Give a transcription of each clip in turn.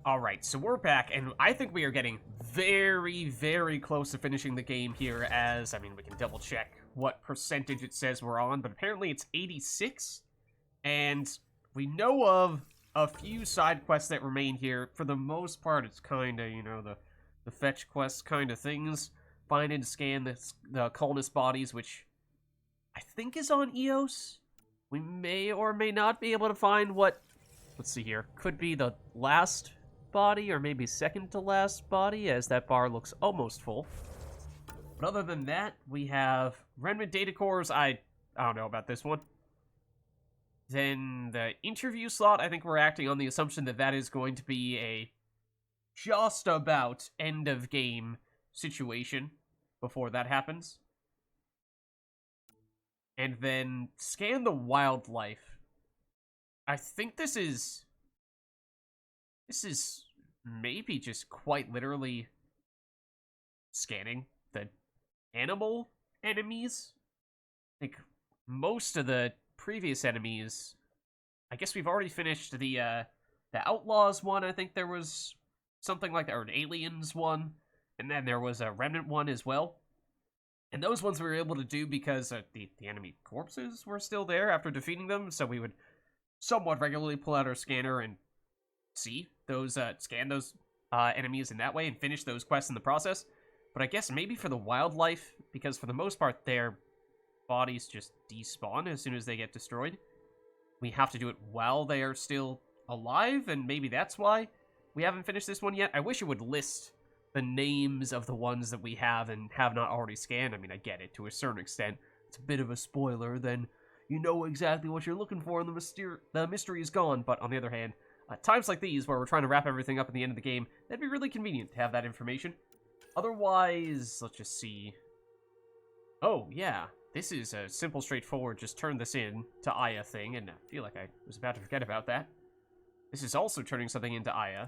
Alright, so we're back, and I think we are getting very, very close to finishing the game here, as, I mean, we can double check what percentage it says we're on, but apparently it's 86, and we know of a few side quests that remain here. For the most part, it's kind of, you know, the fetch quest kind of things. Find and scan the colonist bodies, which I think is on EOS. We may or may not be able to find what, let's see here, could be the last body, or maybe second to last body, as that bar looks almost full. But other than that, we have remnant data cores. I don't know about this one. Then the interview slot, I think we're acting on the assumption that that is going to be a just about end of game situation before that happens. And then scan the wildlife. I think this is maybe just quite literally scanning the animal enemies. Like, most of the previous enemies, I guess we've already finished the Outlaws one. I think there was something like that, or an Aliens one, and then there was a Remnant one as well. And those ones we were able to do because the enemy corpses were still there after defeating them, so we would somewhat regularly pull out our scanner and see those, scan those enemies in that way and finish those quests in the process. But I guess maybe for the wildlife, because for the most part their bodies just despawn as soon as they get destroyed, we have to do it while they are still alive, and maybe that's why we haven't finished this one yet. I wish it would list the names of the ones that we have and have not already scanned. I mean, I get it to a certain extent. It's a bit of a spoiler, then you know exactly what you're looking for and the mystery is gone. But on the other hand, times like these, where we're trying to wrap everything up at the end of the game, that'd be really convenient to have that information. Otherwise, let's just see. Oh, yeah. This is a simple, straightforward, just turn this in to Aya thing, and I feel like I was about to forget about that. This is also turning something into Aya.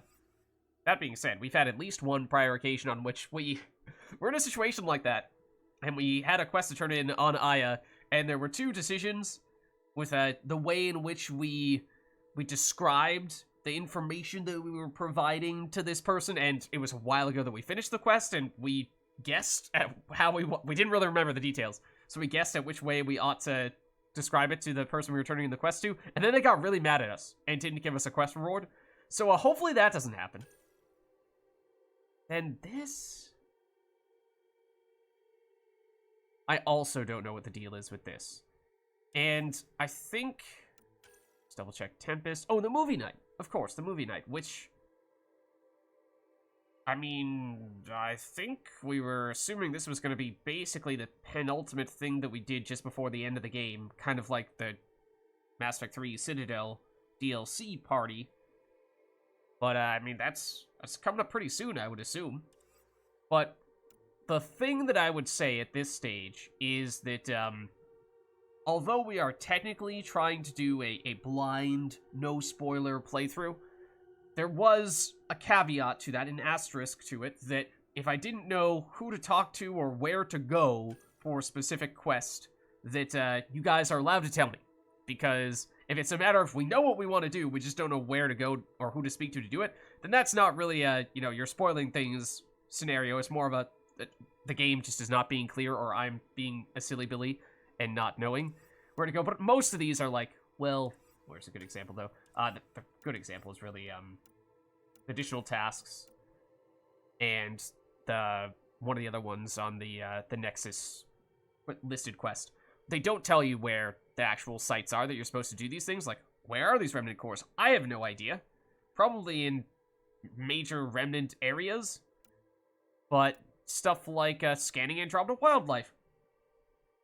That being said, we've had at least one prior occasion on which we're in a situation like that, and we had a quest to turn in on Aya, and there were two decisions with the way in which we described the information that we were providing to this person, and it was a while ago that we finished the quest, and we guessed at how we didn't really remember the details, so we guessed at which way we ought to describe it to the person we were turning in the quest to, and then they got really mad at us and didn't give us a quest reward. So hopefully that doesn't happen. And this, I also don't know what the deal is with this. And I think, let's double check Tempest. Oh, the movie night. Of course, the movie night, which, I mean, I think we were assuming this was going to be basically the penultimate thing that we did just before the end of the game, kind of like the Mass Effect 3 Citadel DLC party. But, I mean, that's coming up pretty soon, I would assume. But the thing that I would say at this stage is that, although we are technically trying to do a blind, no-spoiler playthrough, there was a caveat to that, an asterisk to it, that if I didn't know who to talk to or where to go for a specific quest, that you guys are allowed to tell me. Because if it's a matter of we know what we want to do, we just don't know where to go or who to speak to do it, then that's not really a, you know, you're spoiling things scenario. It's more of the game just is not being clear, or I'm being a silly Billy and not knowing where to go. But most of these are like, well, where's a good example, though? The good example is really additional tasks, and one of the other ones on the Nexus listed quest. They don't tell you where the actual sites are that you're supposed to do these things. Like, where are these remnant cores? I have no idea. Probably in major remnant areas, but stuff like scanning Andromeda wildlife,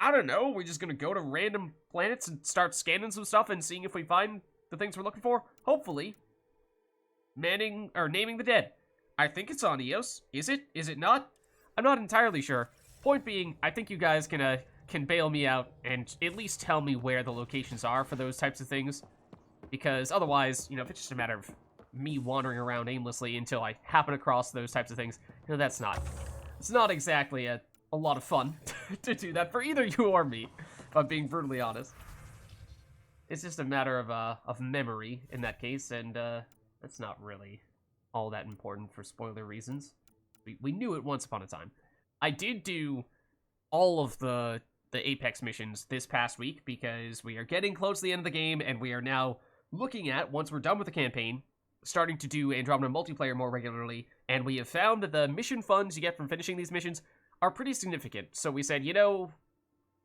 I don't know. We're just gonna go to random planets and start scanning some stuff and seeing if we find the things we're looking for. Hopefully, naming the dead. I think it's on EOS. Is it? Is it not? I'm not entirely sure. Point being, I think you guys can bail me out and at least tell me where the locations are for those types of things, because otherwise, you know, if it's just a matter of me wandering around aimlessly until I happen across those types of things, you know, it's not exactly a lot of fun to do that for either you or me, if I'm being brutally honest. It's just a matter of memory in that case, and that's not really all that important for spoiler reasons. We knew it once upon a time. I did do all of the Apex missions this past week because we are getting close to the end of the game, and we are now looking at, once we're done with the campaign, starting to do Andromeda multiplayer more regularly, and we have found that the mission funds you get from finishing these missions are pretty significant. So we said, you know,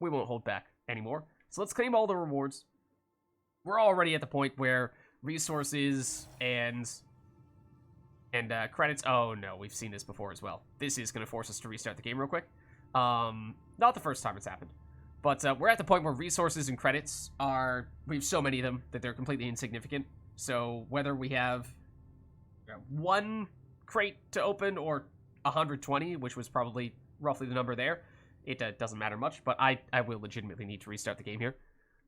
we won't hold back anymore. So let's claim all the rewards. We're already at the point where resources and credits... Oh, no, we've seen this before as well. This is going to force us to restart the game real quick. Not the first time it's happened. But we're at the point where resources and credits are... We have so many of them that they're completely insignificant. So whether we have one crate to open or 120, which was probably roughly the number there, it doesn't matter much. But I will legitimately need to restart the game here.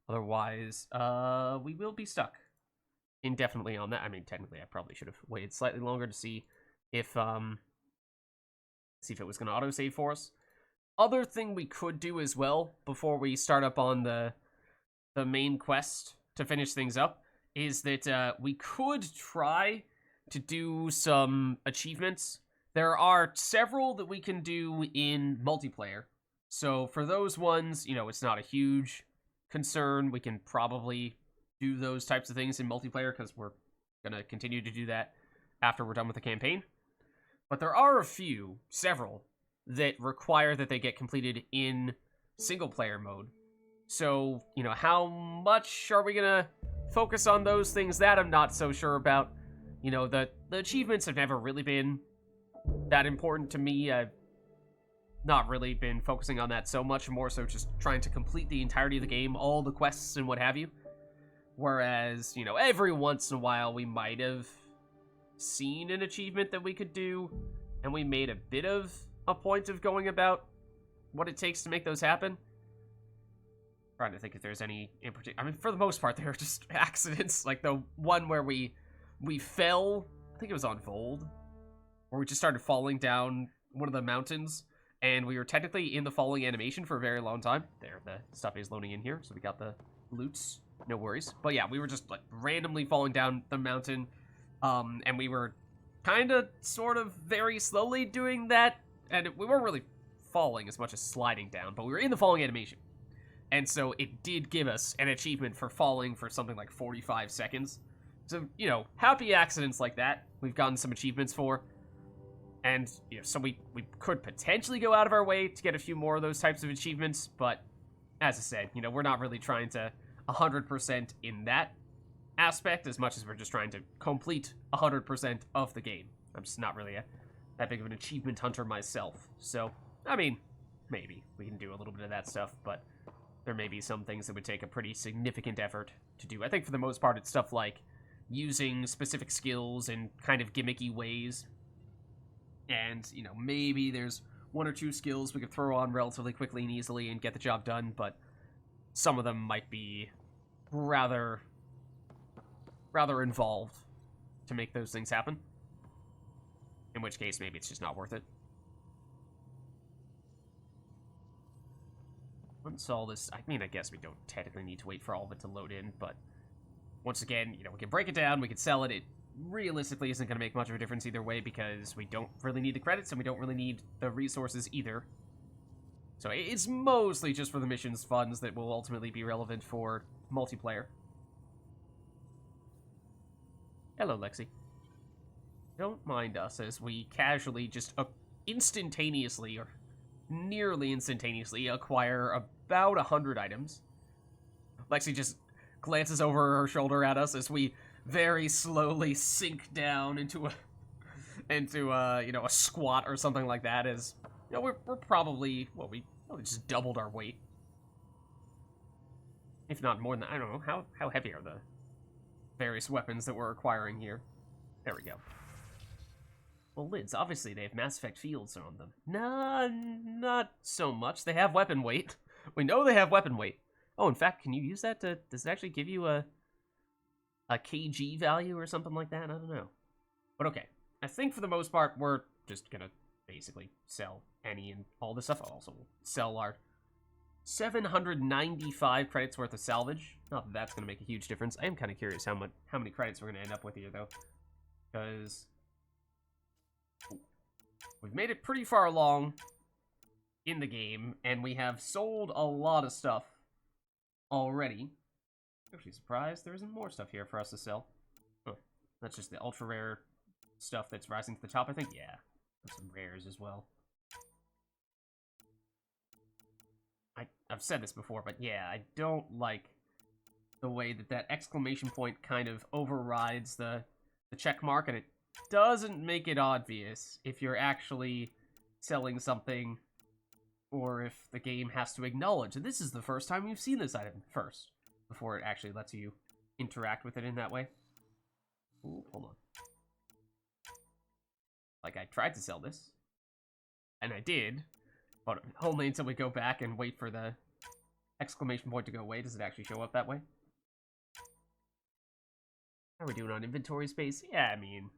Otherwise, we will be stuck indefinitely on that. I mean, technically, I probably should have waited slightly longer to see if it was going to autosave for us. Other thing we could do as well before we start up on the main quest to finish things up is that we could try to do some achievements. There are several that we can do in multiplayer. So for those ones, you know, it's not a huge concern. We can probably do those types of things in multiplayer because we're going to continue to do that after we're done with the campaign. But there are several, that require that they get completed in single-player mode. So, you know, how much are we going to focus on those things? That I'm not so sure about. You know, the achievements have never really been that important to me. I've not really been focusing on that so much, more so just trying to complete the entirety of the game, all the quests and what have you. Whereas, you know, every once in a while we might have seen an achievement that we could do, and we made a bit of a point of going about what it takes to make those happen. Trying to think if there's any in particular. I mean, for the most part, they're just accidents. Like the one where we fell, I think it was on Vold, where we just started falling down one of the mountains, and we were technically in the falling animation for a very long time. There, the stuff is loading in here, so we got the loots. No worries. But yeah, we were just like randomly falling down the mountain, and we were kind of, sort of, very slowly doing that. And we weren't really falling as much as sliding down, but we were in the falling animation. And so it did give us an achievement for falling for something like 45 seconds. So, you know, happy accidents like that, we've gotten some achievements for. And, you know, so we could potentially go out of our way to get a few more of those types of achievements. But, as I said, you know, we're not really trying to 100% in that aspect as much as we're just trying to complete 100% of the game. I'm just not really that big of an achievement hunter myself. So, I mean, maybe we can do a little bit of that stuff, but there may be some things that would take a pretty significant effort to do. I think for the most part, it's stuff like using specific skills in kind of gimmicky ways. And, you know, maybe there's one or two skills we could throw on relatively quickly and easily and get the job done, but some of them might be rather involved to make those things happen. In which case, maybe it's just not worth it. Once all this... I mean, I guess we don't technically need to wait for all of it to load in, but once again, you know, we can break it down, we can sell it. It realistically isn't going to make much of a difference either way because we don't really need the credits and we don't really need the resources either. So it's mostly just for the missions funds that will ultimately be relevant for multiplayer. Hello, Lexi. Don't mind us as we casually just instantaneously, or nearly instantaneously, acquire about 100 items. Lexi just glances over her shoulder at us as we very slowly sink down into you know, a squat or something like that. As you know, we're probably, well, we just doubled our weight, if not more than that. I don't know how heavy are the various weapons that we're acquiring here. There we go. Well, lids, obviously they have Mass Effect fields on them. Nah, not so much. They have weapon weight. We know they have weapon weight. Oh, in fact, can you use that to... Does it actually give you a kg value or something like that? I don't know. But okay. I think for the most part, we're just gonna basically sell any and all this stuff. I'll also sell our 795 credits worth of salvage. Not that that's gonna make a huge difference. I am kind of curious how many credits we're gonna end up with here, though. Because... we've made it pretty far along in the game, and we have sold a lot of stuff already. Actually surprised there isn't more stuff here for us to sell. Huh. That's just the ultra rare stuff that's rising to the top, I think. Yeah, there's some rares as well. I've said this before, but yeah, I don't like the way that that exclamation point kind of overrides the check mark, and it doesn't make it obvious if you're actually selling something, or if the game has to acknowledge that this is the first time you've seen this item first, before it actually lets you interact with it in that way. Ooh, hold on. Like, I tried to sell this, and I did, but only until we go back and wait for the exclamation point to go away does it actually show up that way. How are we doing on inventory space? Yeah, I mean,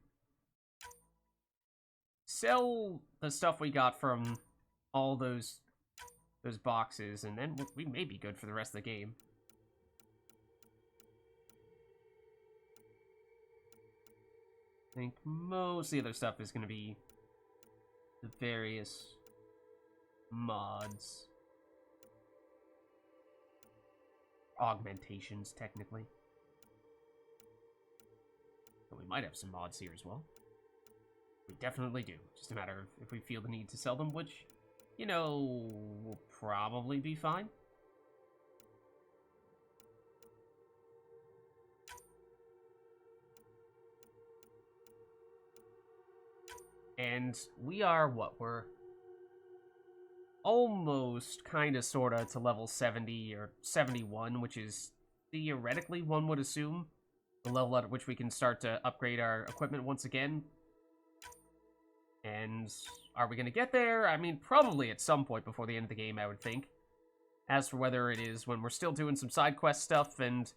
sell the stuff we got from all those boxes, and then we may be good for the rest of the game. I think most of the other stuff is going to be the various mods. Augmentations, technically. But we might have some mods here as well. We definitely do. Just a matter of if we feel the need to sell them, which, you know, will probably be fine. And we are, what, we're almost, kinda, sorta, to level 70 or 71, which is theoretically, one would assume, the level at which we can start to upgrade our equipment once again. And are we gonna get there? I mean, probably at some point before the end of the game, I would think. As for whether it is when we're still doing some side quest stuff and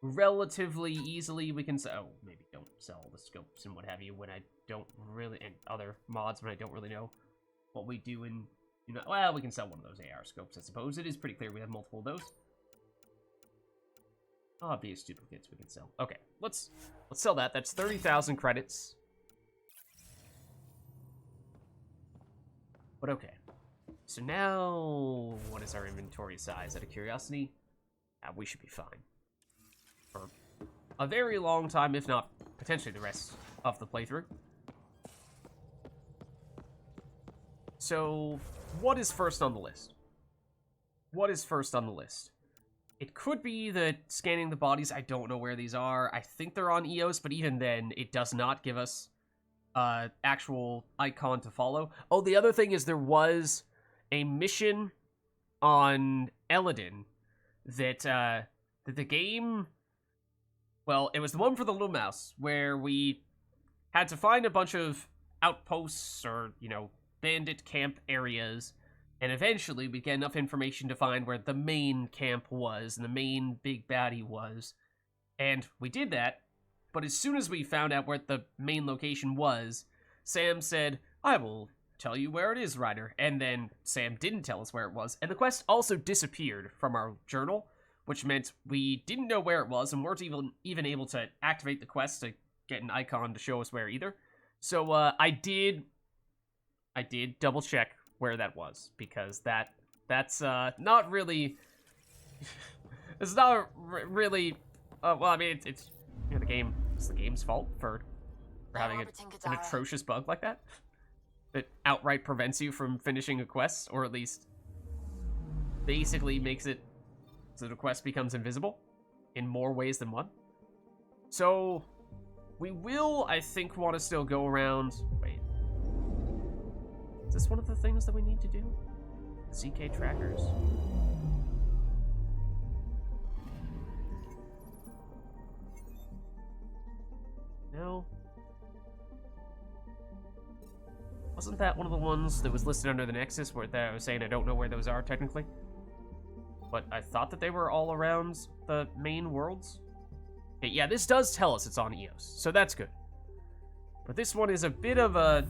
relatively easily we can sell, oh, maybe don't sell the scopes and what have you when I don't really, and other mods when I don't really know what we do in, you know, well, we can sell one of those AR scopes, I suppose. It is pretty clear we have multiple of those. Obvious duplicates we can sell. Okay, let's sell that. That's 30,000 credits. But okay. So now, what is our inventory size? Out of curiosity, we should be fine for a very long time, if not potentially the rest of the playthrough. So, what is first on the list? What is first on the list? It could be that scanning the bodies. I don't know where these are. I think they're on EOS, but even then, it does not give us actual icon to follow. Oh, the other thing is there was a mission on Eladin that the game, well, it was the one for the little mouse where we had to find a bunch of outposts or, you know, bandit camp areas, and eventually we'd get enough information to find where the main camp was and the main big baddie was. And we did that, but as soon as we found out where the main location was, Sam said, I will tell you where it is, Ryder. And then Sam didn't tell us where it was, and the quest also disappeared from our journal, which meant we didn't know where it was and weren't even able to activate the quest to get an icon to show us where either. So I did double check where that was, because that's not really it's not really well, I mean, it's you know, it's the game's fault for having an atrocious bug like that outright prevents you from finishing a quest, or at least basically makes it so the quest becomes invisible in more ways than one. So we will, I think, want to still go around. Wait, is this one of the things that we need to do? CK trackers. No. Wasn't that one of the ones that was listed under the Nexus where I was saying I don't know where those are technically? But I thought that they were all around the main worlds. Okay, yeah, this does tell us it's on EOS, so that's good. But this one is a bit of an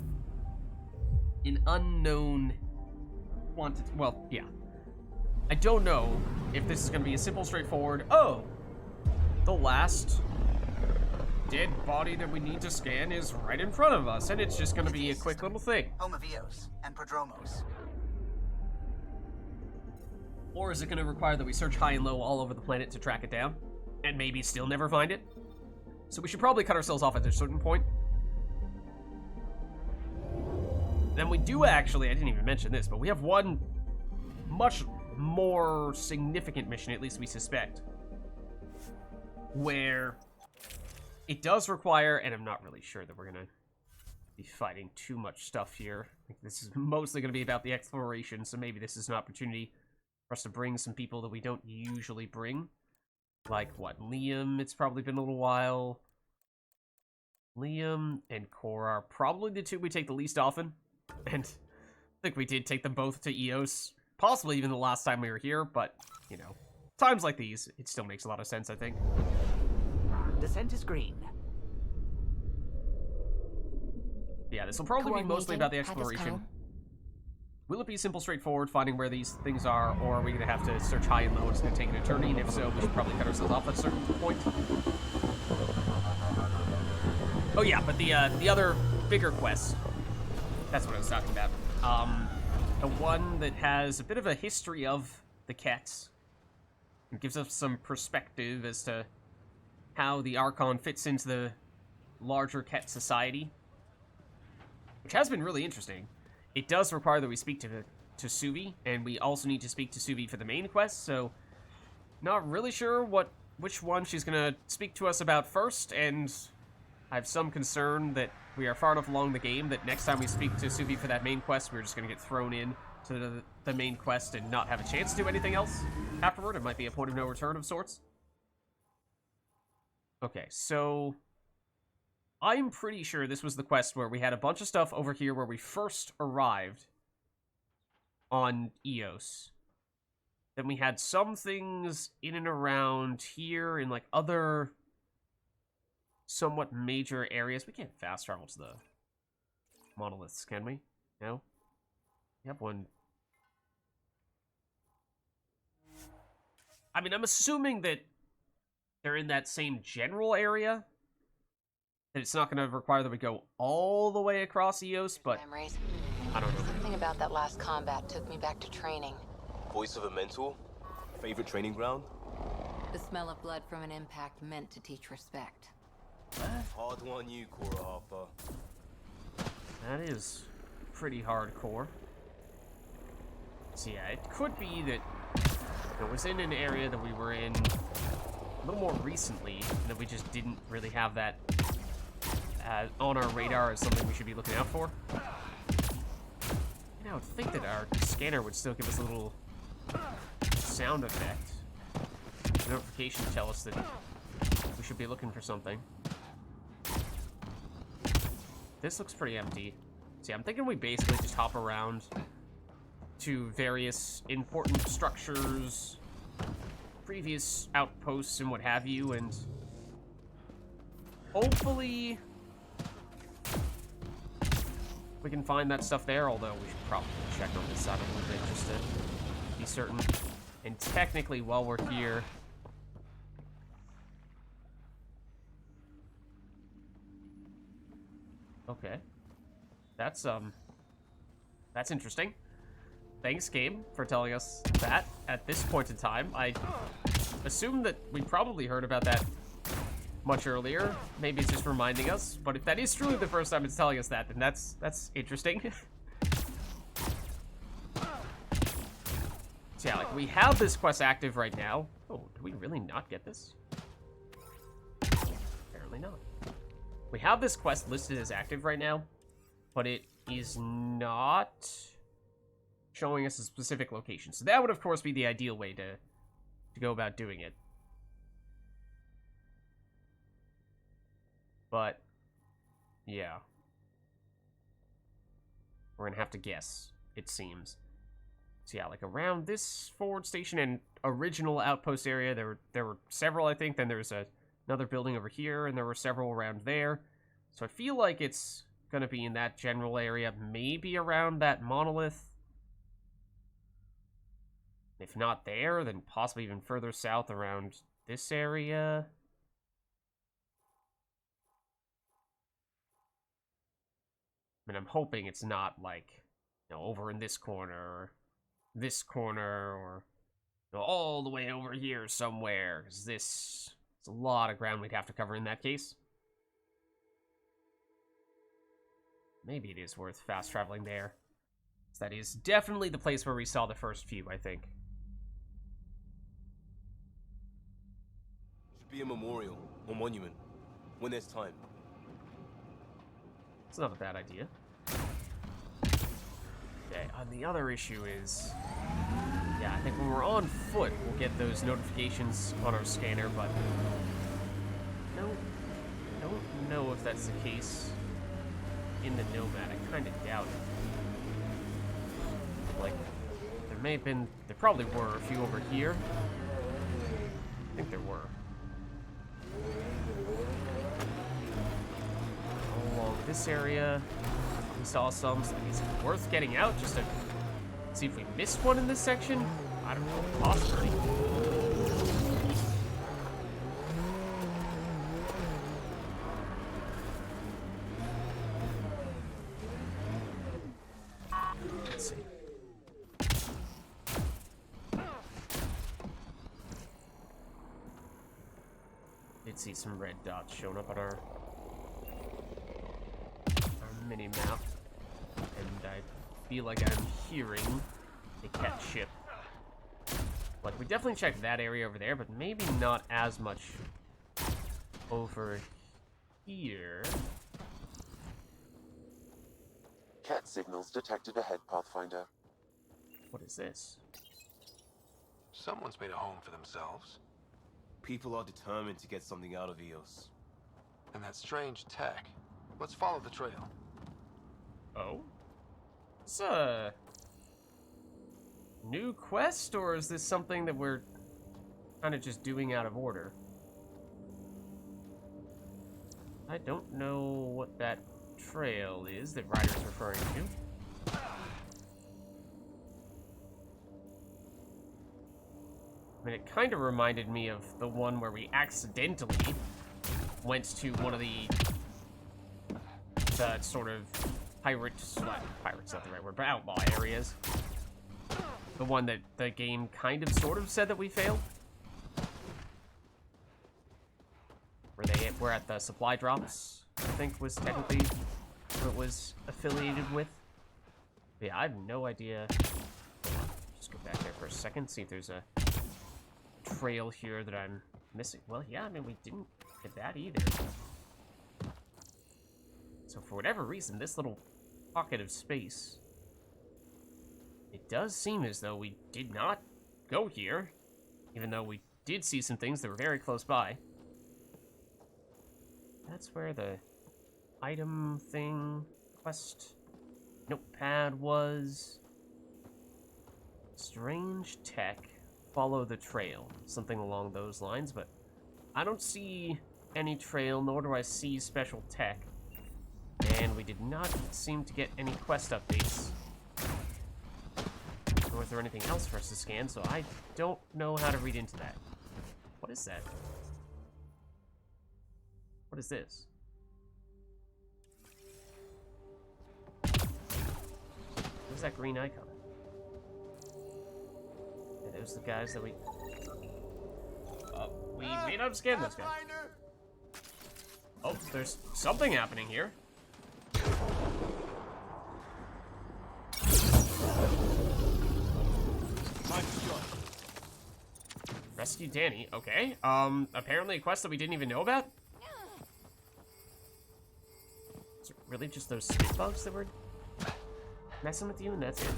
unknown quantity. Well, yeah. I don't know if this is going to be a simple, straightforward, oh, the last dead body that we need to scan is right in front of us, and it's just going to be a quick little thing. Home of Eos and Prodromos. Or is it going to require that we search high and low all over the planet to track it down, and maybe still never find it? So we should probably cut ourselves off at a certain point. Then we do actually, I didn't even mention this, but we have one much more significant mission, at least we suspect, where it does require, and I'm not really sure that we're going to be fighting too much stuff here. I think this is mostly going to be about the exploration, so maybe this is an opportunity for us to bring some people that we don't usually bring. Like, what, Liam? It's probably been a little while. Liam and Cora are probably the two we take the least often. And I think we did take them both to Eos. Possibly even the last time we were here, but, you know, times like these, it still makes a lot of sense, I think. Descent is green. Yeah, this will probably be mostly about the exploration. Will it be simple, straightforward, finding where these things are, or are we going to have to search high and low? It's going to take an eternity, and if so, we should probably cut ourselves off at a certain point. Oh yeah, but the other bigger quest, that's what I was talking about. The one that has a bit of a history of the Kets. It gives us some perspective as to how the Archon fits into the larger Ket society, which has been really interesting. It does require that we speak to Suvi, and we also need to speak to Suvi for the main quest, so not really sure which one she's going to speak to us about first, and I have some concern that we are far enough along the game that next time we speak to Suvi for that main quest, we're just going to get thrown in to the main quest and not have a chance to do anything else afterward. It might be a point of no return of sorts. Okay, so I'm pretty sure this was the quest where we had a bunch of stuff over here where we first arrived on Eos. Then we had some things in and around here in, like, other somewhat major areas. We can't fast travel to the monoliths, can we? No? We have one. I mean, I'm assuming that they're in that same general area. That it's not going to require that we go all the way across Eos, but memories. I don't know. Something about that last combat took me back to training. Voice of a mentor? Favorite training ground? The smell of blood from an impact meant to teach respect. Hard one you, Cora Harper. That is pretty hardcore. So yeah, it could be that it was in an area that we were in a little more recently, and that we just didn't really have that on our radar as something we should be looking out for. And I would think that our scanner would still give us a little sound effect. The notification to tell us that we should be looking for something. This looks pretty empty. See, I'm thinking we basically just hop around to various important structures, previous outposts and what have you, and hopefully we can find that stuff there, although we should probably check on this side a little bit just to be certain. And technically, while we're here, okay, that's interesting. Thanks, game, for telling us that at this point in time. I assume that we probably heard about that much earlier. Maybe it's just reminding us, but if that is truly the first time it's telling us that, then that's interesting. So yeah, like, we have this quest active right now. Oh, do we really not get this? Apparently not. We have this quest listed as active right now, but it is not showing us a specific location. So that would, of course, be the ideal way to go about doing it. But, yeah. We're gonna have to guess, it seems. So yeah, like around this forward station and original outpost area, there were several, I think. Then there's another building over here, and there were several around there. So I feel like it's gonna be in that general area, maybe around that monolith. If not there, then possibly even further south around this area. mean, I'm hoping it's not like, over in this corner, or all the way over here somewhere, because it's a lot of ground we'd have to cover in that case. Maybe it is worth fast traveling there. That is definitely the place where we saw the first few, I think. Should be a memorial or monument when there's time. It's not a bad idea. Okay, and the other issue is... Yeah, I think when we're on foot, we'll get those notifications on our scanner, but... No, I don't know if that's the case in the Nomad. I kind of doubt it. Like, there probably were a few over here. I think there were. All along this area, we saw some, so is it worth getting out just to see if we missed one in this section? I don't know, possibly. Let's see. Did see some red dots showing up on our mini map, and I feel like I'm hearing a cat ship. Like, we definitely checked that area over there, but maybe not as much over here. Cat signals detected ahead, Pathfinder. What is this? Someone's made a home for themselves. People are determined to get something out of Eos. And that strange tech. Let's follow the trail. Oh? Is a new quest, or is this something that we're kind of just doing out of order? I don't know what that trail is that Ryder's referring to. I mean, it kind of reminded me of the one where we accidentally went to one of the sort of pirate's not the right word, but outlaw areas. The one that the game kind of sort of said that we failed. Where we're at the supply drops, I think was technically what it was affiliated with. But yeah, I have no idea. Just go back there for a second, see if there's a trail here that I'm missing. Well, yeah, I mean, we didn't get that either. So for whatever reason, this little pocket of space, it does seem as though we did not go here, even though we did see some things that were very close by. That's where the item thing, quest, notepad was. Strange tech, follow the trail, something along those lines, but I don't see any trail, nor do I see special tech. And we did not seem to get any quest updates. Nor is there anything else for us to scan, so I don't know how to read into that. What is that? What is this? What's that green icon? Are those the guys that we... Oh, we may not have scanned those guys. Oh, there's something happening here. Rescue Danny, okay. Apparently a quest that we didn't even know about? Is it really just those spit bugs that were messing with you and that's it?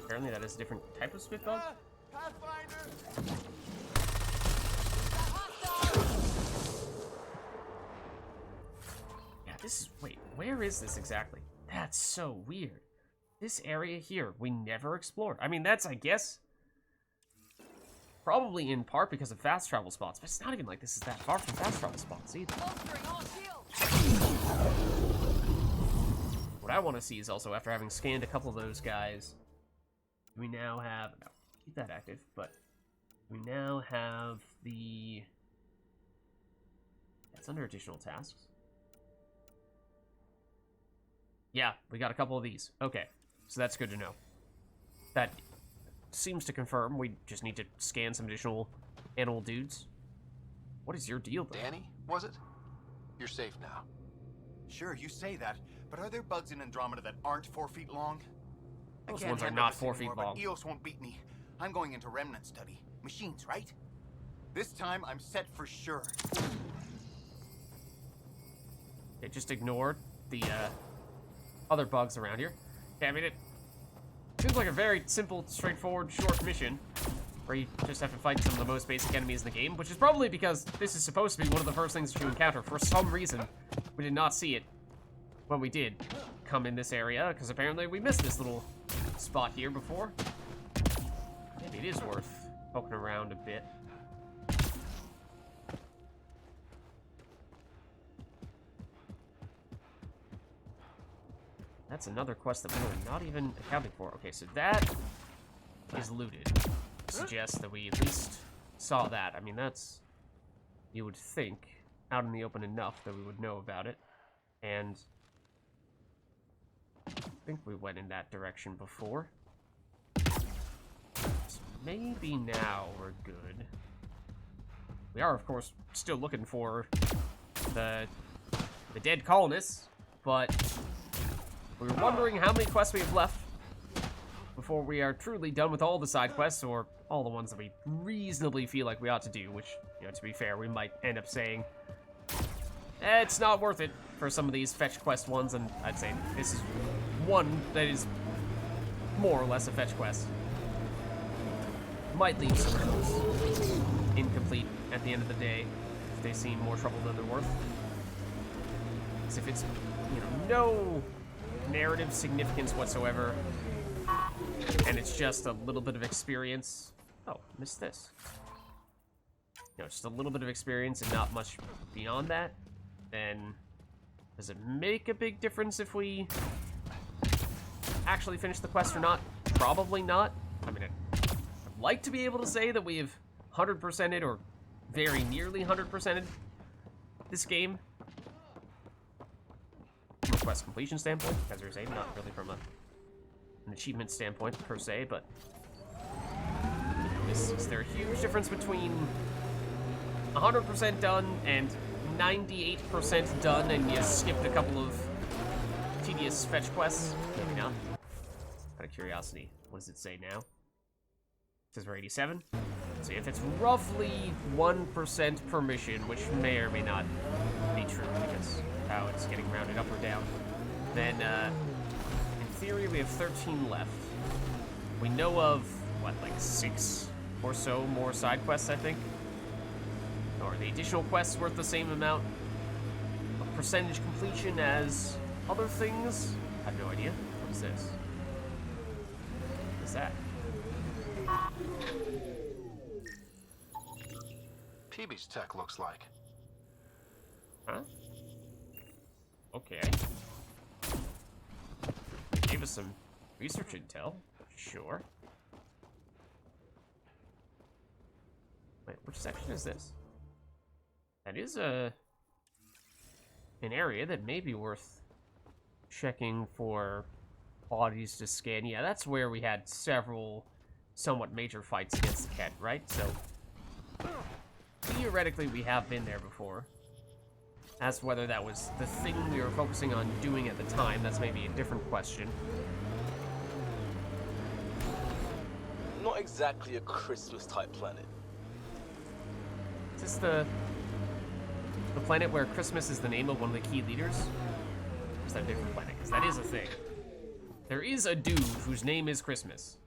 Apparently that is a different type of spit bug? Yeah, this is, wait, where is this exactly? That's so weird. This area here, we never explored. I mean, that's, I guess, probably in part because of fast travel spots, but it's not even like this is that far from fast travel spots either. What I want to see is also, after having scanned a couple of those guys, we now have, no, keep that active, but we now have the, it's under additional tasks. Yeah, we got a couple of these. Okay, so that's good to know. That seems to confirm we just need to scan some additional animal dudes. What is your deal, though? Danny, was it? You're safe now. Sure, you say that, but are there bugs in Andromeda that aren't 4 feet long? Those I can't ones are handle not this 4 feet anymore, long. But EOS won't beat me. I'm going into remnant study. Machines, right? This time, I'm set for sure. Okay, just ignore the other bugs around here. Okay, I mean, it seems like a very simple, straightforward, short mission where you just have to fight some of the most basic enemies in the game, which is probably because this is supposed to be one of the first things that you encounter. For some reason, we did not see it when we did come in this area, because apparently we missed this little spot here before. Maybe it is worth poking around a bit. That's another quest that we were not even accounting for. Okay, so that is looted. Suggests that we at least saw that. I mean, that's, you would think, out in the open enough that we would know about it. And I think we went in that direction before. So maybe now we're good. We are, of course, still looking for the dead colonists, but we were wondering how many quests we have left before we are truly done with all the side quests, or all the ones that we reasonably feel like we ought to do, which, you know, to be fair, we might end up saying, it's not worth it for some of these fetch quest ones, and I'd say this is one that is more or less a fetch quest. Might leave some rounds incomplete at the end of the day if they seem more trouble than they're worth. As if it's, you know, no narrative significance whatsoever, and it's just a little bit of experience. Oh, missed this. You know, just a little bit of experience and not much beyond that. Then does it make a big difference if we actually finish the quest or not? Probably not. I mean, I'd like to be able to say that we have 100%ed or very nearly 100%ed this game from a quest completion standpoint, as we were saying, not really from an achievement standpoint per se, but is there a huge difference between 100% done and 98% done and you skipped a couple of tedious fetch quests? Maybe not. Out of curiosity, what does it say now? It says we're 87. So if it's roughly 1% per mission, which may or may not be true because of how it's getting rounded up or down, then in theory we have 13 left. We know of, what, like 6 or so more side quests, I think? Or the additional quests worth the same amount of percentage completion as other things? I have no idea. What is this? What is that? PB's tech looks like. Huh? Okay. Gave us some research intel. Sure. Wait, which section is this? That is an area that may be worth checking for bodies to scan. Yeah, that's where we had several somewhat major fights against the Ket, right? So theoretically we have been there before. As to whether that was the thing we were focusing on doing at the time, that's maybe a different question. Not exactly a Christmas-type planet. Is this the planet where Christmas is the name of one of the key leaders? Or is that a different planet? Because that is a thing. There is a dude whose name is Christmas.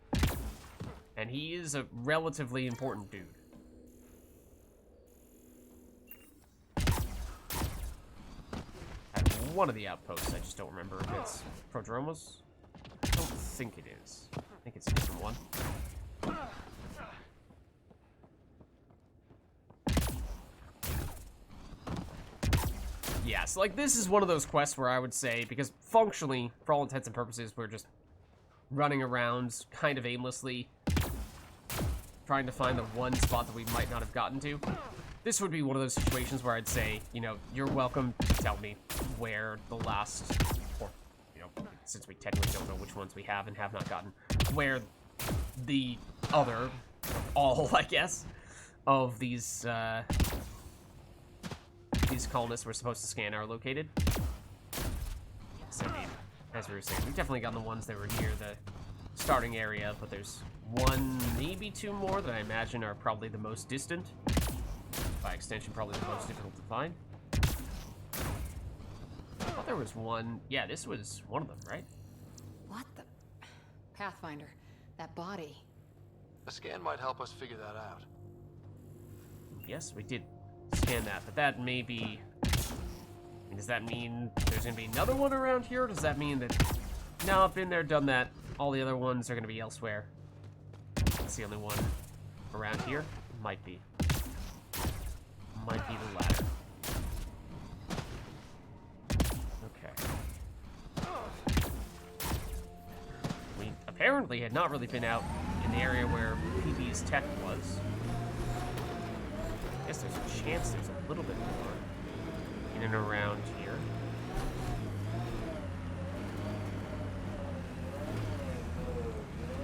And he is a relatively important dude. At one of the outposts, I just don't remember if it's Prodromos. I don't think it is. I think it's a different one. Yeah, so like this is one of those quests where I would say, because functionally, for all intents and purposes, we're just running around kind of aimlessly, trying to find the one spot that we might not have gotten to. This would be one of those situations where I'd say, you know, you're welcome to tell me where the last, or, you know, since we technically don't know which ones we have and have not gotten, where the other, all, I guess, of these colonists we're supposed to scan are located. So, I mean, as we were saying, we've definitely gotten the ones that were near the starting area, but there's one, maybe two more that I imagine are probably the most distant. By extension, probably the most difficult to find. I thought there was one. Yeah, this was one of them, right? What the? Pathfinder, that body. A scan might help us figure that out. Yes, we did scan that, but that may be... I mean, does that mean there's going to be another one around here, or does that mean that... No, I've been there, done that. All the other ones are going to be elsewhere. That's the only one around here. Might be. Might be the latter. Okay. We apparently had not really been out in the area where PB's tech was. I guess there's a chance there's a little bit more in and around here.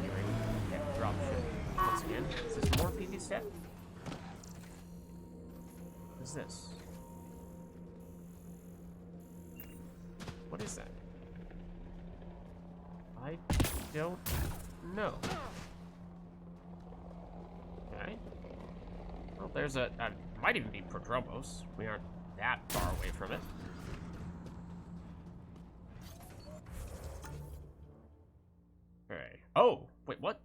Hearing that dropship once again. Is this more PB's tech? What is this? What is that? I don't know. Okay. Well, there's a might even be Prodromos. We aren't that far away from it. Okay. Oh, wait, what?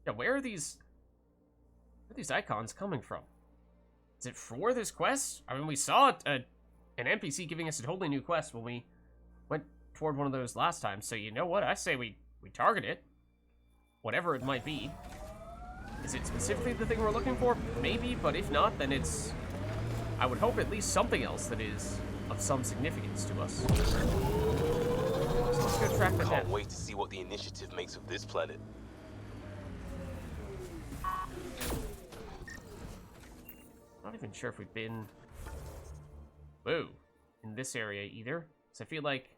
Yeah, where are these icons coming from? Is it for this quest? I mean, we saw an NPC giving us a totally new quest when we went toward one of those last time. So you know what? I say we target it. Whatever it might be. Is it specifically the thing we're looking for? Maybe, but if not, then it's... I would hope at least something else that is of some significance to us. So let's go track that down. Can't wait to see what the initiative makes of this planet. Not even sure if we've been... Whoa. In this area either. So I feel like...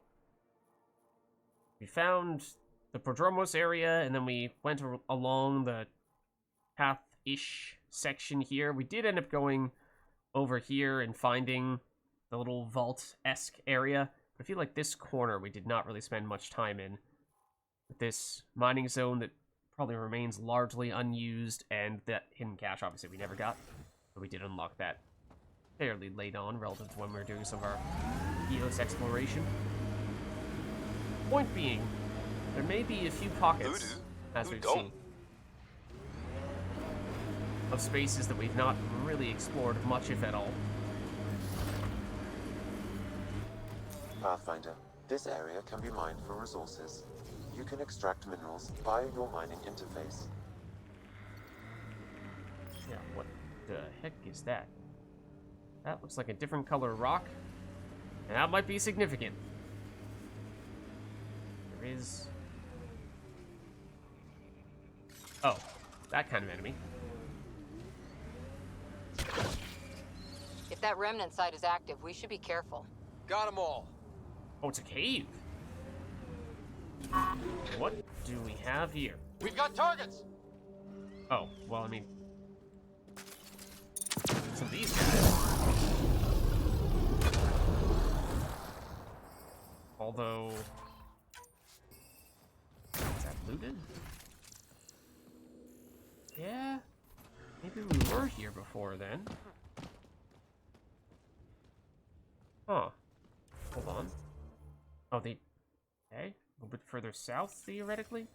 we found the Prodromos area, and then we went along the path-ish section here. We did end up going over here and finding the little vault-esque area. But I feel like this corner we did not really spend much time in. With this mining zone that probably remains largely unused, and that hidden cache, obviously, we never got. But we did unlock that fairly late on relative to when we were doing some of our Eos exploration. Point being, there may be a few pockets, as we've seen, of spaces that we've not really explored much, if at all. Pathfinder, this area can be mined for resources. You can extract minerals via your mining interface. Yeah, what the heck is that? That looks like a different color rock, and that might be significant. There is... oh, that kind of enemy. If that remnant site is active, we should be careful. Got them all. Oh, it's a cave. What do we have here? We've got targets. Oh, well, I mean... some of these guys. Although... is that looted? Yeah? Maybe we were here before then. Huh. Hold on. Oh, they... okay. A little bit further south, theoretically?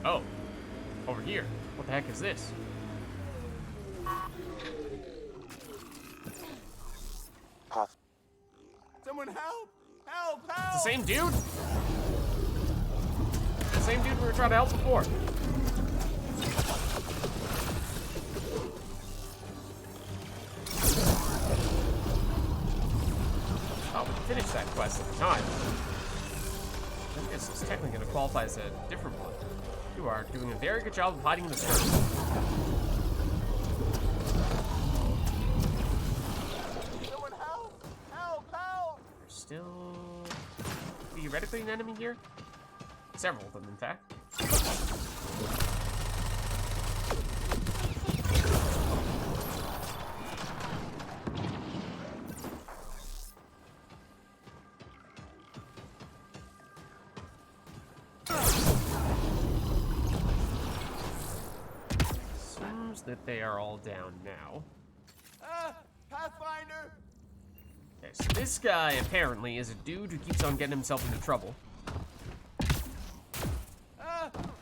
Oh. Over here. What the heck is this? Path. Someone help! Help! Help! It's the same dude? The same dude we were trying to help before. Oh, we finished that quest at the time. I guess it's technically going to qualify as a different one. You are doing a very good job of hiding in the skirt. still theoretically an enemy here. Several of them, in fact. Seems that they are all down now. Pathfinder! Okay, so this guy apparently is a dude who keeps on getting himself into trouble.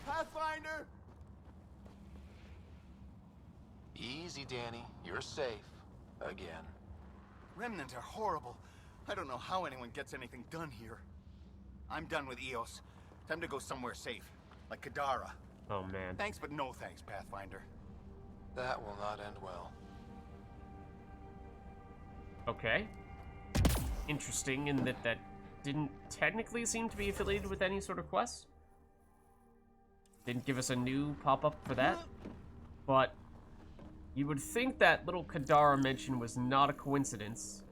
Pathfinder! Easy, Danny. You're safe. Again. Remnants are horrible. I don't know how anyone gets anything done here. I'm done with EOS. Time to go somewhere safe, like Kadara. Oh man. Thanks, but no thanks, Pathfinder. That will not end well. Okay. Interesting in that that didn't technically seem to be affiliated with any sort of quest. Didn't give us a new pop-up for that. But you would think that little Kadara mention was not a coincidence,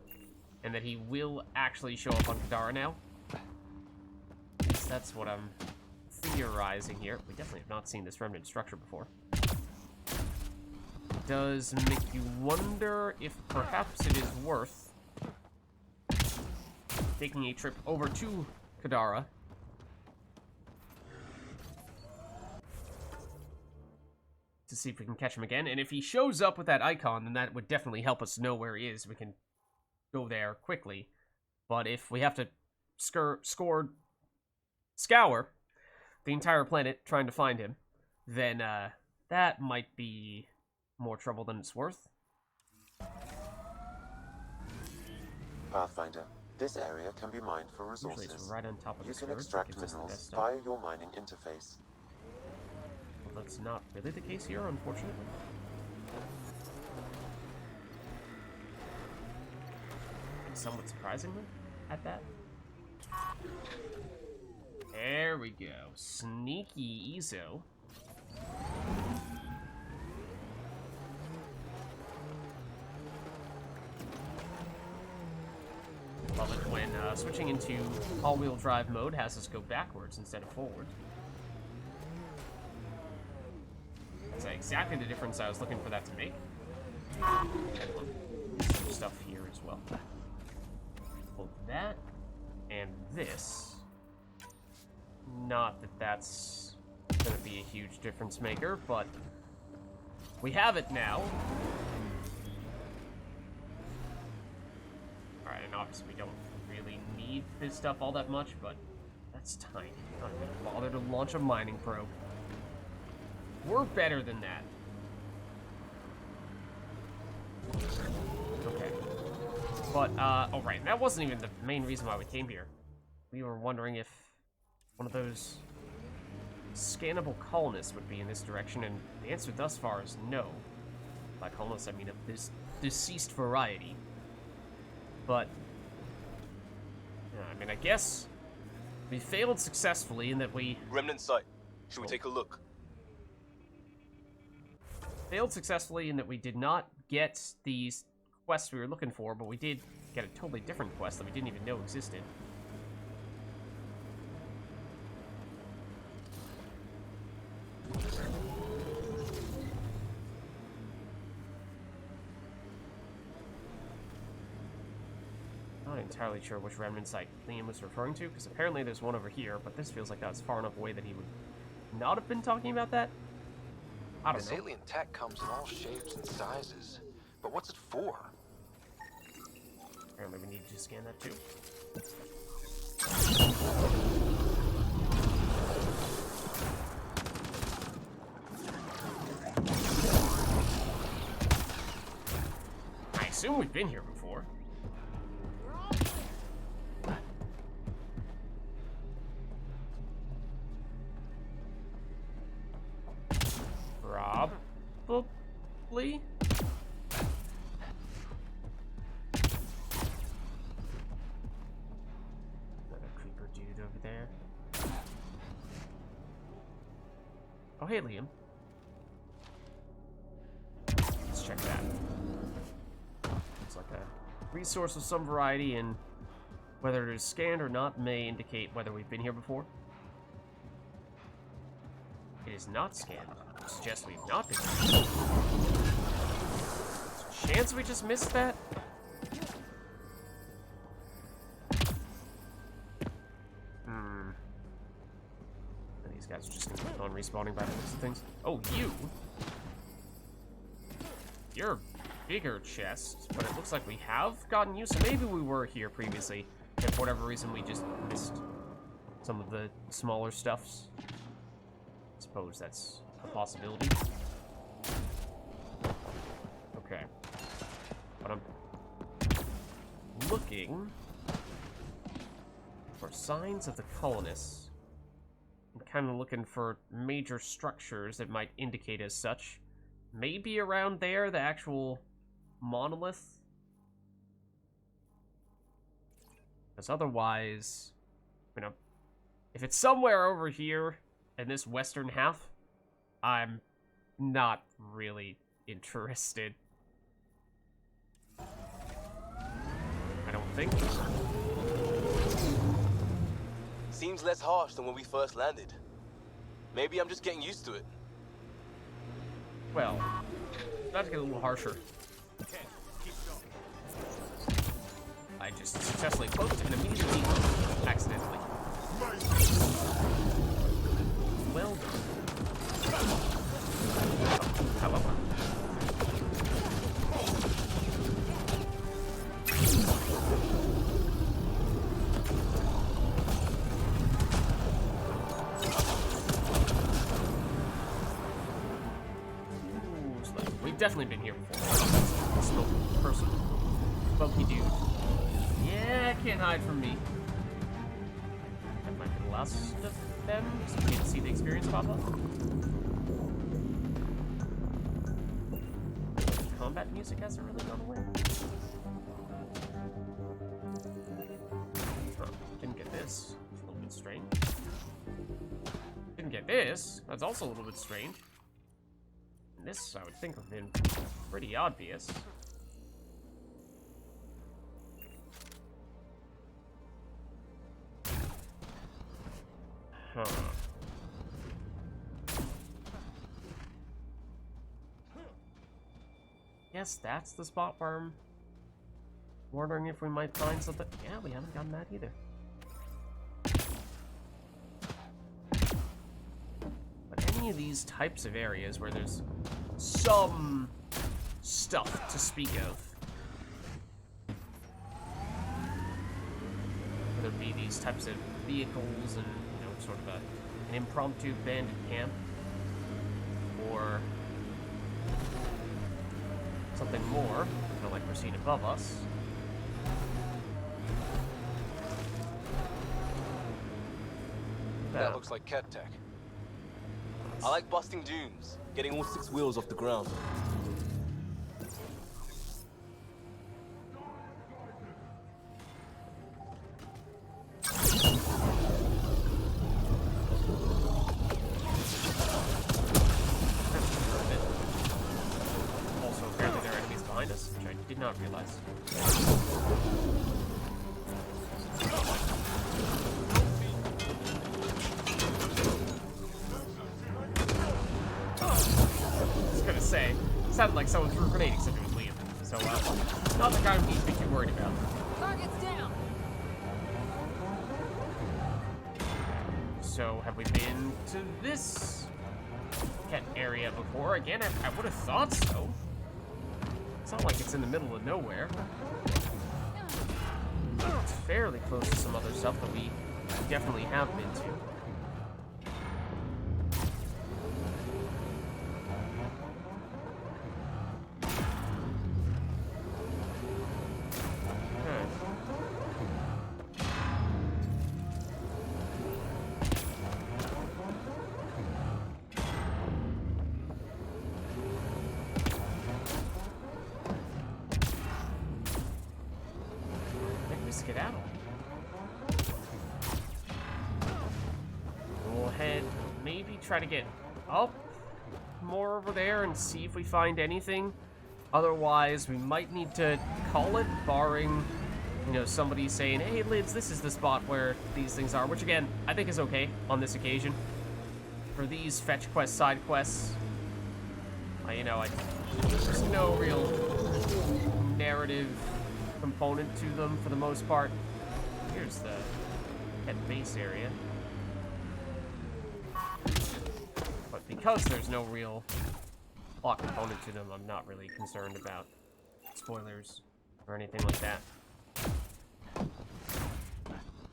and that he will actually show up on Kadara now. At least that's what I'm theorizing here. We definitely have not seen this remnant structure before. Does make you wonder if perhaps it is worth taking a trip over to Kadara to see if we can catch him again. And if he shows up with that icon, then that would definitely help us know where he is. We can go there quickly. But if we have to scour the entire planet trying to find him, then that might be more trouble than it's worth. Pathfinder, this area can be mined for Usually resources. it's right on top of You the can curve, extract gives us the minerals best stuff. via your mining interface. Well, that's not really the case here, unfortunately. And somewhat surprisingly, at that. There we go. Sneaky Ezo. Love it when switching into all-wheel drive mode has us go backwards instead of forward. That's exactly the difference I was looking for that to make. And some stuff here as well. Hold that and this. Not that that's going to be a huge difference maker, but we have it now. Alright, and obviously we don't really need this stuff all that much, but that's tiny. I'm not even bother to launch a mining probe. We're better than that. Okay. But, oh right, that wasn't even the main reason why we came here. We were wondering if one of those scannable colonists would be in this direction, and the answer thus far is no. By colonists, I mean of this deceased variety. But, I mean, I guess we failed successfully in that we... Remnant site. Should we take a look? Failed successfully in that we did not get these quests we were looking for, but we did get a totally different quest that we didn't even know existed. Not entirely sure which remnant site Liam was referring to, because apparently there's one over here, but this feels like that's far enough away that he would not have been talking about that. I don't This know. alien tech comes in all shapes and sizes. But what's it for? Apparently we need to scan that too. I assume we've been here before. Probably. Another creeper dude over there. Oh, hey, Liam. Let's check that. It's like a resource of some variety, and Whether it is scanned or not may indicate whether we've been here before. It is not scanned. It suggests we've not been here. Chance we just missed that? And these guys are just gonna keep on respawning by the looks of things. Oh, you! You're a bigger chest, but it looks like we have gotten you, so maybe we were here previously, and for whatever reason we just missed some of the smaller stuffs. I suppose that's a possibility. Okay. But I'm looking for signs of the colonists. I'm kind of looking for major structures that might indicate as such. Maybe around there, the actual monolith. Because otherwise, you know, if it's somewhere over here in this western half, I'm not really interested. I don't think. Seems less harsh than when we first landed. Maybe I'm just getting used to it. Well, not to get a little harsher. I just successfully closed and immediately accidentally. Well done. However. We've definitely been here before. Smoke person. Bumpy dude. Yeah, can't hide from me. That might be the last of them, so we can see the experience pop up. Combat music hasn't really gone away. Huh, didn't get this. It's a little bit strange. Didn't get this. That's also a little bit strange. And this, I would think, would have been pretty obvious. Huh. Yes, that's the spot where I'm wondering if we might find something. Yeah, we haven't gotten that either. But any of these types of areas where there's some stuff to speak of, whether it be these types of vehicles and, you know, sort of an impromptu bandit camp, or something more, kind of like we're seeing above us. That looks like cat tech. I like busting dunes, getting all 6 wheels off the ground. Also, apparently there are enemies behind us, which I did not realize. Say, it sounded like someone threw a grenade except it was Liam. So, not the kind of need to be too worried about. Target's down. So, have we been to this pet area before? Again, I would have thought so. It's not like it's in the middle of nowhere. It's fairly close to some other stuff that we definitely have been to. Skedaddle. We'll head, maybe try to get up more over there and see if we find anything. Otherwise, we might need to call it, barring you know, somebody saying, hey, Lids, this is the spot where these things are, which, again, I think is okay on this occasion. For these fetch quest side quests, you know, there's no real narrative component to them for the most part. Here's the head base area. But because there's no real plot component to them, I'm not really concerned about spoilers or anything like that.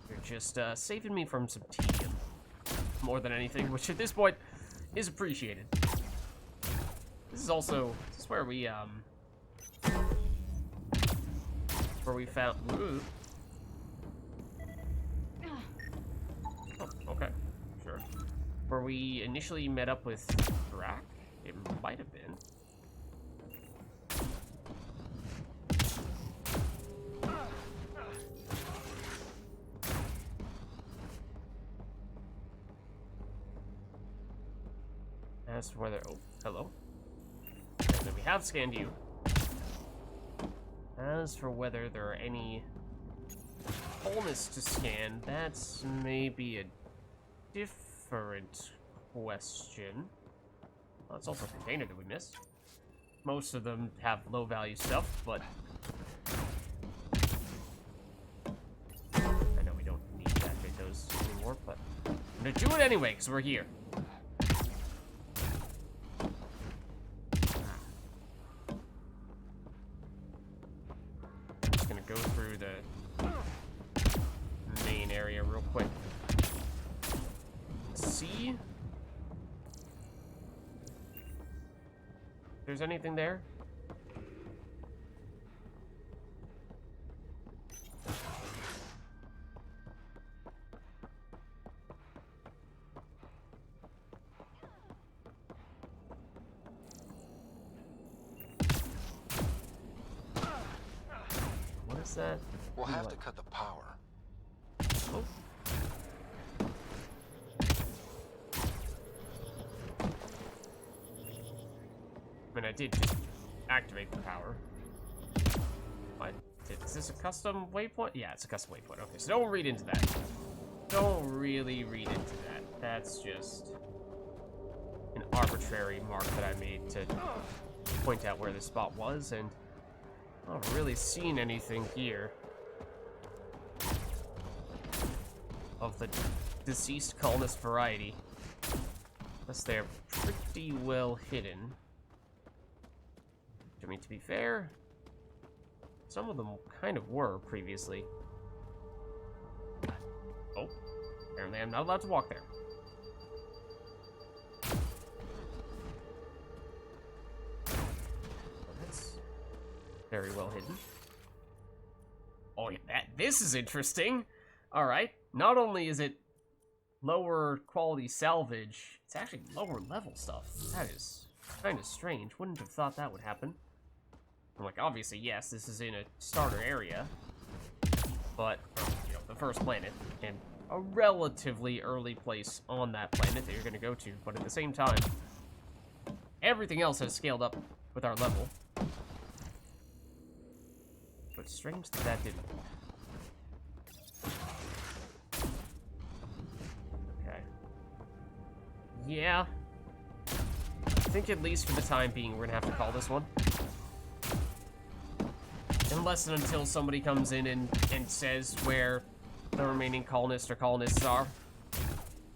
You're just saving me from some tedium more than anything, which at this point is appreciated. This is also, this is where we found, ooh. Oh, okay, sure. Where we initially met up with Drac, it might have been. As for whether, oh, hello. Okay, then we have scanned you. As for whether there are any colonists to scan, that's maybe a different question. Well, it's also a container that we missed. Most of them have low value stuff, but I know we don't need to activate those anymore, but I'm gonna do it anyway, because we're here. Go through the main area real quick. See? If there's anything there? That? We'll have to cut the power. Oh. I mean, I did just activate the power. What? Is this a custom waypoint? Yeah, it's a custom waypoint. Okay, so don't read into that. Don't really read into that. That's just an arbitrary mark that I made to point out where the spot was, and I haven't really seen anything here of the deceased colonist variety. Unless they're pretty well hidden. I mean, to be fair, some of them kind of were previously. Oh, apparently I'm not allowed to walk there. Very well hidden. Oh, yeah, this is interesting. All right. Not only is it lower quality salvage, it's actually lower level stuff. That is kind of strange. Wouldn't have thought that would happen. I'm like, obviously, yes, this is in a starter area, but, you know, the first planet, and a relatively early place on that planet that you're going to go to, but at the same time, everything else has scaled up with our level. But strange that that didn't. Okay. Yeah. I think at least for the time being, we're gonna have to call this one. Unless and until somebody comes in and says where the remaining colonists or colonists are.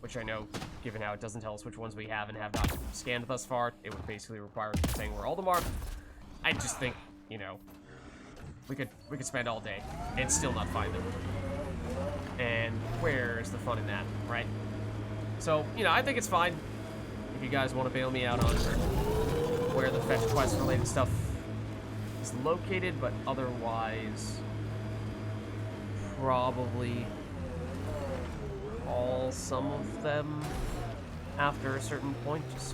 Which I know, given how it doesn't tell us which ones we have and have not scanned thus far, it would basically require saying where all of them are. I just think, you know, we could spend all day and still not find them. And where's the fun in that, right? So, you know, I think it's fine if you guys want to bail me out on where the fetch quest related stuff is located, but otherwise probably call some of them after a certain point, just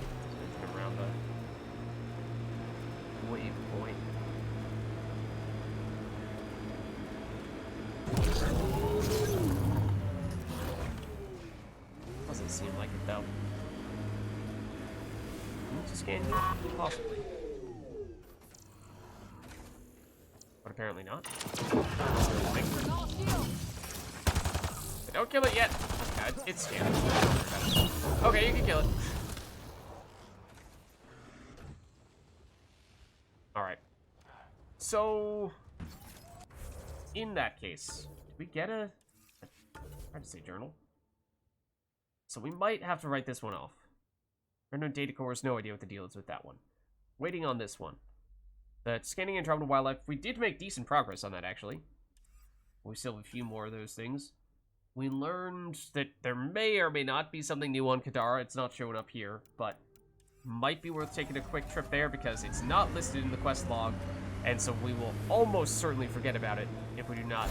around the waypoint. Doesn't seem like it though. Can you scan you? Possibly. But apparently not. Don't kill it yet. It's scared. Okay, you can kill it. Alright. So, in that case, did we get a hard to say journal? So we might have to write this one off. Random data cores, no idea what the deal is with that one. Waiting on this one. The scanning Andromeda wildlife, we did make decent progress on that, actually. We still have a few more of those things. We learned that there may or may not be something new on Kadara. It's not showing up here, but might be worth taking a quick trip there because it's not listed in the quest log, and so we will almost certainly forget about it if we do not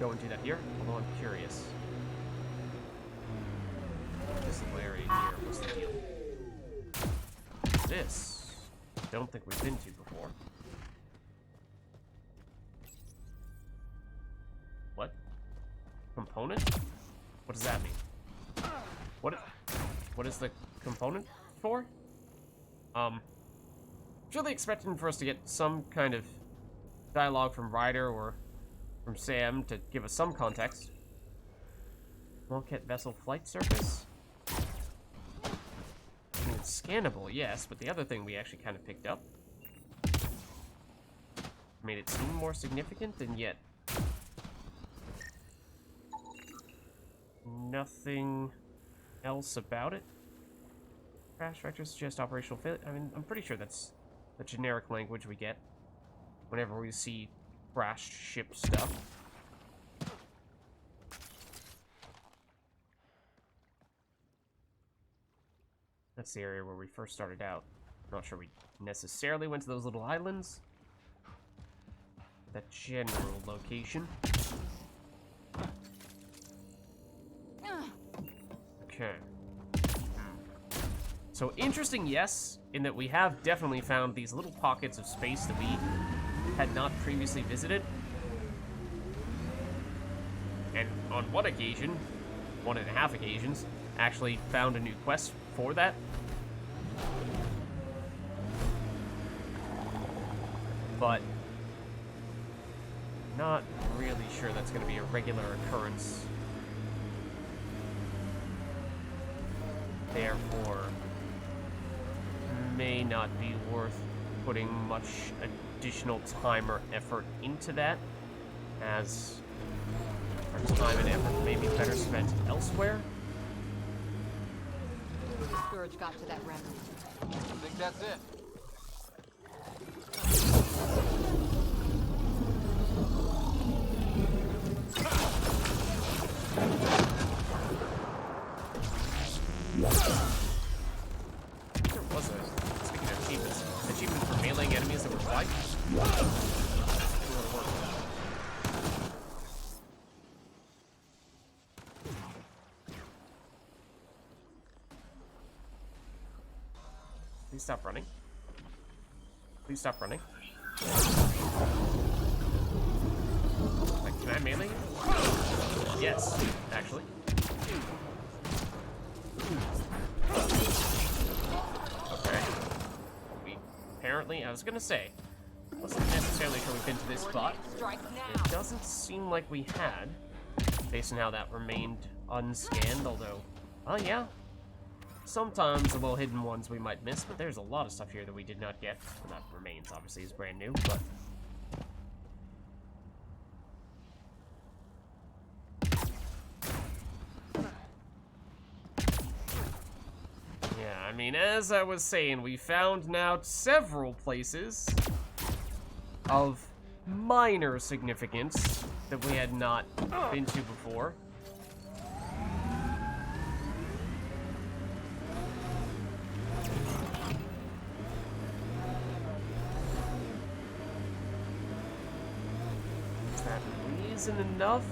go and do that here, although I'm curious. This little area here, what's the deal? This, don't think we've been to before. What? Component? What does that mean? What is the component for? Surely expecting for us to get some kind of dialogue from Ryder or from Sam to give us some context. Bulkhead vessel flight surface? I mean, it's scannable, yes, but the other thing we actually kind of picked up made it seem more significant, and yet nothing else about it. Crash vectors suggest operational failure. I mean, I'm pretty sure that's the generic language we get whenever we see crashed ship stuff. That's the area where we first started out. Not sure we necessarily went to those little islands. That general location. Okay. So interesting, yes, in that we have definitely found these little pockets of space that we had not previously visited. And on one occasion, 1.5 occasions, actually found a new quest for that. But not really sure that's going to be a regular occurrence. Therefore, may not be worth putting much additional time or effort into that, as our time and effort may be better spent elsewhere. Scourge got to that remnant. I think that's it. There was a, speaking of achievements, achievement for meleeing enemies that were white. Please stop running. Please stop running. Like, can I melee you? Yes, actually. Okay. We apparently, I was gonna say, wasn't necessarily sure we've been to this spot. It doesn't seem like we had, based on how that remained unscanned, although, oh yeah. Sometimes the well-hidden ones we might miss, but there's a lot of stuff here that we did not get. Well, that remains, obviously, is brand new, but... yeah, I mean, as I was saying, we found now several places of minor significance that we had not been to before. Isn't enough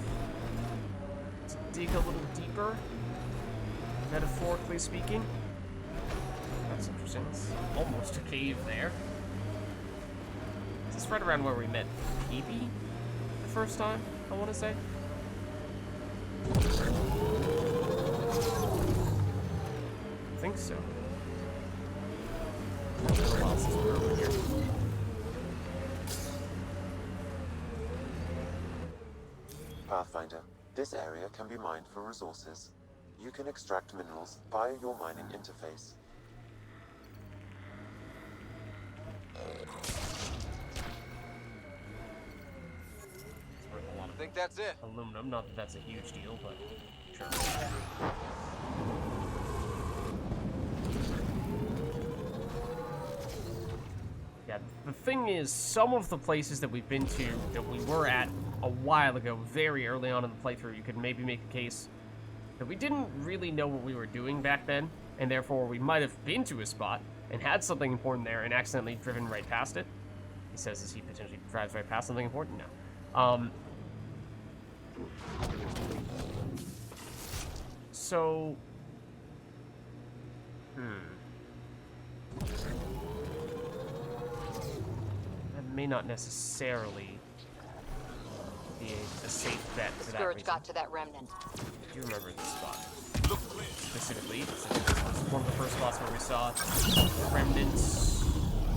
to dig a little deeper, metaphorically speaking. That's interesting. It's almost a cave there. Is this right around where we met Phoebe the first time, I want to say? I think so. It's been a while since we were over here. Pathfinder. This area can be mined for resources. You can extract minerals via your mining interface. I think that's it. Aluminum, not that that's a huge deal, but sure. Yeah, the thing is, some of the places that we've been to, that we were at a while ago, very early on in the playthrough, you could maybe make a case that we didn't really know what we were doing back then, and therefore we might have been to a spot and had something important there and accidentally driven right past it. He says as he potentially drives right past something important? No. So... That may not necessarily be a safe bet for that Scourge reason. got to that remnant. I do remember this spot. Specifically, it's one of the first spots where we saw remnants,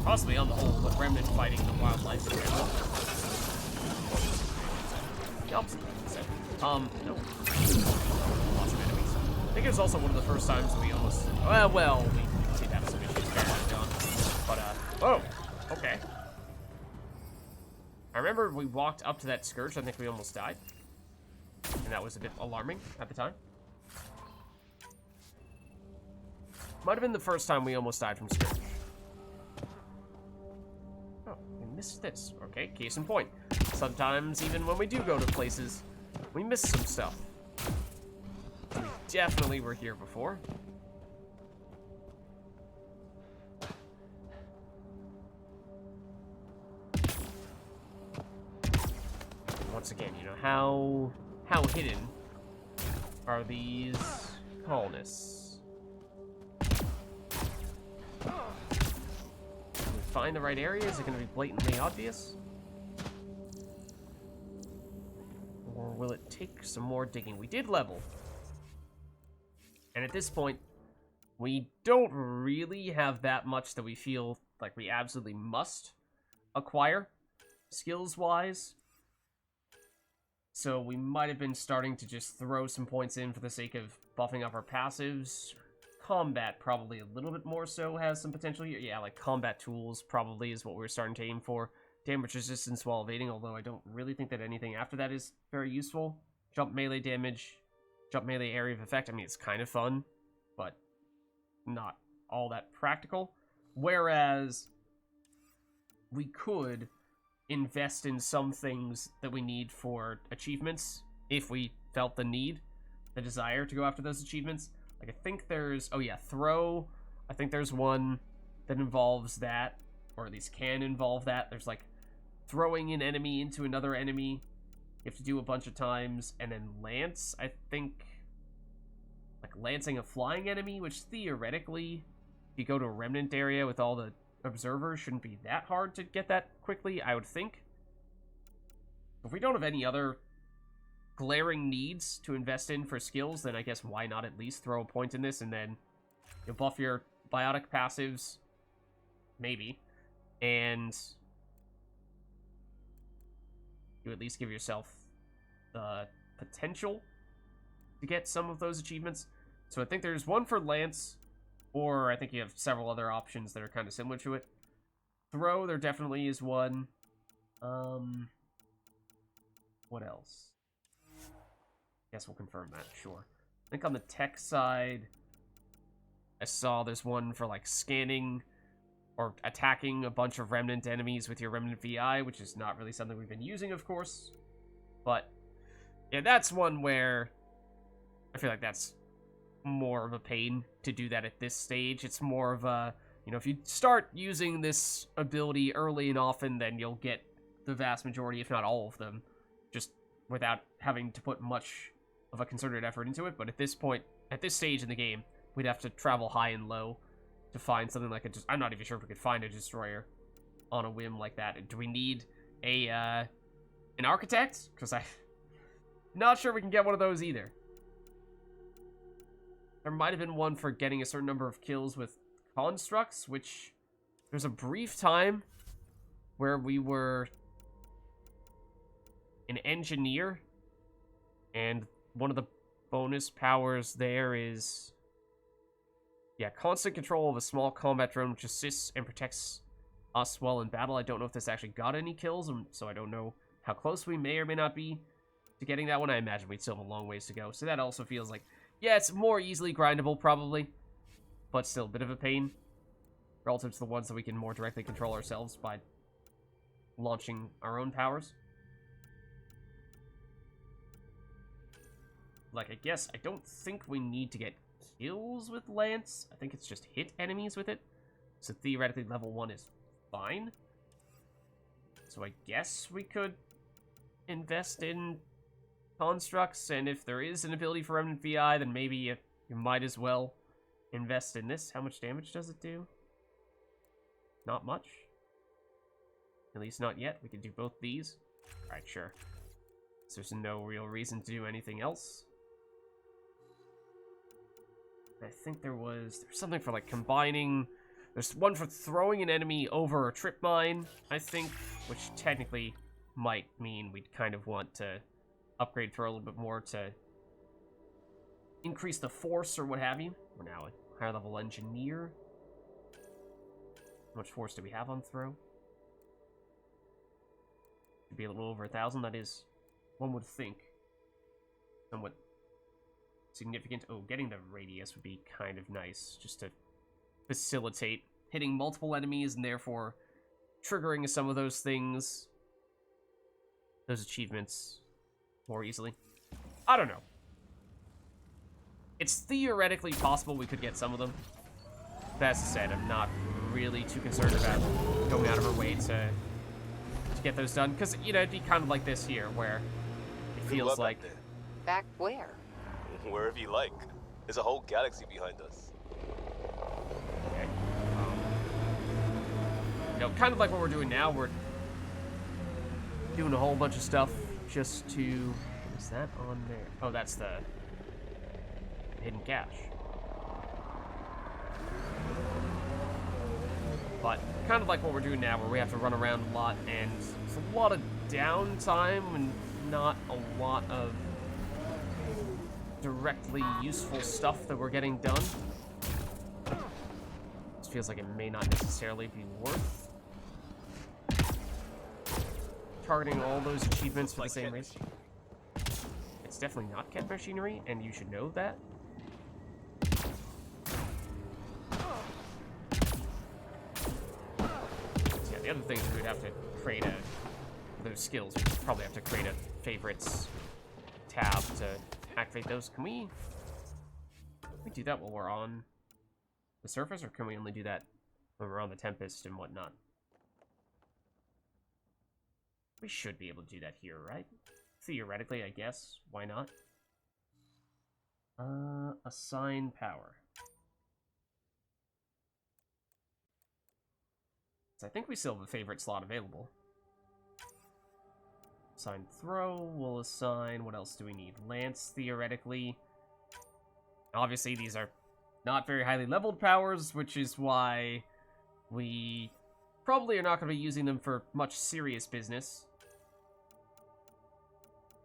possibly on the whole, but remnant fighting the wildlife in general. The opposite thing he said. No. Lots of enemies. I think it was also one of the first times we almost, well, we did have some issues early on. But, oh, okay. I remember we walked up to that Scourge, I think we almost died. And that was a bit alarming at the time. Might have been the first time we almost died from Scourge. Oh, we missed this. Okay, case in point. Sometimes, even when we do go to places, we miss some stuff. We definitely were here before. Once again, you know, how hidden are these colonists? Can we find the right area? Is it going to be blatantly obvious? Or will it take some more digging? We did level. And at this point, we don't really have that much that we feel like we absolutely must acquire, skills-wise. So we might have been starting to just throw some points in for the sake of buffing up our passives. Combat probably a little bit more so has some potential here. Yeah, like combat tools probably is what we're starting to aim for. Damage resistance while evading, although I don't really think that anything after that is very useful. Jump melee damage, jump melee area of effect. I mean, it's kind of fun, but not all that practical. Whereas we could invest in some things that we need for achievements if we felt the need, the desire to go after those achievements. Like, I think there's, oh yeah, throw. I think there's one that involves that, or at least can involve that. There's like throwing an enemy into another enemy. You have to do a bunch of times. And then lance, I think, like lancing a flying enemy, which theoretically, if you go to a remnant area with all the observers, shouldn't be that hard to get that quickly, I would think. If we don't have any other glaring needs to invest in for skills, then I guess why not at least throw a point in this and then you'll buff your biotic passives, maybe, and you at least give yourself the potential to get some of those achievements. So I think there's one for lance, or I think you have several other options that are kind of similar to it. Throw, there definitely is one. What else? Guess we'll confirm that, sure. I think on the tech side, I saw there's one for like scanning or attacking a bunch of remnant enemies with your remnant VI, which is not really something we've been using, of course. But yeah, that's one where I feel like that's more of a pain to do that at this stage. It's more of a, you know, if you start using this ability early and often, then you'll get the vast majority, if not all of them, just without having to put much of a concerted effort into it. But at this point, at this stage in the game, we'd have to travel high and low to find something like I'm not even sure if we could find a destroyer on a whim like that. Do we need a an architect? Because I'm not sure we can get one of those either. There might have been one for getting a certain number of kills with constructs, which there's a brief time where we were an engineer And one of the bonus powers there is... yeah, constant control of a small combat drone which assists and protects us while in battle. I don't know if this actually got any kills, so I don't know how close we may or may not be to getting that one. I imagine we'd still have a long ways to go. So that also feels like, yeah, it's more easily grindable probably, but still a bit of a pain relative to the ones that we can more directly control ourselves by launching our own powers. Like, I guess I don't think we need to get kills with Lance. I think it's just hit enemies with it. So theoretically level 1 is fine. So I guess we could invest in constructs, and if there is an ability for Remnant VI, then maybe you might as well invest in this. How much damage does it do? Not much. At least not yet. We can do both these. Alright, sure. So there's no real reason to do anything else. I think there's something for, like, combining... There's one for throwing an enemy over a trip mine, I think, which technically might mean we'd kind of want to upgrade throw a little bit more to increase the force or what have you. We're now a higher level engineer. How much force do we have on throw? Should be a little over 1,000. That is, one would think, somewhat significant. Oh, getting the radius would be kind of nice, just to facilitate hitting multiple enemies and therefore triggering some of those things, those achievements, more easily. I don't know. It's theoretically possible we could get some of them. That said, I'm not really too concerned about going out of our way to get those done, because, you know, it'd be kind of like this here, where it feels like... Back where? Wherever you like. There's a whole galaxy behind us. Okay. You know, kind of like what we're doing now, we're doing a whole bunch of stuff just to... What is that on there? Oh, that's the hidden cache. But kind of like what we're doing now, where we have to run around a lot, and it's a lot of downtime and not a lot of directly useful stuff that we're getting done. This feels like it may not necessarily be worth targeting all those achievements for the same reason. It's definitely not cat machinery, and you should know that. So yeah, the other thing is we would have to create those skills. We'd probably have to create a favorites tab to activate those. Can we do that while we're on the surface, or can we only do that when we're on the Tempest and whatnot? We should be able to do that here, right? Theoretically, I guess. Why not? Assign power. So I think we still have a favorite slot available. Assign throw, we'll assign, what else do we need? Lance, theoretically. Obviously, these are not very highly leveled powers, which is why we probably are not going to be using them for much serious business.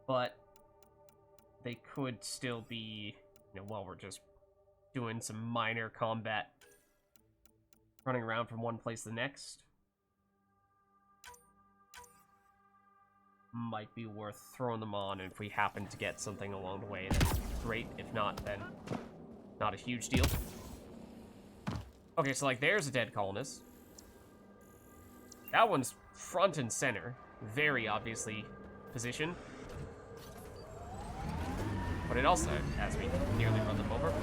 But they could still be, you know, while we're just doing some minor combat, running around from one place to the next. Might be worth throwing them on, and if we happen to get something along the way, then great. If not, then not a huge deal. Okay, so like there's a dead colonist. That one's front and center, very obviously positioned. But it also has me nearly run them over.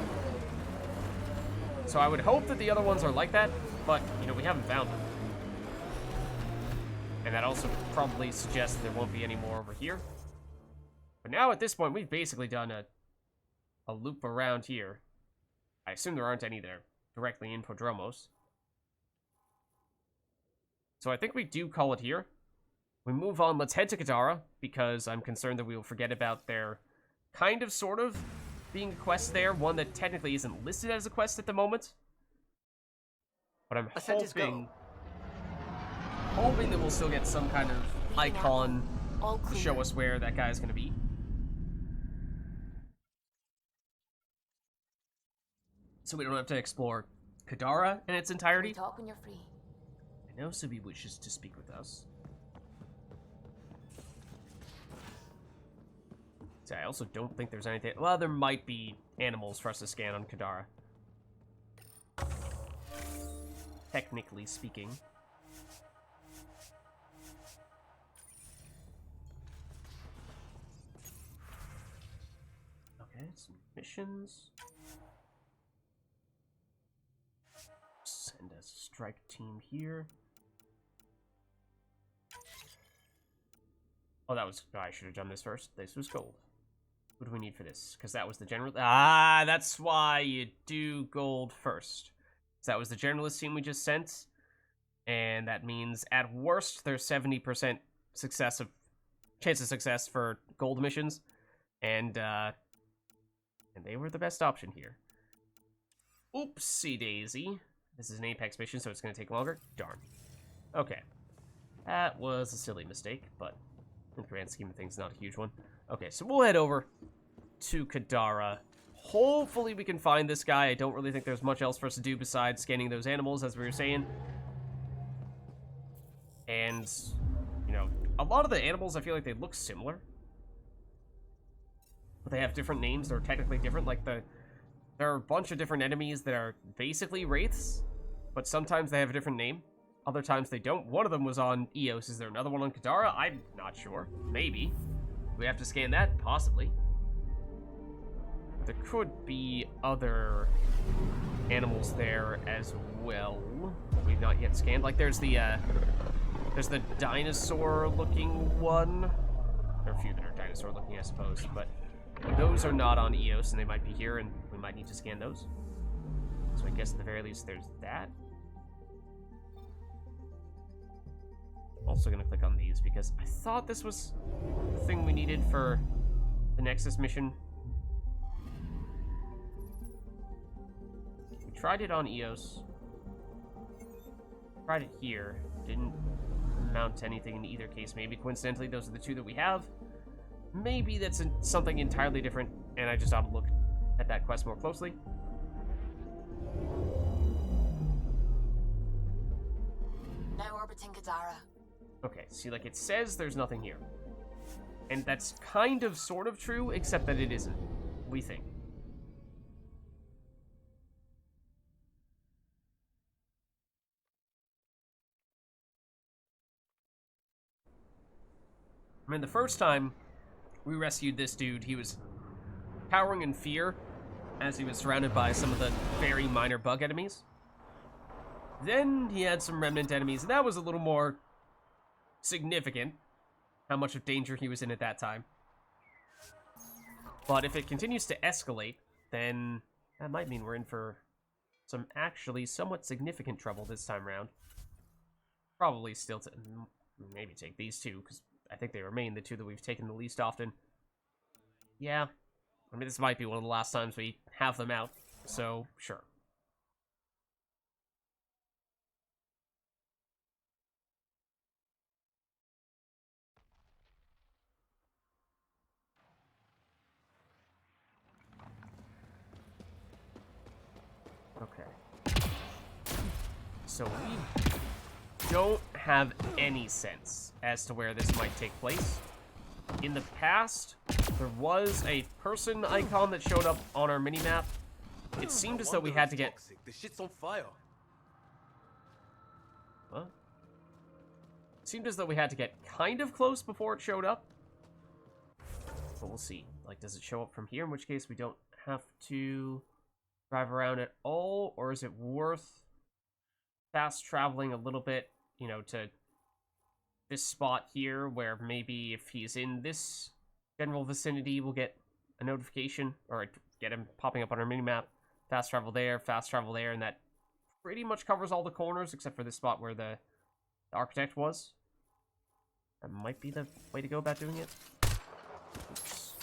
So I would hope that the other ones are like that, but, you know, we haven't found them. And that also probably suggests there won't be any more over here. But now at this point, we've basically done a loop around here. I assume there aren't any there directly in Prodromos. So I think we do call it here. We move on. Let's head to Katara, because I'm concerned that we will forget about their kind of, sort of, being a quest there. One that technically isn't listed as a quest at the moment. But I'm hoping that we'll still get some kind of icon to show us where that guy is going to be. so we don't have to explore Kadara in its entirety. Talk when you're free. I know Subi wishes to speak with us. So I also don't think there's anything... Well, there might be animals for us to scan on Kadara. Technically speaking. Okay, some missions. Send a strike team here. Oh, that was... I should have done this first. This was gold. What do we need for this? Because that was the general... Ah, that's why you do gold first. So that was the generalist team we just sent. And that means, at worst, there's 70% chance of success for gold missions. And they were the best option here. Oopsie daisy. This is an Apex mission, so it's going to take longer. Darn. Okay. That was a silly mistake, but in the grand scheme of things, not a huge one. Okay, so we'll head over to Kadara. Hopefully we can find this guy. I don't really think there's much else for us to do besides scanning those animals, as we were saying. And, you know, a lot of the animals, I feel like they look similar. But they have different names. They're technically different. Like, there are a bunch of different enemies that are basically wraiths, but sometimes they have a different name. Other times they don't. One of them was on Eos. Is there another one on Kadara? I'm not sure. Maybe. We have to scan that? Possibly. There could be other animals there as well that we've not yet scanned. Like, there's the dinosaur-looking one. There are a few that are dinosaur-looking, I suppose, but those are not on Eos, and they might be here, and we might need to scan those. So I guess at the very least there's that. I'm also going to click on these, because I thought this was the thing we needed for the Nexus mission. We tried it on Eos. Tried it here. Didn't amount to anything in either case. Maybe coincidentally those are the two that we have. Maybe that's something entirely different, and I just ought to look at that quest more closely. Now orbiting Kadara. Okay, see, like, it says there's nothing here. And that's kind of sort of true, except that it isn't, we think. I mean, the first time we rescued this dude, he was cowering in fear as he was surrounded by some of the very minor bug enemies. Then he had some remnant enemies, and that was a little more significant, how much of danger he was in at that time. But if it continues to escalate, then that might mean we're in for some actually somewhat significant trouble this time around. Probably still to maybe take these two, because I think they remain the two that we've taken the least often. Yeah, I mean, this might be one of the last times we have them out, so sure. Okay. So we don't have any sense as to where this might take place. In the past, there was a person icon that showed up on our minimap. It seemed as though we had to get... The shit's on fire. What? It seemed as though we had to get kind of close before it showed up. But we'll see. Like, does it show up from here? In which case we don't have to drive around at all? Or is it worth fast traveling a little bit, you know, to this spot here, where maybe if he's in this general vicinity, we'll get a notification, or get him popping up on our minimap. Fast travel there, and that pretty much covers all the corners, except for this spot where the architect was. That might be the way to go about doing it. Oops.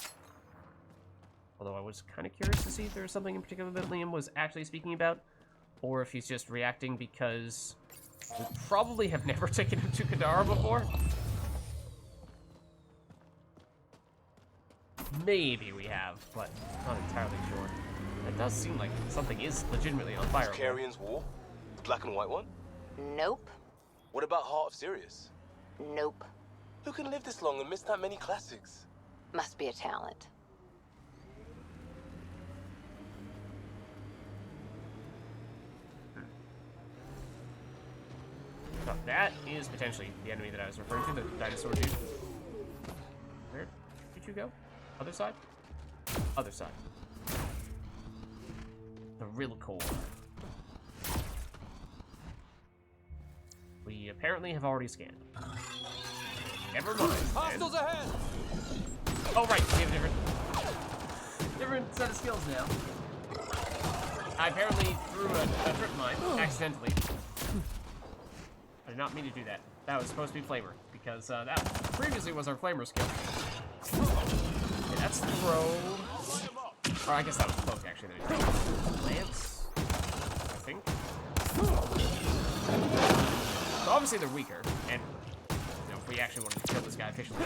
Although I was kind of curious to see if there was something in particular that Liam was actually speaking about, or if he's just reacting because we probably have never taken him to Kadara before. Maybe we have, but not entirely sure. It does seem like something is legitimately on fire. Carrion's War? The black and white one? Nope. What about Heart of Sirius? Nope. Who can live this long and miss that many classics? Must be a talent. So that is potentially the enemy that I was referring to, the dinosaur dude. Where did you go? Other side? Other side. The real core. We apparently have already scanned. Never mind. Hostiles ahead! Oh right, we have different set of skills now. I apparently threw a trip mine accidentally. I did not mean to do that. That was supposed to be flavor, because that previously was our flamer skill. Okay, that's throw. Or I guess that was cloak actually. Lance, I think. So obviously they're weaker, and you know, if we actually wanted to kill this guy efficiently,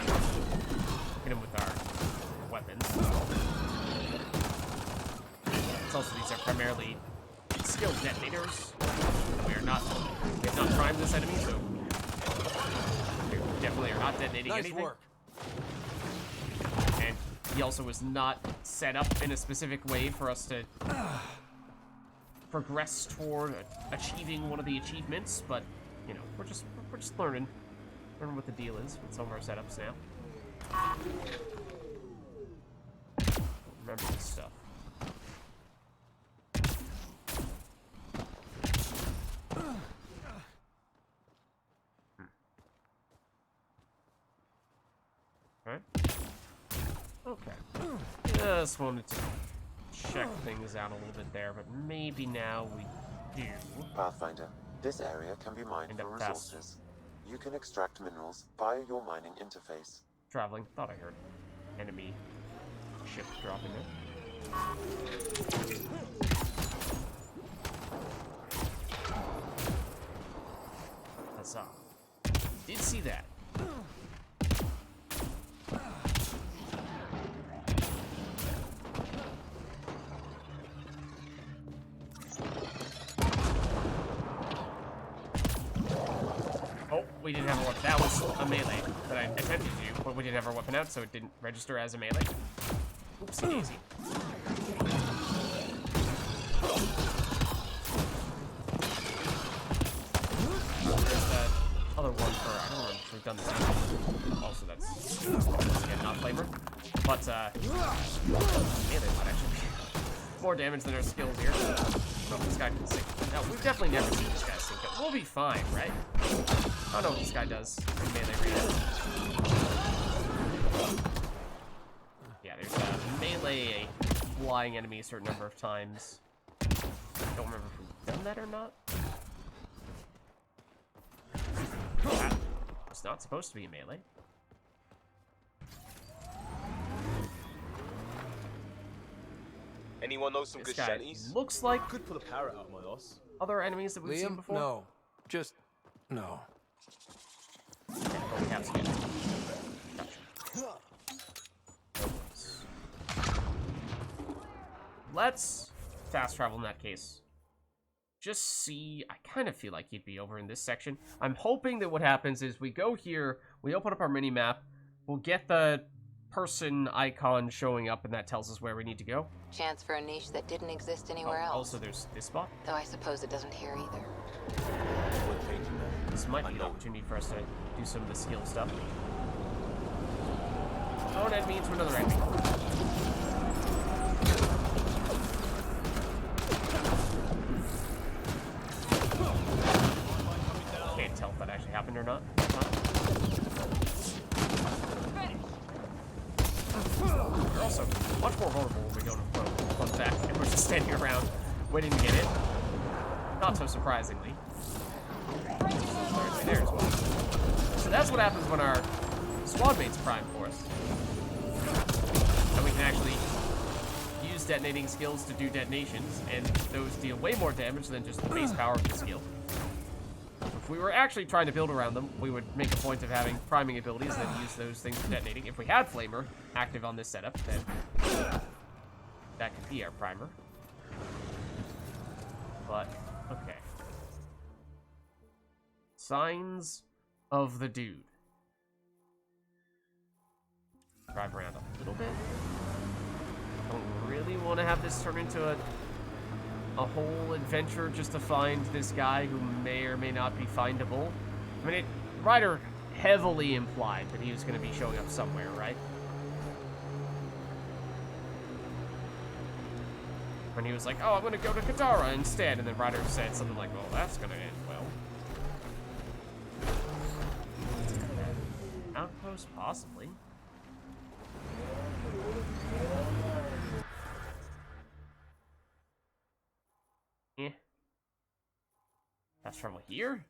hit him with our weapons. It's also these are primarily skilled detonators. We have not primed this enemy, so we definitely are not detonating anything. Work. And he also was not set up in a specific way for us to progress toward achieving one of the achievements, but you know, we're just learning what the deal is with some of our setups now. Remember this stuff. Okay. Just wanted to check things out a little bit there, but maybe now we do. Pathfinder, this area can be mined End for up fast. resources. You can extract minerals via your mining interface. Traveling. Thought I heard enemy ship dropping there. Huzzah. Did see that. Oh, we didn't have a weapon. That was a melee that I attempted to do, but we didn't have our weapon out, so it didn't register as a melee. Oopsie daisy. There's that other one for, I don't know if we've done this yet. Also, that's, again, not flavor. But, melee might actually be more damage than our skills here. Oh, this guy can sink. No, we've definitely never seen this guy sink up. We'll be fine, right? I don't know what this guy does in melee range. Yeah, there's a melee flying enemy a certain number of times. Don't remember if we've done that or not. That was not supposed to be a melee. Anyone know some This good guy shanties? looks like Could pull a parrot out of my ass. other enemies that we've seen before. No. Just no. Yeah, but we have seen. Gotcha. Let's fast travel in that case. Just see, I kind of feel like he'd be over in this section. I'm hoping that what happens is we go here, we open up our mini-map, we'll get the person icon showing up, and that tells us where we need to go. Chance for a niche that didn't exist anywhere else. Also, there's this spot. Though I suppose it doesn't here either. We're changing that. This might be an opportunity for us to do some of the skill stuff. Throw an enemy into another enemy. Can't tell if that actually happened or not. We're also much more vulnerable when we go to fun fact, and we're just standing around waiting to get in. Not so surprisingly. Right there as well. So that's what happens when our squad mates prime for us. And we can actually use detonating skills to do detonations, and those deal way more damage than just the base power of the skill. If we were actually trying to build around them, we would make a point of having priming abilities and then use those things for detonating. If we had Flamer active on this setup, then that could be our primer. but okay. Signs of the dude. Drive around a little bit. Don't really want to have this turn into a whole adventure just to find this guy who may or may not be findable. I mean, Ryder heavily implied that he was going to be showing up somewhere, right? When he was like, oh, I'm going to go to Katara instead, and then Ryder said something like, well, that's going to end well. Outpost, possibly. Eh. Fast travel here?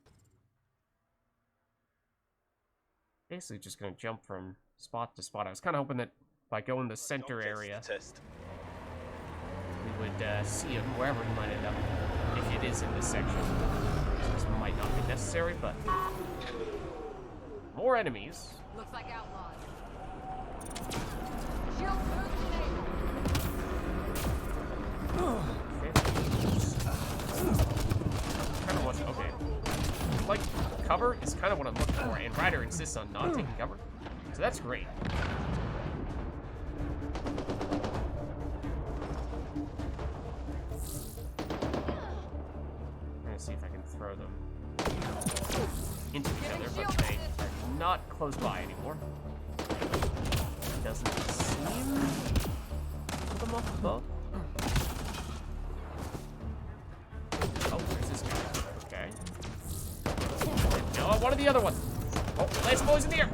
Basically just gonna jump from spot to spot. I was kind of hoping that by going the center area, we would see him wherever he might end up, if it is in this section. This might not be necessary, but more enemies. Looks like outlaws. Shield boost Kind of what, okay. Like, cover is kind of what I'm looking for, and Ryder insists on not taking cover. So that's great. I'm gonna see if I can throw them into each other, but they are not close by anymore. Doesn't seem to them up above. Oh, there's this guy. Okay. No, I wanted the other one. Oh, last boy's in the air.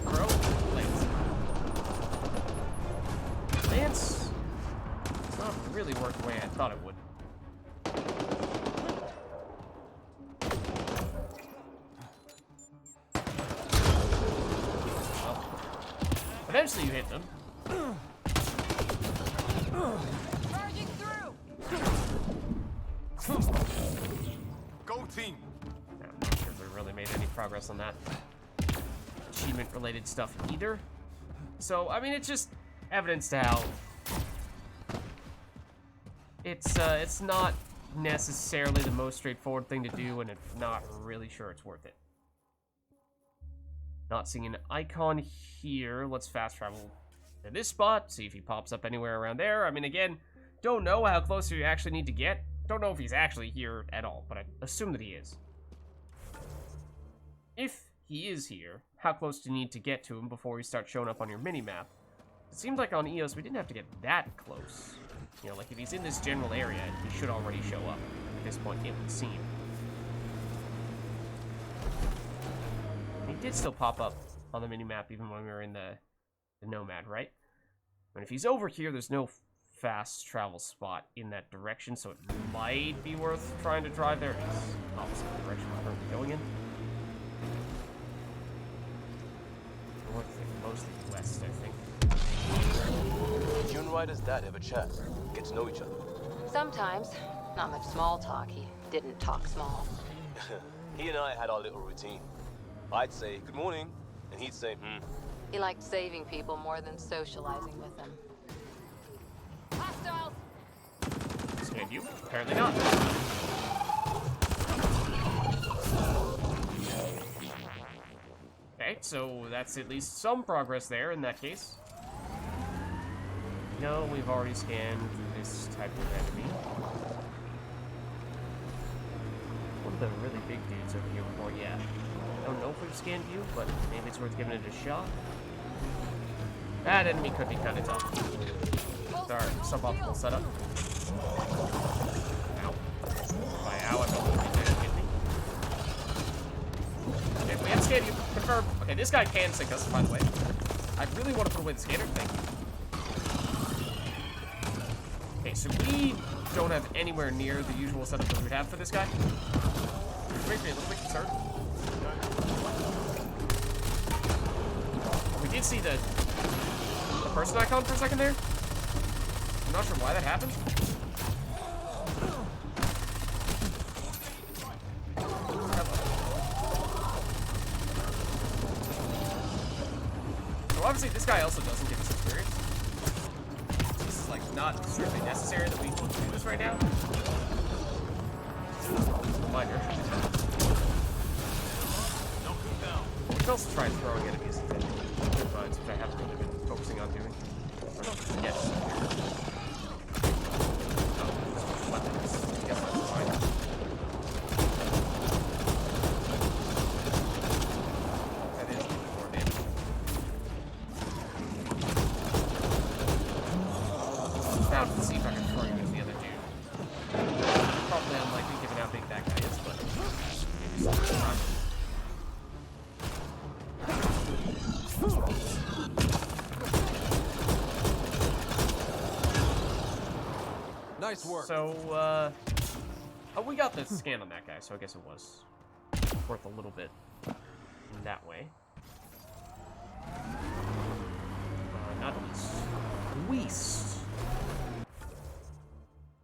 Bro, Lance. It's not really worked the way I thought it would. Eventually you hit them. charging through. Go team! I'm not sure if we really made any progress on that achievement-related stuff either. So, I mean, it's just evidence to how it's not necessarily the most straightforward thing to do, and it's not really sure it's worth it. Not seeing an icon here. Let's fast travel to this spot, see if he pops up anywhere around there. I mean, again, don't know how close you actually need to get. Don't know if he's actually here at all, but I assume that he is. If he is here, how close do you need to get to him before he starts showing up on your mini-map? It seems like on EOS we didn't have to get that close. You know, like if he's in this general area, he should already show up. At this point, it would seem. He did still pop up on the mini-map even when we were in the Nomad, right? And if he's over here, there's no fast travel spot in that direction, so it might be worth trying to drive there. It's opposite the direction we're currently going in. North and mostly west, I think. You and Ryder's dad have a chat. Get to know each other. Sometimes. Not much small talk. He didn't talk small. He and I had our little routine. I'd say, good morning, and he'd say, He liked saving people more than socializing with them. Hostiles! Scanned you? Apparently not. Okay, so that's at least some progress there in that case. No, we've already scanned this type of enemy. One of the really big dudes over here before, yeah. I don't know if we've scanned you, but maybe it's worth giving it a shot. That enemy could be kind of tough. With our suboptimal setup. Ow. By ow, I don't think they hit me. Okay, we have scanned you. Confirmed. Okay, this guy can sink us, by the way. I really want to put away the scanner. Thank you. Okay, so we don't have anywhere near the usual setup that we'd have for this guy. Which makes me a little bit concerned. We did see the person icon for a second there. I'm not sure why that happened. Obviously, this guy also doesn't give us experience. This is, like, not strictly necessary that we do this right now. Reminder. We can also try throwing enemies at them. Which I haven't really been focusing on doing. I don't know if we can get weapons. I guess that's fine. That is more damage. Now to see if I can throw you into the other dude. Probably unlikely given how big that guy is, but maybe sometime. Nice work. So, oh, we got the scan on that guy, so I guess it was worth a little bit in that way. Not least. West.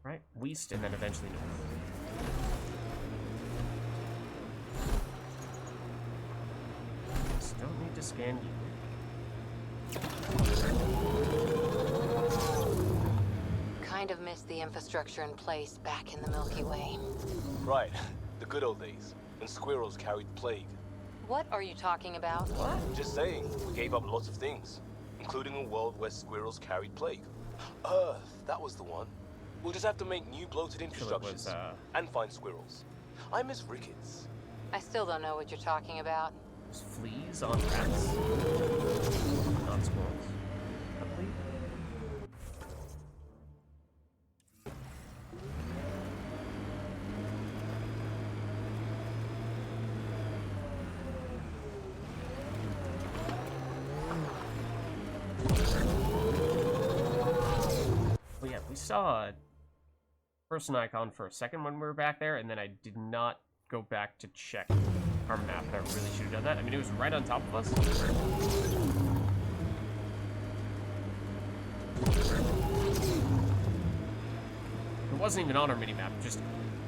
Right? West, and then eventually north. Just don't need to scan you. Kind of missed the infrastructure in place back in the Milky Way. Right, the good old days, when squirrels carried plague. What are you talking about? Just saying, we gave up lots of things, including a world where squirrels carried plague. Earth, that was the one. We'll just have to make new bloated infrastructures and find squirrels. I miss Ricketts. I still don't know what you're talking about. There's fleas on rats. On squirrels. A flea? Well, yeah, we saw a person icon for a second when we were back there, and then I did not go back to check our map, and I really should have done that. I mean, it was right on top of us. It wasn't even on our minimap, just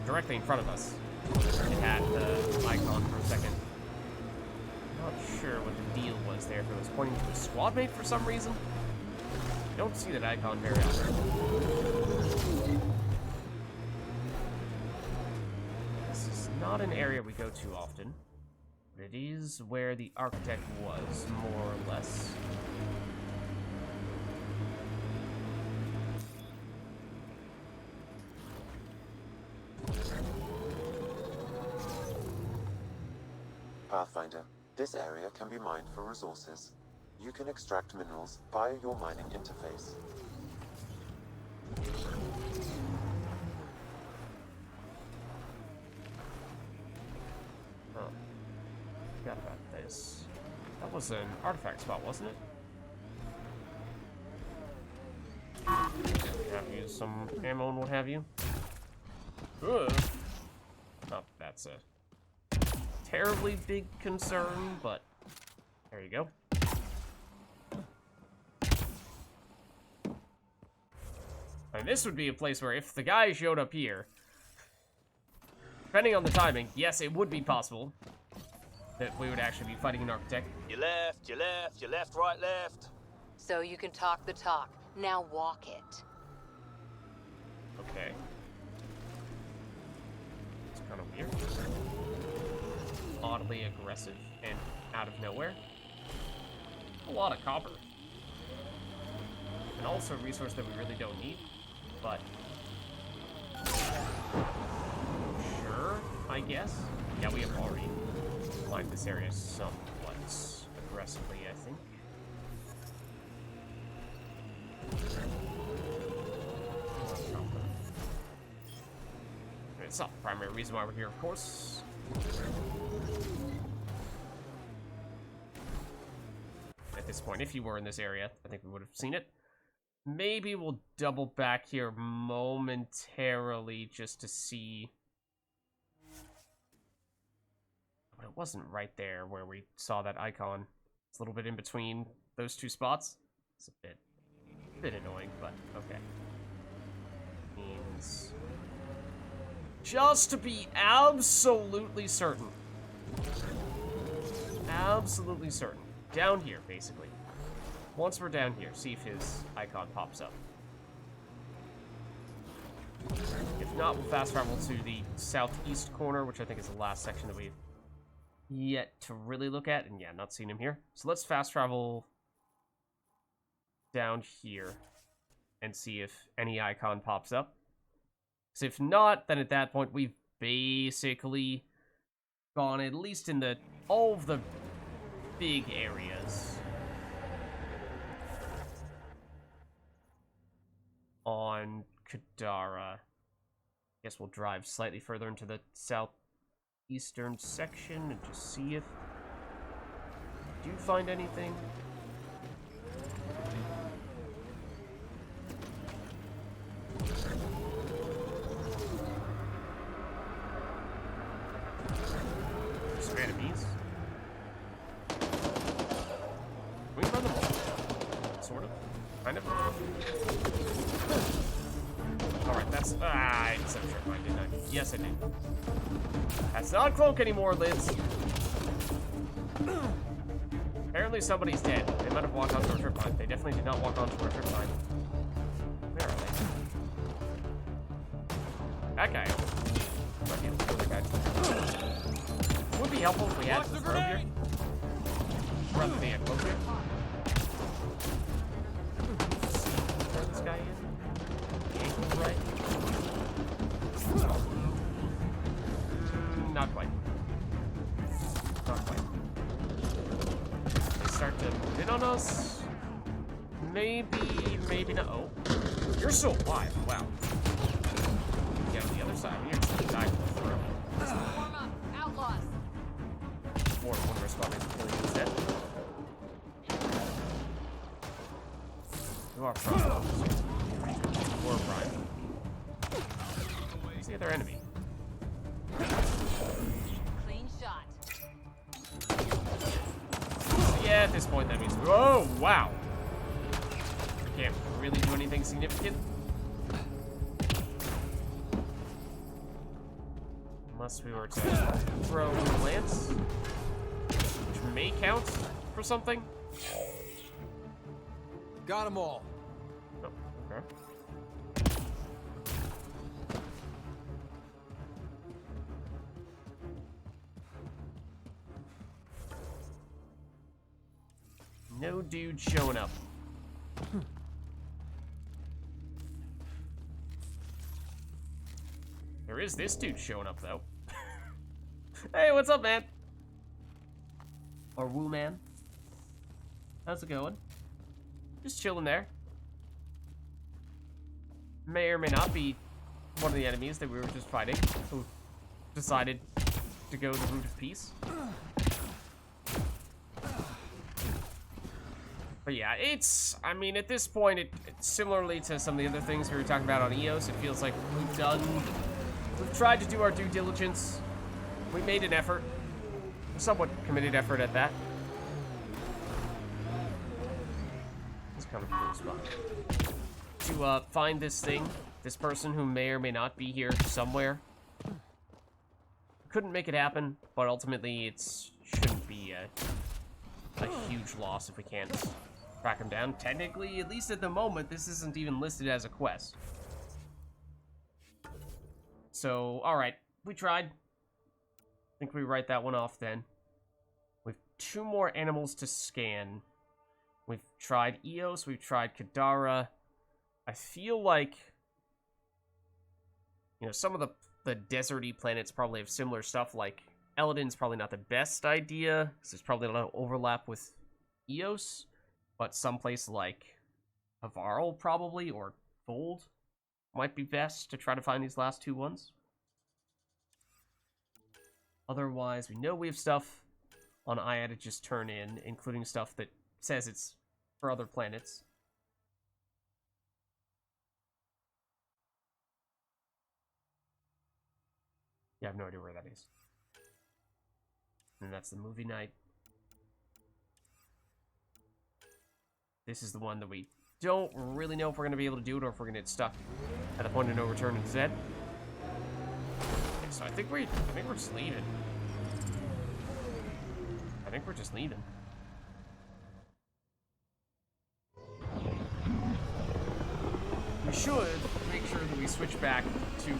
directly in front of us. It had the icon for a second. Not sure what the deal was there, if it was pointing to a squad mate for some reason. I don't see that icon very often. This is not an area we go to often, but it is where the architect was, more or less. Pathfinder, this area can be mined for resources. You can extract minerals via your mining interface. Huh. Forgot about this. That was an artifact spot, wasn't it? Have you some ammo and what have you? Ugh. Not that that's a terribly big concern, but there you go. And this would be a place where if the guy showed up here, depending on the timing, yes, it would be possible that we would actually be fighting an architect. You left, you left, you left, right, left. So you can talk the talk. Now walk it. Okay. It's kind of weird. Oddly aggressive and out of nowhere. A lot of copper. And also a resource that we really don't need, but sure, I guess. Yeah, we have already mined this area somewhat aggressively, I think. It's not the primary reason why we're here, of course. At this point, if you were in this area, I think we would have seen it. Maybe we'll double back here momentarily just to see. But it wasn't right there where we saw that icon. It's a little bit in between those two spots. It's a bit annoying, but okay. Means just to be absolutely certain. Absolutely certain. Down here, basically. once we're down here, see if his icon pops up. If not, we'll fast travel to the southeast corner, which I think is the last section that we've yet to really look at. And yeah, not seeing him here. So let's fast travel down here and see if any icon pops up. Because if not, then at that point we've basically gone at least in the all of the big areas on Kadara. Guess we'll drive slightly further into the southeastern section and just see if we do find anything. Some enemies. We can run them all. Sort of. Kind of. Alright, that's... I said sure, didn't I? Yes, I did. That's not Cloak anymore, Lids. Apparently somebody's dead. They might have walked onto a trip line. They definitely did not walk onto a trip line. Where are they? That guy. Might be able to kill that guy. Would be helpful if we had some throw here. Rather than a cloak here. Throw this guy in. Right. Not quite. Not quite. They start to move in on us. Maybe not. Oh. You're still alive. Wow. Get on the other side. You're just gonna die from the throw. Warm up, outlaws. More than one responding to killing instead. You are prime. Or prime. Who's the other enemy? Clean shot. Yeah, at this point that means... Whoa, wow. We can't really do anything significant. Unless we were to throw a lance. Which may count for something. Got them all. Oh, okay. No dude showing up. There is this dude showing up, though. Hey, what's up, man? Or woo man. How's it going? Just chilling there. May or may not be one of the enemies that we were just fighting, who decided to go the route of peace. But yeah, it's, I mean, at this point, it's similarly to some of the other things we were talking about on EOS, it feels like we've tried to do our due diligence. We made an effort, a somewhat committed effort at that. It's kind of a cool spot. To find this thing, this person who may or may not be here somewhere. Couldn't make it happen, but ultimately it shouldn't be a huge loss if we can't track him down. Technically, at least at the moment, this isn't even listed as a quest. So, alright, we tried. I think we write that one off then. We've 2 more animals to scan. We've tried Eos, we've tried Kadara. I feel like, you know, some of the deserty planets probably have similar stuff, like Eladin's probably not the best idea, because there's probably a lot of overlap with Eos, but someplace like Havarl probably, or Fold, might be best to try to find these last 2 ones. Otherwise, we know we have stuff on Aya to just turn in, including stuff that says it's for other planets. Yeah, I have no idea where that is. And that's the movie night. This is the one that we don't really know if we're going to be able to do it or if we're going to get stuck at the point of no return instead. Okay, so I think we're just leaving. I think we're just leaving. we should make sure that we switch back to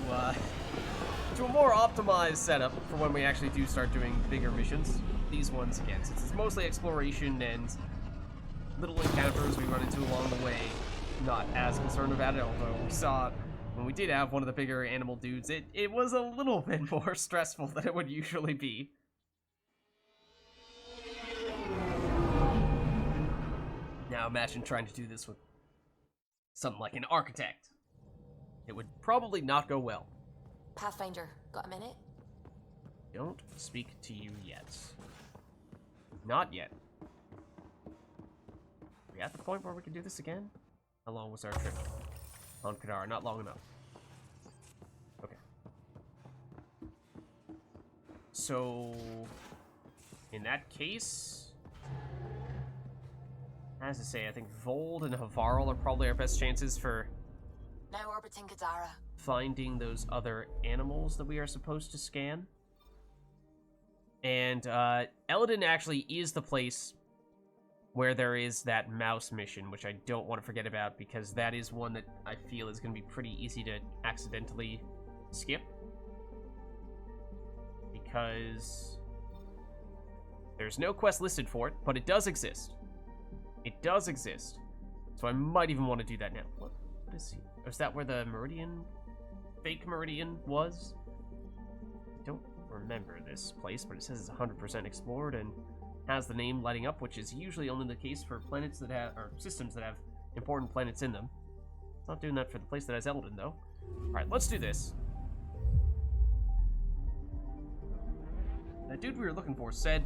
a more optimized setup for when we actually do start doing bigger missions. These ones, again, since it's mostly exploration and little encounters we run into along the way, not as concerned about it, although we saw when we did have one of the bigger animal dudes, it was a little bit more stressful than it would usually be. Now imagine trying to do this with something like an architect. It would probably not go well. Pathfinder, got a minute? Don't speak to you yet. Not yet. Are we at the point where we can do this again? How long was our trip? On Kadar, not long enough. Okay. So, in that case, as I say, I think Vold and Havarl are probably our best chances for Now orbiting Kadara. finding those other animals that we are supposed to scan. And Eladin actually is the place where there is that mouse mission, which I don't want to forget about, because that is one that I feel is going to be pretty easy to accidentally skip. Because there's no quest listed for it, but it does exist. It does exist. So I might even want to do that now. What is he? Is that where the Meridian, fake Meridian was? I don't remember this place, but it says it's 100% explored and has the name lighting up, which is usually only the case for planets that have, or systems that have important planets in them. It's not doing that for the place that has Eldon, though. Alright, let's do this. That dude we were looking for said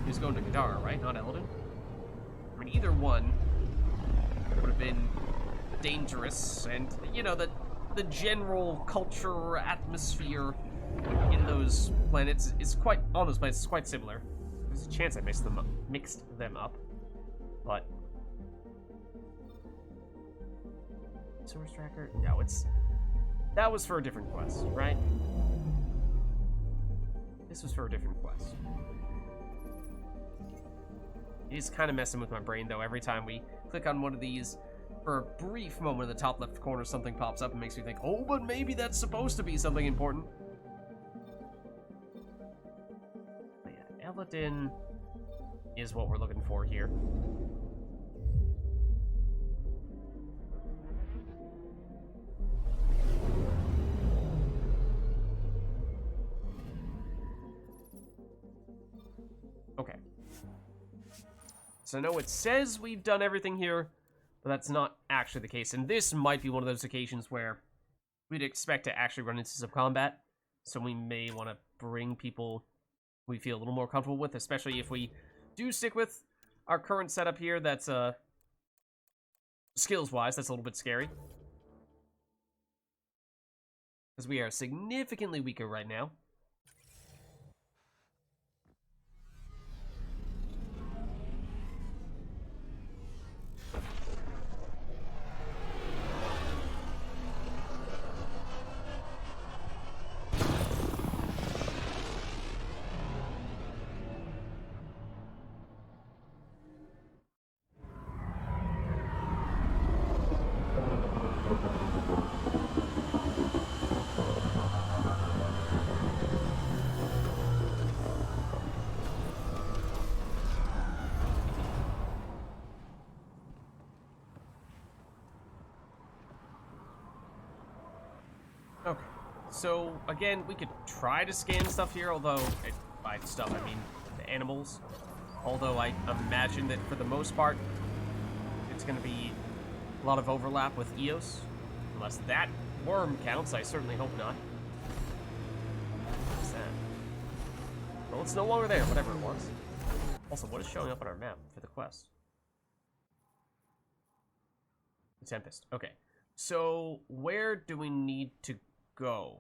he was going to Kadara, right? Not Eldon? I mean, either one would have been dangerous, and, you know, the general culture, atmosphere in those planets is quite, on those planets is quite similar. There's a chance I mixed them up, but Source Tracker? No, that was for a different quest, right? This was for a different quest. It is kind of messing with my brain, though. Every time we click on one of these, for a brief moment in the top left corner, something pops up and makes me think, oh, but maybe that's supposed to be something important. But yeah, Eladin is what we're looking for here. Okay. So I know it says we've done everything here, but that's not actually the case. And this might be one of those occasions where we'd expect to actually run into some combat. So we may want to bring people we feel a little more comfortable with, especially if we do stick with our current setup here. That's, skills-wise, that's a little bit scary. Because we are significantly weaker right now. Okay, so again, we could try to scan stuff here, although, by stuff I mean the animals. Although I imagine that for the most part, it's going to be a lot of overlap with Eos. Unless that worm counts, I certainly hope not. What's that? Well, it's no longer there, whatever it was. Also, what is showing up on our map for the quest? The Tempest. Okay. So, where do we need to go?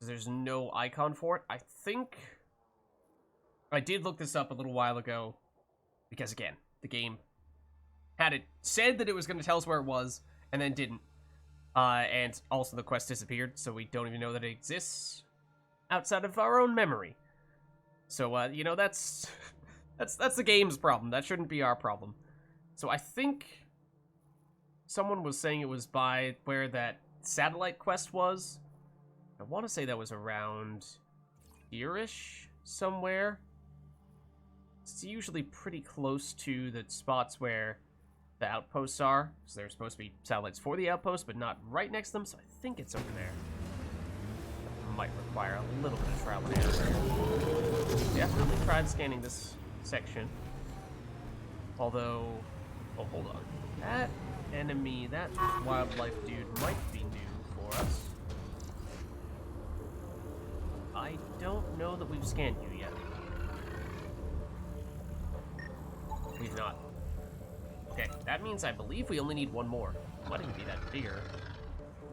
There's no icon for it. I think I did look this up a little while ago because, again, the game had it said that it was going to tell us where it was and then didn't. And also the quest disappeared, so we don't even know that it exists outside of our own memory. So, you know, that's the game's problem. That shouldn't be our problem. So I think someone was saying it was by where that satellite quest was. I want to say that was around here-ish somewhere. It's usually pretty close to the spots where the outposts are, because there's supposed to be satellites for the outpost, but not right next to them, so I think it's over there. Might require a little bit of trial and error. Definitely tried scanning this section. Although, oh, hold on. That enemy, that wildlife dude might be new for us. I don't know that we've scanned you yet. We've not. Okay, that means I believe we only need one more. Might even be that bigger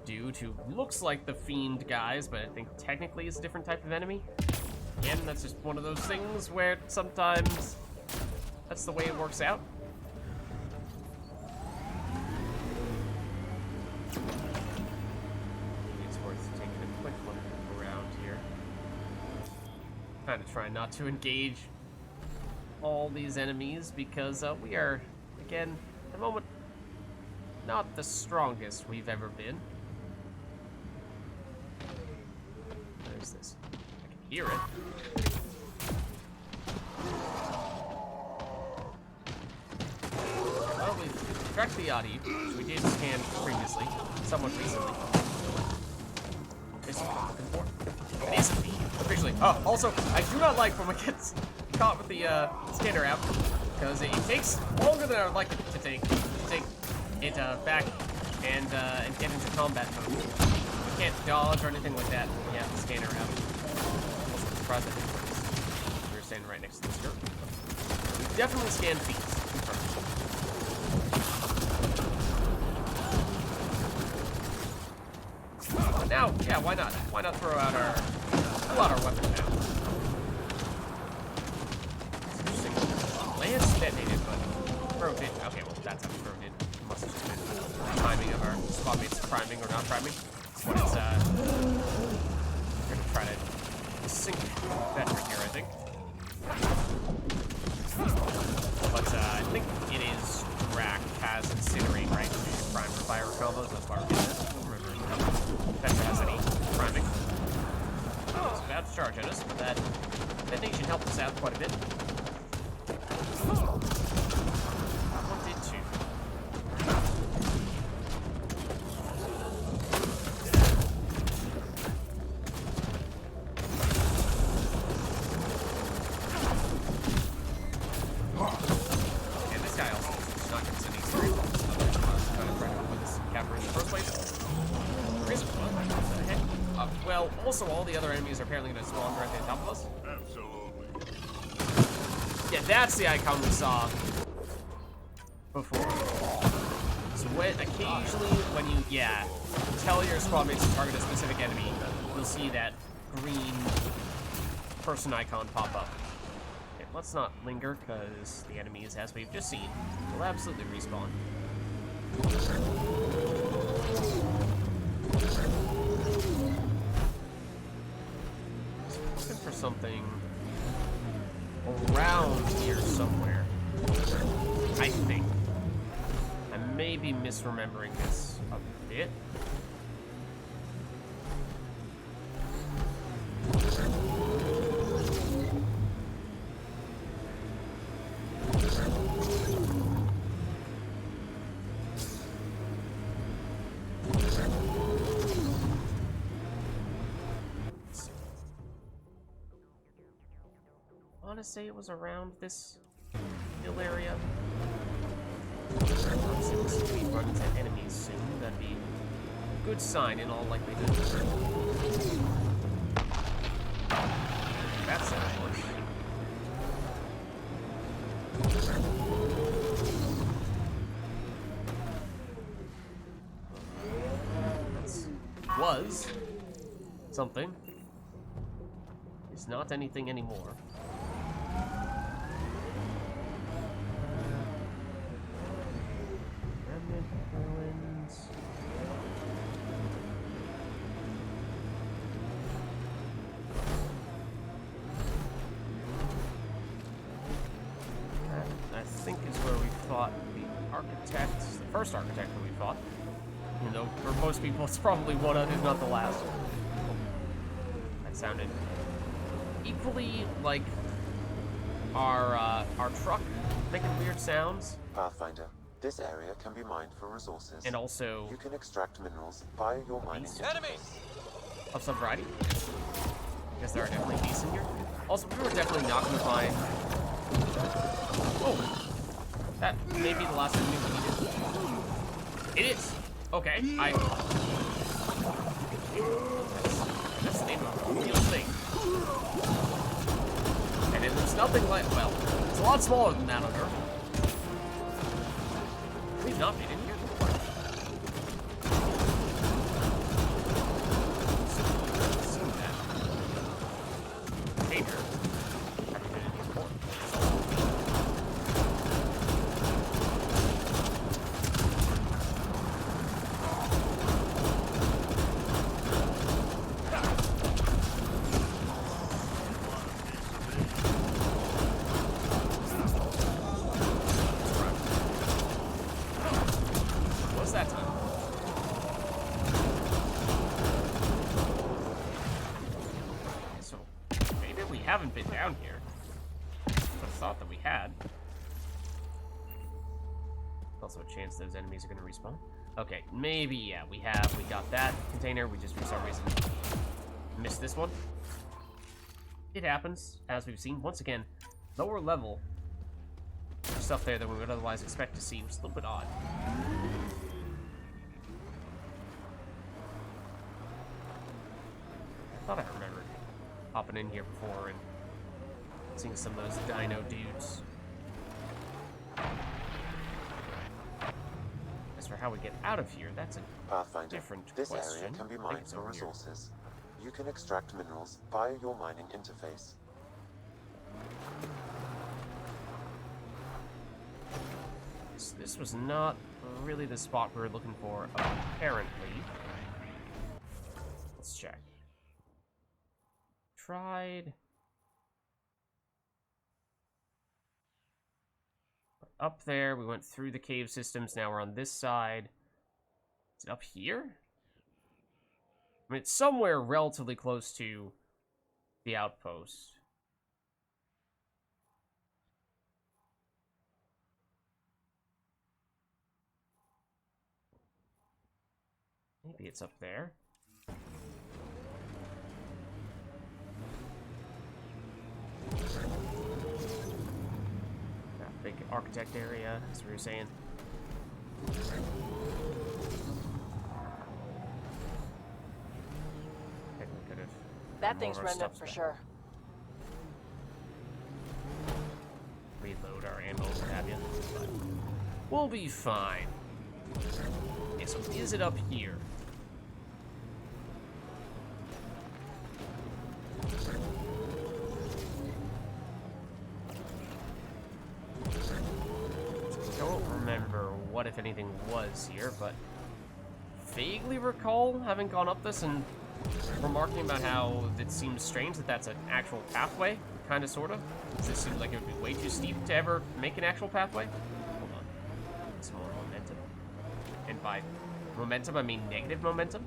dude who looks like the fiend guys, but I think technically is a different type of enemy. Again, that's just one of those things where sometimes that's the way it works out. It's worth taking a quick look around here. Kind of trying not to engage all these enemies because we are, again, at the moment, not the strongest we've ever been. Where's this? I can hear it. Well, we've tracked the audio, which we did scan previously, somewhat recently. This is what I'm looking for. It is a feed, officially. Oh, also, I do not like when it gets caught with the scanner app, because it takes longer than I would like it to take it back and get into combat mode. You can't dodge or anything like that when you have the scanner app. I'm also surprised I didn't notice. We were standing right next to this dirt. We've definitely scanned feeds. But now, yeah, why not? Why not pull out our weapon now? Lance detonated, but throw did. Okay, well, that's how throw did. Must have just been the timing of our squad mates priming or not priming. What it's, we're gonna try to sink veteran here, I think. But, I think it is Rack has Incinerate, right? Prime for fire combos, that's why we're getting it. I don't remember if Petra has any priming. Oh, it's about to charge at us, but that detonation helped us out quite a bit. Also, all the other enemies are apparently going to spawn directly on top of us. Absolutely. Yeah, that's the icon we saw before. So occasionally when you, tell your squad mates to target a specific enemy, you'll see that green person icon pop up. Okay, let's not linger, because the enemies, as we've just seen, will absolutely respawn. For something around here somewhere, I think. I may be misremembering this a bit. I want to say it was around this hill area. Obviously, we'll see if we run into enemies soon. That'd be a good sign in all likelihood. That's an ambush. That was something. It's not anything anymore. first architect that we fought. You know, for most people, it's probably one of, if not the last. That sounded equally like our truck making weird sounds. Pathfinder, this area can be mined for resources. And also... You can extract minerals via your mining interface. Of some variety. Because there are definitely beasts in here. Also, we were definitely not going to find... Oh! That may be the last thing we needed. It is! Okay, That's the name of the real thing. And it looks nothing like... Well, it's a lot smaller than that on Earth. We've not been in here before. Seen that. Danger. Haven't been in here before. What's that time? So, maybe we haven't been down here. I thought that we had. Also a chance those enemies are going to respawn. Okay, maybe, yeah, we have. We got that container. We just, for some reason, missed this one. It happens, as we've seen. Once again, lower level stuff there than we would otherwise expect to see. It was a little bit odd. I thought I remembered hopping in here before and seeing some of those dino dudes. As for how we get out of here, that's a Pathfinder, different this question. area can be I think mined it's for over here. resources. You can extract minerals via your mining interface. This was not really the spot we were looking for, apparently. Let's check. Tried. Up there, we went through the cave systems, now we're on this side. Is it up here? I mean, it's somewhere relatively close to the outpost. Maybe it's up there. That big architect area, as we were saying. That thing's remnant for sure. Reload our ammo, what have you. But we'll be fine. Okay, so is it up here? Don't remember what, if anything, was here, but vaguely recall having gone up this and remarking about how it seems strange that that's an actual pathway, kind of, sort of. Does this seem like it would be way too steep to ever make an actual pathway? Hold on. Some more momentum. And by momentum, I mean negative momentum.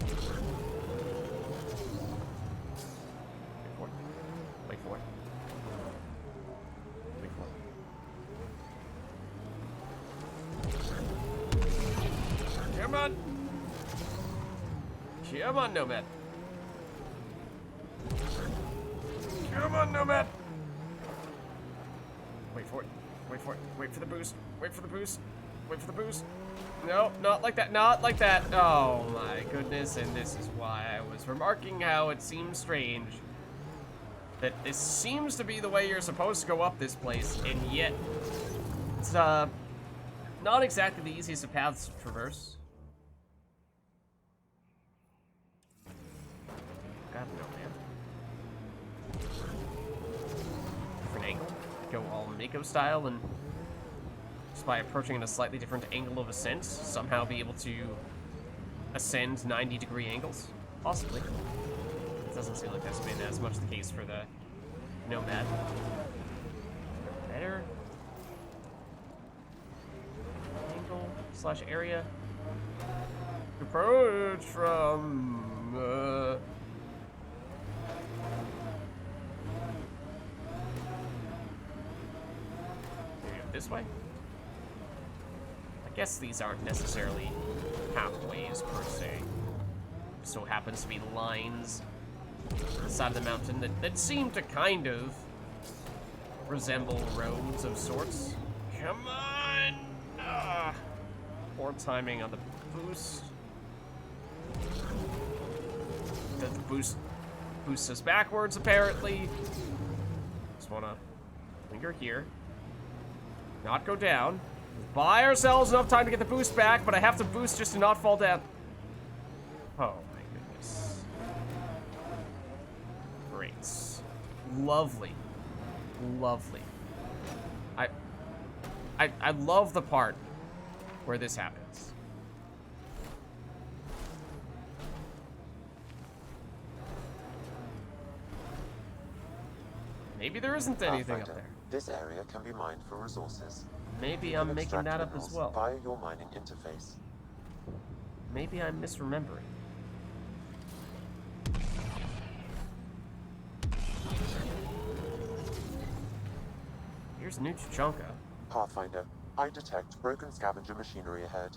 Wait for it. Wait for it. Come on! Come on, Nomad. Come on, Nomad. Wait for it. Wait for it. Wait for the boost. Wait for the boost. Wait for the boost. No, not like that. Not like that. Oh my goodness. And this is why I was remarking how it seems strange that this seems to be the way you're supposed to go up this place, and yet it's not exactly the easiest of paths to traverse. God, no, man. Different angle. Go all Mako style, and just by approaching at a slightly different angle of ascent, somehow be able to ascend 90-degree angles? Possibly. It doesn't seem like that's been as much the case for the Nomad. Better. slash area. Approach from... This way? I guess these aren't necessarily pathways per se. So happens to be lines on the side of the mountain that seem to kind of resemble roads of sorts. Come on! Poor timing on the boost. The boost boosts us backwards, apparently. Just wanna linger here. Not go down. Buy ourselves enough time to get the boost back, but I have to boost just to not fall down. Oh my goodness. Great. Lovely. Lovely. I love the part where this happens. Maybe there isn't anything up there. This area can be mined for resources. Maybe I'm making that up as well. Via your mining interface. Maybe I'm misremembering. Here's New Chonka. Pathfinder, I detect broken scavenger machinery ahead.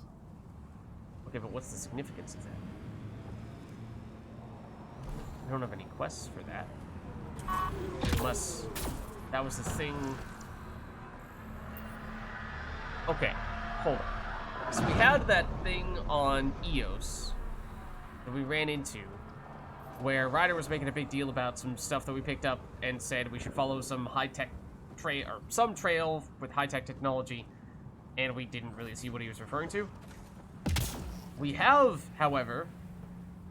Okay, but what's the significance of that? I don't have any quests for that. Unless that was the thing. Okay, hold on. So we had that thing on Eos that we ran into where Ryder was making a big deal about some stuff that we picked up and said we should follow some high-tech trail, or some trail with high-tech technology, and we didn't really see what he was referring to. We have, however,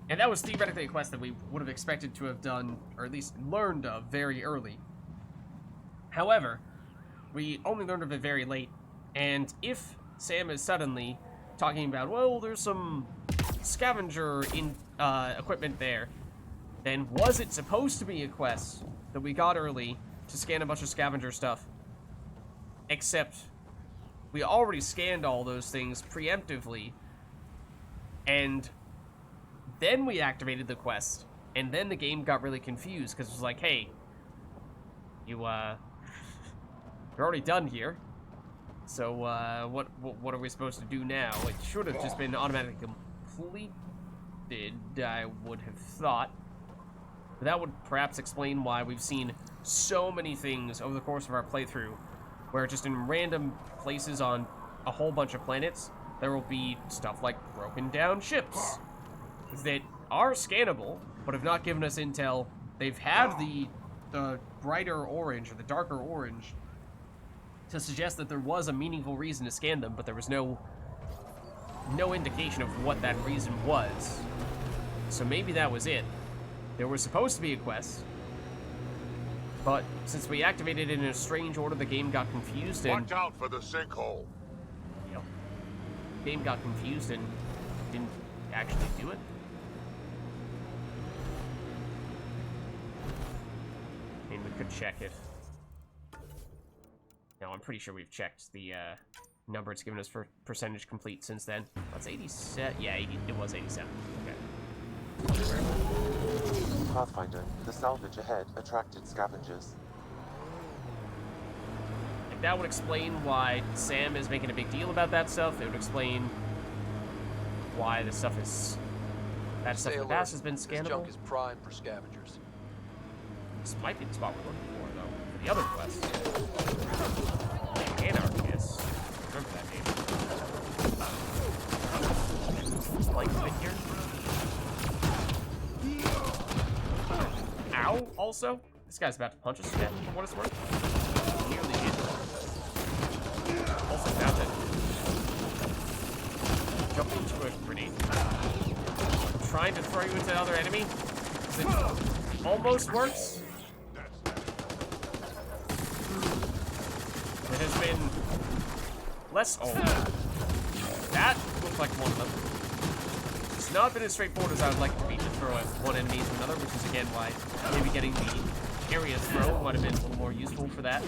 and that was theoretically a quest that we would have expected to have done, or at least learned of very early. However, we only learned of it very late, and if Sam is suddenly talking about, well, there's some scavenger in equipment there, then was it supposed to be a quest that we got early to scan a bunch of scavenger stuff? Except we already scanned all those things preemptively, and then we activated the quest, and then the game got really confused because it was like, hey, you're already done here. So what are we supposed to do now? It should have just been automatically completed, I would have thought. But that would perhaps explain why we've seen so many things over the course of our playthrough, where just in random places on a whole bunch of planets, there will be stuff like broken down ships that are scannable, but have not given us intel. They've had the brighter orange, or the darker orange, to suggest that there was a meaningful reason to scan them, but there was no indication of what that reason was. So maybe that was it. There was supposed to be a quest, but since we activated it in a strange order, the game got confused and... Watch out for the sinkhole! Yep. The game got confused and didn't actually do it. I mean, we could check it. No, I'm pretty sure we've checked the number it's given us for percentage complete since then. That's 87. Yeah, 80. It was 87. Okay. Pathfinder, the salvage ahead attracted scavengers. If that would explain why Sam is making a big deal about that stuff, it would explain why the stuff is... That stuff in the past has been scannable. This junk is prime for scavengers. This might be the spot we're looking for, though, for the other quest. Anarchist. Remember that name. Like right here. Ow, also. This guy's about to punch us again, for what it's worth. Nearly hit. Also found it. Jump into a grenade. Trying to throw you into another enemy. It almost works. It has been less. Oh, that looked like one of them. It's not been as straightforward as I would like it to be to throw at one enemy to another, which is again why maybe getting the area throw might have been a little more useful for that.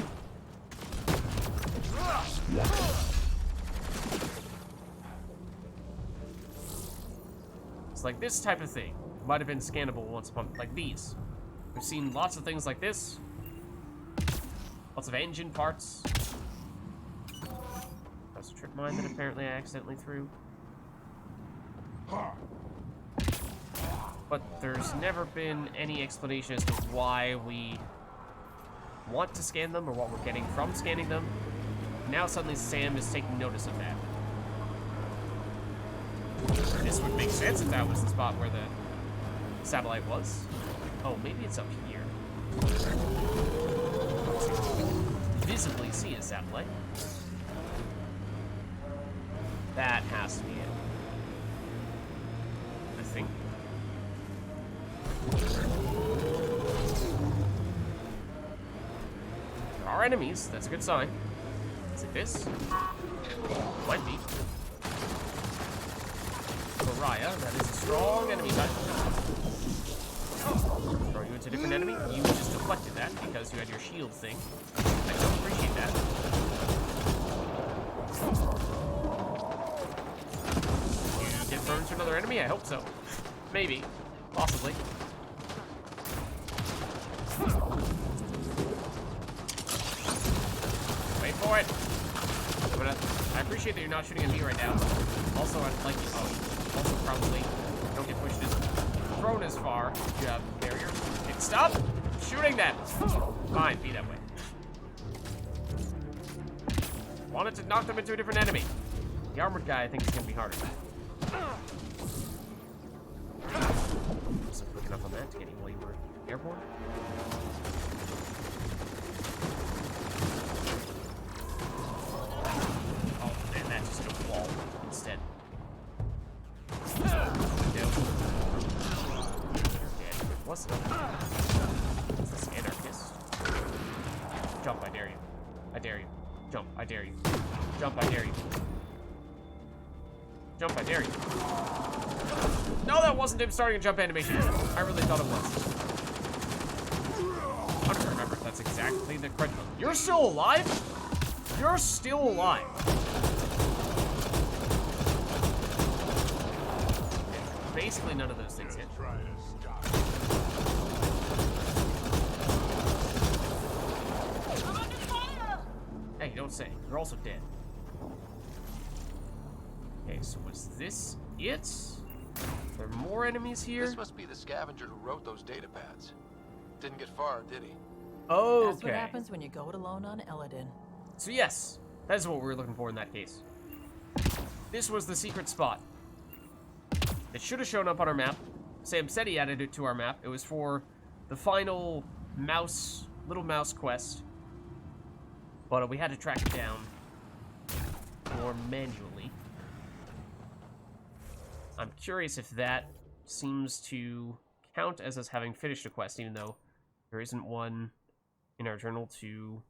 like this type of thing might have been scannable once upon, like these. We've seen lots of things like this. Lots of engine parts. That's a trip mine that apparently I accidentally threw. But there's never been any explanation as to why we want to scan them or what we're getting from scanning them. Now suddenly Sam is taking notice of that. This would make sense if that was the spot where the satellite was. Oh, maybe it's up here. Visibly see a satellite. That has to be it. I think. There are enemies. That's a good sign. Is it this? Might be. Pariah, that is a strong enemy type. Throw you into a different enemy. You just deflected that because you had your shield thing. I don't appreciate that. You get burned to another enemy? I hope so. Maybe. Possibly. Wait for it. I appreciate that you're not shooting at me right now. Also, I'd like you. Oh, also probably don't get pushed thrown as far. You have barriers. Okay, stop shooting them. Fine, be that way. Wanted to knock them into a different enemy. The armored guy, I think, is gonna be harder. Wasn't quick enough on that to get you while you were airborne. Wall instead. What's this anarchist? Jump, I dare you. I dare you. Jump, I dare you. Jump, I dare you. Jump, I dare you. No, that wasn't him starting a jump animation. I really thought it was. I don't remember if that's exactly the correct one. You're still alive? You're still alive. Basically, none of those things hit. Hey, don't say. You're also dead. Okay, so was this it? Are there more enemies here? This must be the scavenger who wrote those data pads. Didn't get far, did he? Okay. That's what happens when you go it alone on Eladin. So yes, that is what we were looking for in that case. This was the secret spot. It should have shown up on our map. Sam said he added it to our map. It was for the final little mouse quest. But we had to track it down more manually. I'm curious if that seems to count as us having finished a quest, even though there isn't one in our journal to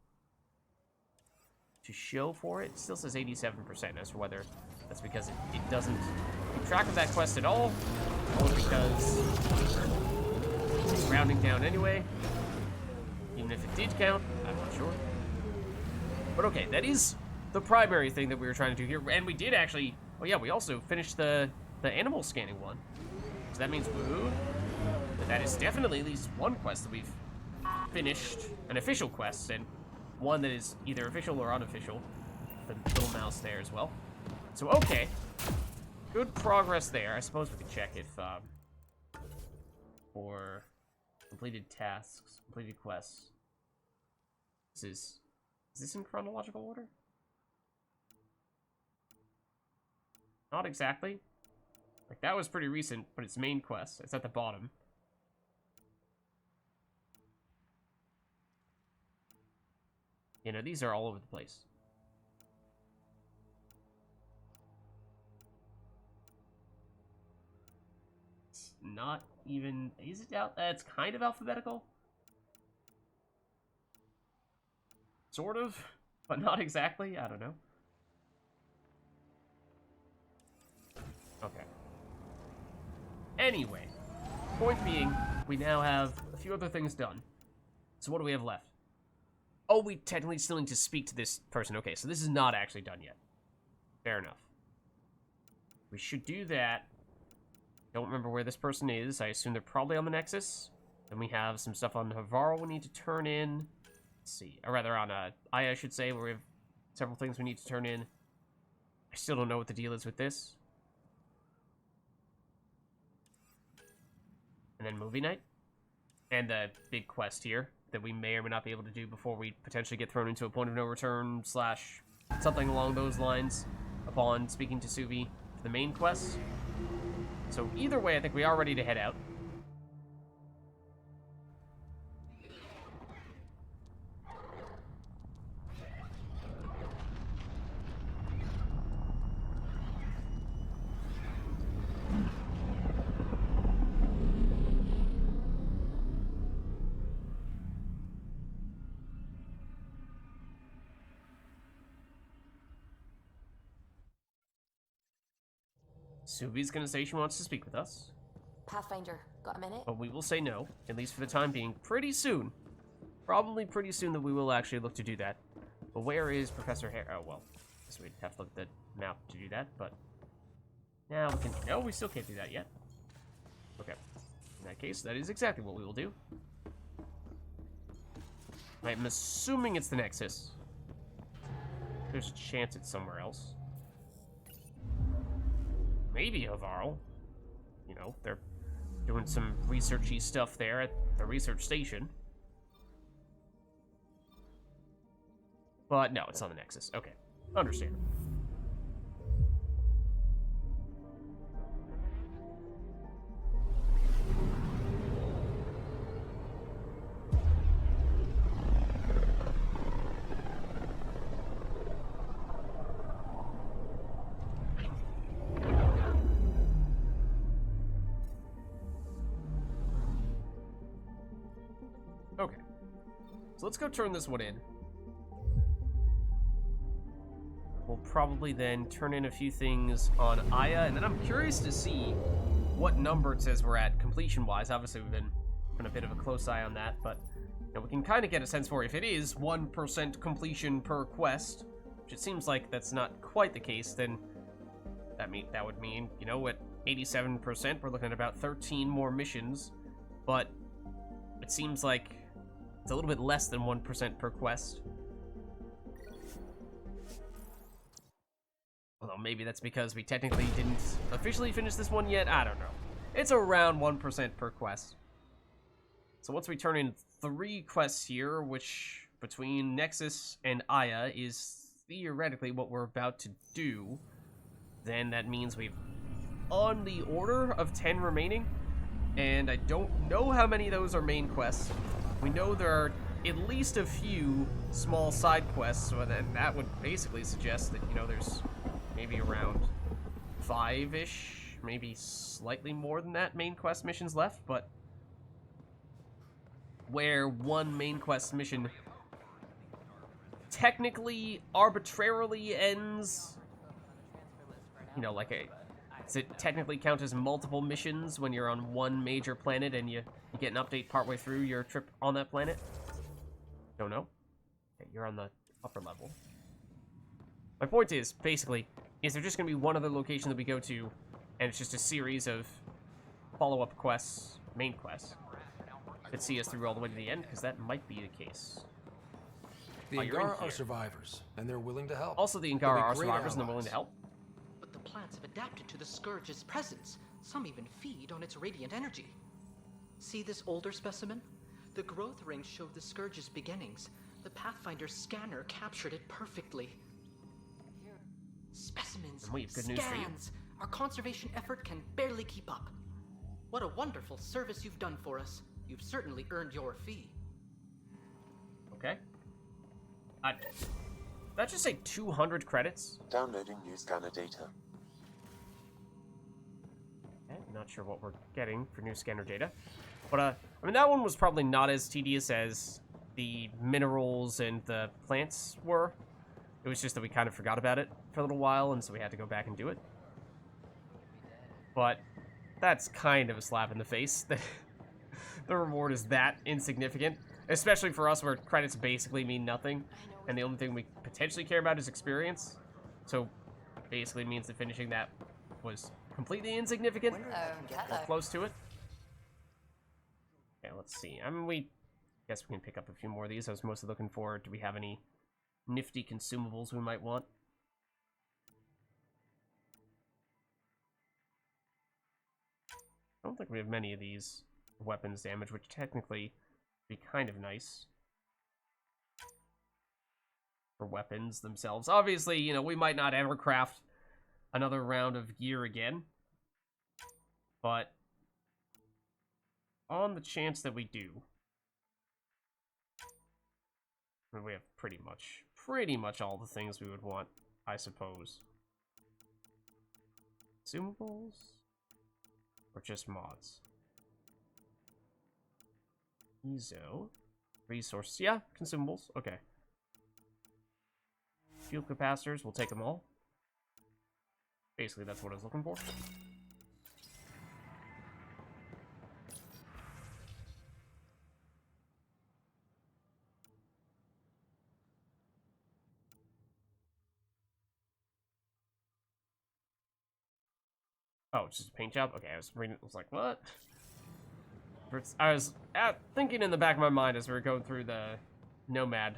show for it. It still says 87%. As for whether that's because it doesn't keep track of that quest at all, or because it's rounding down anyway. Even if it did count, I'm not sure. But okay, that is the primary thing that we were trying to do here. And we did actually, oh yeah, we also finished the animal scanning one. So that means, woohoo, that is definitely at least one quest that we've finished, an official quest, and one that is either official or unofficial. The little mouse there as well. So, okay. Good progress there. I suppose we could check if, for completed tasks, completed quests. Is this in chronological order? Not exactly. Like, that was pretty recent, but it's main quest. It's at the bottom. You know, these are all over the place. It's not even... Is it out? It's kind of alphabetical. Sort of, but not exactly. I don't know. Okay. Anyway, point being, we now have a few other things done. So what do we have left? Oh, we technically still need to speak to this person. Okay, so this is not actually done yet. Fair enough. We should do that. Don't remember where this person is. I assume they're probably on the Nexus. Then we have some stuff on Havarl we need to turn in. Let's see. Or rather on Aya, I should say, where we have several things we need to turn in. I still don't know what the deal is with this. And then movie night. And the big quest here that we may or may not be able to do before we potentially get thrown into a point of no return / something along those lines upon speaking to Suvi for the main quest. So either way, I think we are ready to head out. Suvi's gonna say she wants to speak with us. Pathfinder, got a minute? But we will say no, at least for the time being, pretty soon. Probably pretty soon that we will actually look to do that. But where is Professor Hare? Oh, well, I guess we'd have to look at the map to do that, but... Now we can... No, we still can't do that yet. Okay. In that case, that is exactly what we will do. I'm assuming it's the Nexus. There's a chance it's somewhere else. Maybe Havarl. You know, they're doing some researchy stuff there at the research station. But no, it's on the Nexus. Okay, understand. Okay, so let's go turn this one in. We'll probably then turn in a few things on Aya, and then I'm curious to see what number it says we're at completion-wise. Obviously, we've been keeping a bit of a close eye on that, but you know, we can kind of get a sense for if it is 1% completion per quest, which it seems like that's not quite the case, then that would mean, you know, at 87%, we're looking at about 13 more missions, but it seems like it's a little bit less than 1% per quest. Although maybe that's because we technically didn't officially finish this one yet. I don't know. It's around 1% per quest. So once we turn in 3 quests here, which between Nexus and Aya is theoretically what we're about to do, then that means we've on the order of 10 remaining. And I don't know how many of those are main quests. We know there are at least a few small side quests, so that would basically suggest that, you know, there's maybe around 5-ish, maybe slightly more than that main quest missions left, but where one main quest mission technically arbitrarily ends, you know, like does it technically count as multiple missions when you're on one major planet and you get an update partway through your trip on that planet? Don't know. Okay, you're on the upper level. My point is, basically, is there just going to be one other location that we go to, and it's just a series of follow-up quests, main quests, that see us through all the way to the end? Because that might be the case. The Angara are survivors, and they're willing to help. Also, the Angara are survivors, and they're willing to help. But the plants have adapted to the Scourge's presence. Some even feed on its radiant energy. See this older specimen? The growth rings showed the Scourge's beginnings. The Pathfinder scanner captured it perfectly. Specimens, we have good news for you. scans. Our conservation effort can barely keep up. What a wonderful service you've done for us. You've certainly earned your fee. Okay. That just say 200 credits? Downloading new scanner data. Okay, not sure what we're getting for new scanner data. But, I mean, that one was probably not as tedious as the minerals and the plants were. It was just that we kind of forgot about it for a little while, and so we had to go back and do it. But that's kind of a slap in the face. The reward is that insignificant, especially for us where credits basically mean nothing, and the only thing we potentially care about is experience. So basically means that finishing that was completely insignificant. Hello. Close to it. Okay, let's see. I mean, guess we can pick up a few more of these. I was mostly looking for, do we have any nifty consumables we might want? I don't think we have many of these weapons damage, which technically would be kind of nice for weapons themselves. Obviously, you know, we might not ever craft another round of gear again, but on the chance that we do, I mean, we have pretty much all the things we would want, I suppose. Consumables? Or just mods? Ezo. Resource. Yeah, consumables. Okay. Fuel capacitors. We'll take them all. Basically, that's what I was looking for. Oh, it's just a paint job? Okay, I was reading, I was like, what? I was thinking in the back of my mind as we were going through the Nomad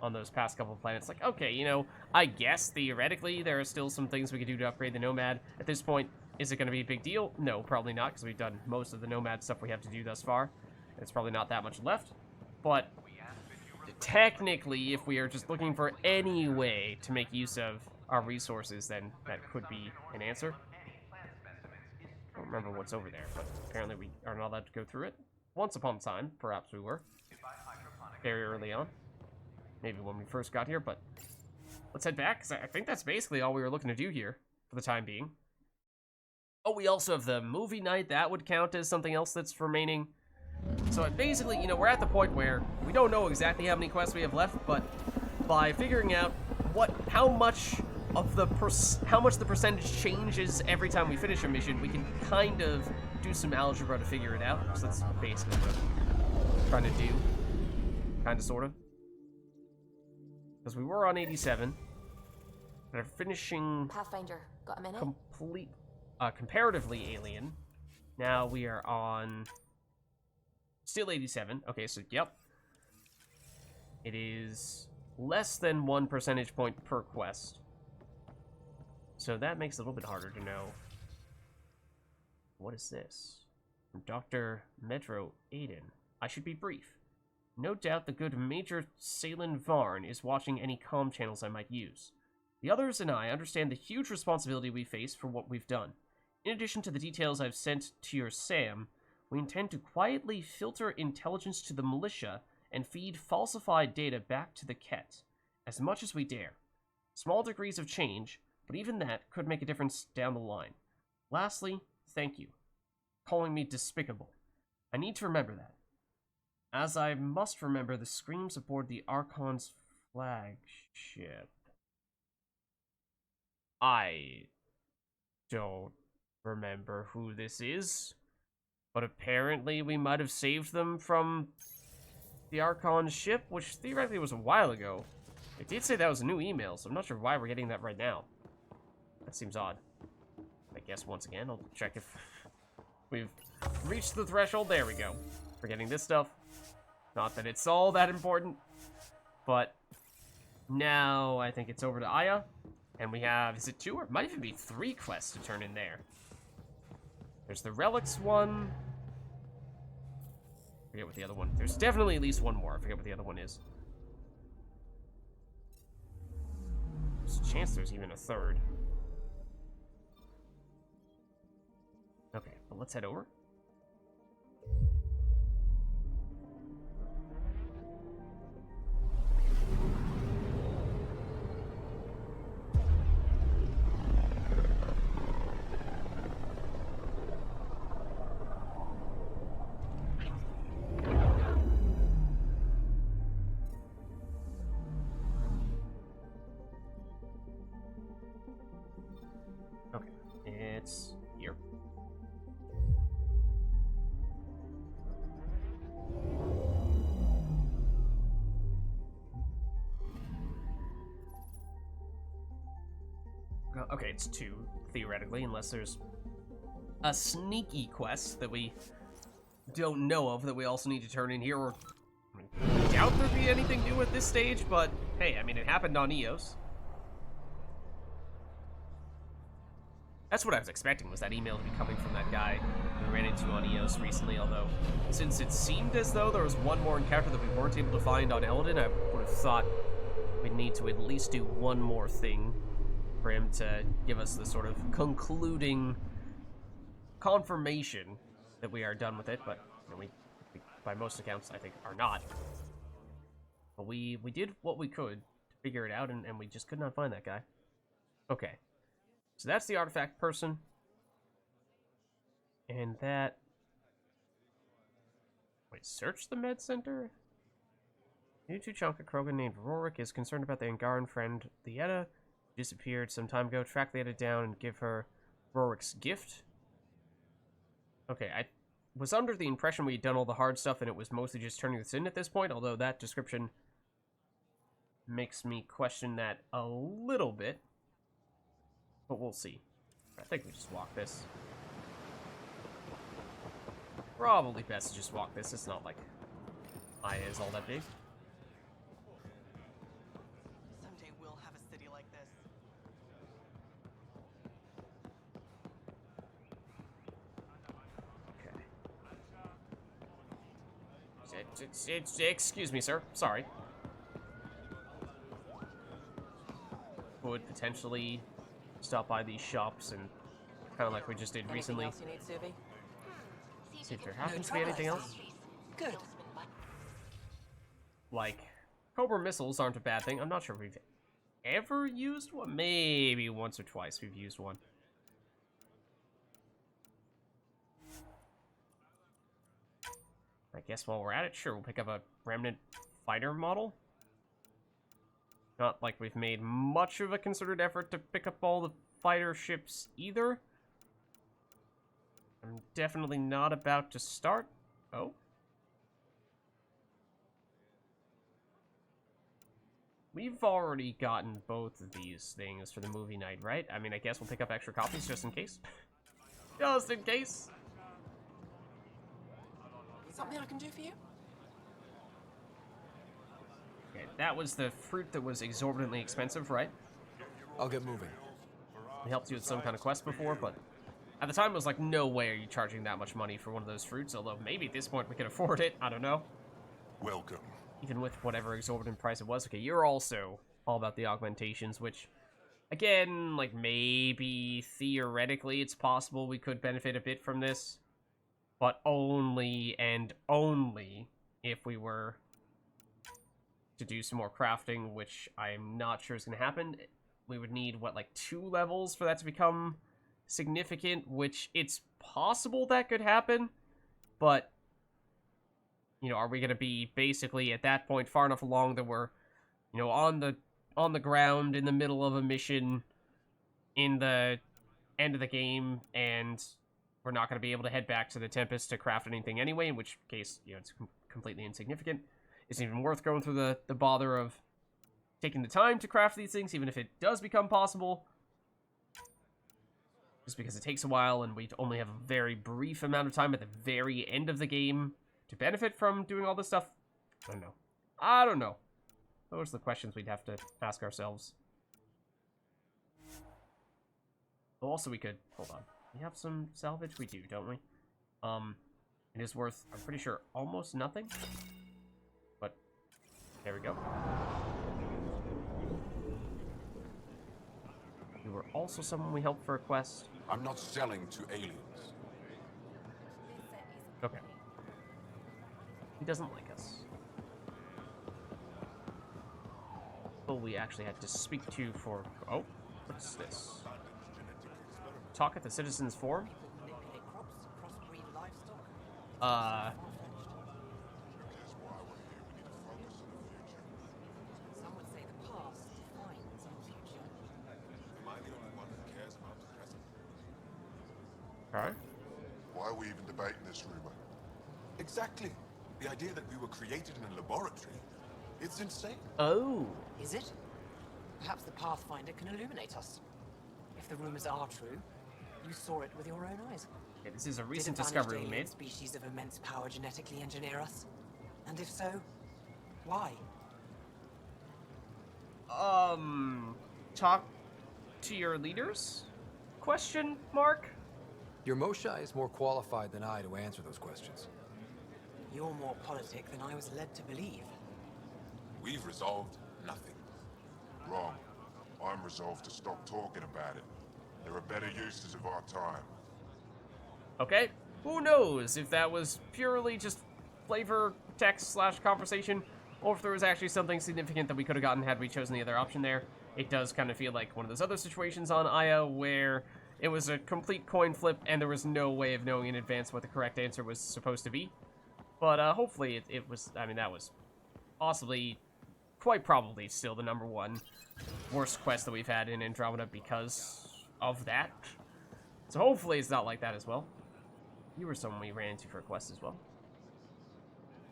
on those past couple of planets, like, okay, you know, I guess theoretically there are still some things we could do to upgrade the Nomad. At this point, is it going to be a big deal? No, probably not, because we've done most of the Nomad stuff we have to do thus far. It's probably not that much left, but technically, if we are just looking for any way to make use of our resources, then that could be an answer. I don't remember what's over there, but apparently we are not allowed to go through it. Once upon a time, perhaps we were. Very early on. Maybe when we first got here, but let's head back, because I think that's basically all we were looking to do here for the time being. Oh, we also have the movie night. That would count as something else that's remaining. So basically, you know, we're at the point where we don't know exactly how many quests we have left, but by figuring out how much the percentage changes every time we finish a mission, we can kind of do some algebra to figure it out. So that's basically what I'm trying to do. Kind of, sort of. Because we were on 87. But are finishing... Pathfinder, got a minute? Comparatively alien. Now we are on... Still 87. Okay, so, yep. It is less than 1 percentage point per quest. So that makes it a little bit harder to know. What is this? From Dr. Metro Aiden. I should be brief. No doubt the good Major Salen Varn is watching any comm channels I might use. The others and I understand the huge responsibility we face for what we've done. In addition to the details I've sent to your Sam, we intend to quietly filter intelligence to the militia and feed falsified data back to the Ket, as much as we dare. Small degrees of change, but even that could make a difference down the line. Lastly, thank you. Calling me despicable. I need to remember that. As I must remember the screams aboard the Archon's flagship. I don't remember who this is, but apparently we might have saved them from the Archon's ship, which theoretically was a while ago. It did say that was a new email, so I'm not sure why we're getting that right now. That seems odd. I guess once again, I'll check if we've reached the threshold. There we go. We're getting this stuff. Not that it's all that important, but now I think it's over to Aya, and we have, is it 2 or it might even be 3 quests to turn in there. There's the relics one. I forget what the other one. There's definitely at least one more. I forget what the other one is. There's a chance there's even a third. Okay, but let's head over. Okay, it's here. Okay, it's 2. theoretically, unless there's a sneaky quest that we don't know of that we also need to turn in here, or I doubt there'd be anything new at this stage, but hey, I mean, it happened on EOS. That's what I was expecting, was that email to be coming from that guy we ran into on EOS recently, although since it seemed as though there was one more encounter that we weren't able to find on Eldon, I would have thought we'd need to at least do one more thing for him to give us the sort of concluding confirmation that we are done with it, but you know, we by most accounts, I think, are not. But we did what we could to figure it out, and we just could not find that guy. Okay. So that's the artifact person. And that... Wait, search the med center? New Tuchanka Krogan named Rorik is concerned about the Angaran friend, Lieta, who disappeared some time ago. Track Lieta down and give her Rorik's gift. Okay, I was under the impression we had done all the hard stuff and it was mostly just turning this in at this point, although that description makes me question that a little bit. But we'll see. I think we just walk this. Probably best to just walk this. It's not like Aya is all that big. Someday we'll have a city like this. Okay. Excuse me, sir. Sorry. Would potentially stop by these shops and kind of like we just did recently. Anything else you need, Suvi? See if there happens to be anything else. Good. Like, Cobra missiles aren't a bad thing. I'm not sure if we've ever used one. Maybe once or twice we've used one. I guess while we're at it, sure, we'll pick up a Remnant fighter model. Not like we've made much of a concerted effort to pick up all the fighter ships either. I'm definitely not about to start. Oh. We've already gotten both of these things for the movie night, right? I mean, I guess we'll pick up extra copies just in case. Just in case. Something I can do for you? Okay, that was the fruit that was exorbitantly expensive, right? I'll get moving. We helped you with some kind of quest before, but at the time it was like, no way are you charging that much money for one of those fruits, although maybe at this point we can afford it, I don't know. Welcome. Even with whatever exorbitant price it was. Okay, you're also all about the augmentations, which, again, like, maybe theoretically it's possible we could benefit a bit from this, but only and only if we were to do some more crafting, which I'm not sure is going to happen. We would need, what, like 2 levels for that to become significant, which it's possible that could happen, but, you know, are we going to be basically at that point far enough along that we're, you know, on the ground in the middle of a mission in the end of the game, and we're not going to be able to head back to the Tempest to craft anything anyway, in which case, you know, it's completely insignificant. It's even worth going through the bother of taking the time to craft these things, even if it does become possible. Just because it takes a while, and we only have a very brief amount of time at the very end of the game to benefit from doing all this stuff. I don't know. Those are the questions we'd have to ask ourselves. Oh, also, we could... Hold on. We have some salvage? We do, don't we? It is worth, I'm pretty sure, almost nothing. But, there we go. You were also someone we helped for a quest. I'm not selling to aliens. Okay. He doesn't like us. Well, we actually had to speak to for... Oh, what's this? Talk at the Citizens Forum? Some would say the past defines our future. Am I the only one who cares about the present? Alright. Why are we even debating this rumor? Exactly. The idea that we were created in a laboratory, it's insane. Oh. Is it? Perhaps the Pathfinder can illuminate us. If if the rumors are true, you saw it with your own eyes. Okay, this is a recent Did a discovery we vanished made. alien species of immense power genetically engineer us? And if so, why? Talk to your leaders? Question mark? Your Moshae is more qualified than I to answer those questions. You're more politic than I was led to believe. We've resolved nothing. Wrong. I'm resolved to stop talking about it. There are better uses of our time. Okay, who knows if that was purely just flavor text / conversation, or if there was actually something significant that we could have gotten had we chosen the other option there. It does kind of feel like one of those other situations on Aya where it was a complete coin flip and there was no way of knowing in advance what the correct answer was supposed to be. But hopefully it was, I mean, that was possibly, quite probably still the #1 worst quest that we've had in Andromeda because of that. So hopefully it's not like that as well. You were someone we ran into for a quest as well.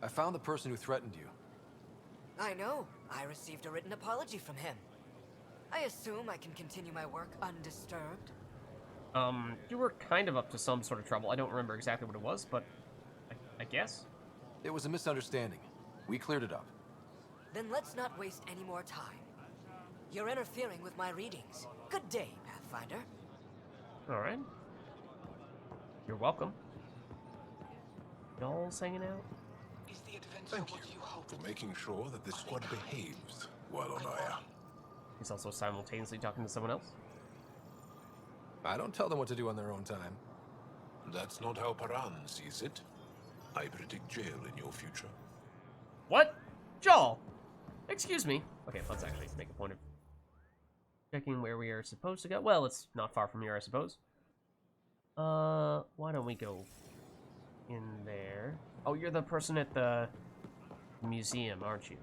I found the person who threatened you. I know. I received a written apology from him. I assume I can continue my work undisturbed. You were kind of up to some sort of trouble. I don't remember exactly what it was, but I guess. It was a misunderstanding. We cleared it up. Then let's not waste any more time. You're interfering with my readings. Good day, Pathfinder. Alright. You're welcome. Y'all hanging out? Is the adventure Thank what you hope for making sure that this squad behaves while on Aya. He's also simultaneously talking to someone else. I don't tell them what to do on their own time. That's not how Paran sees it. I predict jail in your future. What? Joel! Excuse me. Okay, let's actually make a point of checking where we are supposed to go. Well, it's not far from here, I suppose. Why don't we go in there? Oh, you're the person at the museum, aren't you?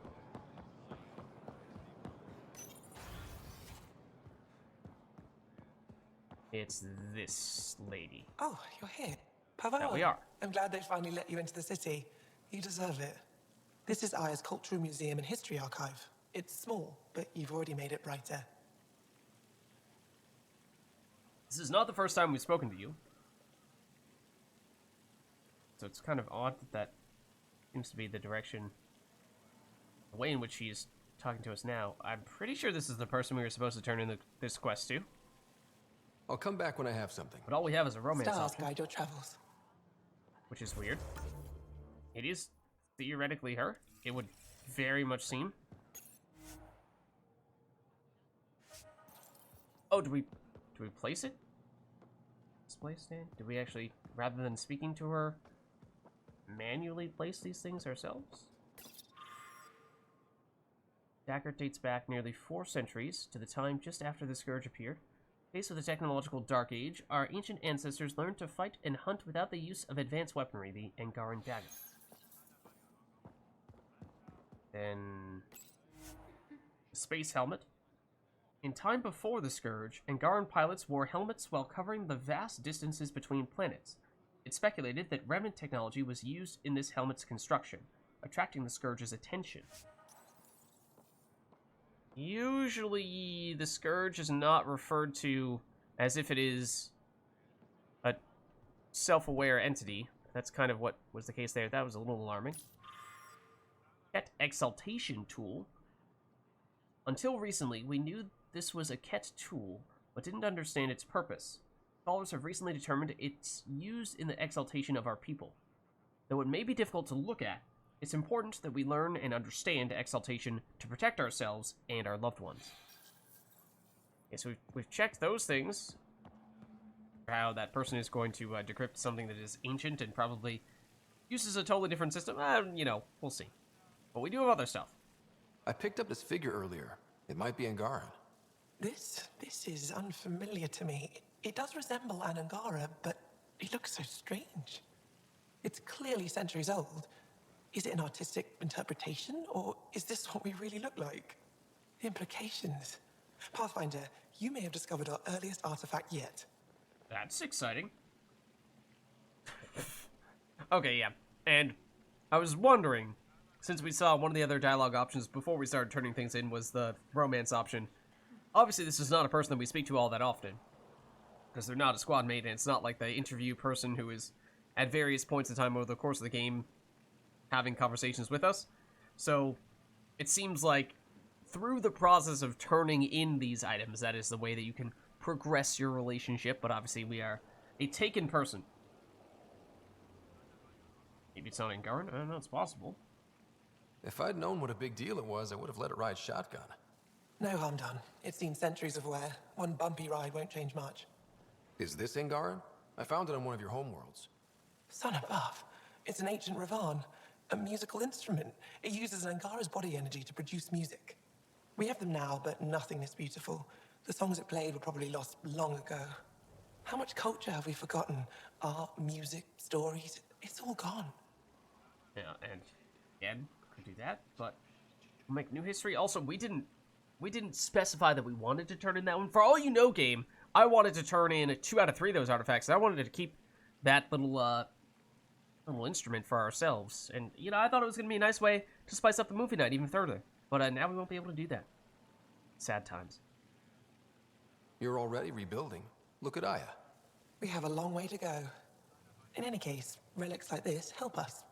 It's this lady. Oh, you're here. Pavard. That we are. I'm glad they finally let you into the city. You deserve it. This is Aya's Cultural Museum and History Archive. It's small, but you've already made it brighter. This is not the first time we've spoken to you. So it's kind of odd that that seems to be the direction, the way in which she's talking to us now. I'm pretty sure this is the person we were supposed to turn in this quest to. I'll come back when I have something. But all we have is a romance Stars option, guide your travels. which is weird. It is theoretically her. It would very much seem. Oh, do we place it? Display stand? Do we actually, rather than speaking to her, manually place these things ourselves? Dagger dates back nearly 4 centuries to the time just after the Scourge appeared. Faced with the technological Dark Age, our ancient ancestors learned to fight and hunt without the use of advanced weaponry, the Angaran dagger. Then, the space helmet. In time before the Scourge, Angaran pilots wore helmets while covering the vast distances between planets. It's speculated that remnant technology was used in this helmet's construction, attracting the Scourge's attention. Usually, the Scourge is not referred to as if it is a self-aware entity. That's kind of what was the case there. That was a little alarming. Ket Exaltation Tool. Until recently, we knew this was a Ket tool, but didn't understand its purpose. Scholars have recently determined it's used in the exaltation of our people. Though it may be difficult to look at, it's important that we learn and understand exaltation to protect ourselves and our loved ones. Okay, so we've checked those things. How that person is going to decrypt something that is ancient and probably uses a totally different system. You know, we'll see. But we do have other stuff. I picked up this figure earlier. It might be Angaran. This is unfamiliar to me. It does resemble an Angara, but it looks so strange. It's clearly centuries old. Is it an artistic interpretation, or is this what we really look like? The implications. Pathfinder, you may have discovered our earliest artifact yet. That's exciting. Okay, yeah. And I was wondering, since we saw one of the other dialogue options before we started turning things in was the romance option. Obviously, this is not a person that we speak to all that often. because they're not a squad mate, and it's not like the interview person who is at various points in time over the course of the game having conversations with us. So it seems like through the process of turning in these items, that is the way that you can progress your relationship, but obviously we are a taken person. Maybe it's not Angaran? I don't know, it's possible. If I'd known what a big deal it was, I would have let it ride shotgun. No harm done. It's seen centuries of wear. One bumpy ride won't change much. Is this Angaran? I found it on one of your homeworlds. Son above. It's an ancient Ravan, a musical instrument. It uses Angara's body energy to produce music. We have them now, but nothing this beautiful. The songs it played were probably lost long ago. How much culture have we forgotten? Art, music, stories, it's all gone. Yeah, and again, could do that, but we'll make new history. Also, we didn't specify that we wanted to turn in that one. For all you know, game, I wanted to turn in 2 out of 3 of those artifacts. I wanted to keep that little instrument for ourselves. And, you know, I thought it was going to be a nice way to spice up the movie night even further. But now we won't be able to do that. Sad times. You're already rebuilding. Look at Aya. We have a long way to go. In any case, relics like this help us.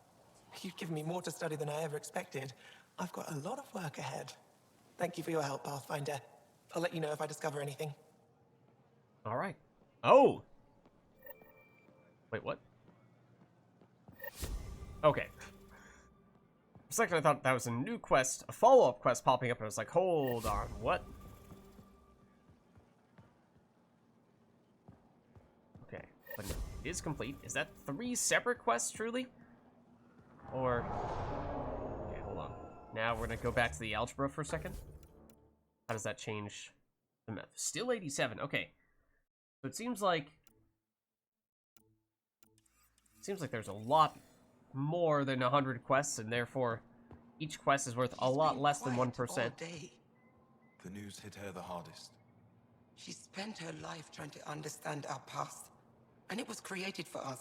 You've given me more to study than I ever expected. I've got a lot of work ahead. Thank you for your help, Pathfinder. I'll let you know if I discover anything. All right. Oh! Wait, what? Okay. For a second, I thought that was a new quest, a follow-up quest popping up, and I was like, hold on, what? Okay, but no, it is complete. Is that 3 separate quests, truly? Or... okay, hold on. Now we're gonna go back to the algebra for a second. How does that change the math? Still 87, okay. So it seems like there's a lot more than 100 quests, and therefore each quest is worth a lot less than 1%. The news hit her the hardest. She spent her life trying to understand our past, and it was created for us.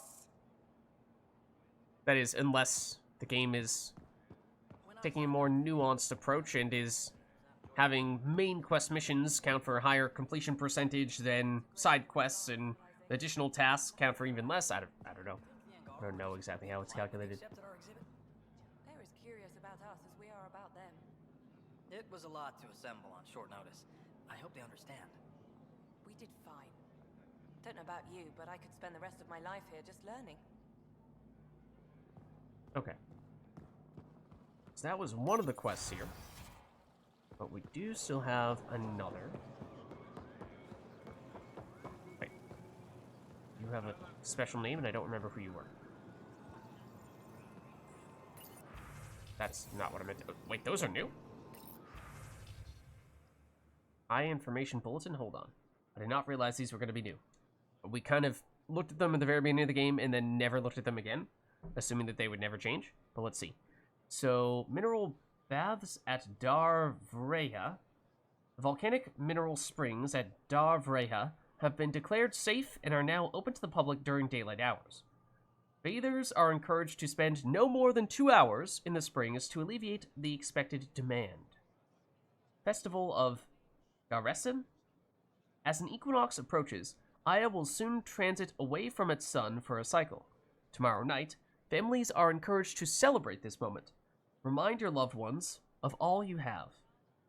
That is, unless the game is taking a more nuanced approach and is having main quest missions count for a higher completion percentage than side quests, and additional tasks count for even less. I don't know. I don't know exactly how it's calculated. They're as curious about us as we are about them. It was a lot to assemble on short notice. I hope they understand. We did fine. Don't know about you, but I could spend the rest of my life here just learning. Okay. So that was one of the quests here. But we do still have another. Wait. You have a special name, and I don't remember who you were. That's not what I meant to... wait, those are new? High information bulletin? Hold on. I did not realize these were going to be new. We kind of looked at them at the very beginning of the game and then never looked at them again, assuming that they would never change. But let's see. So, mineral baths at Dar Vreha. Volcanic mineral springs at Dar Vreha have been declared safe and are now open to the public during daylight hours. Bathers are encouraged to spend no more than 2 hours in the springs to alleviate the expected demand. Festival of Garesen? As an equinox approaches, Aya will soon transit away from its sun for a cycle. Tomorrow night, families are encouraged to celebrate this moment. Remind your loved ones of all you have.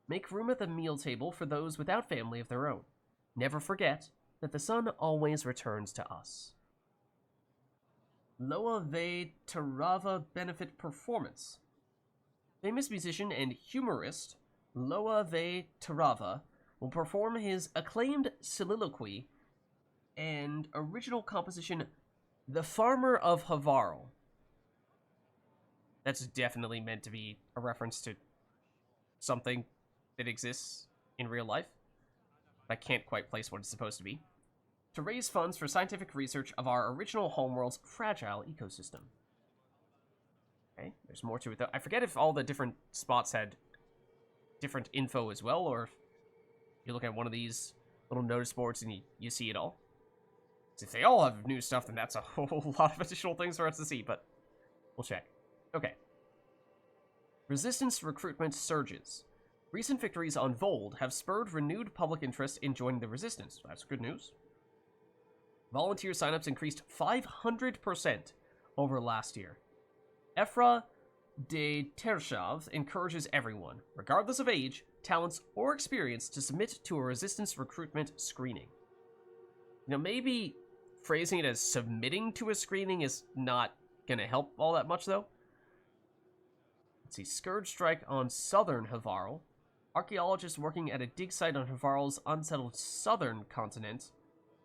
Make room at the meal table for those without family of their own. Never forget that the sun always returns to us. Loa Ve Tarava Benefit Performance. Famous musician and humorist Loa Ve Tarava will perform his acclaimed soliloquy and original composition, The Farmer of Havarl. That's definitely meant to be a reference to something that exists in real life. I can't quite place what it's supposed to be. To raise funds for scientific research of our original homeworld's fragile ecosystem. Okay, there's more to it though. I forget if all the different spots had different info as well, or if you look at one of these little notice boards and you see it all. So if they all have new stuff, then that's a whole lot of additional things for us to see, but we'll check. Okay. Resistance recruitment surges. Recent victories on Vold have spurred renewed public interest in joining the Resistance. That's good news. Volunteer signups increased 500% over last year. Efra de Tershav encourages everyone, regardless of age, talents, or experience, to submit to a resistance recruitment screening. You know, maybe phrasing it as submitting to a screening is not gonna help all that much, though. Let's see, Scourge strike on southern Havarl. Archaeologists working at a dig site on Havarl's unsettled southern continent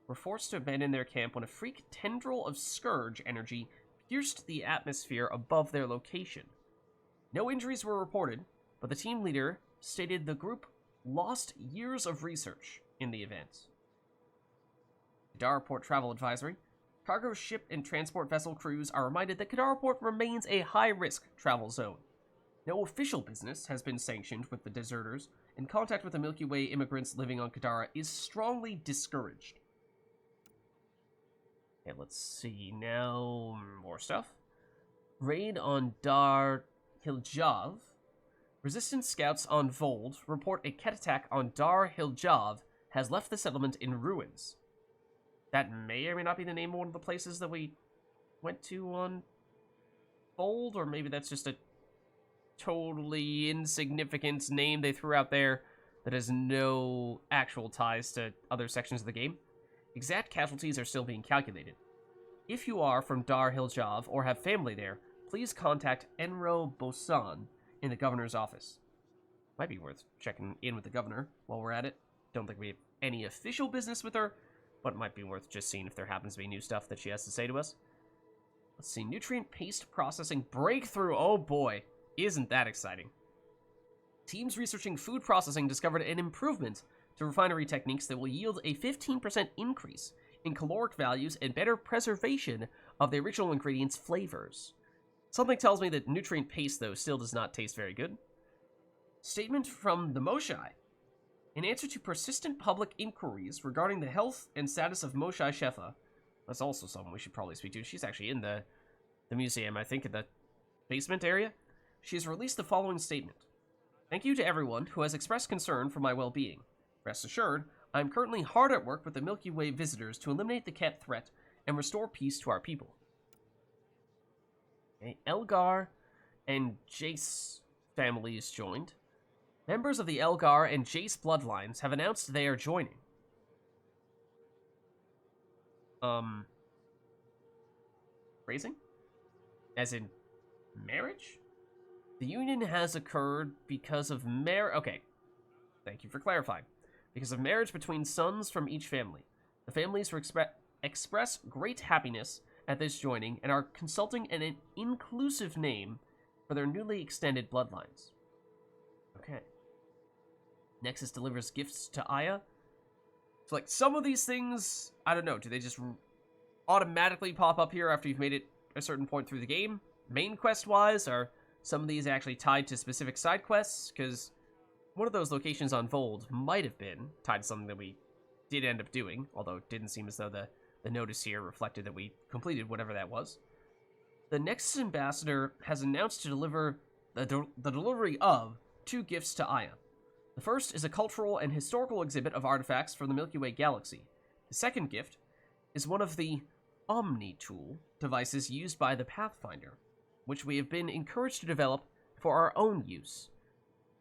were forced to abandon their camp when a freak tendril of Scourge energy pierced the atmosphere above their location. No injuries were reported, but the team leader stated the group lost years of research in the event. Kadara Port Travel Advisory. Cargo ship and transport vessel crews are reminded that Kadara Port remains a high-risk travel zone. No official business has been sanctioned with the deserters, and contact with the Milky Way immigrants living on Kadara is strongly discouraged. Okay, let's see now. More stuff. Raid on Dar Hiljav. Resistance scouts on Vold report a Ket attack on Dar Hiljav has left the settlement in ruins. That may or may not be the name of one of the places that we went to on Vold, or maybe that's just a totally insignificant name they threw out there that has no actual ties to other sections of the game. Exact casualties are still being calculated. If you are from Dar Hiljav or have family there, please contact Enro Bosan in the governor's office. Might be worth checking in with the governor while we're at it. Don't think we have any official business with her, but it might be worth just seeing if there happens to be new stuff that she has to say to us. Let's see, nutrient paste processing breakthrough. Oh boy, isn't that exciting. Teams researching food processing discovered an improvement to refinery techniques that will yield a 15% increase in caloric values and better preservation of the original ingredients' flavors. Something tells me that nutrient paste, though, still does not taste very good. Statement from the Moshai. In answer to persistent public inquiries regarding the health and status of Moshai Shefa, that's also someone we should probably speak to. She's actually in the museum, I think, in the basement area. She has released the following statement. Thank you to everyone who has expressed concern for my well-being. Rest assured, I am currently hard at work with the Milky Way visitors to eliminate the Ket threat and restore peace to our people. Okay, Elgar and Jace families joined. Members of the Elgar and Jace bloodlines have announced they are joining. Phrasing? As in marriage? The union has occurred because of okay. Thank you for clarifying. Because of marriage between sons from each family. The families express great happiness at this joining and are consulting an inclusive name for their newly extended bloodlines. Okay. Nexus delivers gifts to Aya. So, like, some of these things, I don't know, do they just automatically pop up here after you've made it a certain point through the game? Main quest-wise, are some of these actually tied to specific side quests? Because one of those locations on Vold might have been tied to something that we did end up doing, although it didn't seem as though the notice here reflected that we completed whatever that was. The Nexus Ambassador has announced to deliver the delivery of 2 gifts to Aya. The first is a cultural and historical exhibit of artifacts from the Milky Way galaxy. The second gift is one of the Omni-Tool devices used by the Pathfinder, which we have been encouraged to develop for our own use.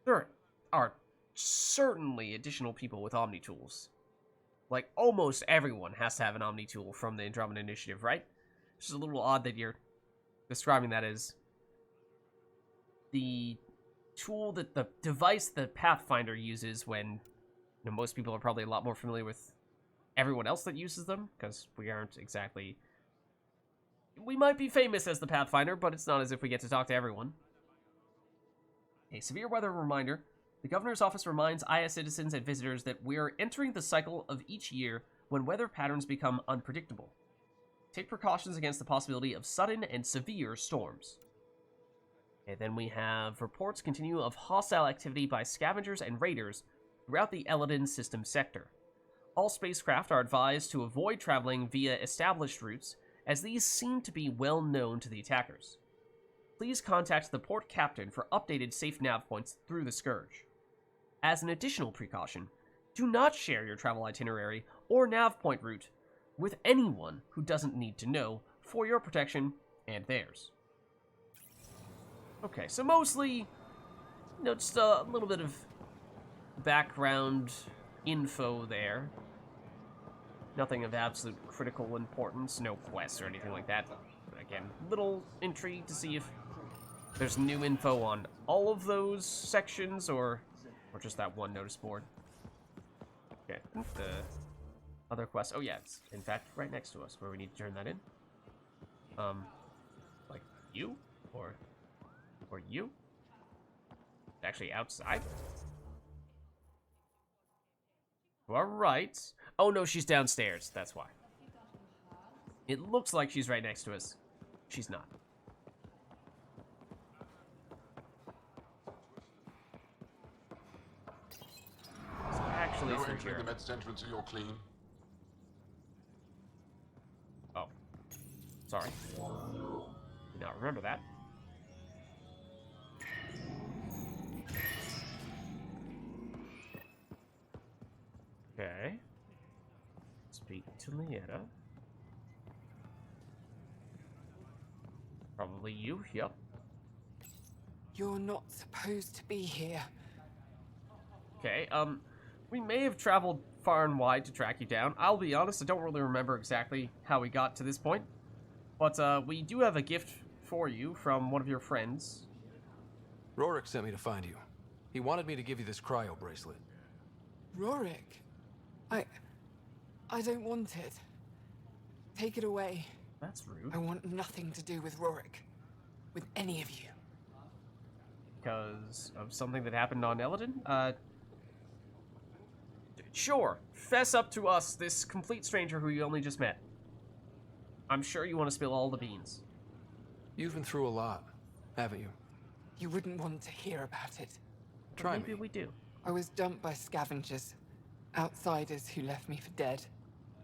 There are certainly additional people with Omni-Tools. Like, almost everyone has to have an Omni-Tool from the Andromeda Initiative, right? It's just a little odd that you're describing that as the tool, that the device the Pathfinder uses when, you know, most people are probably a lot more familiar with everyone else that uses them, because we aren't exactly... We might be famous as the Pathfinder, but it's not as if we get to talk to everyone. A severe weather reminder. The Governor's Office reminds Aya citizens and visitors that we are entering the cycle of each year when weather patterns become unpredictable. Take precautions against the possibility of sudden and severe storms. And then we have reports continue of hostile activity by scavengers and raiders throughout the Eladin system sector. All spacecraft are advised to avoid traveling via established routes, as these seem to be well known to the attackers. Please contact the port captain for updated safe nav points through the Scourge. As an additional precaution, do not share your travel itinerary or nav point route with anyone who doesn't need to know for your protection and theirs. Okay, so mostly, just a little bit of background info there. Nothing of absolute critical importance, no quests or anything like that. Again, little intrigue to see if there's new info on all of those sections or just that one notice board. Okay, the other quest. Oh yeah, it's in fact right next to us where we need to turn that in. Like you or you? Actually outside? All right. Oh no, she's downstairs. That's why. It looks like she's right next to us. She's not. It's actually No through entering here. the med center until you're clean. Oh. Sorry. Did not remember that. Okay. Speak to Lieta. Probably you, yep. You're not supposed to be here. Okay, we may have traveled far and wide to track you down. I'll be honest, I don't really remember exactly how we got to this point. But, we do have a gift for you from one of your friends. Rorik sent me to find you. He wanted me to give you this cryo bracelet. Rorik? I don't want it. Take it away. That's rude. I want nothing to do with Rorik. With any of you. Because of something that happened on Eladin? Sure. Fess up to us, this complete stranger who you only just met. I'm sure you want to spill all the beans. You've been through a lot, haven't you? You wouldn't want to hear about it. Try Maybe me. we do. I was dumped by scavengers. Outsiders who left me for dead.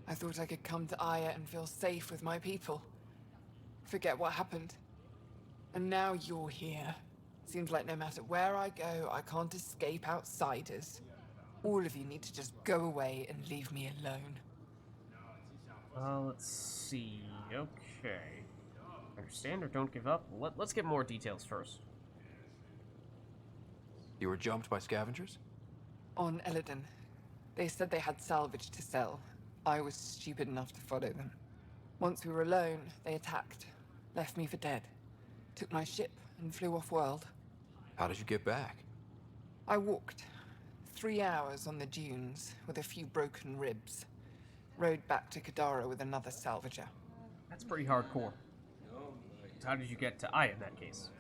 I thought I could come to Aya and feel safe with my people. Forget what happened. And now you're here. Seems like no matter where I go, I can't escape outsiders. All of you need to just go away and leave me alone. Let's see. Okay. Understand or don't give up? Let's get more details first. You were jumped by scavengers? On Eladin. They said they had salvage to sell. I was stupid enough to follow them. Once we were alone, they attacked. Left me for dead. Took my ship and flew off-world. How did you get back? I walked. 3 hours on the dunes with a few broken ribs. Rode back to Kadara with another salvager. That's pretty hardcore. How did you get to Aya in that case?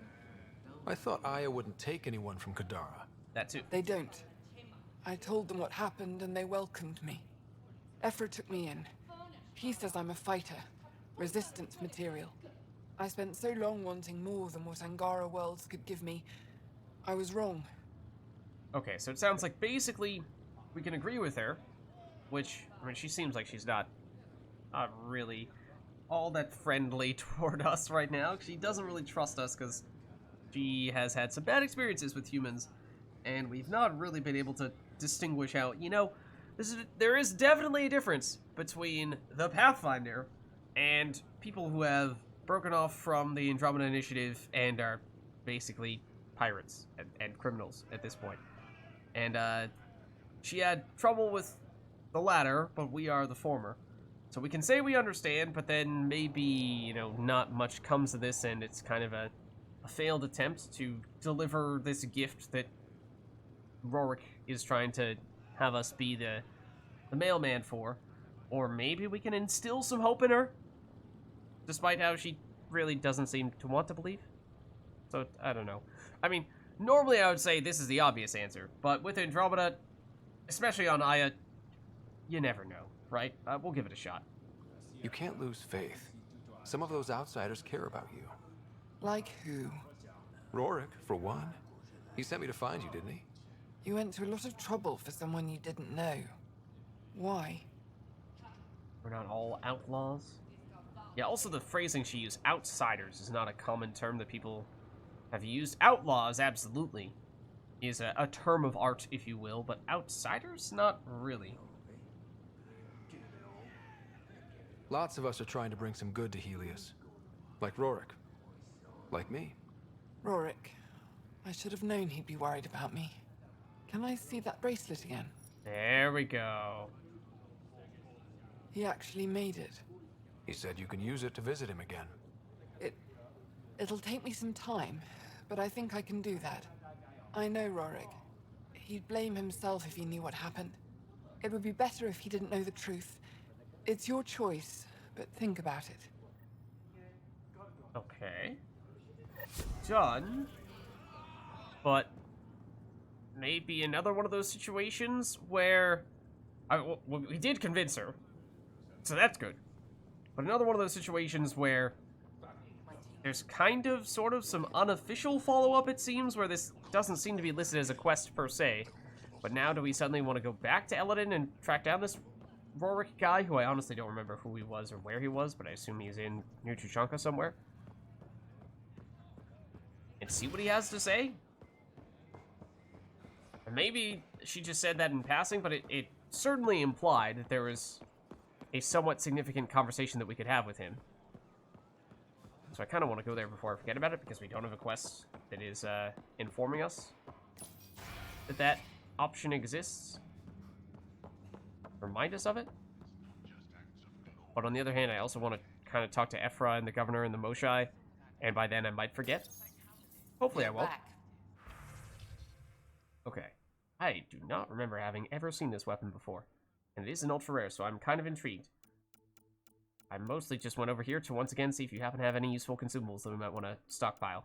I thought Aya wouldn't take anyone from Kadara. That too. They don't. I told them what happened and they welcomed me. Ephra took me in. He says I'm a fighter. Resistance material. I spent so long wanting more than what Angara worlds could give me. I was wrong. Okay, so it sounds like basically we can agree with her, which, I mean, she seems like she's not really all that friendly toward us right now. She doesn't really trust us because she has had some bad experiences with humans, and we've not really been able to distinguish out, there is definitely a difference between the Pathfinder and people who have broken off from the Andromeda Initiative and are basically pirates and criminals at this point. And she had trouble with the latter, but we are the former. So we can say we understand, but then maybe, not much comes of this, and it's kind of a failed attempt to deliver this gift that Rorik is trying to have us be the mailman for. Or maybe we can instill some hope in her, despite how she really doesn't seem to want to believe. So, I don't know. I mean, normally I would say this is the obvious answer, but with Andromeda, especially on Aya, you never know, right? We'll give it a shot. You can't lose faith. Some of those outsiders care about you. Like who? Rorik, for one. He sent me to find you, didn't he? You went to a lot of trouble for someone you didn't know. Why? We're not all outlaws. Yeah, also the phrasing she used, outsiders, is not a common term that people have used. Outlaws, absolutely, is a term of art, if you will, but outsiders, not really. Lots of us are trying to bring some good to Helios. Like Rorik. Like me. Rorik. I should have known he'd be worried about me. Can I see that bracelet again? There we go. He actually made it. He said you can use it to visit him again. It'll take me some time, but I think I can do that. I know Rorik. He'd blame himself if he knew what happened. It would be better if he didn't know the truth. It's your choice, but think about it. Okay. Done. But maybe another one of those situations where well, we did convince her, so that's good. But another one of those situations where there's kind of, sort of, some unofficial follow-up, it seems, where this doesn't seem to be listed as a quest per se. But now do we suddenly want to go back to Eladin and track down this Rorik guy, who I honestly don't remember who he was or where he was, but I assume he's in New Tuchanka somewhere. And see what he has to say? And maybe she just said that in passing, but it certainly implied that there was a somewhat significant conversation that we could have with him. So I kind of want to go there before I forget about it, because we don't have a quest that is informing us that that option exists. Remind us of it. But on the other hand, I also want to kind of talk to Ephra and the governor and the Moshai, and by then I might forget. Hopefully I won't. Okay. I do not remember having ever seen this weapon before, and it is an ultra rare, so I'm kind of intrigued. I mostly just went over here to once again see if you happen to have any useful consumables that we might want to stockpile.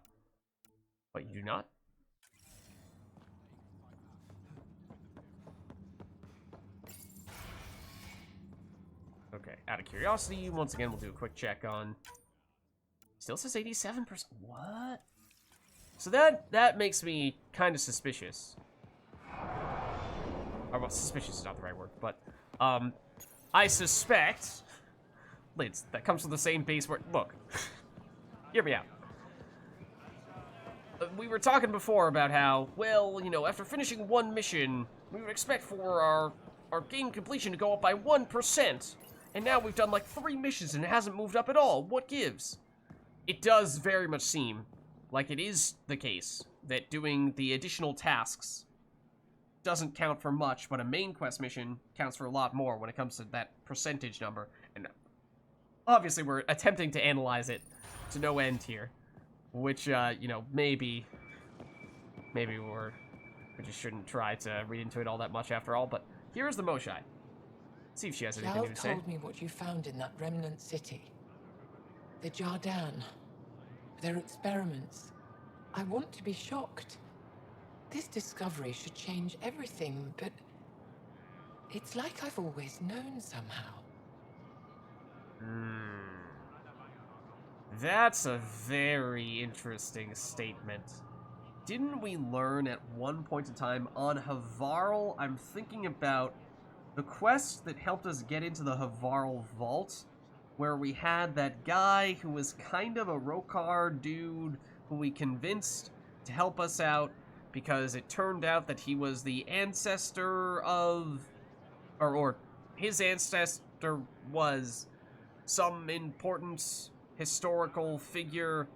But you do not? Okay, out of curiosity, once again we'll do a quick check on... Still says 87%. What? So that makes me kind of suspicious. Or, well, suspicious is not the right word, but I suspect... Lids, that comes from the same base word. Look, hear me out. We were talking before about how, well, you know, after finishing one mission, we would expect for our game completion to go up by 1%. And now we've done like 3 missions and it hasn't moved up at all. What gives? It does very much seem like it is the case that doing the additional tasks doesn't count for much, but a main quest mission counts for a lot more when it comes to that percentage number. And obviously, we're attempting to analyze it to no end here, which, you know, maybe we just shouldn't try to read into it all that much after all, but here's the Moshai. See if she has anything to say. told me what you found in that remnant city. The Jardan. Their experiments. I want to be shocked. This discovery should change everything, but it's like I've always known somehow. That's a very interesting statement. Didn't we learn at one point in time on Havarl? I'm thinking about the quest that helped us get into the Havarl vault, where we had that guy who was kind of a Rokar dude who we convinced to help us out because it turned out that he was the ancestor of, or his ancestor was some important historical figure,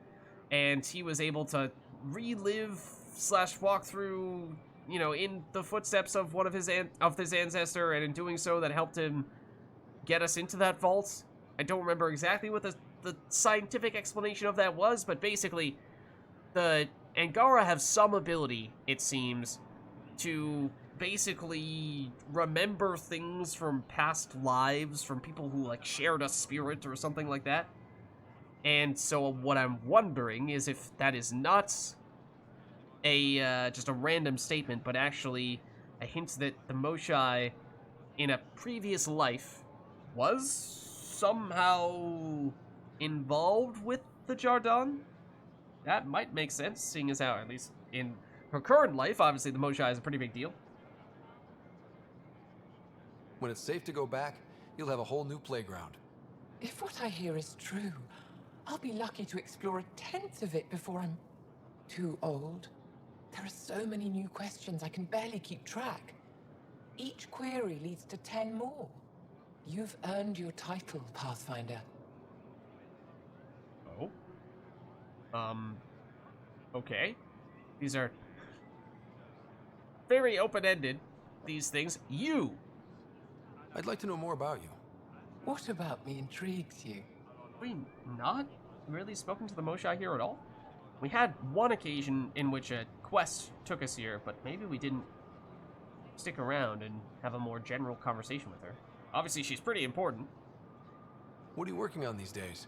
and he was able to relive / walk through, you know, in the footsteps of one of his ancestor, and in doing so, that helped him get us into that vault. I don't remember exactly what the scientific explanation of that was, but basically, the Angara have some ability, it seems, to basically remember things from past lives, from people who, like, shared a spirit or something like that. And so what I'm wondering is if that is not a just a random statement, but actually a hint that the Moshai in a previous life was somehow involved with the Jardan. That might make sense, seeing as how, at least in her current life, obviously the Moshai is a pretty big deal. When it's safe to go back, you'll have a whole new playground. If what I hear is true, I'll be lucky to explore 1/10 of it before I'm too old. There are so many new questions I can barely keep track. Each query leads to 10 more. You've earned your title, Pathfinder. Oh? Okay. These are very open-ended, these things. You! I'd like to know more about you. What about me intrigues you? We not really spoken to the Moshae here at all? We had one occasion in which a quest took us here, but maybe we didn't stick around and have a more general conversation with her. Obviously, she's pretty important. What are you working on these days?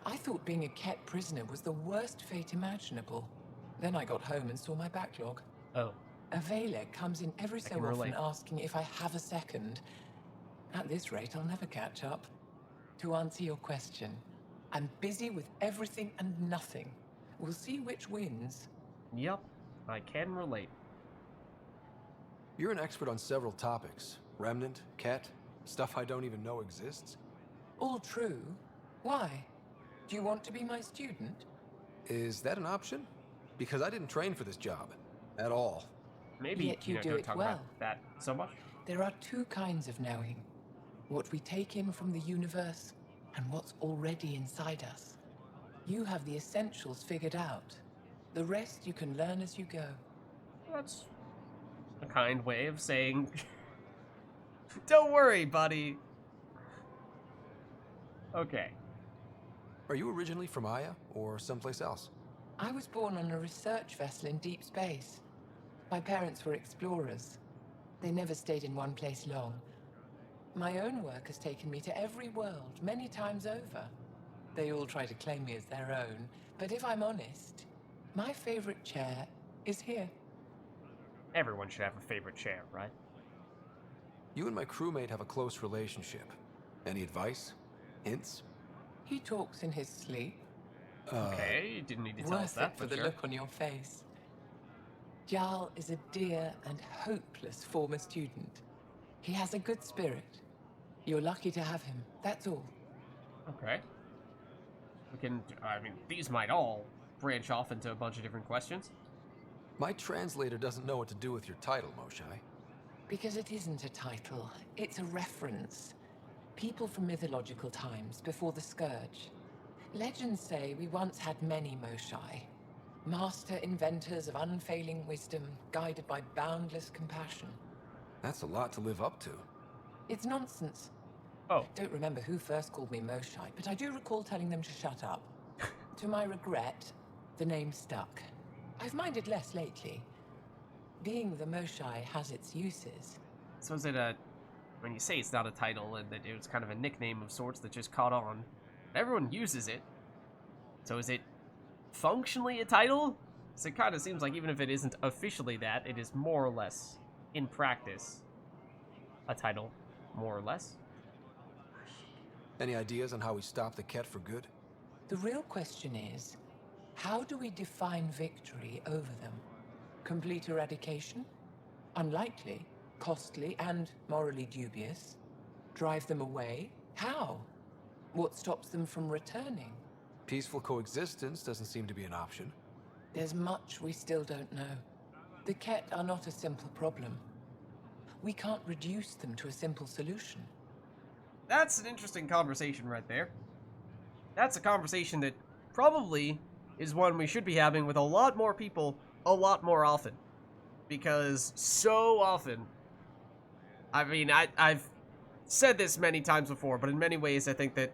I thought being a Ket prisoner was the worst fate imaginable. Then I got home and saw my backlog. Oh. A Vela comes in every so often asking if I have a second. At this rate, I'll never catch up. To answer your question, I'm busy with everything and nothing. We'll see which wins. Yep, I can relate. You're an expert on several topics. Remnant, Ket, stuff I don't even know exists. All true. Why? Do you want to be my student? Is that an option? Because I didn't train for this job. At all. Maybe Yet you do don't it talk well. about that so much. There are two kinds of knowing. What we take in from the universe, and what's already inside us. You have the essentials figured out. The rest you can learn as you go. That's a kind way of saying, don't worry, buddy. Okay. Are you originally from Aya, or someplace else? I was born on a research vessel in deep space. My parents were explorers. They never stayed in one place long. My own work has taken me to every world, many times over. They all try to claim me as their own, but if I'm honest, my favorite chair is here. Everyone should have a favorite chair, right? You and my crewmate have a close relationship. Any advice? Hints? He talks in his sleep. Okay, you didn't need to tell us Worth that, it for but the sure. look on your face. Jarl is a dear and hopeless former student. He has a good spirit. You're lucky to have him, that's all. Okay. We can, I mean, these might all branch off into a bunch of different questions. My translator doesn't know what to do with your title, Moshae. Because it isn't a title, it's a reference. People from mythological times, before the Scourge. Legends say we once had many Moshae. Master inventors of unfailing wisdom, guided by boundless compassion. That's a lot to live up to. It's nonsense. Oh. I don't remember who first called me Moshae, but I do recall telling them to shut up. To my regret, the name stuck. I've minded less lately. Being the Moshae has its uses. So is it when you say it's not a title and that it's kind of a nickname of sorts that just caught on, everyone uses it. So is it functionally a title? So it kind of seems like even if it isn't officially that, it is more or less, in practice, a title, more or less. Any ideas on how we stop the Ket for good? The real question is, how do we define victory over them? Complete eradication? Unlikely, costly, and morally dubious. Drive them away? How? What stops them from returning? Peaceful coexistence doesn't seem to be an option. There's much we still don't know. The Ket are not a simple problem. We can't reduce them to a simple solution. That's an interesting conversation right there. That's a conversation that probably is one we should be having with a lot more people a lot more often. Because so often, I mean, I've said this many times before, but in many ways I think that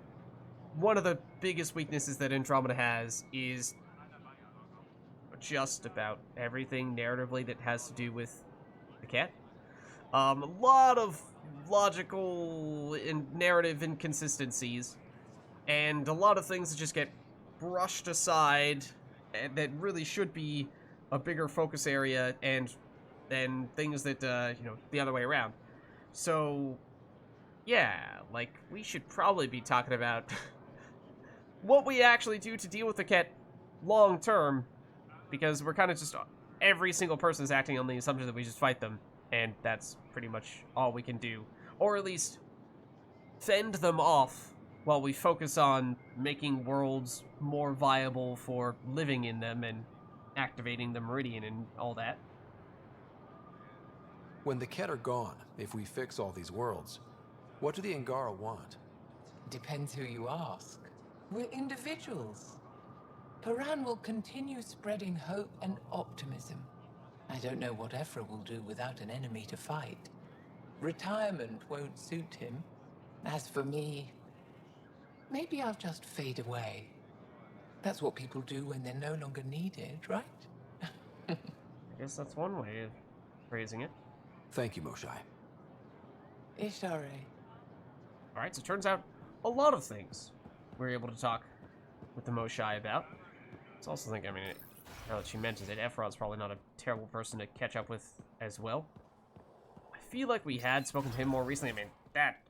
one of the biggest weaknesses that Andromeda has is just about everything narratively that has to do with the Ket. A lot of logical and narrative inconsistencies, and a lot of things that just get brushed aside and that really should be a bigger focus area, and then things that, the other way around. So, yeah, like, we should probably be talking about what we actually do to deal with the Ket long term, because we're kind of just, every single person is acting on the assumption that we just fight them, and that's pretty much all we can do. Or at least fend them off while we focus on making worlds more viable for living in them and activating the Meridian and all that. When the Ket are gone, if we fix all these worlds, What do the Angara want? Depends who you ask. We're individuals. Paran will continue spreading hope and optimism. I don't know what Ephra will do without an enemy to fight. Retirement won't suit him. As for me, maybe I'll just fade away. That's what people do when they're no longer needed, right? I guess that's one way of phrasing it. Thank you, Moshai. Ishare. Alright, so it turns out a lot of things we were able to talk with the Moshai about. I also think, I mean, now that she mentions it, Ephra's probably not a terrible person to catch up with as well. I feel like we had spoken to him more recently. I mean,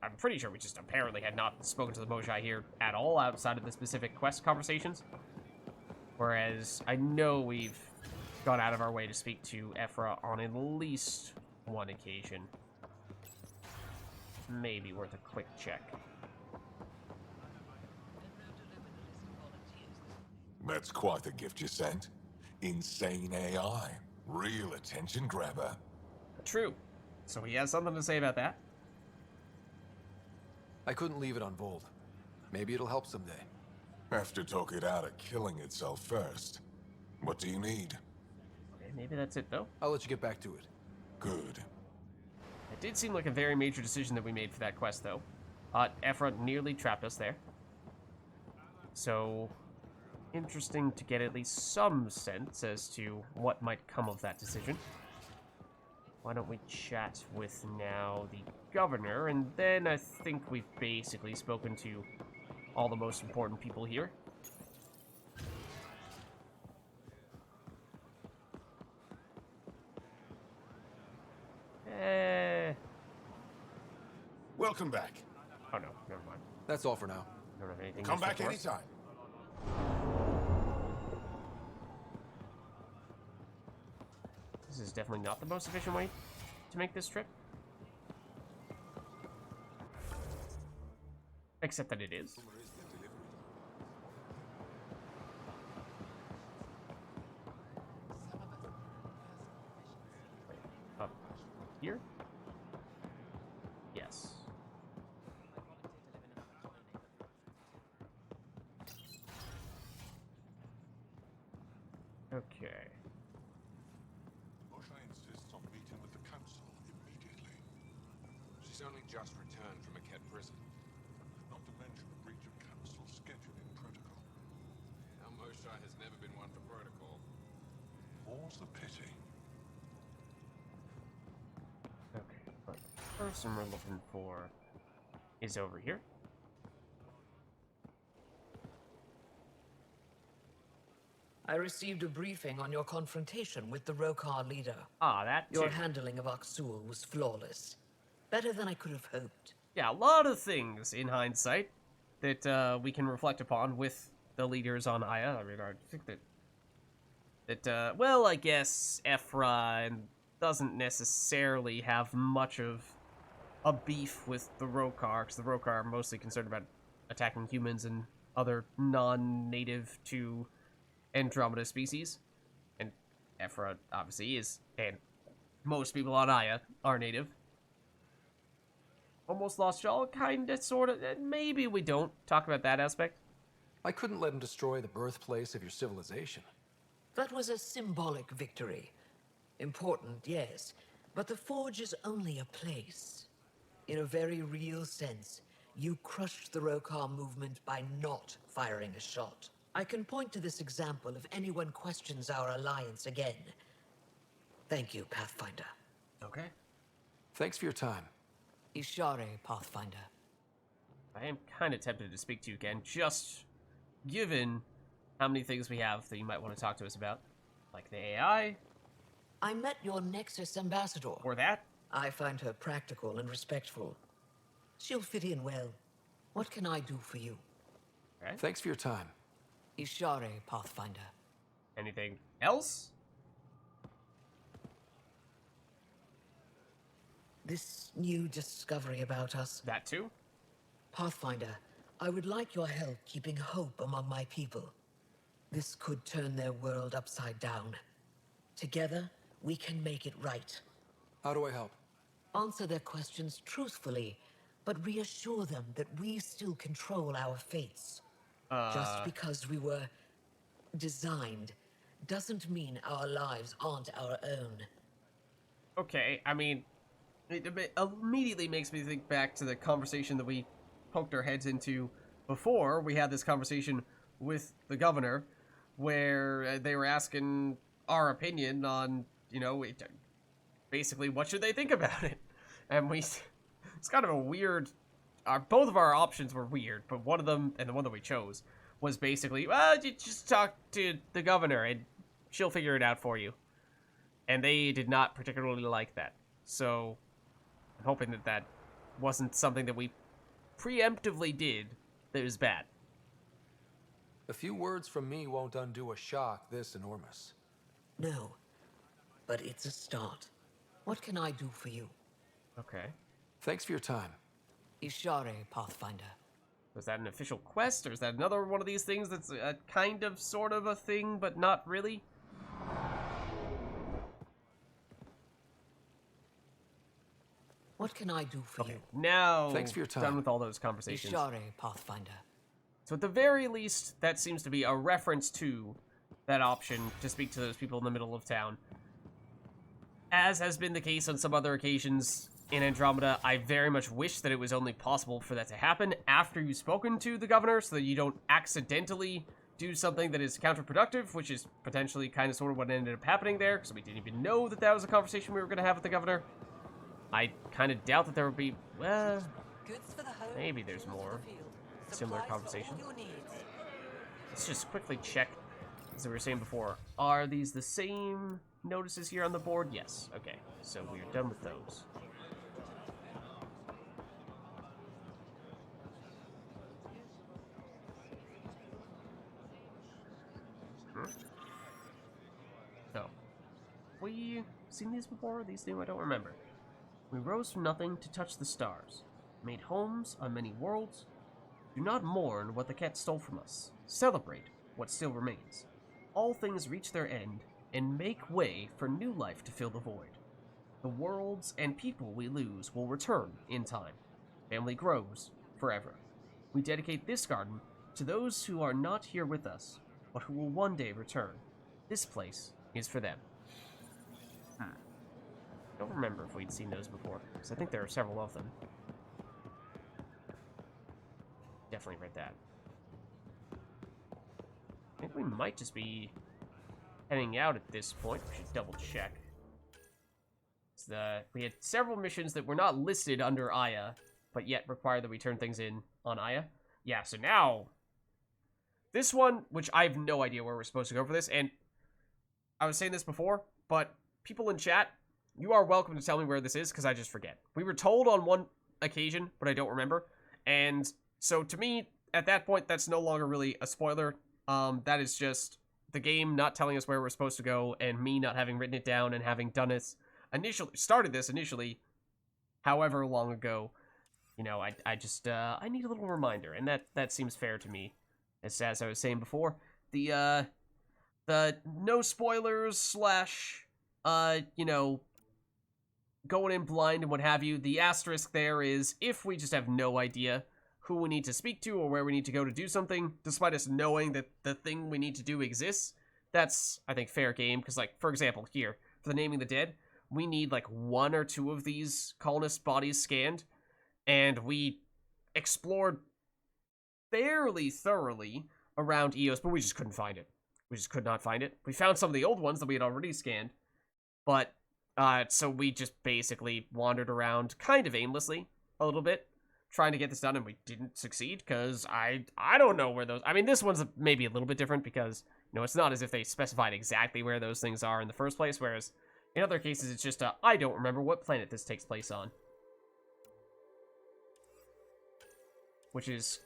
I'm pretty sure we just apparently had not spoken to the Moshai here at all outside of the specific quest conversations. Whereas I know we've gone out of our way to speak to Ephra on at least one occasion. Maybe worth a quick check. That's quite the gift you sent. Insane AI. Real attention grabber. True. So he has something to say about that. I couldn't leave it on Vold. Maybe it'll help someday. Have to talk it out of killing itself first. What do you need? Okay, maybe that's it though. I'll let you get back to it. Good. It did seem like a very major decision that we made for that quest though. Ephra nearly trapped us there. So, interesting to get at least some sense as to what might come of that decision. Why don't we chat with now the governor, and then I think we've basically spoken to all the most important people here. Welcome back. Oh no, never mind. That's all for now. Don't have anything. Come back for us. anytime. This is definitely not the most efficient way to make this trip. Except that it is. Up here? Yes. Okay. Moshai insists on meeting with the council immediately. She's only just returned from a Ket prison. Not to mention a breach of council scheduling protocol. Our Moshai has never been one for protocol. More's the pity. Okay, but the person we're looking for is over here. I received a briefing on your confrontation with the Rokar leader. Ah, that too. Your handling of Aksul was flawless. Better than I could have hoped. Yeah, a lot of things in hindsight that we can reflect upon with the leaders on Aya. I mean, I think that well, I guess Ephra doesn't necessarily have much of a beef with the Rokar, because the Rokar are mostly concerned about attacking humans and other non-native to Andromeda species. And Ephra obviously is, and most people on Aya are native. Almost lost y'all, kinda, sorta. Maybe we don't talk about that aspect. I couldn't let him destroy the birthplace of your civilization. That was a symbolic victory. Important, yes, but the Forge is only a place. In a very real sense, you crushed the Rokar movement by not firing a shot. I can point to this example if anyone questions our alliance again. Thank you, Pathfinder. Okay. Thanks for your time. Ishare, Pathfinder. I am kind of tempted to speak to you again, just given how many things we have that you might want to talk to us about. Like the AI. I met your Nexus ambassador. Or that. I find her practical and respectful. She'll fit in well. What can I do for you? Okay. Thanks for your time. Ishare, Pathfinder. Anything else? This new discovery about us. That too? Pathfinder, I would like your help keeping hope among my people. This could turn their world upside down. Together, we can make it right. How do I help? Answer their questions truthfully, but reassure them that we still control our fates. Just because we were designed doesn't mean our lives aren't our own. Okay, I mean, it immediately makes me think back to the conversation that we poked our heads into before we had this conversation with the governor, where they were asking our opinion on, you know, basically what should they think about it. And it's kind of a weird, both of our options were weird, but one of them, and the one that we chose, was basically, well, you just talk to the governor and she'll figure it out for you. And they did not particularly like that. So I'm hoping that that wasn't something that we preemptively did that was bad. A few words from me won't undo a shock this enormous. No, but it's a start. What can I do for you? Okay. Thanks for your time. Ishare, Pathfinder. Was that an official quest, or is that another one of these things that's a kind of, sort of a thing, but not really? What can I do for you? Now, thanks for your time. Done with all those conversations. Ishare, Pathfinder. So at the very least, that seems to be a reference to that option to speak to those people in the middle of town. As has been the case on some other occasions in Andromeda, I very much wish that it was only possible for that to happen after you've spoken to the governor, so that you don't accidentally do something that is counterproductive, which is potentially kind of sort of what ended up happening there, because we didn't even know that that was a conversation we were going to have with the governor. I kind of doubt that there would be, well, maybe there's more similar conversation. Let's just quickly check, as we were saying before, are these the same notices here on the board? Yes. Okay, so we're done with those. So, we seen these before? These new? I don't remember. We rose from nothing to touch the stars, made homes on many worlds. Do not mourn what the cat stole from us. Celebrate what still remains. All things reach their end, and make way for new life to fill the void. The worlds and people we lose will return in time. Family grows forever. We dedicate this garden to those who are not here with us, but who will one day return. This place is for them. I don't remember if we'd seen those before, because I think there are several of them. Definitely read that. I think we might just be heading out at this point. We should double check. We had several missions that were not listed under Aya, but yet require that we turn things in on Aya. Yeah, so now, this one, which I have no idea where we're supposed to go for this, and I was saying this before, but people in chat, you are welcome to tell me where this is, because I just forget. We were told on one occasion, but I don't remember, and so to me, at that point, that's no longer really a spoiler. That is just the game not telling us where we're supposed to go, and me not having written it down and having done it started this initially, however long ago. You know, I just I need a little reminder, and that seems fair to me. As I was saying before, the no spoilers / you know, going in blind and what have you. The asterisk there is if we just have no idea who we need to speak to or where we need to go to do something, despite us knowing that the thing we need to do exists, that's, I think, fair game. Because, like, for example, here, for the Naming the Dead, we need, like, 1 or 2 of these colonist bodies scanned, and we explored fairly thoroughly around Eos, but we just couldn't find it. We just could not find it. We found some of the old ones that we had already scanned, but, so we just basically wandered around kind of aimlessly a little bit, trying to get this done, and we didn't succeed, because I don't know where those... I mean, this one's maybe a little bit different, because, you know, it's not as if they specified exactly where those things are in the first place, whereas in other cases, it's just, I don't remember what planet this takes place on. Which is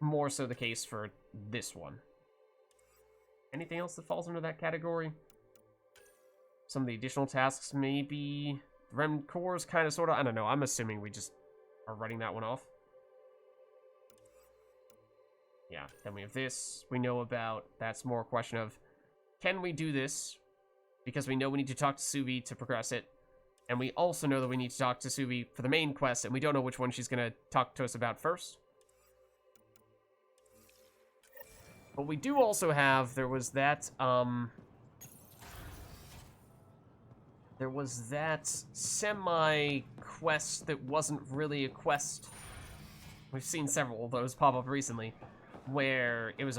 more so the case for this one. Anything else that falls under that category? Some of the additional tasks, maybe... Rem cores, kind of, sort of, I don't know, I'm assuming we just are writing that one off. Yeah, then we have this we know about. That's more a question of, can we do this? Because we know we need to talk to Suvi to progress it. And we also know that we need to talk to Subi for the main quest, and we don't know which one she's going to talk to us about first. But we do also have, there was that semi-quest that wasn't really a quest. We've seen several of those pop up recently, where it was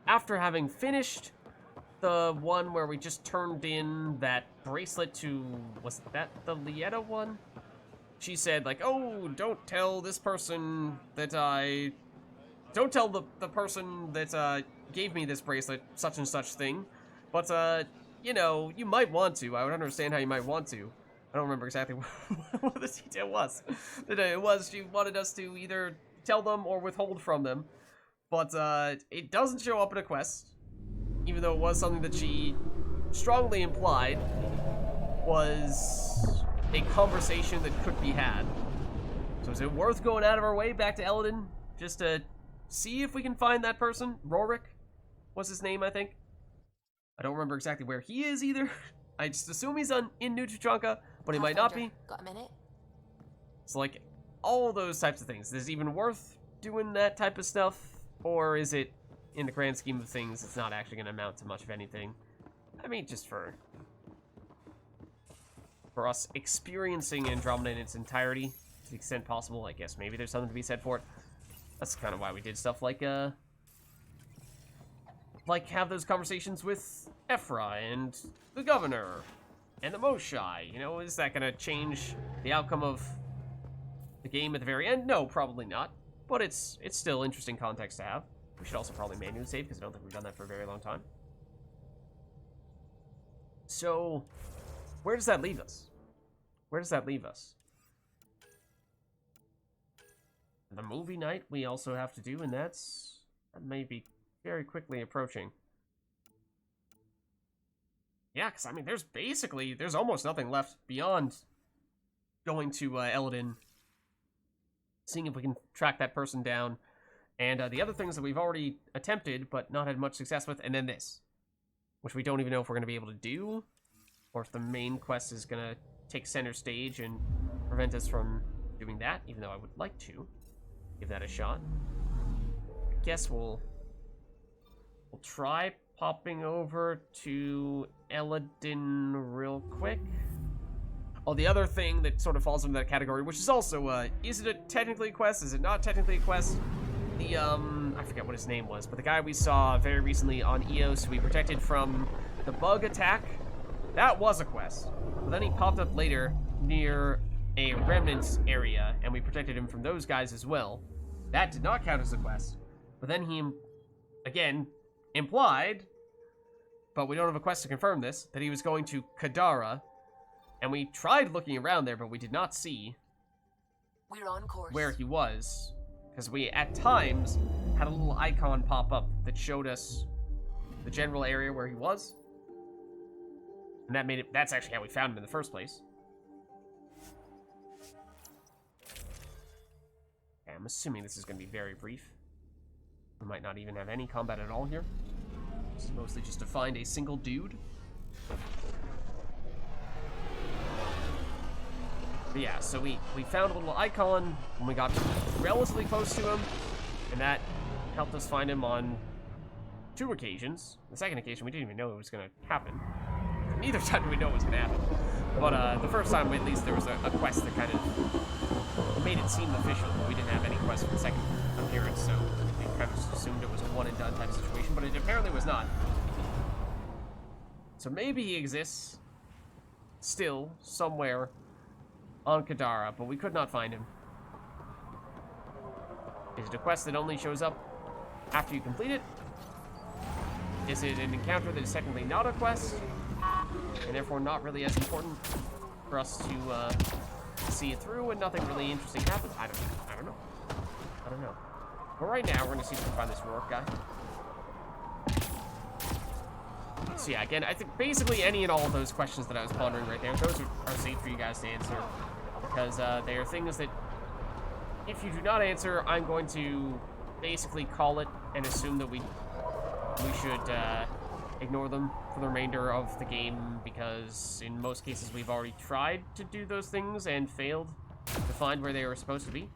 after having finished the one where we just turned in that bracelet to, was that the Lieta one? She said, like, oh, don't tell this person that don't tell the person that gave me this bracelet such and such thing, but you know, you might want to. I would understand how you might want to. I don't remember exactly what the detail was. It was she wanted us to either tell them or withhold from them, but it doesn't show up in a quest, even though it was something that she strongly implied was a conversation that could be had. So is it worth going out of our way back to Eldon just to see if we can find that person? Rorik was his name, I think. I don't remember exactly where he is either. I just assume he's in New Tuchanka, but he might not be. Got a minute? So like, all those types of things. Is it even worth doing that type of stuff? Or is it, in the grand scheme of things, it's not actually going to amount to much of anything? I mean, just for us experiencing Andromeda in its entirety, to the extent possible, I guess maybe there's something to be said for it. That's kind of why we did stuff like have those conversations with Ephra and the governor and the Moshai. You know, is that going to change the outcome of the game at the very end? No, probably not. But it's still interesting context to have. We should also probably manually save, because I don't think we've done that for a very long time. So, where does that leave us? Where does that leave us? The movie night we also have to do, and that may be very quickly approaching. Yeah, because, I mean, there's almost nothing left beyond going to Eldon, seeing if we can track that person down, and the other things that we've already attempted but not had much success with, and then this, which we don't even know if we're going to be able to do, or if the main quest is going to take center stage and prevent us from doing that, even though I would like to give that a shot. I guess we'll try popping over to Eladin real quick. Oh, the other thing that sort of falls into that category, which is also, is it technically a quest? Is it not technically a quest? The, I forget what his name was, but the guy we saw very recently on Eos, who we protected from the bug attack, that was a quest. But then he popped up later near a remnant area, and we protected him from those guys as well. That did not count as a quest. But then he, again, implied, but we don't have a quest to confirm this, that he was going to Kadara, and we tried looking around there, but we did not see We're on course. Where he was, because we, at times, had a little icon pop up that showed us the general area where he was, and that made it, that's actually how we found him in the first place. Okay, I'm assuming this is going to be very brief. We might not even have any combat at all here. This is mostly just to find a single dude. But yeah, so we found a little icon when we got relatively close to him, and that helped us find him on 2 occasions. The second occasion, we didn't even know it was going to happen. Neither time did we know it was going to happen. But the first time, at least, there was a quest that kind of made it seem official. We didn't have any quest for the second appearance, so we kind of assumed it was a one-and-done type of situation, but it apparently was not. So maybe he exists still somewhere on Kadara, but we could not find him. Is it a quest that only shows up after you complete it? Is it an encounter that is technically not a quest, and therefore not really as important for us to see it through and nothing really interesting happens? I don't know. But right now, we're going to see if we can find this Rourke guy. So yeah, again, I think basically any and all of those questions that I was pondering right there, those are safe for you guys to answer, because they are things that, if you do not answer, I'm going to basically call it and assume that we should ignore them for the remainder of the game, because in most cases we've already tried to do those things and failed to find where they were supposed to be.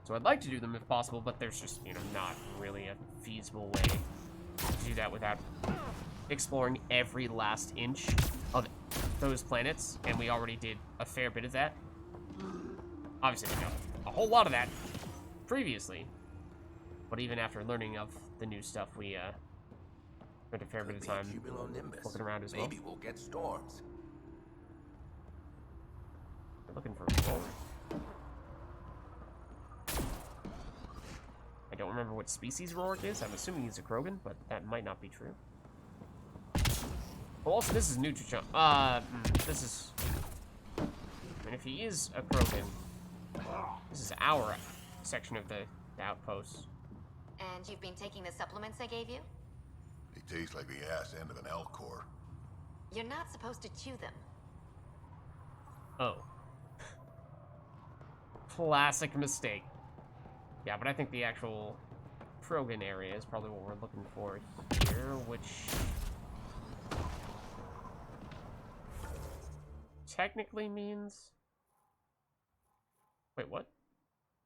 So I'd like to do them if possible, but there's just, you know, not really a feasible way to do that without exploring every last inch of those planets, and we already did a fair bit of that. Obviously, we know a whole lot of that previously, but even after learning of the new stuff, we spent a fair bit of time looking around as well. Maybe we'll get storms. We're looking for a roller. I don't remember what species Rorik is. I'm assuming he's a Krogan, but that might not be true. Well, also, this is new to Chunk. This is... I mean, if he is a Krogan, this is our section of the outpost. And you've been taking the supplements I gave you? They taste like the ass end of an elk core. You're not supposed to chew them. Oh. Classic mistake. Yeah, but I think the actual Krogan area is probably what we're looking for here, which technically means... Wait, what?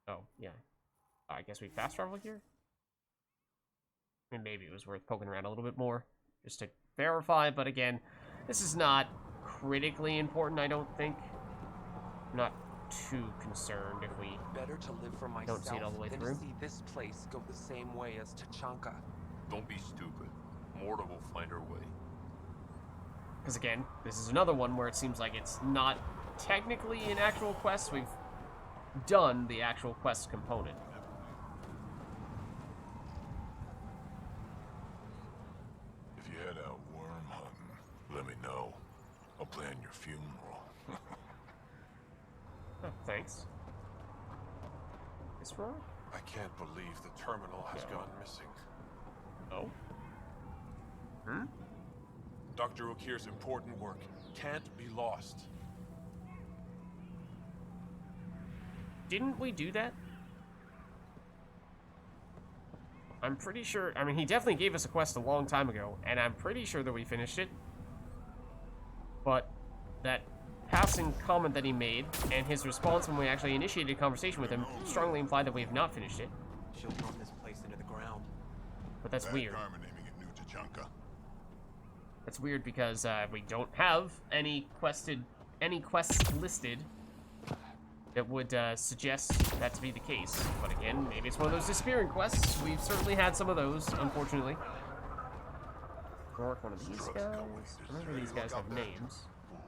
Oh, yeah. I guess we fast travel here? I mean, maybe it was worth poking around a little bit more, just to verify, but again, this is not critically important, I don't think. I'm not too concerned if we Better to live for don't see it all the way than through. to see this place go the same way as Tachanka. Don't be stupid. Mortal will find her way. Because again, this is another one where it seems like it's not technically an actual quest. We've done the actual quest component. If you head out worm hunting, let me know. I'll plan your funeral. Oh, thanks. Is Rorik? I can't believe the terminal has gone missing. Oh? Hmm? Dr. Okir's important work can't be lost. Didn't we do that? I'm pretty sure... I mean, he definitely gave us a quest a long time ago, and I'm pretty sure that we finished it. But that passing comment that he made, and his response when we actually initiated a conversation with him, strongly implied that we have not finished it. She'll run this place into the ground. But that's weird. Naming it New Tachanka. That's weird because we don't have any quests listed that would suggest that to be the case. But again, maybe it's one of those disappearing quests. We've certainly had some of those, unfortunately. Or one of these guys. Remember, these guys have names.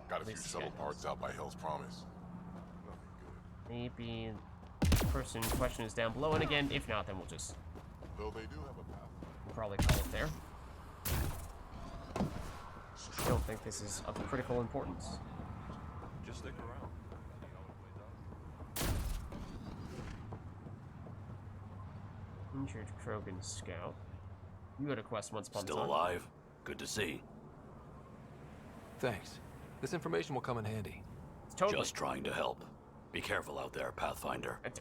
Got a few subtle parts out by Hell's Promise. Maybe the person in question is down below, and again, if not, then we'll just... Though they do have a path. We'll probably call it there. I don't think this is of critical importance. Just stick around. Injured Krogan scout. You had a quest once upon a time. Still alive? Good to see. Thanks. This information will come in handy. Totally. Just trying to help. Be careful out there, Pathfinder. That's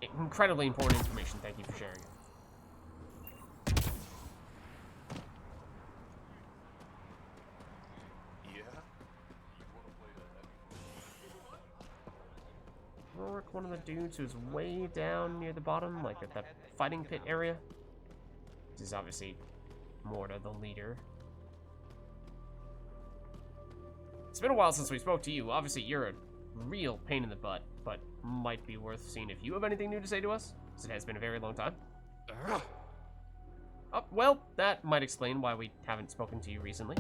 incredibly important information. Thank you for sharing it. Rorik, one of the dudes who's way down near the bottom, like at that fighting pit area. This is obviously Morta, the leader. It's been a while since we spoke to you. Obviously, you're a real pain in the butt, but might be worth seeing if you have anything new to say to us, because it has been a very long time. Oh, well, that might explain why we haven't spoken to you recently.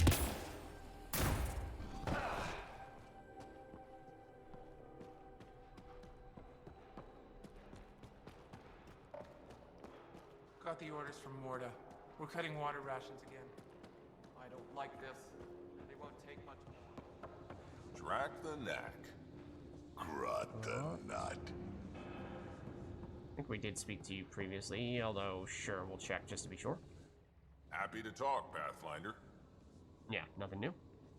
Got the orders from Morta. We're cutting water rations again. I don't like this. They won't take much more. Drag the neck. Grut the nut. I think we did speak to you previously, although sure, we'll check just to be sure. Happy to talk, Pathfinder. Yeah, nothing new.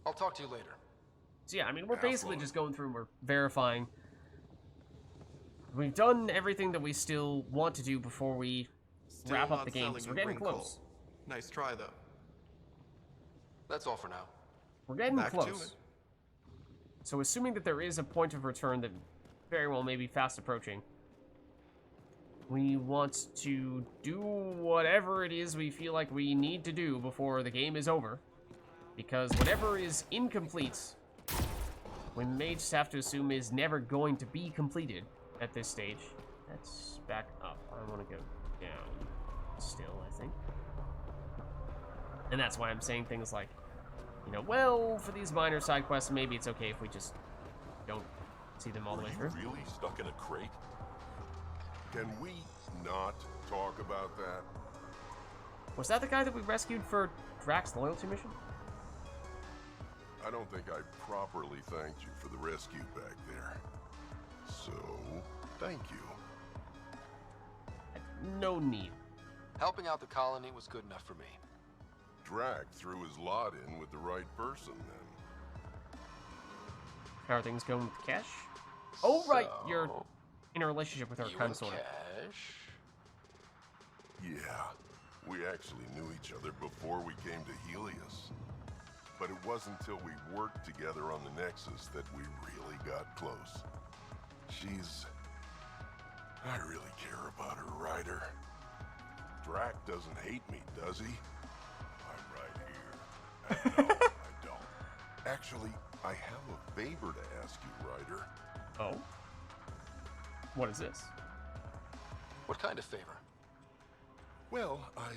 I'll talk to you later. So yeah, I mean, we're basically just going through and we're verifying We've done everything that we still want to do before we wrap up the game, so we're getting close. Nice try, though. That's all for now. We're getting Back to close. it. So assuming that there is a point of return that very well may be fast approaching, we want to do whatever it is we feel like we need to do before the game is over. Because whatever is incomplete, we may just have to assume is never going to be completed at this stage. Let's back up. I want to go down still, I think. And that's why I'm saying things like, you know, well, for these minor side quests, maybe it's okay if we just don't see them all the way through. Are you really stuck in a crate? Can we not talk about that? Was that the guy that we rescued for Drax's loyalty mission? I don't think I properly thanked you for the rescue back there. So, thank you. No need. Helping out the colony was good enough for me. Drax threw his lot in with the right person then. How are things going with Cash? Oh, right, you're in a relationship with her, kind of, sort of. Yeah, we actually knew each other before we came to Helios. But it wasn't until we worked together on the Nexus that we really got close. I really care about her, Ryder. Drax doesn't hate me, does he? I'm right here. No, I don't. Actually, I have a favor to ask you, Ryder. Oh? What is this? What kind of favor? Well, I,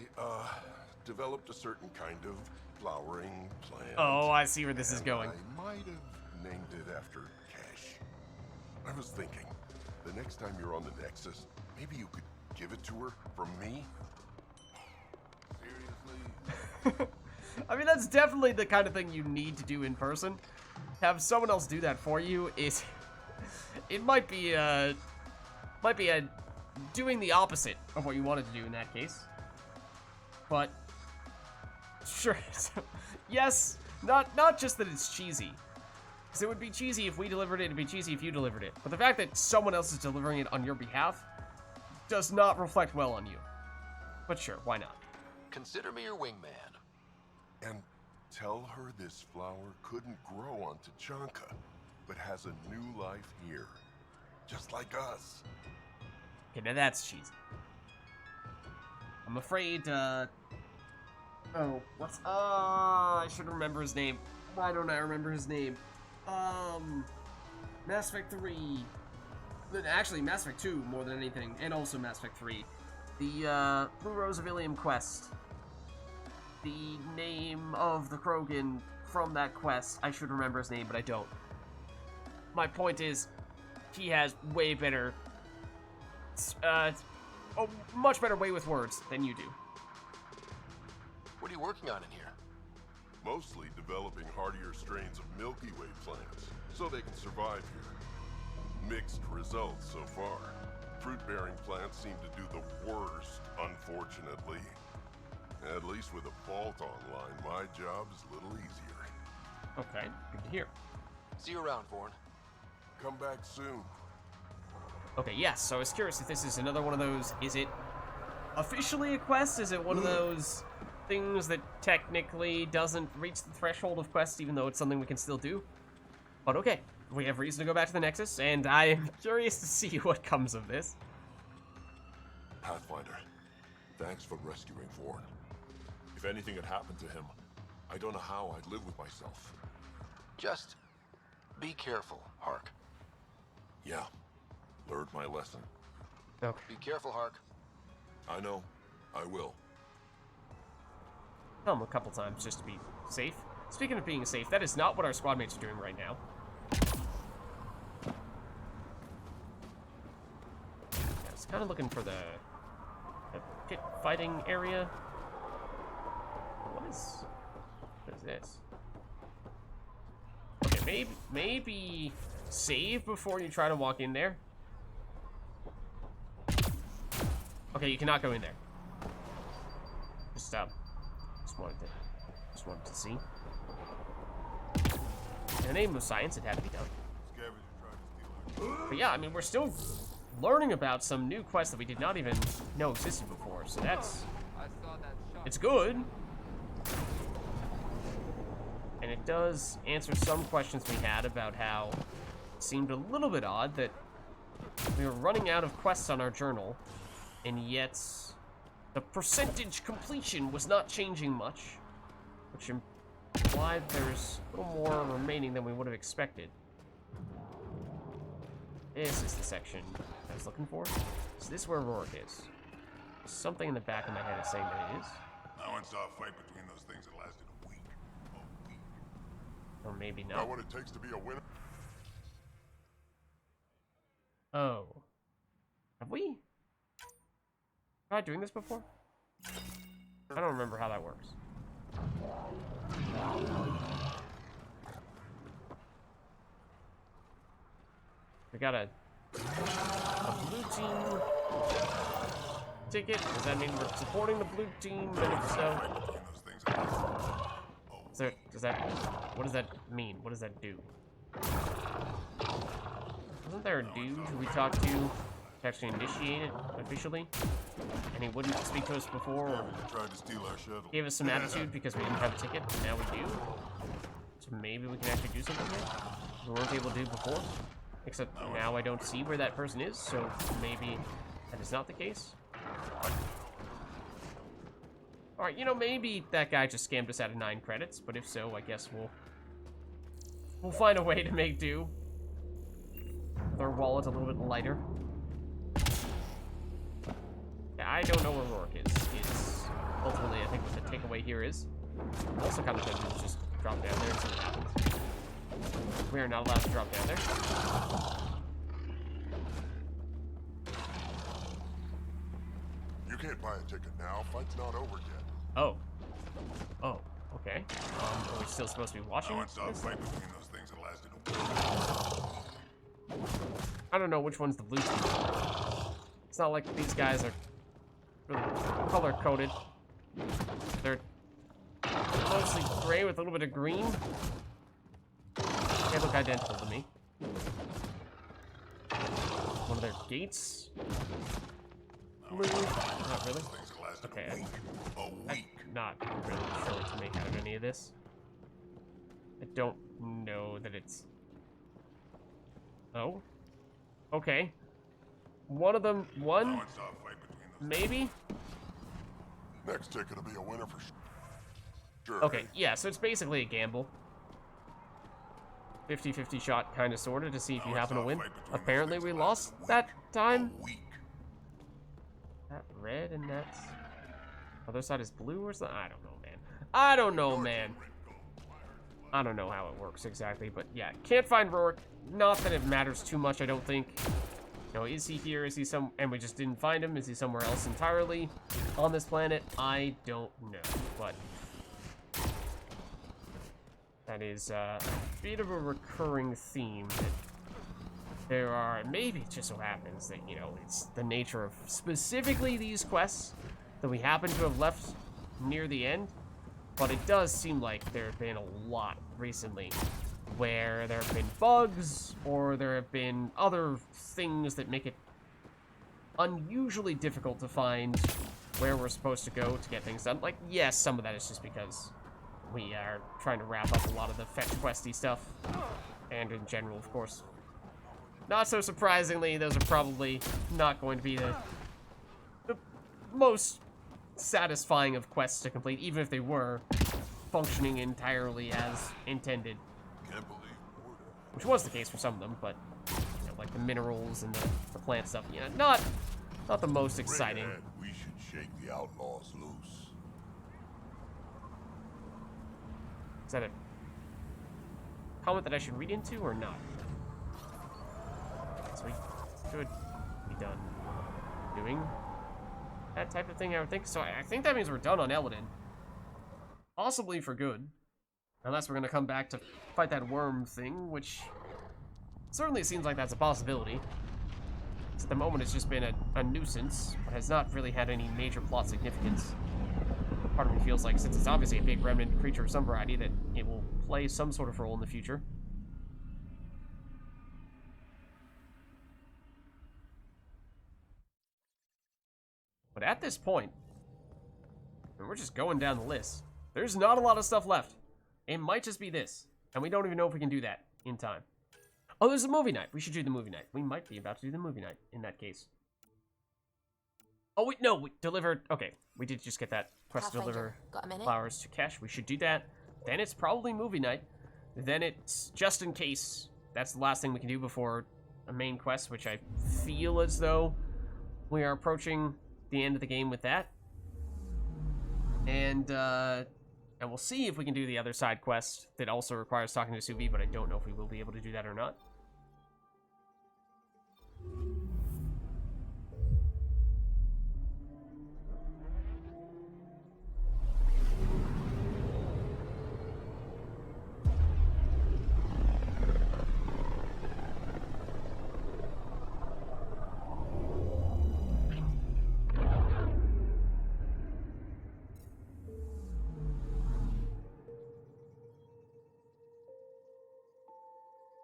developed a certain kind of flowering plant. Oh, I see where this is going. I might have named it after Cash. I was thinking, the next time you're on the Nexus, maybe you could give it to her from me? Seriously? I mean, that's definitely the kind of thing you need to do in person. Have someone else do that for you is... It might be doing the opposite of what you wanted to do in that case. But... Sure. Yes, not just that it's cheesy. Because it would be cheesy if we delivered it, it'd be cheesy if you delivered it. But the fact that someone else is delivering it on your behalf does not reflect well on you. But sure, why not? Consider me your wingman. And tell her this flower couldn't grow on Tachanka, but has a new life here. Just like us. Okay, now that's cheesy. I'm afraid, Oh, what's... I should remember his name. Why don't I remember his name? Mass Effect 3. Actually, Mass Effect 2 more than anything, and also Mass Effect 3. The, Blue Rose of Ilium quest. The name of the Krogan from that quest. I should remember his name, but I don't. My point is, he has way better... a much better way with words than you do. What are you working on in here? Mostly developing hardier strains of Milky Way plants, so they can survive here. Mixed results so far. Fruit-bearing plants seem to do the worst, unfortunately. At least with a vault online, my job is a little easier. Okay, good to hear. See you around, Vorn. Come back soon. Okay, yes, so I was curious if this is another one of those, is it officially a quest? Is it one of those things that technically doesn't reach the threshold of quest, even though it's something we can still do? But okay, we have reason to go back to the Nexus, and I am curious to see what comes of this. Pathfinder, thanks for rescuing Vorn. If anything had happened to him, I don't know how I'd live with myself. Just be careful, Hark. Yeah, learned my lesson. Okay. Be careful, Hark. I know, I will. Tell him a couple times just to be safe. Speaking of being safe, that is not what our squad mates are doing right now. I was kind of looking for the pit fighting area. What is this? Okay, maybe save before you try to walk in there. Okay, you cannot go in there. Just wanted to see. In the name of science, it had to be done. But yeah, I mean, we're still learning about some new quests that we did not even know existed before, so that's... It's good. And it does answer some questions we had about how it seemed a little bit odd that we were running out of quests on our journal, and yet the percentage completion was not changing much, which implied there's a little more remaining than we would have expected. This is the section I was looking for. Is this where Rourke is? Something in the back of my head is saying that it is. I once saw a fight between those things that lasted a week. Or maybe not. Know what it takes to be a winner? Oh. Have we tried doing this before? I don't remember how that works. We got a blue team ticket. Does that mean we're supporting the blue team? And if so, what does that mean? What does that do? Wasn't there a dude who we talked to actually initiate it officially? And he wouldn't speak to us before, or tried to steal our shuttle. Gave us some attitude because we didn't have a ticket, and now we do. So maybe we can actually do something here we weren't able to do before. Except now I don't see where that person is, so maybe that is not the case. Alright, you know, maybe that guy just scammed us out of 9 credits, but if so, I guess we'll find a way to make do. With our wallet a little bit lighter. Yeah, I don't know where Rourke is. It's ultimately, I think, what the takeaway here is. I'm also kind of tempted to just drop down there and see what happens. We are not allowed to drop down there. You can't buy a ticket now. Fight's not over yet. Oh. Oh, okay. Are we still supposed to be watching? I once saw a fight between those things that lasted a week. I don't know which one's the blue team. It's not like these guys are really color-coded. They're mostly gray with a little bit of green. They look identical to me. One of their gates? Blue? Not really. Okay. I'm not really sure what to make out of any of this. I don't know that it's... Oh? Okay. One of them... One? Maybe? Next ticket will be a winner for sure. Okay, yeah, so it's basically a gamble. 50-50 shot, kind of, sort of, to see if you happen to win. Apparently we lost that time. That red and that's... Other side is blue or something? I don't know, man. I don't know, man. I don't know how it works exactly, but yeah. Can't find Rourke. Not that it matters too much, I don't think. You know, is he here? Is he some... And we just didn't find him. Is he somewhere else entirely on this planet? I don't know, but... That is a bit of a recurring theme that there are, maybe it just so happens that, you know, it's the nature of specifically these quests that we happen to have left near the end, but it does seem like there have been a lot recently where there have been bugs or there have been other things that make it unusually difficult to find where we're supposed to go to get things done. Like, yes, some of that is just because we are trying to wrap up a lot of the fetch questy stuff, and in general, of course. Not so surprisingly, those are probably not going to be the most satisfying of quests to complete, even if they were functioning entirely as intended. Which was the case for some of them, but you know, like the minerals and the plant stuff, you know, not the most exciting. We should shake the outlaws loose. Is that a comment that I should read into or not? So we should be done doing that type of thing, I would think. So I think that means we're done on Eldon. Possibly for good. Unless we're going to come back to fight that worm thing, which certainly seems like that's a possibility. At the moment, it's just been a nuisance, but has not really had any major plot significance. Part of me feels like, since it's obviously a big remnant creature of some variety, that it will play some sort of role in the future. But at this point, and we're just going down the list, there's not a lot of stuff left. It might just be this, and we don't even know if we can do that in time. Oh, there's a movie night. We should do the movie night. We might be about to do the movie night in that case. Oh, wait, no, we delivered. Okay, we did just get that quest to deliver flowers to Kesh. We should do that. Then it's probably movie night. Then it's just in case. That's the last thing we can do before a main quest, which I feel as though we are approaching the end of the game with that. And we'll see if we can do the other side quest that also requires talking to Suvi, but I don't know if we will be able to do that or not.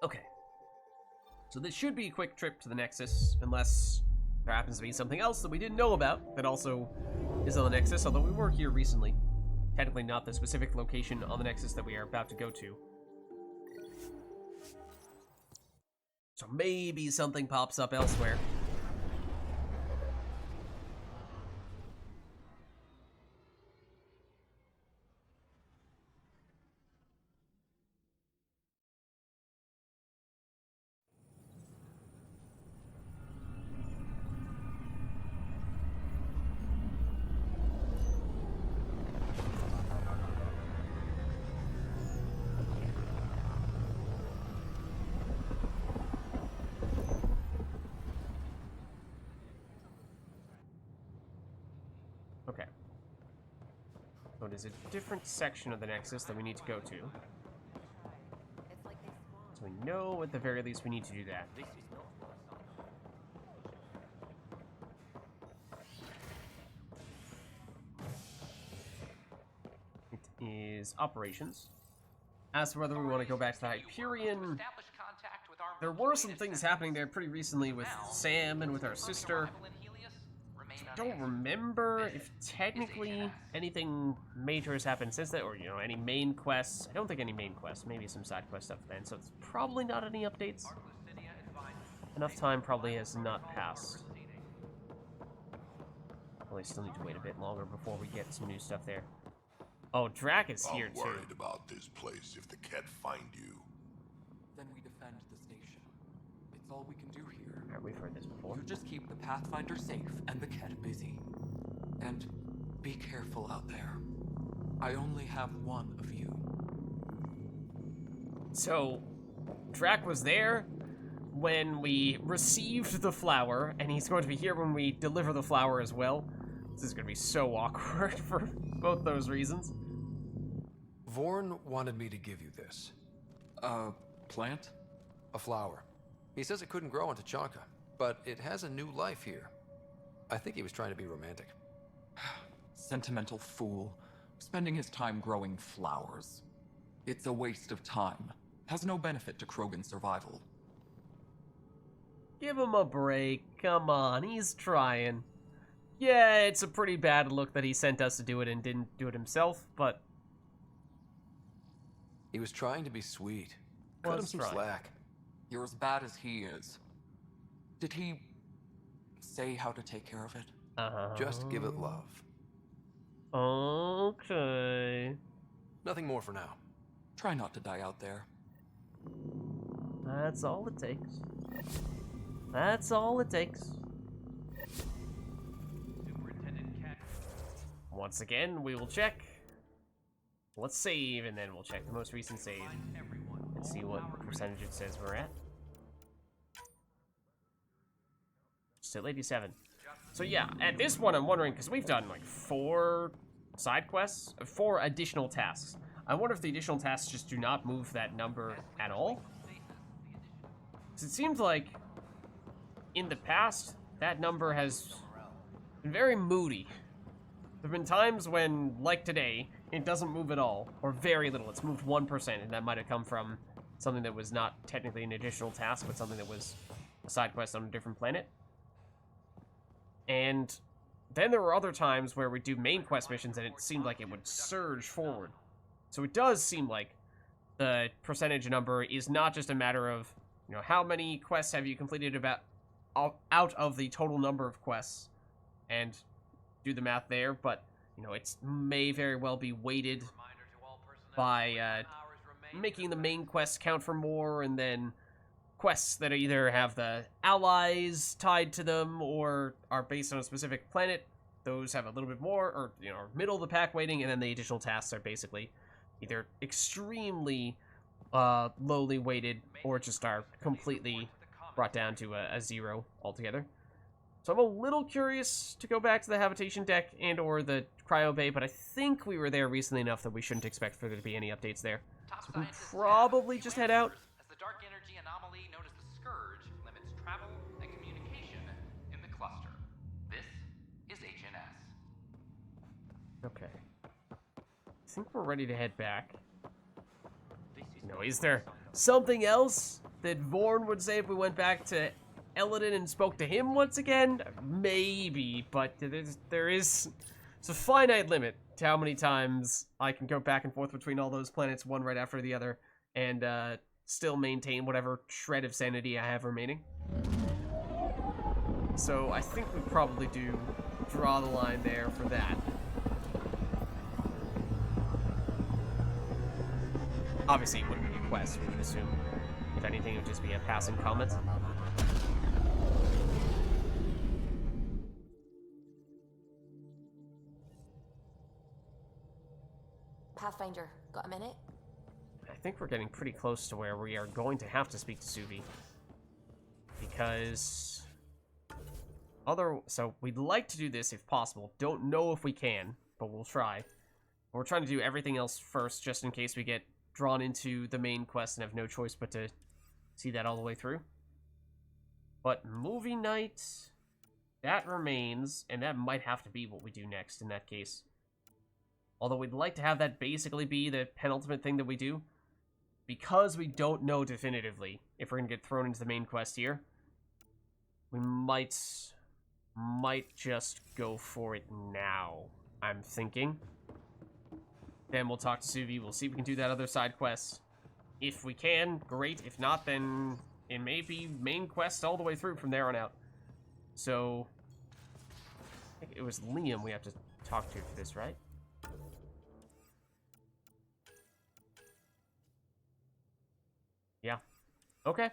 Okay. So this should be a quick trip to the Nexus, unless there happens to be something else that we didn't know about that also is on the Nexus, although we were here recently. Technically not the specific location on the Nexus that we are about to go to. So maybe something pops up elsewhere. Okay. So it is a different section of the Nexus that we need to go to. So we know at the very least we need to do that. It is operations. As to whether we want to go back to the Hyperion, there were some things happening there pretty recently with Sam and with our sister. I don't remember if technically anything major has happened since that, or, you know, any main quests. I don't think any main quests, maybe some side quest stuff then, so it's probably not any updates. Enough time probably has not passed. Probably still need to wait a bit longer before we get some new stuff there. Oh, Drac is here too. I'm worried about this place if the Ket find you. Then we defend the station. It's all we can do here. Alright, we've heard this before. You just keep the Pathfinder safe and the Ket busy. And be careful out there. I only have one of you. So, Drac was there when we received the flower, and he's going to be here when we deliver the flower as well. This is going to be so awkward for both those reasons. Vorn wanted me to give you this. A plant? A flower. He says it couldn't grow on Tachanka, but it has a new life here. I think he was trying to be romantic. Sentimental fool. Spending his time growing flowers. It's a waste of time. Has no benefit to Krogan's survival. Give him a break. Come on, he's trying. Yeah, it's a pretty bad look that he sent us to do it and didn't do it himself, but... He was trying to be sweet. Cut him some slack. You're as bad as he is. Did he say how to take care of it? Just give it love. Okay. Nothing more for now. Try not to die out there. That's all it takes. That's all it takes. Once again, we will check. Let's save, and then we'll check the most recent save and see what percentage it says we're at. Still 87. So yeah, at this one I'm wondering, because we've done like 4 side quests, 4 additional tasks. I wonder if the additional tasks just do not move that number at all. Because it seems like in the past, that number has been very moody. There have been times when, like today, it doesn't move at all, or very little. It's moved 1%, and that might have come from something that was not technically an additional task, but something that was a side quest on a different planet. And then there were other times where we do main quest missions and it seemed like it would surge forward. So it does seem like the percentage number is not just a matter of, you know, how many quests have you completed about out of the total number of quests and do the math there, but, you know, it may very well be weighted by making the main quests count for more, and then quests that either have the allies tied to them or are based on a specific planet, those have a little bit more, or, you know, middle of the pack weighting, and then the additional tasks are basically either extremely lowly weighted or just are completely brought down to a 0 altogether. So I'm a little curious to go back to the habitation deck and or the cryo bay, but I think we were there recently enough that we shouldn't expect for there to be any updates there. So we can probably just head out. As the dark energy anomaly known as the Scourge limits travel and communication in the cluster. This is HNS. Okay. I think we're ready to head back. You know, is there something else that Vorn would say if we went back to Eladin and spoke to him once again? Maybe, but there is a finite limit to how many times I can go back and forth between all those planets, one right after the other, and still maintain whatever shred of sanity I have remaining. So I think we probably do draw the line there for that. Obviously, it wouldn't be a quest, we would assume. If anything, it would just be a passing comment. Pathfinder, got a minute? I think we're getting pretty close to where we are going to have to speak to Suvi. Because... So, we'd like to do this if possible. Don't know if we can, but we'll try. We're trying to do everything else first, just in case we get drawn into the main quest and have no choice but to see that all the way through. But movie night, that remains, and that might have to be what we do next in that case. Although we'd like to have that basically be the penultimate thing that we do, because we don't know definitively if we're going to get thrown into the main quest here, we might just go for it now, I'm thinking. Then we'll talk to Suvi, we'll see if we can do that other side quest. If we can, great. If not, then it may be main quest all the way through from there on out. So, I think it was Liam we have to talk to for this, right? Yeah. Okay.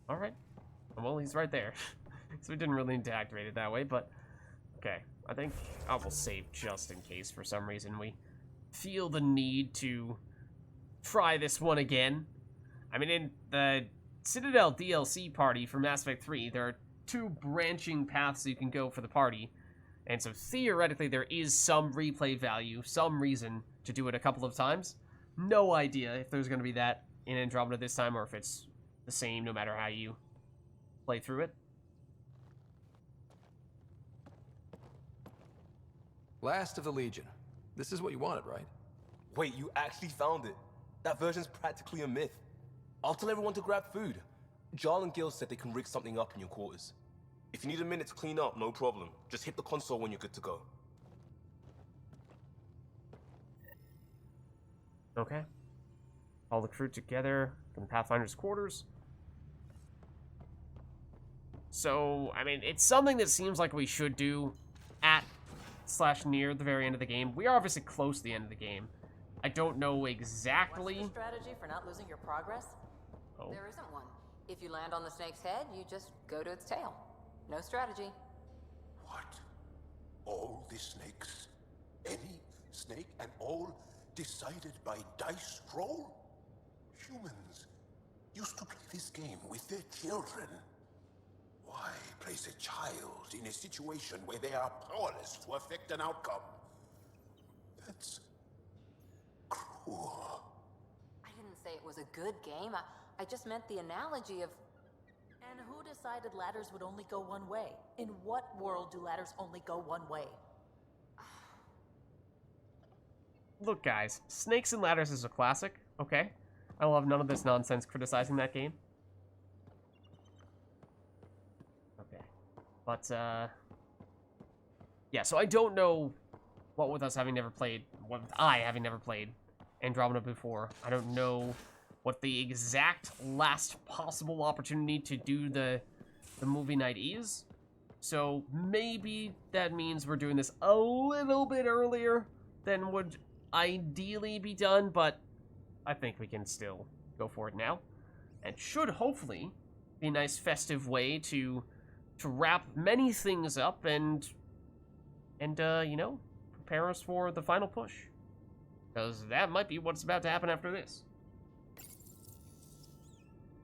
Alright. Well, he's right there. So we didn't really need to activate it that way, but... Okay. I think I will save just in case for some reason we feel the need to try this one again. I mean, in the Citadel DLC party for Mass Effect 3, there are 2 branching paths you can go for the party. And so theoretically there is some replay value, some reason to do it a couple of times. No idea if there's going to be that in Andromeda this time or if it's the same no matter how you play through it. Last of the Legion. This is what you wanted, right? Wait, you actually found it? That version's practically a myth. I'll tell everyone to grab food. Jarl and Gil said they can rig something up in your quarters. If you need a minute to clean up, no problem. Just hit the console when you're good to go. Okay. All the crew together from Pathfinder's quarters. So, I mean, it's something that seems like we should do at/near the very end of the game. We are obviously close to the end of the game. I don't know exactly. What's the strategy for not losing your progress? Oh. There isn't one. If you land on the snake's head, you just go to its tail. No strategy. What? All the snakes? Any snake and all decided by dice roll? Humans used to play this game with their children. Why place a child in a situation where they are powerless to affect an outcome? That's cruel. I didn't say it was a good game. I just meant the analogy of... And who decided ladders would only go one way? In what world do ladders only go one way? Look, guys, Snakes and Ladders is a classic, okay? I will have none of this nonsense criticizing that game. Okay. But, Yeah, so I don't know what with us having never played, what with I having never played Andromeda before. I don't know what the exact last possible opportunity to do the movie night is. So maybe that means we're doing this a little bit earlier than would ideally be done, but I think we can still go for it now. And should hopefully be a nice festive way to wrap many things up and you know, prepare us for the final push. Because that might be what's about to happen after this.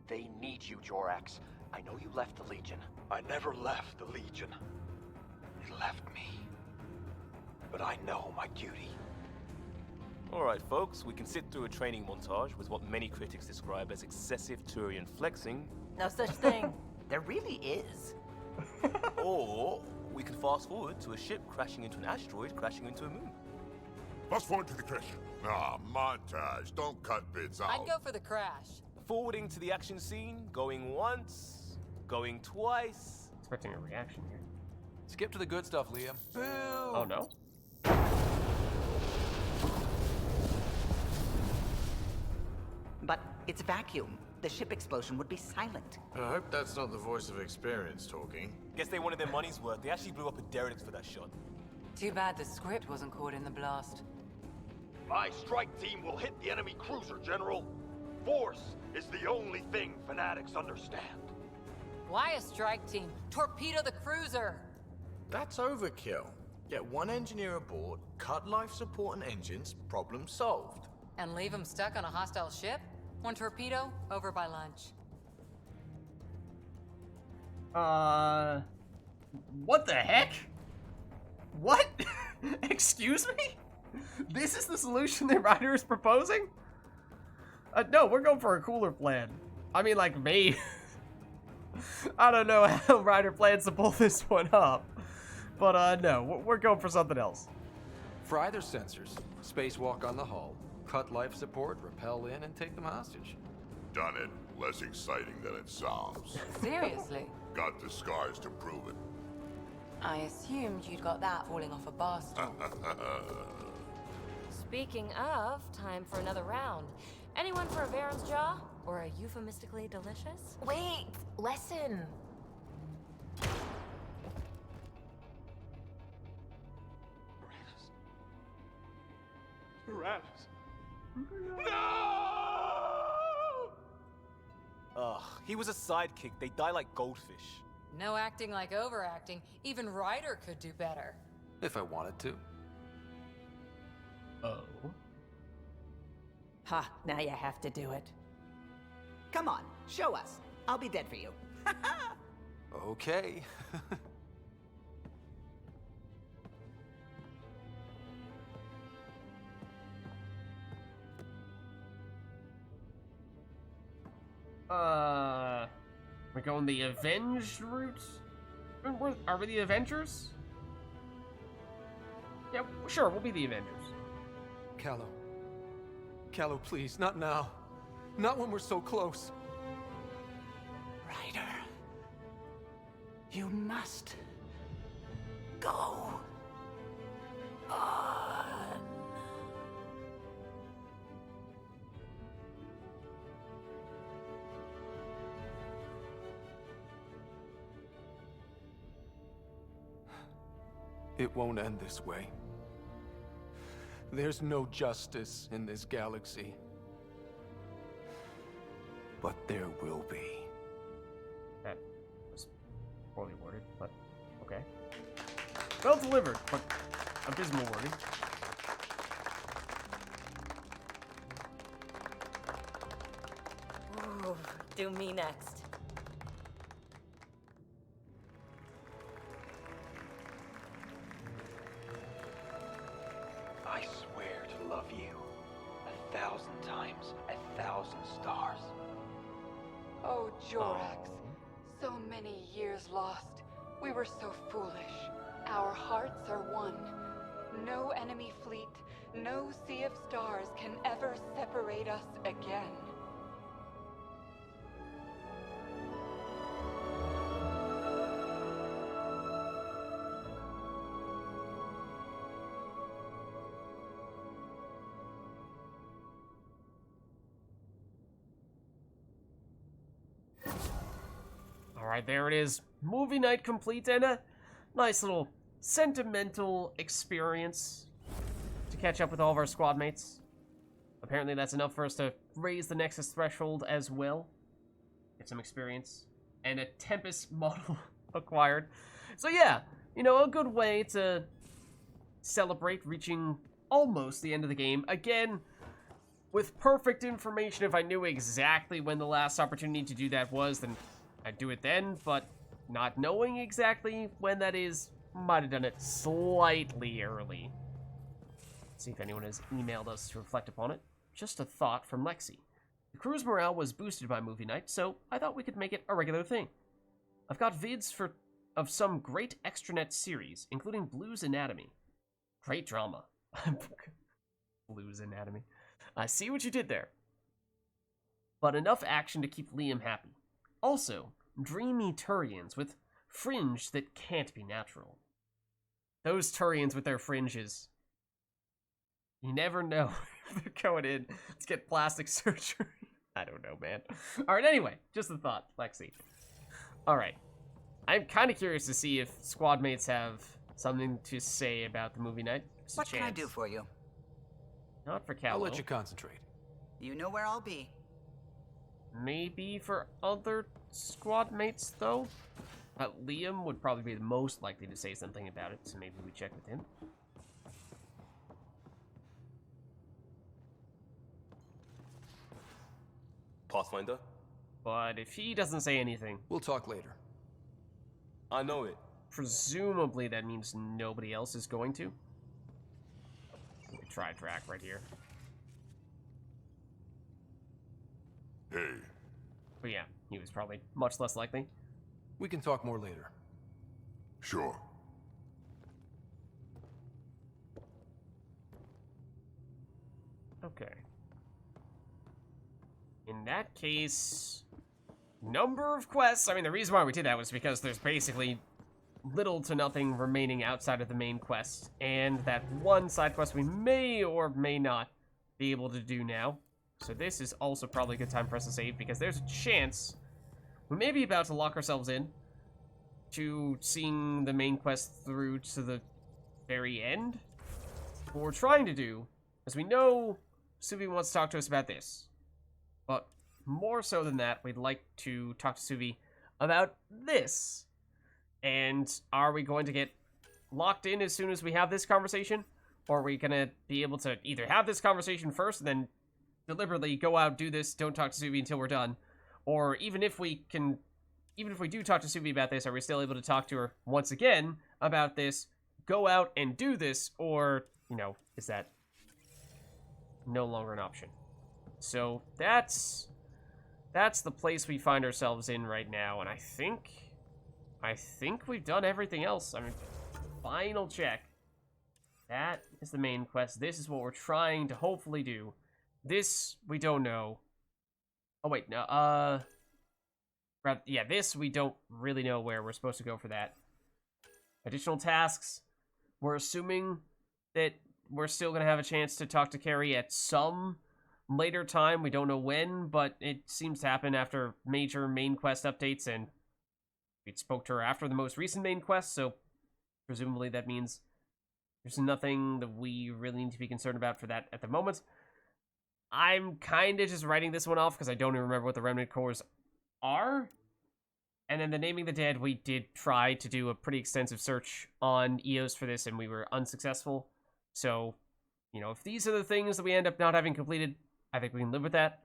They need you, Jorax. I know you left the Legion. I never left the Legion. It left me. But I know my duty. Alright folks, we can sit through a training montage with what many critics describe as excessive Turian flexing. No such thing. There really is. Or we can fast forward to a ship crashing into an asteroid, crashing into a moon. Fast forward to the crash. Ah, montage. Don't cut bits out. I'd go for the crash. Forwarding to the action scene, going once, going twice. Expecting a reaction here. Skip to the good stuff, Liam. Boo! Oh no? But it's vacuum. The ship explosion would be silent. I hope that's not the voice of experience talking. Guess they wanted their money's worth. They actually blew up a derelict for that shot. Too bad the script wasn't caught in the blast. My strike team will hit the enemy cruiser, General. Force is the only thing fanatics understand. Why a strike team? Torpedo the cruiser! That's overkill. Get one engineer aboard, cut life support and engines, problem solved. And leave them stuck on a hostile ship? One torpedo, over by lunch. What the heck? What? Excuse me? This is the solution that Ryder is proposing? No, we're going for a cooler plan. I mean, like, me. I don't know how Ryder plans to pull this one up. But, no, we're going for something else. Fry their sensors, spacewalk on the hull, cut life support, rappel in, and take them hostage. Done it. Less exciting than it sounds. Seriously? Got the scars to prove it. I assumed you'd got that falling off a bar stool. Speaking of, time for another round. Anyone for a Baron's Jaw? Or a euphemistically delicious? Wait, lesson. Tyrannus. Ugh, he was a sidekick. They die like goldfish. No acting like overacting. Even Ryder could do better. If I wanted to. Oh. Ha, now you have to do it. Come on, show us. I'll be dead for you. Okay. We're going the Avenged route? Are we the Avengers? Yeah, sure, we'll be the Avengers. Callow. Callow, please, not now. Not when we're so close. Ryder. You must go on. It won't end this way. There's no justice in this galaxy. But there will be. That was poorly worded, but okay. Well delivered, but abysmal wording. Ooh, do me next. I swear to love you 1,000 times, 1,000 stars. Oh, Jorax. So many years lost. We were so foolish. Our hearts are one. No enemy fleet, no sea of stars can ever separate us again. Alright, there it is. Movie night complete and a nice little sentimental experience to catch up with all of our squad mates. Apparently that's enough for us to raise the Nexus threshold as well. Get some experience. And a Tempest model acquired. So yeah, you know, a good way to celebrate reaching almost the end of the game. Again, with perfect information, if I knew exactly when the last opportunity to do that was, then I'd do it then, but not knowing exactly when that is, might have done it slightly early. Let's see if anyone has emailed us to reflect upon it. Just a thought from Lexi. The crew's morale was boosted by movie night, so I thought we could make it a regular thing. I've got vids of some great extranet series, including Blue's Anatomy. Great drama. Blue's Anatomy. I see what you did there. But enough action to keep Liam happy. Also, dreamy Turians with fringe that can't be natural. Those Turians with their fringes. You never know if they're going in to get plastic surgery. I don't know, man. Alright, anyway, just a thought, Lexi. Alright. I'm kind of curious to see if squad mates have something to say about the movie night. What can I do for you? Not for Callow. I'll let you concentrate. You know where I'll be. Maybe for other squad mates, though? Liam would probably be the most likely to say something about it, so maybe we check with him. Pathfinder? But if he doesn't say anything... We'll talk later. I know it. Presumably that means nobody else is going to. Let me try Drac right here. Hey. But yeah, he was probably much less likely. We can talk more later. Sure. Okay. In that case, number of quests. I mean, the reason why we did that was because there's basically little to nothing remaining outside of the main quest, and that one side quest we may or may not be able to do now. So this is also probably a good time for us to save, because there's a chance we may be about to lock ourselves in to seeing the main quest through to the very end. What we're trying to do is, we know Suvi wants to talk to us about this. But more so than that, we'd like to talk to Suvi about this. And are we going to get locked in as soon as we have this conversation? Or are we going to be able to either have this conversation first and then deliberately go out, do this, don't talk to Suvi until we're done? Or even if we do talk to Suvi about this, are we still able to talk to her once again about this, go out and do this? Or, you know, is that no longer an option? So that's the place we find ourselves in right now, and I think we've done everything else. I mean, final check. That is the main quest. This is what we're trying to hopefully do. This we don't know. Oh wait, no. Yeah, this we don't really know where we're supposed to go for that. Additional tasks. We're assuming that we're still gonna have a chance to talk to Carrie at some later time. We don't know when, but it seems to happen after major main quest updates, and we spoke to her after the most recent main quest, so presumably that means there's nothing that we really need to be concerned about for that at the moment. I'm kind of just writing this one off because I don't even remember what the Remnant cores are. And then the Naming the Dead, we did try to do a pretty extensive search on EOS for this, and we were unsuccessful. So, you know, if these are the things that we end up not having completed, I think we can live with that.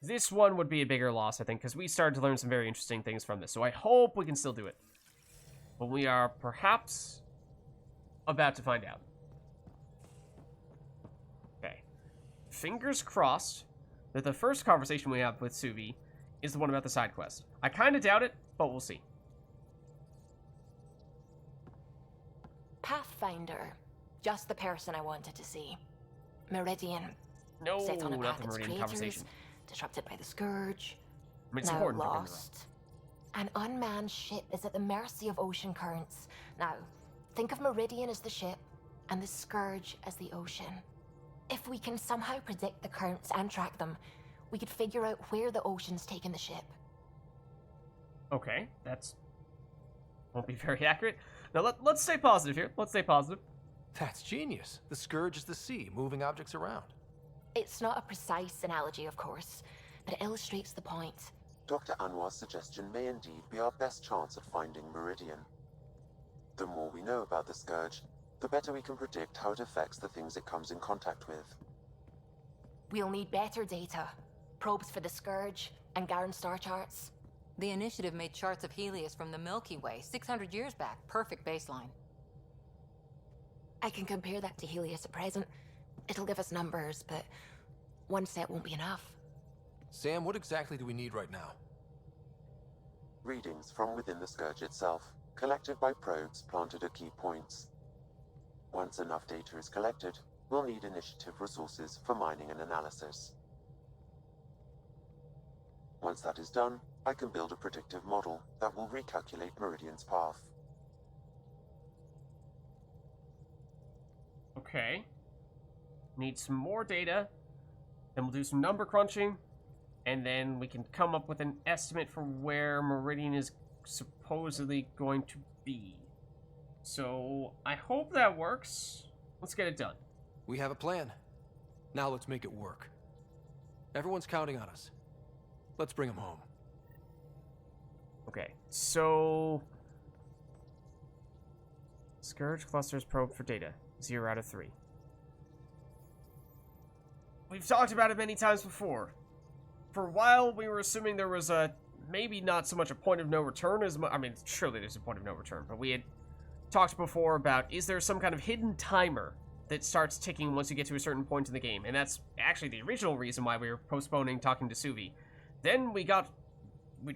This one would be a bigger loss, I think, because we started to learn some very interesting things from this. So I hope we can still do it. But we are perhaps about to find out. Okay. Fingers crossed that the first conversation we have with Suvi is the one about the side quest. I kind of doubt it, but we'll see. Pathfinder. Just the person I wanted to see. Meridian. No, Set on a not path the its Meridian creators, conversation. disrupted by the Scourge. I mean, it's now important, don't get me lost. An unmanned ship is at the mercy of ocean currents. Now, think of Meridian as the ship, and the Scourge as the ocean. If we can somehow predict the currents and track them, we could figure out where the ocean's taken the ship. Okay, that's... won't be very accurate. Now, let's stay positive here. Let's stay positive. That's genius. The Scourge is the sea, moving objects around. It's not a precise analogy, of course, but it illustrates the point. Dr. Anwar's suggestion may indeed be our best chance at finding Meridian. The more we know about the Scourge, the better we can predict how it affects the things it comes in contact with. We'll need better data. Probes for the Scourge, and Garen star charts. The Initiative made charts of Helios from the Milky Way 600 years back. Perfect baseline. I can compare that to Helios at present. It'll give us numbers, but one set won't be enough. Sam, what exactly do we need right now? Readings from within the Scourge itself, collected by probes planted at key points. Once enough data is collected, we'll need Initiative resources for mining and analysis. Once that is done, I can build a predictive model that will recalculate Meridian's path. Okay. Need some more data, then we'll do some number crunching, and then we can come up with an estimate for where Meridian is supposedly going to be. So, I hope that works. Let's get it done. We have a plan. Now let's make it work. Everyone's counting on us. Let's bring them home. Okay, so... Scourge clusters probe for data. 0 out of 3. We've talked about it many times before. For a while, we were assuming there was a... maybe not so much a point of no return as much... I mean, surely there's a point of no return, but we had talked before about, is there some kind of hidden timer that starts ticking once you get to a certain point in the game? And that's actually the original reason why we were postponing talking to Suvi. Then we got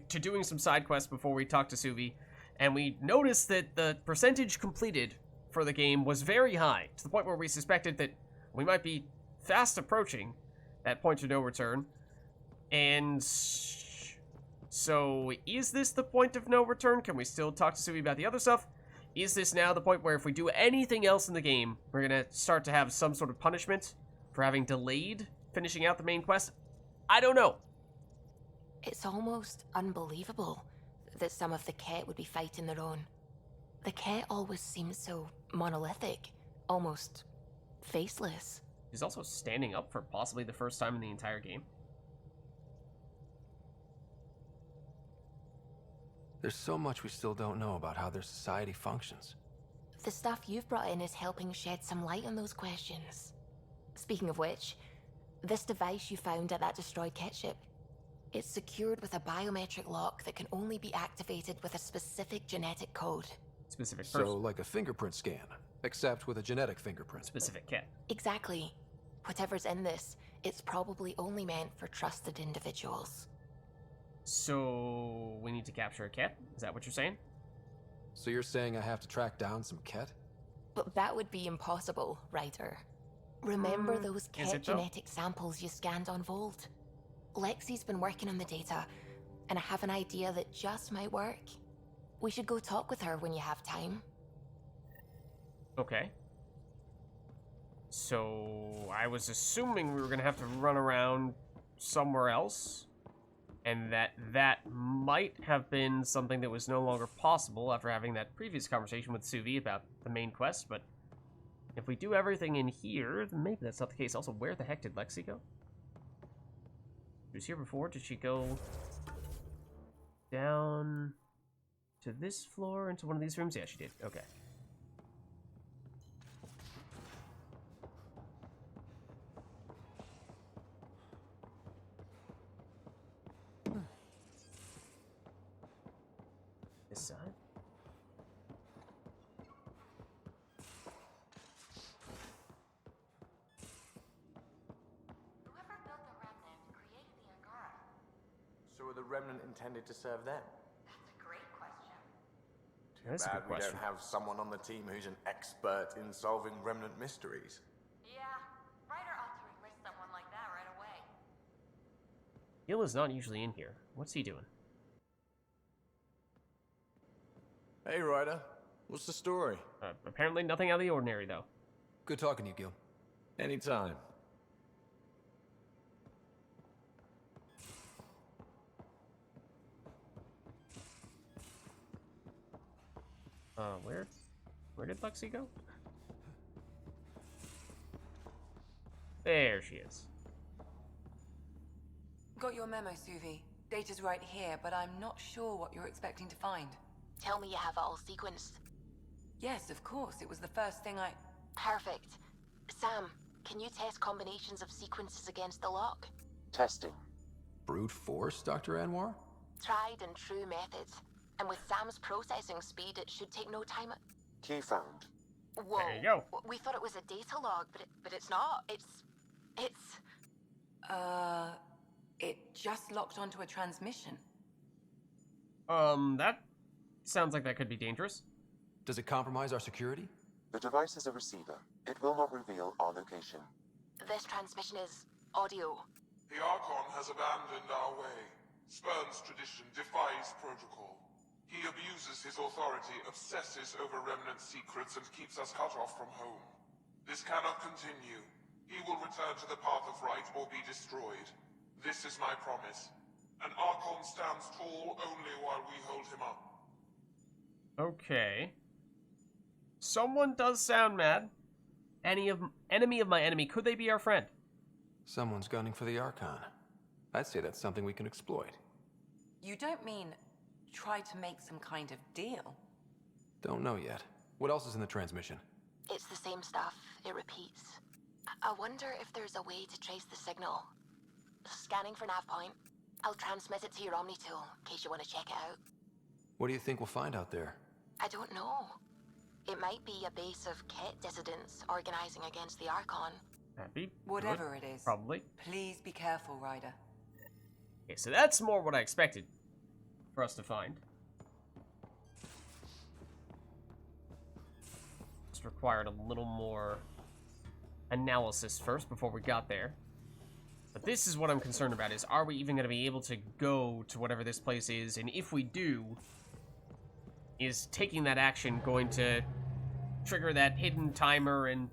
to doing some side quests before we talked to Suvi, and we noticed that the percentage completed for the game was very high, to the point where we suspected that we might be fast approaching that point of no return. And so, is this the point of no return? Can we still talk to Suvi about the other stuff? Is this now the point where if we do anything else in the game, we're gonna start to have some sort of punishment for having delayed finishing out the main quest? I don't know. It's almost unbelievable that some of the Ket would be fighting their own. The Ket always seems so monolithic, almost faceless. He's also standing up for possibly the first time in the entire game. There's so much we still don't know about how their society functions. The stuff you've brought in is helping shed some light on those questions. Speaking of which, this device you found at that destroyed Ket ship, it's secured with a biometric lock that can only be activated with a specific genetic code. Specific person. So, like a fingerprint scan, except with a genetic fingerprint. Specific Ket. Exactly. Whatever's in this, it's probably only meant for trusted individuals. So, we need to capture a Ket? Is that what you're saying? So you're saying I have to track down some Ket? But that would be impossible, Ryder. Remember those Ket genetic samples you scanned on Volt? Lexi's been working on the data, and I have an idea that just might work. We should go talk with her when you have time. Okay. So, I was assuming we were gonna have to run around somewhere else, and that might have been something that was no longer possible after having that previous conversation with Suvi about the main quest, but if we do everything in here, then maybe that's not the case. Also, where the heck did Lexi go? She was here before. Did she go down to this floor, into one of these rooms? Yeah, she did. Okay. This side? So are the Remnant intended to serve them? That's a great question. That's a Bad good we question. don't have someone on the team who's an expert in solving Remnant mysteries. Yeah, Ryder ought to enlist someone like that right away. Gil is not usually in here. What's he doing? Hey, Ryder. What's the story? Apparently nothing out of the ordinary, though. Good talking to you, Gil. Anytime. Where did Lexi go? There she is. Got your memo, Suvi. Data's right here, but I'm not sure what you're expecting to find. Tell me you have it all sequenced. Yes, of course. It was the first thing I... Perfect. Sam, can you test combinations of sequences against the lock? Testing. Brute force, Dr. Anwar? Tried and true methods. And with Sam's processing speed, it should take no time. Key found. Whoa. There you go. We thought it was a data log, but it's not. It's... It just locked onto a transmission. That sounds like that could be dangerous. Does it compromise our security? The device is a receiver. It will not reveal our location. This transmission is audio. The Archon has abandoned our way, spurns tradition, defies protocol. He abuses his authority, obsesses over Remnant secrets, and keeps us cut off from home. This cannot continue. He will return to the path of right or be destroyed. This is my promise. An Archon stands tall only while we hold him up. Okay. Someone does sound mad. Enemy of my enemy. Could they be our friend? Someone's gunning for the Archon. I'd say that's something we can exploit. You don't mean try to make some kind of deal? Don't know yet. What else is in the transmission? It's the same stuff. It repeats. I wonder if there's a way to trace the signal. Scanning for nav point. I'll transmit it to your Omni tool, in case you want to check it out. What do you think we'll find out there? I don't know. It might be a base of Ket dissidents organizing against the Archon. That'd be whatever it is. Probably. Please be careful, Ryder. Okay, so that's more what I expected for us to find. Just required a little more analysis first before we got there. But this is what I'm concerned about, is are we even going to be able to go to whatever this place is? And if we do, is taking that action going to trigger that hidden timer and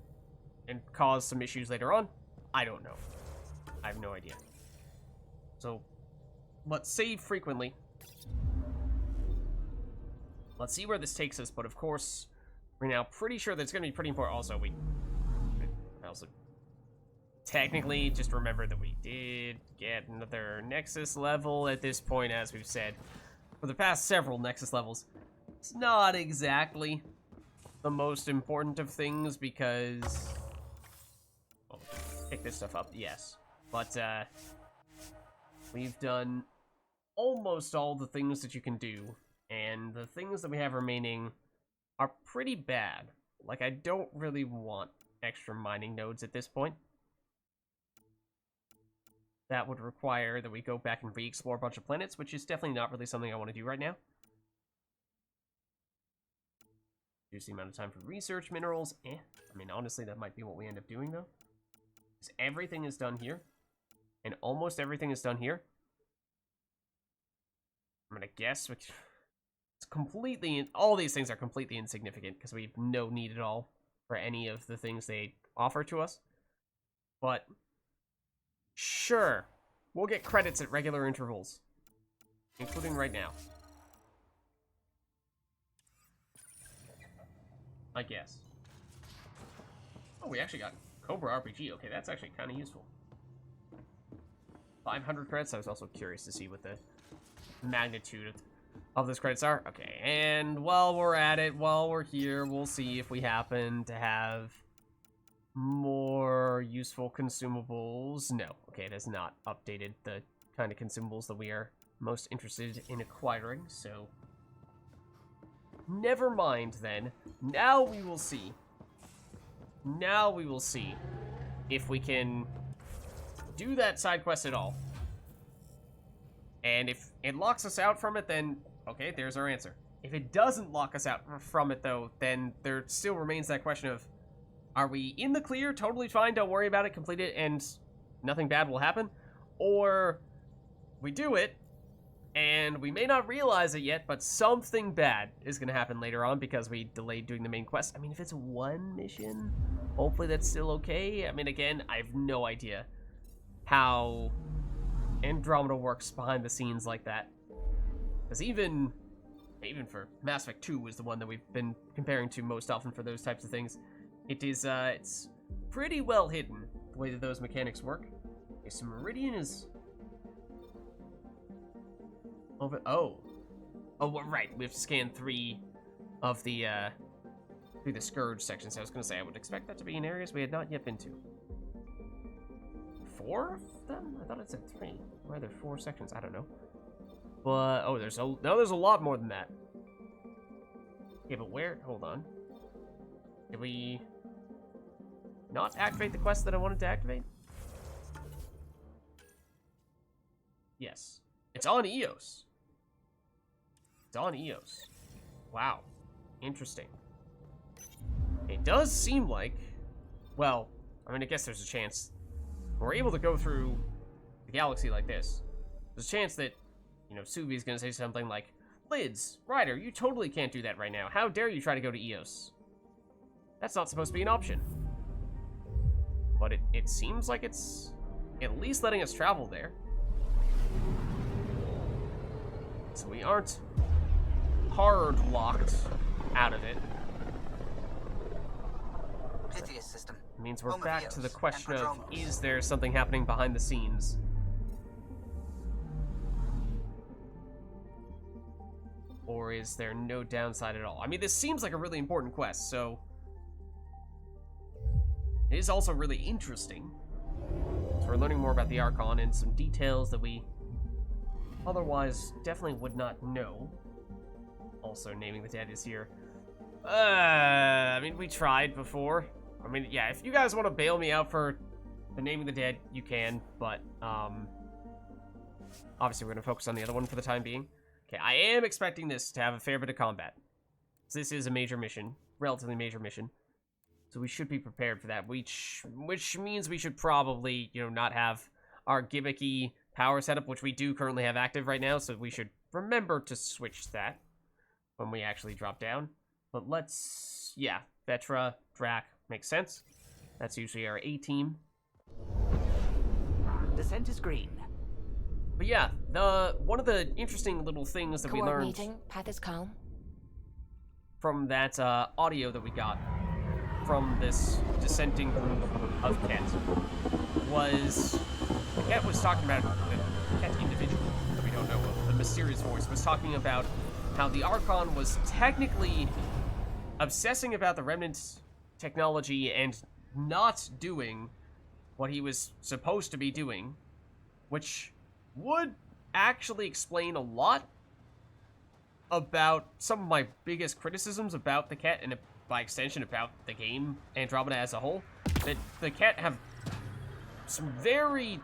cause some issues later on? I don't know. I have no idea. So, let's save frequently. Let's see where this takes us, but of course, we're now pretty sure that's going to be pretty important. Also, technically, just remember that we did get another Nexus level at this point, as we've said. For the past several Nexus levels, it's not exactly the most important of things because... Oh, pick this stuff up, yes. But, we've done almost all the things that you can do, and the things that we have remaining are pretty bad. Like, I don't really want extra mining nodes at this point. That would require that we go back and re-explore a bunch of planets, which is definitely not really something I want to do right now. Reduce the amount of time for research, minerals, I mean, honestly, that might be what we end up doing, though. Because everything is done here. And almost everything is done here. I'm gonna guess, which... It's completely... All these things are completely insignificant, because we have no need at all for any of the things they offer to us. But... Sure, we'll get credits at regular intervals, including right now. I guess. Oh, we actually got Cobra RPG. Okay, that's actually kind of useful. 500 credits. I was also curious to see what the magnitude of those credits are. Okay, and while we're at it, while we're here, we'll see if we happen to have more useful consumables. No. Okay, it has not updated the kind of consumables that we are most interested in acquiring, so... Never mind, then. Now we will see. Now we will see if we can do that side quest at all. And if it locks us out from it, then... Okay, there's our answer. If it doesn't lock us out from it, though, then there still remains that question of... Are we in the clear, totally fine, don't worry about it, complete it, and nothing bad will happen? Or we do it, and we may not realize it yet, but something bad is going to happen later on because we delayed doing the main quest. I mean, if it's one mission, hopefully that's still okay. I mean, again, I have no idea how Andromeda works behind the scenes like that. Because even even for Mass Effect 2 was the one that we've been comparing to most often for those types of things. It is, it's pretty well hidden, the way that those mechanics work. Okay, so Meridian is... over... Oh, well, right, we have to scan 3 of the, through the Scourge section, so I was gonna say, I would expect that to be in areas we had not yet been to. 4 of them? I thought it said 3. Why are there 4 sections? I don't know. But, oh, there's a lot more than that. Okay, but where? Hold on. Did we not activate the quest that I wanted to activate? Yes. It's on Eos. It's on Eos. Wow. Interesting. It does seem like, well, I mean, I guess there's a chance we're able to go through the galaxy like this. There's a chance that, you know, Suvi's gonna say something like, Vids, Ryder, you totally can't do that right now. How dare you try to go to Eos? That's not supposed to be an option. But it seems like it's at least letting us travel there. So we aren't hard locked out of it. System. It means we're back to the question of, is there something happening behind the scenes? Or is there no downside at all? I mean, this seems like a really important quest, so... it is also really interesting. So we're learning more about the Archon and some details that we otherwise definitely would not know. Also, naming the dead is here. I mean, we tried before. I mean, yeah, if you guys want to bail me out for the naming the dead, you can, but, obviously we're going to focus on the other one for the time being. Okay, I am expecting this to have a fair bit of combat. So this is a major mission, relatively major mission. So we should be prepared for that, which means we should probably, you know, not have our gimmicky power setup, which we do currently have active right now, so we should remember to switch that when we actually drop down. But let's, yeah, Vetra, Drac, makes sense. That's usually our A-team. Descent is green. But yeah, one of the interesting little things that we learned... path is calm. From that audio that we got from this dissenting group of Ket was... Ket was talking about, the Ket individual that we don't know of, the mysterious voice, was talking about how the Archon was technically obsessing about the Remnant's technology and not doing what he was supposed to be doing, which would actually explain a lot about some of my biggest criticisms about the Ket, and by extension about the game Andromeda as a whole. That the Ket have some very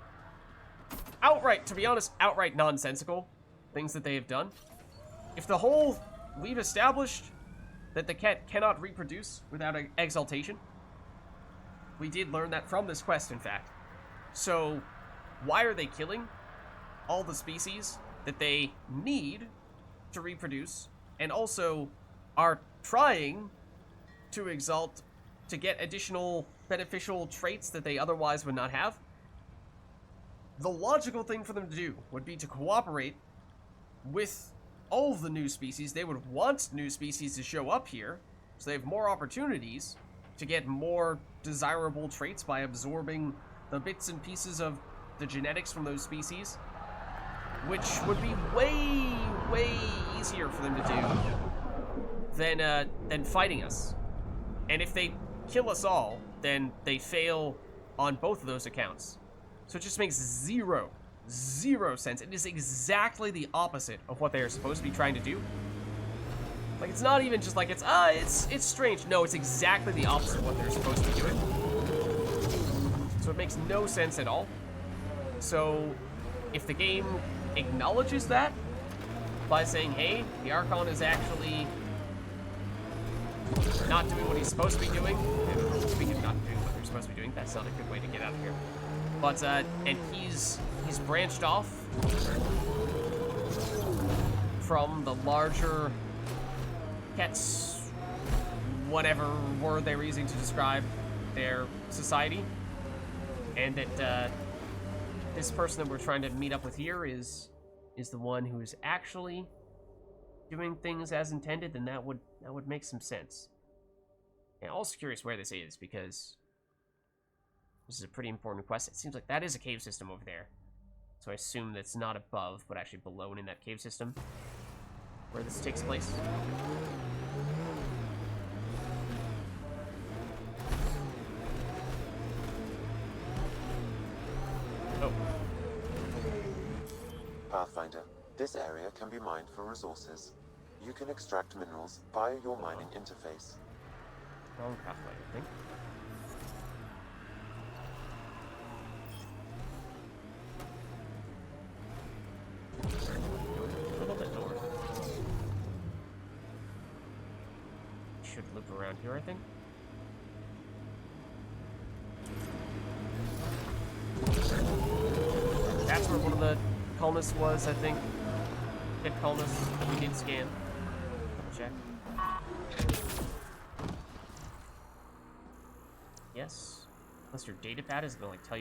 outright, to be honest, outright nonsensical things that they have done. If the whole, we've established that the Ket cannot reproduce without exaltation. We did learn that from this quest, in fact. So, why are they killing all the species that they need to reproduce, and also are trying to exalt to get additional beneficial traits that they otherwise would not have? The logical thing for them to do would be to cooperate with all of the new species. They would want new species to show up here, so they have more opportunities to get more desirable traits by absorbing the bits and pieces of the genetics from those species, which would be way, way easier for them to do than fighting us. And if they kill us all, then they fail on both of those accounts. So it just makes zero sense. It is exactly the opposite of what they are supposed to be trying to do. Like, it's not even just like it's strange. No, it's exactly the opposite of what they're supposed to be doing. So it makes no sense at all. So if the game acknowledges that by saying, hey, the Archon is actually not doing what he's supposed to be doing, and speaking of not doing what they're supposed to be doing, that's not a good way to get out of here. But and he's branched off from the larger Ket's, whatever word they were using to describe their society, and that this person that we're trying to meet up with here is the one who is actually doing things as intended, then that would make some sense. And also curious where this is, because this is a pretty important quest. It seems like that is a cave system over there. So I assume that's not above, but actually below and in that cave system where this takes place. Oh. Pathfinder, this area can be mined for resources. You can extract minerals via your mining interface. Wrong pathway, I think. A little bit north. Should loop around here, I think. That's where one of the colonists was, I think. Hit colonists we did scan. Check. Yes. Unless your data pad is gonna like tell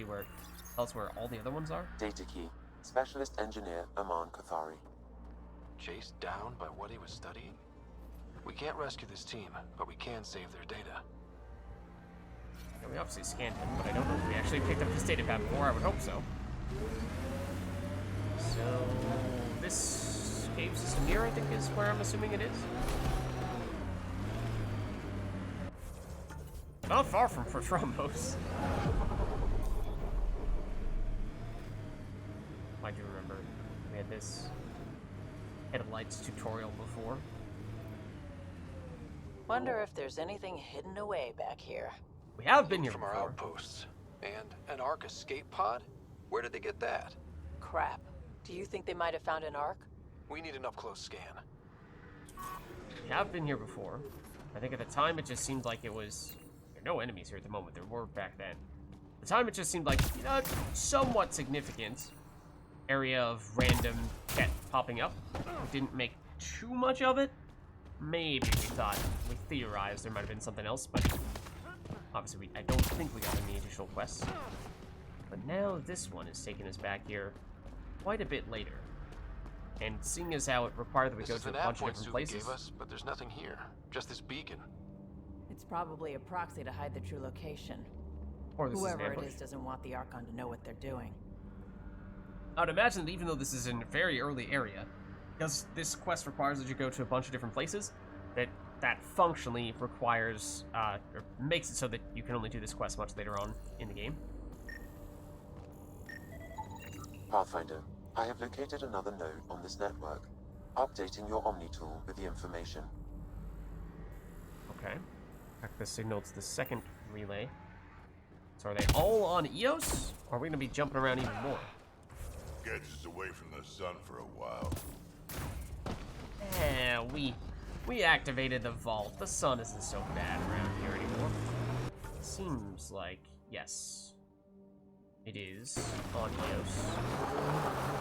us where all the other ones are. Data key. Specialist engineer Aman Kathari. Chased down by what he was studying? We can't rescue this team, but we can save their data. Yeah, we obviously scanned him, but I don't know if we actually picked up his data pad before. I would hope so. So this cave system here, I think, is where I'm assuming it is. Not far from Protrombos. I do remember we had this headlights tutorial before. Wonder if there's anything hidden away back here. We have been here from before. Our outposts. And an Ark escape pod? Where did they get that? Crap. Do you think they might have found an Ark? We need an up-close scan. We have been here before. I think at the time it just seemed like it was... There are no enemies here at the moment. There were back then. At the time it just seemed like, you know, somewhat significant area of random ket popping up. We didn't make too much of it. Maybe we theorized there might have been something else, but obviously I don't think we got any additional quests. But now this one is taking us back here quite a bit later. And seeing as how it required that we go to a bunch of different places. Gave us, but there's nothing here. Just this beacon. It's probably a proxy to hide the true location. Or this Whoever is it is doesn't want the Archon to know what they're doing. I'd imagine that even though this is in a very early area, because this quest requires that you go to a bunch of different places, that functionally requires, or makes it so that you can only do this quest much later on in the game. Pathfinder, I have located another node on this network, updating your Omni tool with the information. Okay. Track the signal to the second relay. So are they all on EOS? Or are we going to be jumping around even more? Gets us away from the sun for a while. Yeah, we activated the vault. The sun isn't so bad around here anymore. Seems like, yes. It is on EOS.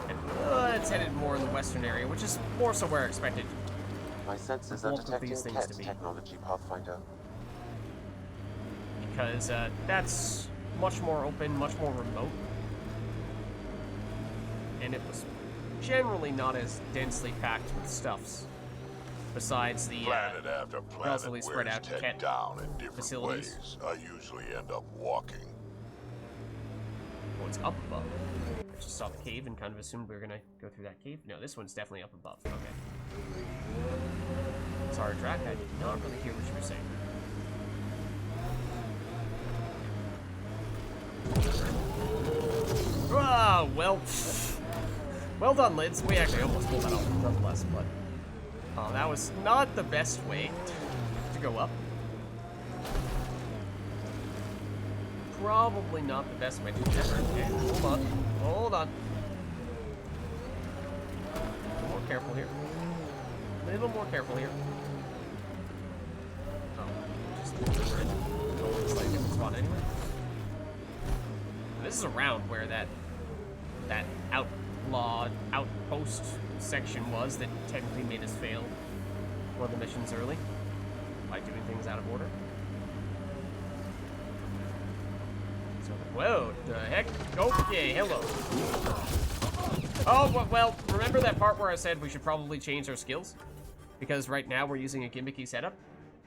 And it's headed more in the western area, which is more so where I expected. My senses are detecting Ket technology, Pathfinder. Because that's much more open, much more remote. And it was generally not as densely packed with stuffs. Besides the planet after planet relatively spread out Ket down in different facilities. ways. I usually end up walking. Oh, it's up above. I just saw the cave and kind of assumed we were gonna go through that cave. No, this one's definitely up above. Okay. Sorry, Drac, I did not really hear what you were saying. Ah, well done, Lids. We actually almost pulled that off nonetheless, but that was not the best way to go up. Probably not the best way to do that. Okay, hold on. More careful here. A little more careful here. Oh, just go in a slightly different spot anyway. This is around where that outlaw outpost section was that technically made us fail one of the missions early by doing things out of order. So, whoa, the heck? Okay, hello. Oh, well, remember that part where I said we should probably change our skills? Because right now we're using a gimmicky setup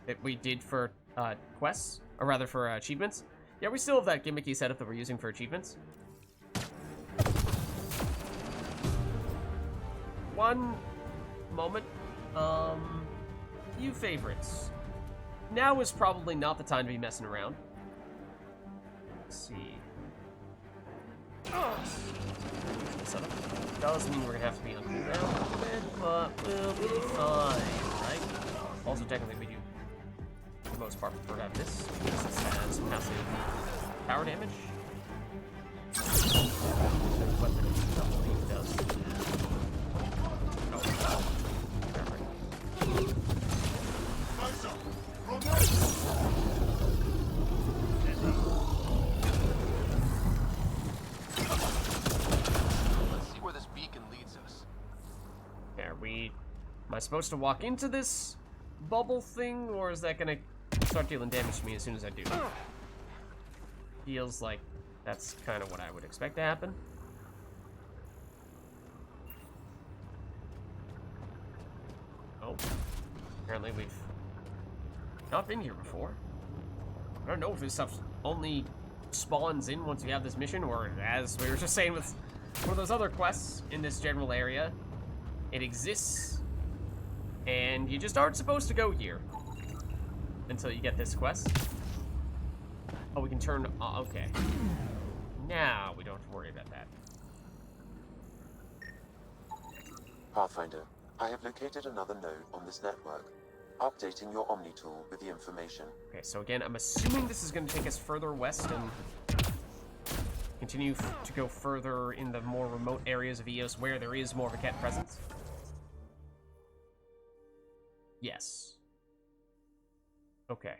that we did for quests, or rather for achievements. Yeah, we still have that gimmicky setup that we're using for achievements. One moment. Few favorites. Now is probably not the time to be messing around. Let's see. Setup does mean we're gonna have to be on cooldown a little bit, but we'll be fine, right? Also, technically, we do, for the most part, prefer to have this, because this has massive power damage. The weapon double does. Oh. Let's see where this beacon leads us. Am I supposed to walk into this bubble thing, or is that gonna start dealing damage to me as soon as I do? Feels like that's kind of what I would expect to happen. Oh, apparently we've not been here before. I don't know if this stuff only spawns in once you have this mission, or as we were just saying with one of those other quests in this general area, it exists, and you just aren't supposed to go here until you get this quest. Oh, we can turn, okay. Now we don't have to worry about that. Pathfinder, I have located another node on this network. Updating your Omni tool with the information. Okay, so again, I'm assuming this is going to take us further west and continue to go further in the more remote areas of Eos where there is more of a Ket presence. Yes. Okay.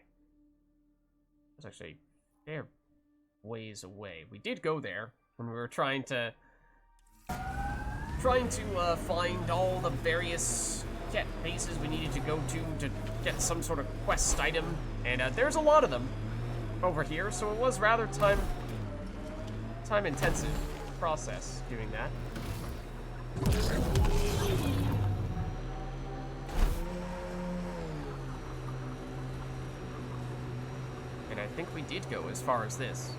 That's actually a fair ways away. We did go there when we were trying to find all the various Ket bases we needed to go to get some sort of quest item, and there's a lot of them over here, so it was rather time intensive process doing that. And I think we did go as far as this.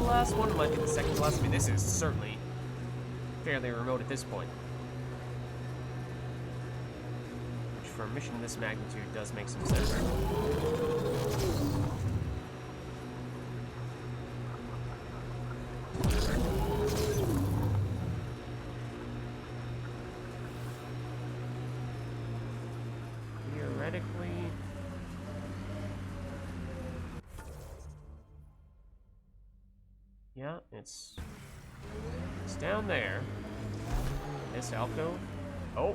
Last one might be the second to last. I mean, this is certainly fairly remote at this point, which for a mission of this magnitude does make some sense. Theoretically, yeah, it's down there. This alcove. Oh.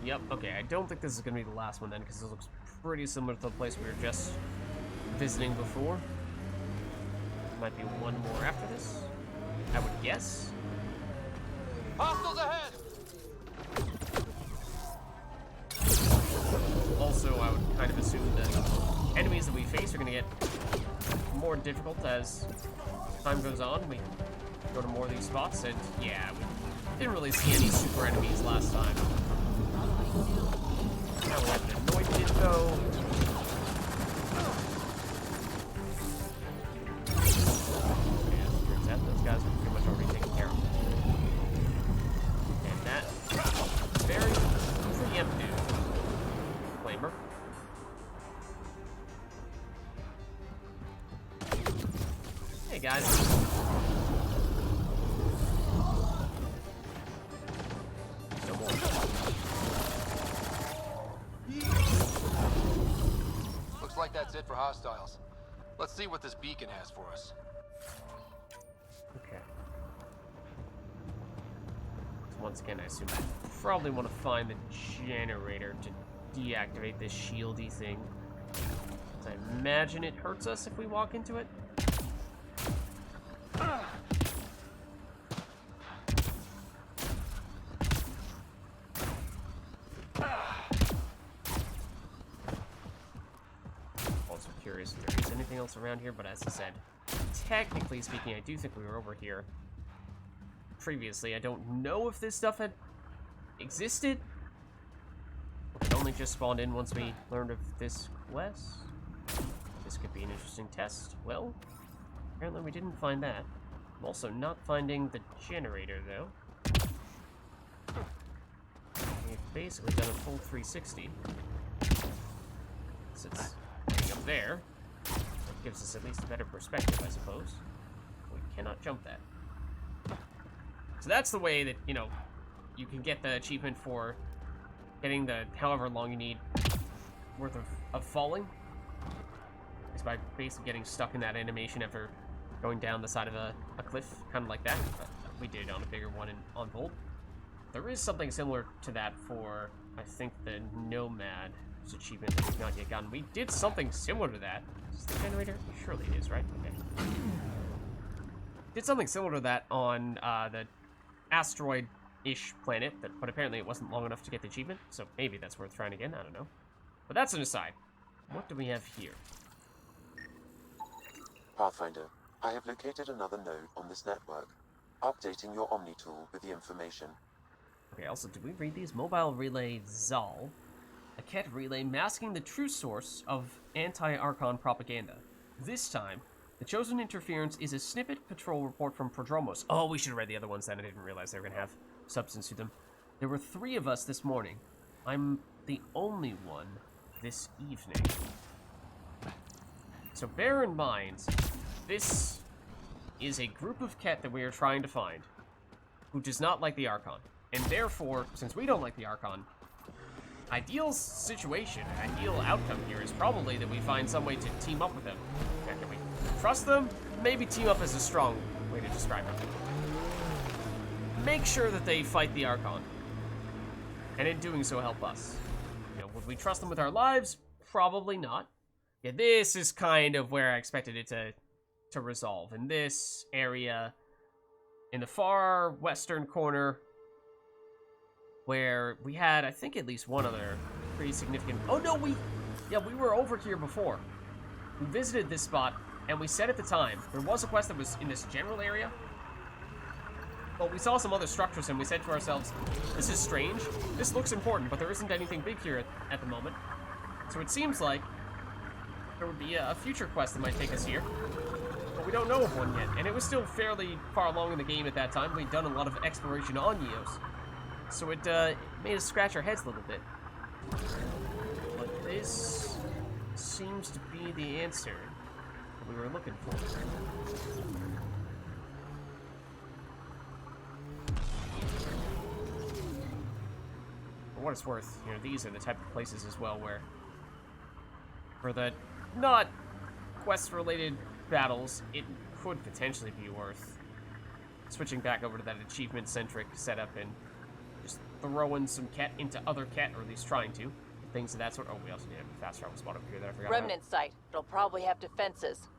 Yep, okay, I don't think this is going to be the last one then, because it looks pretty similar to the place we were just visiting before. Might be one more after this, I would guess. Hostiles ahead! Also, I would kind of assume that enemies that we face are going to get more difficult as time goes on. We go to more of these spots, and yeah, we didn't really see any super enemies last time. Now we have an anointed though. And turns out those guys are pretty much already taken care of. And that very preemptive flamer. Hey guys. No more. Looks like that's it for hostiles. Let's see what this beacon has for us. Okay. So once again, I assume I probably want to find the generator to deactivate this shieldy thing. I imagine it hurts us if we walk into it. also curious if there is anything else around here, but as I said, technically speaking, I do think we were over here previously. I don't know if this stuff had existed. It only just spawned in once we learned of this quest. This could be an interesting test. Well, apparently we didn't find that. I'm also not finding the generator, though. We've basically done a full 360. Since it's getting up there, it gives us at least a better perspective, I suppose. We cannot jump that. So that's the way that, you know, you can get the achievement for getting the however long you need worth of falling. Is by basically getting stuck in that animation after going down the side of a cliff, kind of like that. But we did it on a bigger one on Volt. There is something similar to that for, I think, the Nomad achievement that we've not yet gotten. We did something similar to that. Is this the generator? Surely it is, right? Okay. Did something similar to that on the asteroid-ish planet, but apparently it wasn't long enough to get the achievement, so maybe that's worth trying again, I don't know. But that's an aside. What do we have here? Pathfinder, I have located another node on this network. Updating your Omni tool with the information. Okay, also, did we read these? Mobile Relay Zal. A Ket relay masking the true source of anti-Archon propaganda. This time, the chosen interference is a snippet patrol report from Prodromos. Oh, we should have read the other ones then. I didn't realize they were going to have substance to them. There were 3 of us this morning. I'm the only one this evening. So bear in mind, this is a group of Ket that we are trying to find who does not like the Archon. And therefore, since we don't like the Archon, ideal situation, ideal outcome here is probably that we find some way to team up with them. Can we trust them? Maybe team up is a strong way to describe it. Make sure that they fight the Archon. And in doing so, help us. You know, would we trust them with our lives? Probably not. Yeah, this is kind of where I expected it to resolve. In this area, in the far western corner, where we had, I think, at least one other pretty significant... Oh, no, we were over here before. We visited this spot, and we said at the time, there was a quest that was in this general area, but we saw some other structures, and we said to ourselves, this is strange. This looks important, but there isn't anything big here at the moment. So it seems like there would be a future quest that might take us here, but we don't know of one yet, and it was still fairly far along in the game at that time. We'd done a lot of exploration on Eos. So it made us scratch our heads a little bit. But this seems to be the answer that we were looking for. For what it's worth, you know, these are the type of places as well where, for the not quest-related battles, it could potentially be worth switching back over to that achievement-centric setup and throwing some Ket into other Ket, or at least trying to. Things of that sort. Oh, we also need a fast travel spot over here that I forgot Remnant site. It'll probably have defenses.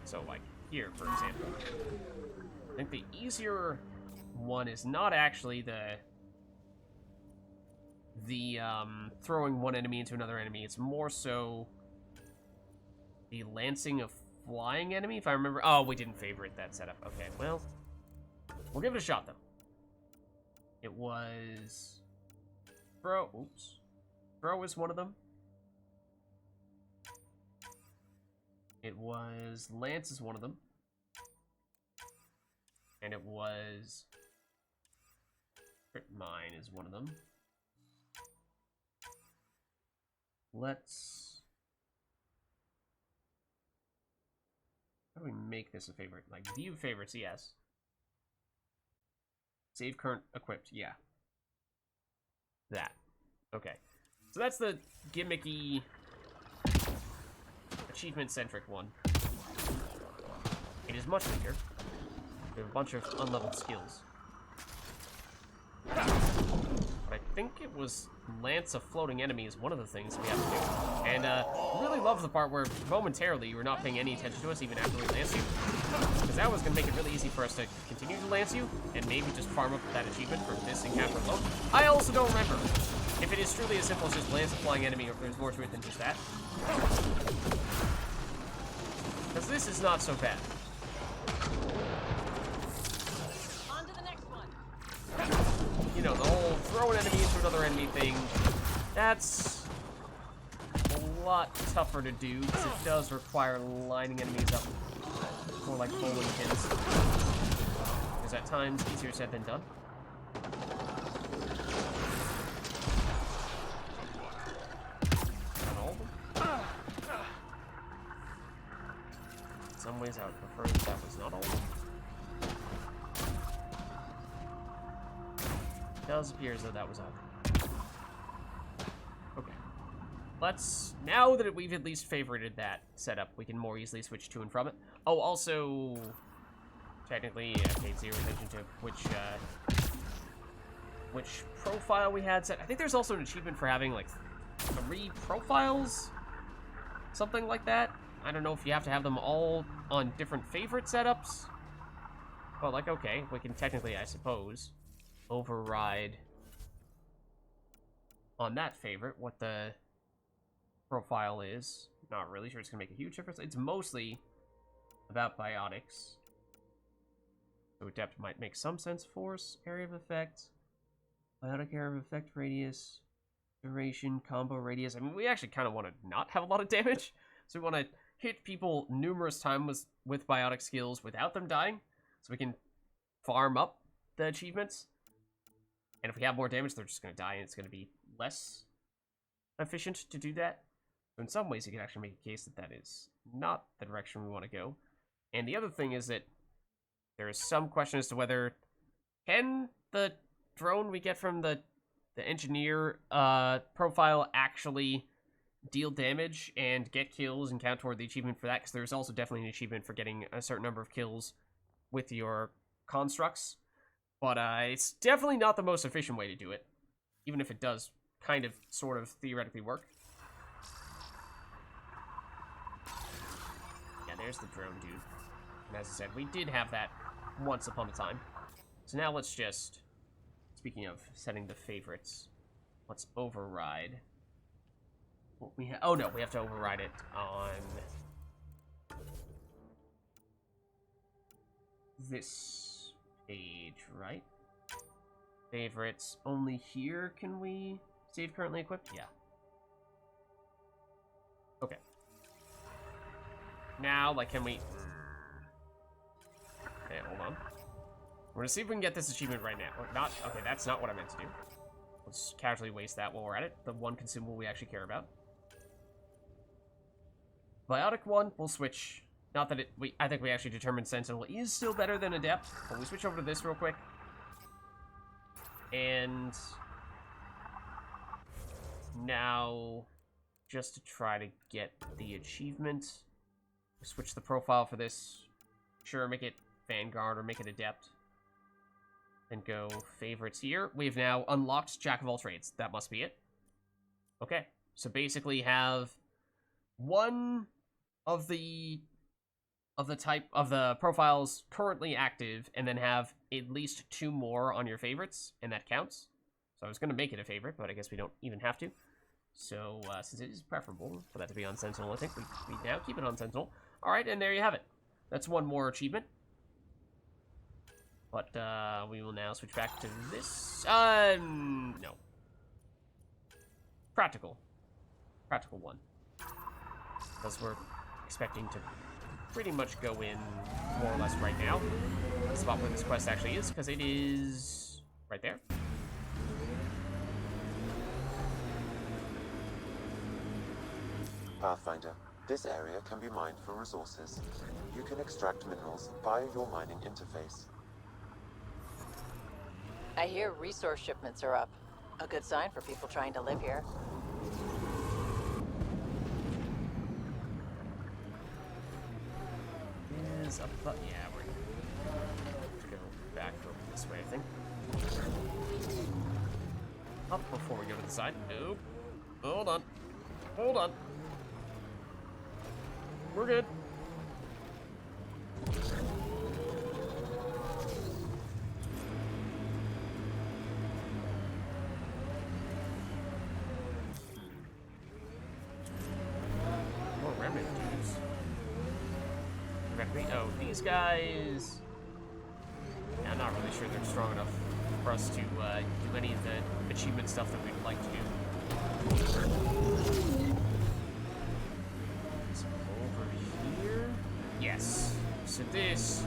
So, like, here, for example. I think the easier one is not actually the throwing one enemy into another enemy. It's more so the lancing a flying enemy, if I remember. Oh, we didn't favorite that setup. Okay, well, we'll give it a shot, though. It was... Bro is one of them. It was... Lance is one of them. And it was... Crit Mine is one of them. Let's... How do we make this a favorite? Like, view favorites, yes. Save current equipped, yeah. That. Okay. So that's the gimmicky, achievement-centric one. It is much bigger. We have a bunch of unleveled skills. But I think it was lance a floating enemy is one of the things we have to do. And really love the part where momentarily you were not paying any attention to us even after we lance you. Because that was going to make it really easy for us to continue to lance you and maybe just farm up that achievement from this encounter alone. I also don't remember if it is truly as simple as just lance a flying enemy, or if there's more to it than just that. Because this is not so bad. On to the next one. You know, the whole throw an enemy into another enemy thing, that's a lot tougher to do, because it does require lining enemies up more like bowling pins. Is at times easier said than done. Not all of them. In some ways I would prefer that was not all of them. It does appear as though that was all. Okay. Let's, now that we've at least favorited that setup, we can more easily switch to and from it. Oh, also, technically, I paid zero attention to which profile we had set. I think there's also an achievement for having, like, 3 profiles? Something like that. I don't know if you have to have them all on different favorite setups. But, like, okay, we can technically, I suppose, override on that favorite what the profile is. Not really sure it's going to make a huge difference. It's mostly about biotics. So adept might make some sense. Force, area of effect, biotic area of effect radius, duration, combo radius. I mean, we actually kind of want to not have a lot of damage. So we want to hit people numerous times with biotic skills without them dying. So we can farm up the achievements. And if we have more damage, they're just going to die, and it's going to be less efficient to do that. So in some ways, you can actually make a case that that is not the direction we want to go. And the other thing is that there is some question as to whether can the drone we get from the engineer profile actually deal damage and get kills and count toward the achievement for that, because there's also definitely an achievement for getting a certain number of kills with your constructs. But it's definitely not the most efficient way to do it, even if it does kind of, sort of, theoretically work. Yeah, there's the drone dude. And as I said, we did have that once upon a time. So now let's just, speaking of setting the favorites, let's override what we have. Oh no, we have to override it on this page, right? Favorites only here. Can we save currently equipped? Yeah. Okay. Now, like, can we... Okay, hold on. We're gonna see if we can get this achievement right now. Or not. Okay, that's not what I meant to do. Let's casually waste that while we're at it. The one consumable we actually care about. Biotic one, we'll switch. Not that I think we actually determined Sentinel is still better than Adept, but we switch over to this real quick. And now, just to try to get the achievement, switch the profile for this. Sure, make it Vanguard or make it Adept. Then go favorites here. We've now unlocked Jack of all trades. That must be it. Okay, so basically have one of the type of the profiles currently active, and then have at least 2 more on your favorites, and that counts. So I was going to make it a favorite, but I guess we don't even have to. So since it is preferable for that to be on Sentinel, I think we now keep it on Sentinel. All right, and there you have it. That's one more achievement. But we will now switch back to this. No. Practical one. Because we're expecting to pretty much go in more or less right now. The spot where this quest actually is, because it is right there. Pathfinder, this area can be mined for resources. You can extract minerals via your mining interface. I hear resource shipments are up. A good sign for people trying to live here. Is up, but yeah, we're gonna go back over this way, I think. Up before we go to the side. Nope. Hold on. Hold on. We're good. theoretically. Oh, these guys... Yeah, I'm not really sure they're strong enough for us to do any of the achievement stuff that we'd like to do. So over here... Yes. So this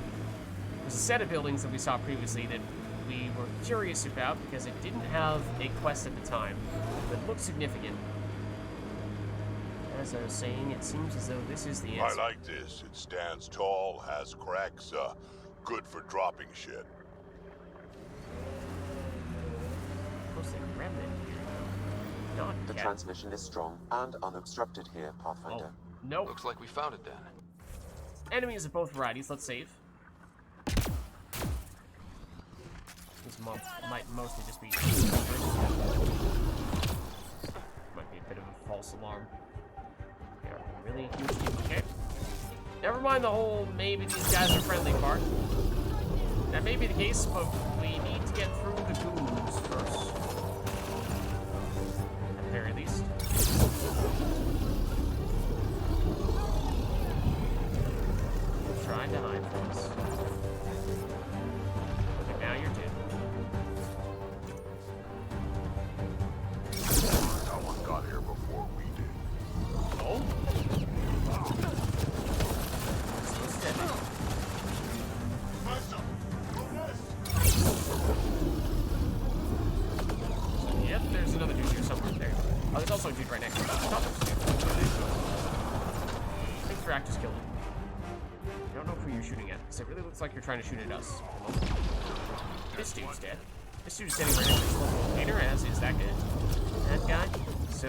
was a set of buildings that we saw previously that we were curious about because it didn't have a quest at the time that looked significant. As I was saying, it seems as though this is the answer. I like this. It stands tall, has cracks, good for dropping shit. Mostly remnant here, though. Not The yet. transmission is strong and unobstructed here, Pathfinder. Oh, nope. Looks like we found it then. Enemies of both varieties. Let's save. These might mostly just be... Might be a bit of a false alarm. They are really huge. Okay. Never mind the whole maybe these guys are friendly part. That may be the case, but we need to get through the goons first. At the very least. Trying to hide from us. Okay, now you're dead. Someone got here before we did. Oh? Yep, there's another dude here somewhere there. Oh, there's also a dude right next to me. Stop this dude. I think Thrak just killed him. I don't know who you're shooting at, because it really looks like you're trying to shoot at us. This dude's dead. This dude's standing right next to this local container, as is that guy. That guy. So,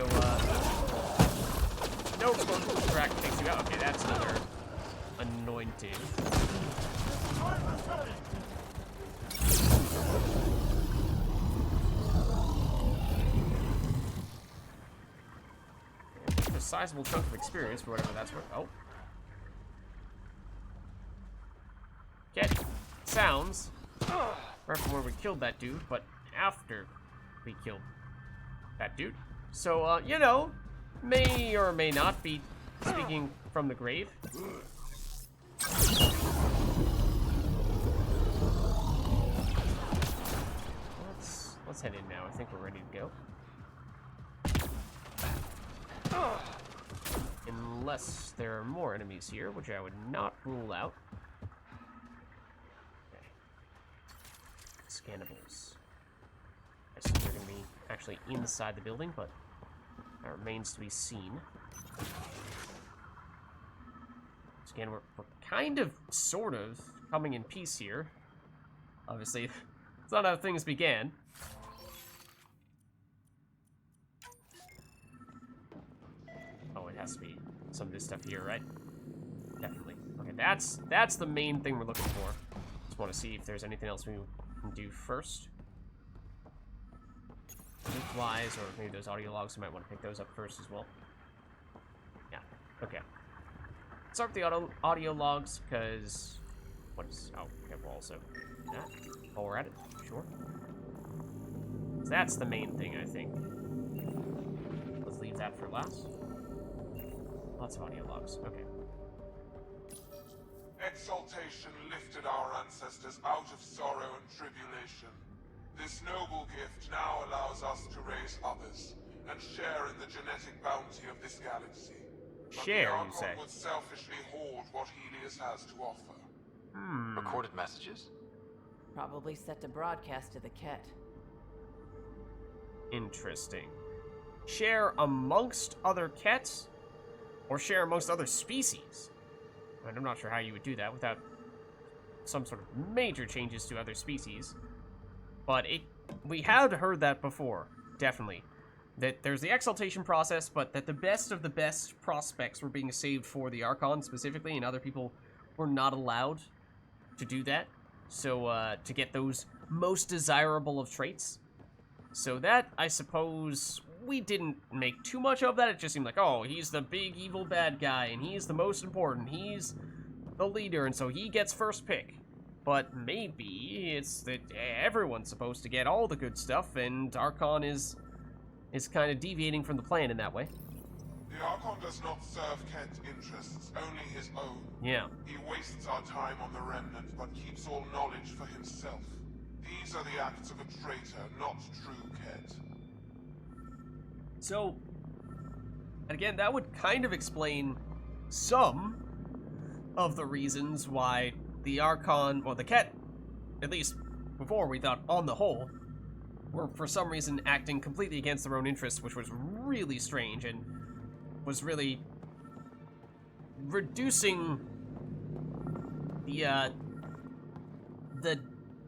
no explosion. Thrak takes you out. Okay, that's another anointed. A sizable chunk of experience for whatever that's worth. Oh. Okay. Sounds right from where we killed that dude, but after we killed that dude. So, you know, may or may not be speaking from the grave. Let's head in now. I think we're ready to go. Unless there are more enemies here, which I would not rule out. Okay. Scannables. I assume they're going to be actually inside the building, but that remains to be seen. Again, we're kind of, sort of, coming in peace here. Obviously, it's not how things began. Oh, it has to be some of this stuff here, right? Definitely. Okay, that's the main thing we're looking for. Just want to see if there's anything else we can do first. Loot-wise, or maybe those audio logs, we might want to pick those up first as well. Yeah, okay. Start with the audio logs, because... What is... Oh, okay, we'll also do that while we're at it. Sure. So that's the main thing, I think. Let's leave that for last. Lots of audio logs. Okay. Exaltation lifted our ancestors out of sorrow and tribulation. This noble gift now allows us to raise others and share in the genetic bounty of this galaxy. But share, you say? would selfishly hoard what Helios has to offer. Recorded messages? Probably set to broadcast to the Ket. Interesting. Share amongst other Kets? Or share amongst other species? I'm not sure how you would do that without some sort of major changes to other species. But we had heard that before, definitely. That there's the exaltation process, but that the best of the best prospects were being saved for the Archon specifically, and other people were not allowed to do that. So, to get those most desirable of traits. So that, I suppose, we didn't make too much of that. It just seemed like, oh, he's the big evil bad guy, and he's the most important. He's the leader, and so he gets first pick. But maybe it's that everyone's supposed to get all the good stuff, and Archon is kind of deviating from the plan in that way. The The Archon does not serve Kent's interests, only his own. Yeah. He wastes our time on the Remnant, but keeps all knowledge for himself. These are the acts of a traitor, not true Kent. So, again, that would kind of explain some of the reasons why the Archon, or the Ket, at least before we thought on the whole, were for some reason acting completely against their own interests, which was really strange and was really reducing the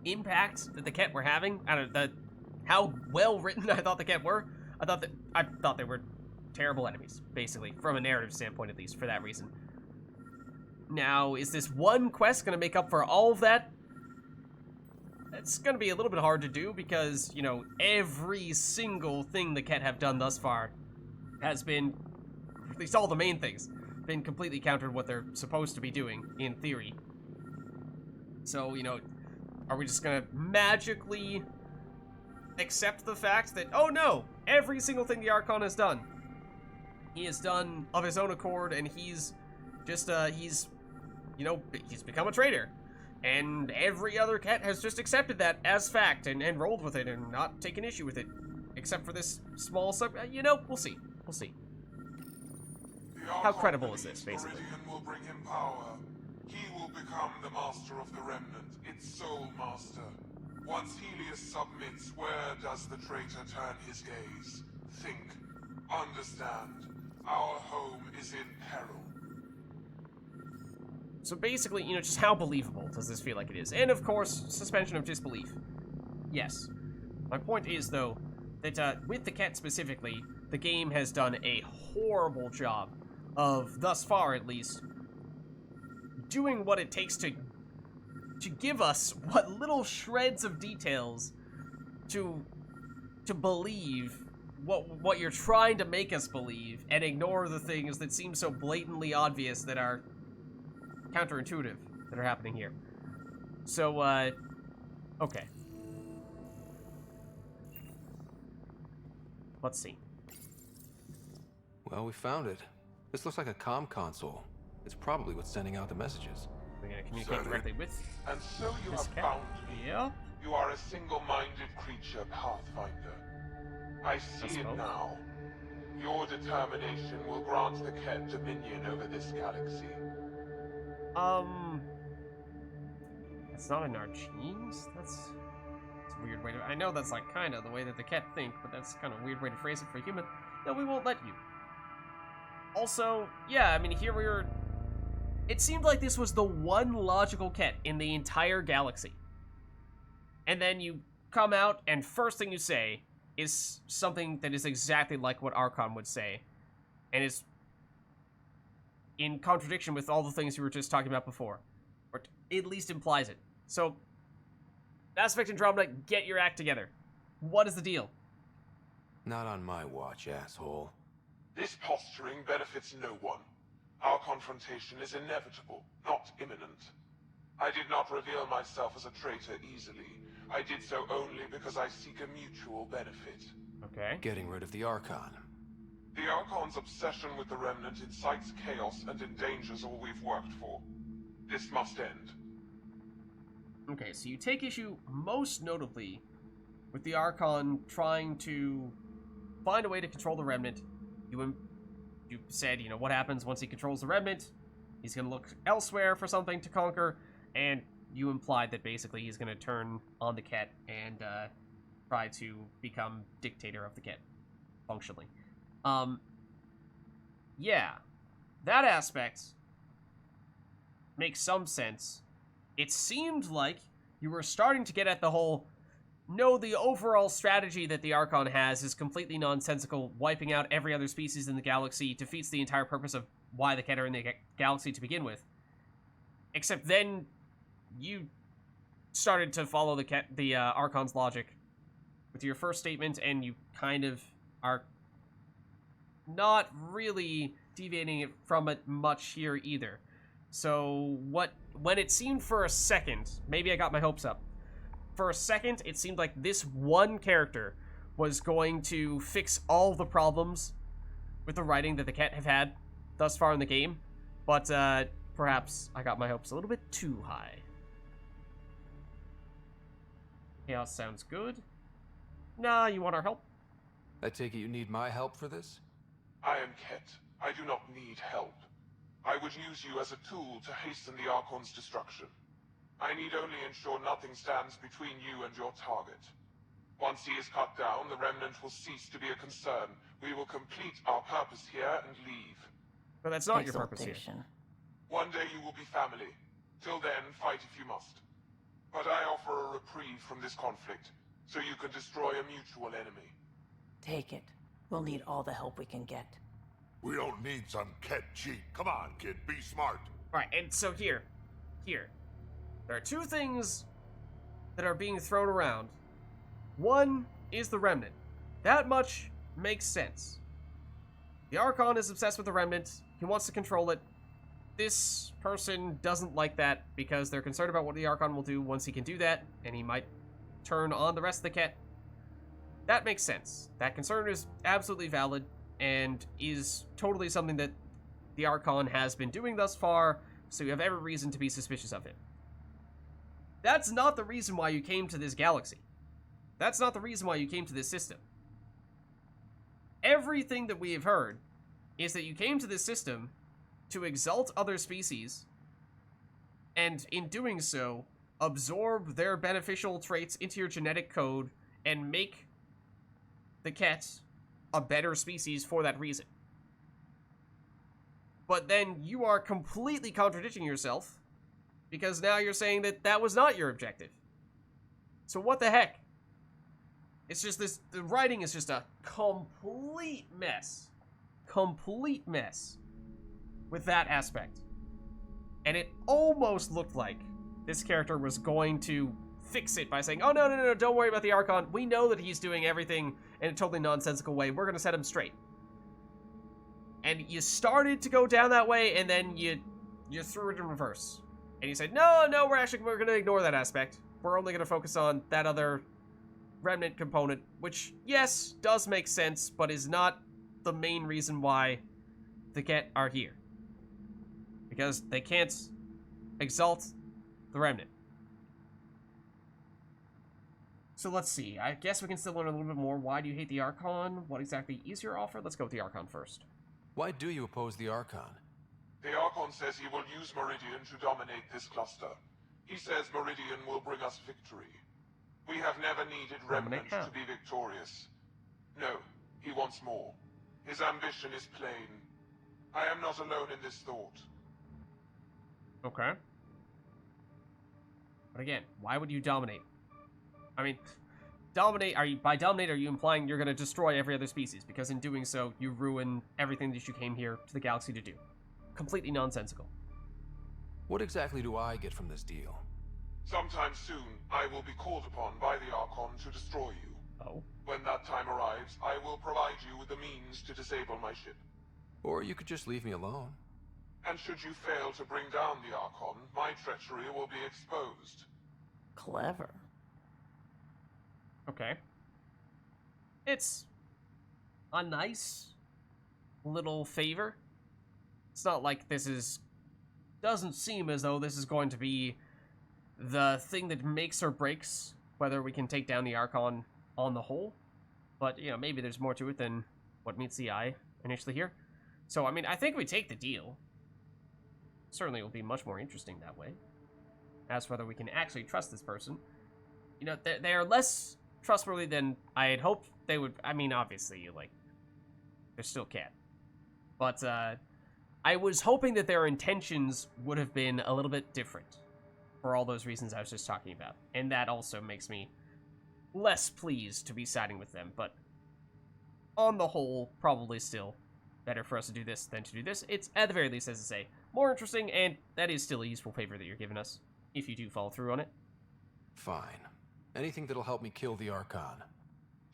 impact that the Ket were having. I don't know, how well written I thought the Ket were. I thought they were terrible enemies, basically, from a narrative standpoint at least, for that reason. Now, is this one quest going to make up for all of that? It's going to be a little bit hard to do because, you know, every single thing the Ket have done thus far has been, at least all the main things, been completely counter to what they're supposed to be doing, in theory. So, you know, are we just going to magically accept the fact that, oh no, every single thing the Archon has done, he has done of his own accord, and he's just, he's become a traitor. And every other Ket has just accepted that as fact and rolled with it and not taken issue with it. Except for this small you know, we'll see. We'll see. How credible is this, basically? Meridian will bring him power. He will become the master of the Remnant, its sole master. Once Helios submits, where does the traitor turn his gaze? Think. Understand. Our home is in peril. So basically, you know, just how believable does this feel like it is? And of course, suspension of disbelief. Yes. My point is, though, that with the Ket specifically, the game has done a horrible job of, thus far at least, doing what it takes to give us what little shreds of details to believe what you're trying to make us believe, and ignore the things that seem so blatantly obvious that are counterintuitive that are happening here. So, okay. Let's see. Well, we found it. This looks like a comm console. It's probably what's sending out the messages. We're gonna communicate directly with. And so you have found me. Yeah. You are a single-minded creature, Pathfinder. I see it now. Your determination will grant the Ket dominion over this galaxy. That's not in our genes? That's a weird way to... I know that's, like, kind of the way that the Ket think, but that's kind of a weird way to phrase it for a human. No, we won't let you. Also, yeah, I mean, here we were... It seemed like this was the one logical Ket in the entire galaxy. And then you come out, and first thing you say is something that is exactly like what Archon would say. And is in contradiction with all the things you were just talking about before. Or at least implies it. So, Mass Effect Andromeda, get your act together. What is the deal? Not on my watch, asshole. This posturing benefits no one. Our confrontation is inevitable, not imminent. I did not reveal myself as a traitor easily. I did so only because I seek a mutual benefit. Okay. Getting rid of the Archon. The Archon's obsession with the Remnant incites chaos and endangers all we've worked for. This must end. Okay, so you take issue most notably with the Archon trying to find a way to control the Remnant. You said, you know, what happens once he controls the Remnant? He's going to look elsewhere for something to conquer, and you implied that basically he's going to turn on the Ket and try to become dictator of the Ket, functionally. Yeah, that aspect makes some sense. It seemed like you were starting to get at the whole, no, the overall strategy that the Archon has is completely nonsensical. Wiping out every other species in the galaxy defeats the entire purpose of why the Ket are in the galaxy to begin with. Except then you started to follow the Archon's logic with your first statement, and you kind of are not really deviating it from it much here either. So when it seemed for a second, maybe I got my hopes up. For a second, it seemed like this one character was going to fix all the problems with the writing that the Ket have had thus far in the game, but perhaps I got my hopes a little bit too high. Chaos sounds good. Nah, you want our help? I take it you need my help for this? I am Ket. I do not need help. I would use you as a tool to hasten the Archon's destruction. I need only ensure nothing stands between you and your target. Once he is cut down, the Remnant will cease to be a concern. We will complete our purpose here and leave. But that's not your purpose here. One day you will be family. Till then, fight if you must. But I offer a reprieve from this conflict, so you can destroy a mutual enemy. Take it. We'll need all the help we can get. We don't need some Ket cheat. Come on, kid, be smart. Alright, and so here. There are two things that are being thrown around. One is the Remnant. That much makes sense. The Archon is obsessed with the Remnant. He wants to control it. This person doesn't like that because they're concerned about what the Archon will do once he can do that, and he might turn on the rest of the Ket. That makes sense. That concern is absolutely valid and is totally something that the Archon has been doing thus far, so you have every reason to be suspicious of him. That's not the reason why you came to this galaxy. That's not the reason why you came to this system. Everything that we have heard is that you came to this system to exalt other species, and in doing so, absorb their beneficial traits into your genetic code and make the Ket a better species for that reason. But then you are completely contradicting yourself, because now you're saying that that was not your objective. So what the heck? It's just this, the writing is just a complete mess. Complete mess with that aspect. And it almost looked like this character was going to fix it by saying, oh, no, don't worry about the Archon. We know that he's doing everything in a totally nonsensical way. We're going to set him straight. And you started to go down that way, and then you threw it in reverse. And you said, no, we're going to ignore that aspect. We're only going to focus on that other Remnant component, which, yes, does make sense, but is not the main reason why the Ket are here. Because they can't exalt the Remnant. So let's see. I guess we can still learn a little bit more. Why do you hate the Archon? What exactly is your offer? Let's go with the Archon first. Why do you oppose the Archon? The Archon says he will use Meridian to dominate this cluster. He says Meridian will bring us victory. We have never needed Remnant to be victorious. No, he wants more. His ambition is plain. I am not alone in this thought. Okay. But again, why would you dominate? I mean, by dominate, are you implying you're going to destroy every other species? Because in doing so, you ruin everything that you came here to the galaxy to do. Completely nonsensical. What exactly do I get from this deal? Sometime soon, I will be called upon by the Archon to destroy you. Oh. When that time arrives, I will provide you with the means to disable my ship. Or you could just leave me alone. And should you fail to bring down the Archon, my treachery will be exposed. Clever. Okay. It's a nice little favor. It's not like doesn't seem as though this is going to be the thing that makes or breaks whether we can take down the Archon on the whole. But, you know, maybe there's more to it than what meets the eye initially here. So, I mean, I think we take the deal. Certainly it will be much more interesting that way. As to whether we can actually trust this person. You know, they are less trustworthy than I had hoped they would. I mean, obviously, like, they're still Ket. But, I was hoping that their intentions would have been a little bit different. For all those reasons I was just talking about. And that also makes me less pleased to be siding with them. But on the whole, probably still better for us to do this than to do this. It's, at the very least, as I say, more interesting, and that is still a useful favor that you're giving us, if you do follow through on it. Fine. Anything that'll help me kill the Archon.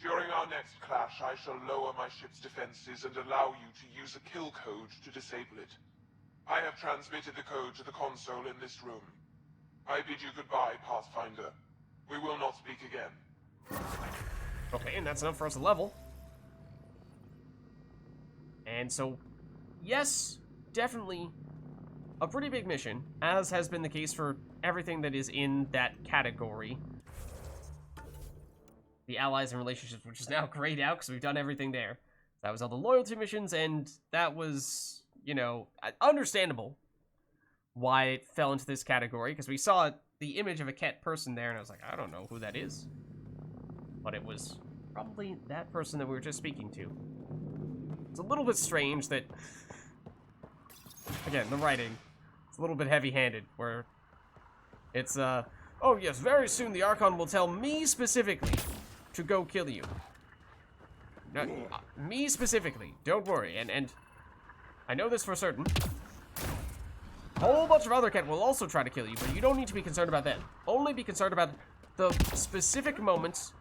During our next clash, I shall lower my ship's defenses and allow you to use a kill code to disable it. I have transmitted the code to the console in this room. I bid you goodbye, Pathfinder. We will not speak again. Okay, and that's enough for us to level. And so, yes, definitely a pretty big mission, as has been the case for everything that is in that category. The allies and relationships, which is now grayed out because we've done everything there. That was all the loyalty missions, and that was, you know, understandable why it fell into this category, because we saw the image of a cat person there, and I was like, I don't know who that is. But it was probably that person that we were just speaking to. It's a little bit strange that, again, the writing, it's a little bit heavy-handed, where it's, oh yes, very soon the Archon will tell me specifically to go kill you. No, me specifically, don't worry, and I know this for certain. A whole bunch of other cat will also try to kill you, but you don't need to be concerned about them. Only be concerned about the specific moments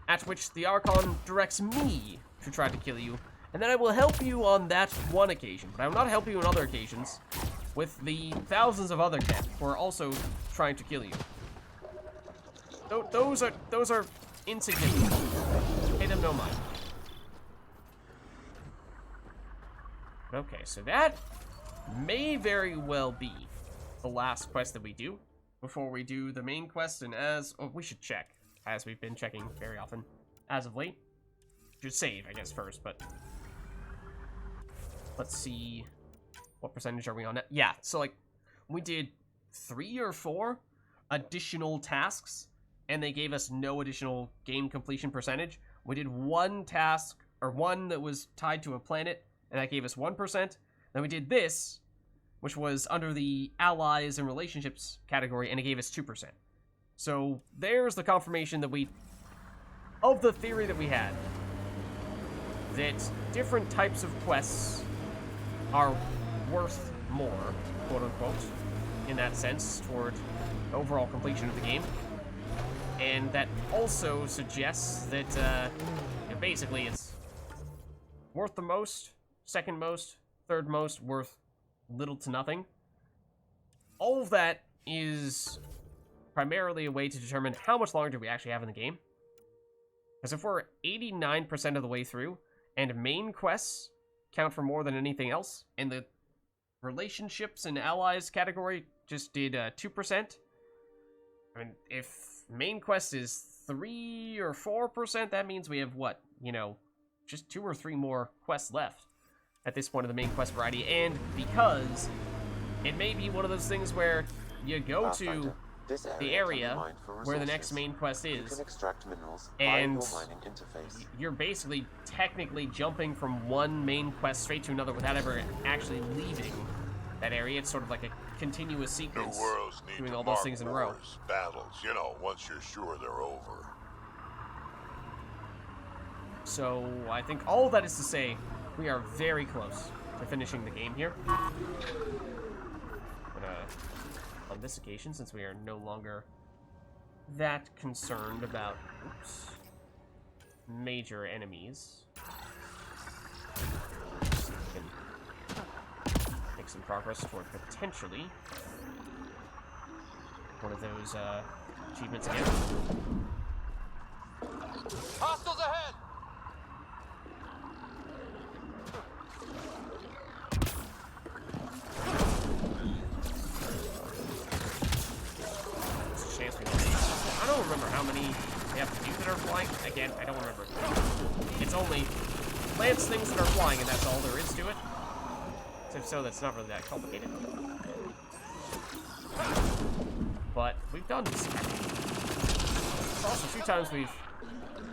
at which the Archon directs me to try to kill you, and then I will help you on that one occasion, but I will not help you on other occasions with the thousands of other cat who are also trying to kill you. Those are insignificant. Pay them no mind. Okay, so that may very well be the last quest that we do before we do the main quest, and we should check, as we've been checking very often as of late. Should save, I guess, first, but let's see, what percentage are we on? Yeah, so like, we did 3 or 4 additional tasks, and they gave us no additional game completion percentage. We did 1 task, or 1 that was tied to a planet, and that gave us 1%. Then we did this, which was under the allies and relationships category, and it gave us 2%. So there's the confirmation that of the theory that we had, that different types of quests are worth more, quote unquote, in that sense, toward overall completion of the game. And that also suggests that basically it's worth the most, second most, third most, worth little to nothing. All of that is primarily a way to determine how much longer do we actually have in the game. Because if we're 89% of the way through, and main quests count for more than anything else, and the relationships and allies category just did 2%, I mean, if main quest is 3 or 4%, that means we have, what, you know, just 2 or 3 more quests left at this point of the main quest variety. And because it may be one of those things where you go to the area where the next main quest is, and you're basically technically jumping from one main quest straight to another without ever actually leaving that area. It's sort of like a continuous sequence, doing all those things in a row. Battles, you know, once you're sure they're over. So I think all of that is to say, we are very close to finishing the game here. On this occasion, since we are no longer that concerned about major enemies, so we can make some progress toward potentially one of those achievements again. Hostiles ahead! I don't remember how many we have to do that are flying. Again, I don't remember. It's only lance things that are flying, and that's all there is to it. So if so, that's not really that complicated. But we've done this. Across the 2 times we've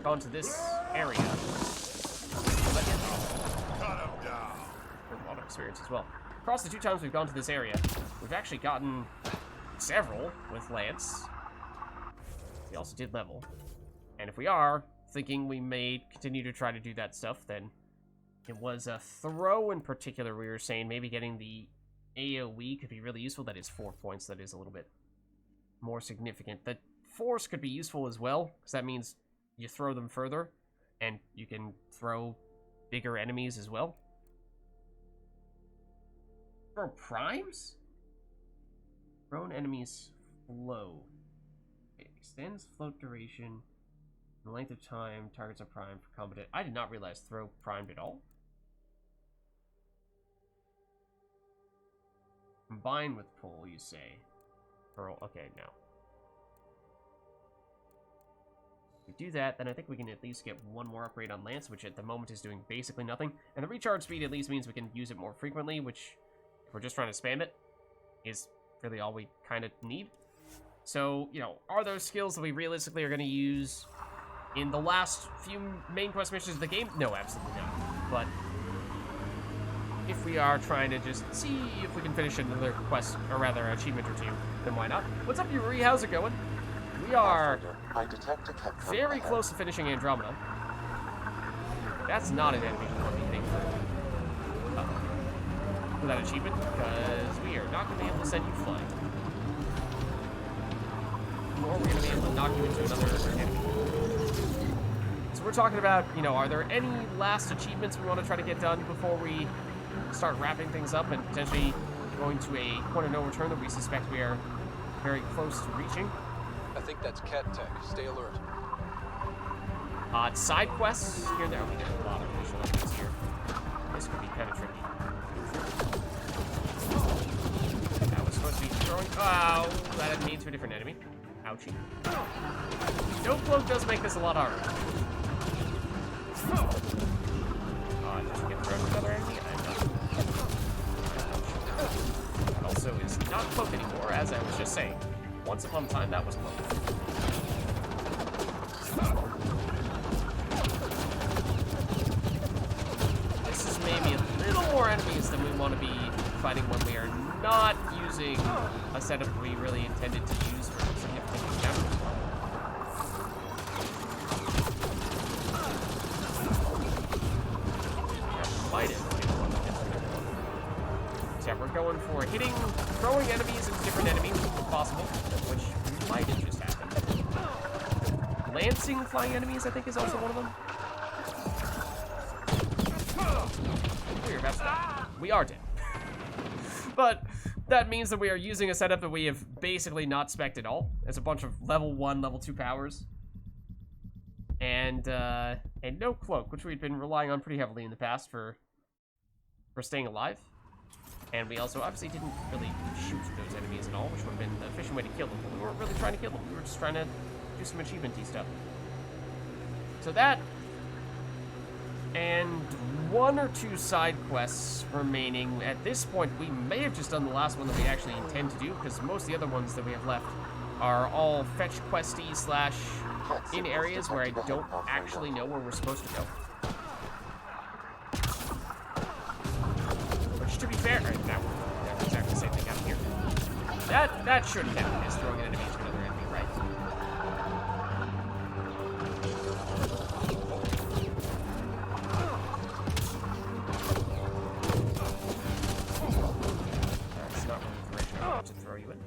gone to this area. A lot of experience as well. Across the 2 times we've gone to this area, we've actually gotten several with lance. We also did level. And if we are thinking we may continue to try to do that stuff, then it was a throw in particular we were saying maybe getting the AoE could be really useful. That is 4 points. That is a little bit more significant. The force could be useful as well, because that means you throw them further, and you can throw bigger enemies as well. Throw primes? Thrown enemies flow. Extends float duration, the length of time targets are primed for combat. I did not realize throw primed at all. combine with pull, you say. Pearl, okay, now. If we do that, then I think we can at least get one more upgrade on Lance, which at the moment is doing basically nothing. And the recharge speed at least means we can use it more frequently, which, if we're just trying to spam it, is really all we kind of need. So, you know, are those skills that we realistically are going to use in the last few main quest missions of the game? No, absolutely not. But if we are trying to just see if we can finish another quest, or rather achievement or two, then why not? What's up, Yuri? How's it going? We are very close to finishing Andromeda. That's not an enemy for me, thankfully. For that achievement, because we are not going to be able to send you flying. Or we're going to be able to knock you into another enemy. So we're talking about, you know, are there any last achievements we want to try to get done before we start wrapping things up and potentially going to a point of no return that we suspect we are very close to reaching? I think that's cat tech. Stay alert. Side quests here and there. We get a lot of visual updates here. This could be kind of tricky. That was supposed to be throwing. Oh, that didn't mean to a different enemy. Ouchie. No cloak does make this a lot harder. Just get thrown to another enemy. That also is not cloak anymore, as I was just saying. Once upon a time, that was cloak. This is maybe a little more enemies than we want to be fighting when we are not using a setup we really intended to use for significant encounters. Yeah, we're going for throwing enemies into different enemies if possible, which might have just happened. Lancing flying enemies, I think, is also one of them. We're about to die. We are dead. But that means that we are using a setup that we have basically not spec'd at all. It's a bunch of level 1, level 2 powers. And no cloak, which we've been relying on pretty heavily in the past for staying alive. And we also obviously didn't really shoot those enemies at all, which would have been the efficient way to kill them. But we weren't really trying to kill them. We were just trying to do some achievement-y stuff. So that, and 1 or 2 side quests remaining. At this point, we may have just done the last one that we actually intend to do, because most of the other ones that we have left are all fetch questy / in areas where I don't actually know where we're supposed to go. Which, to be fair, that's exactly the same thing happened here. That shouldn't happen, is throwing an enemy into another enemy, right? That's not really the direction I want to throw you in.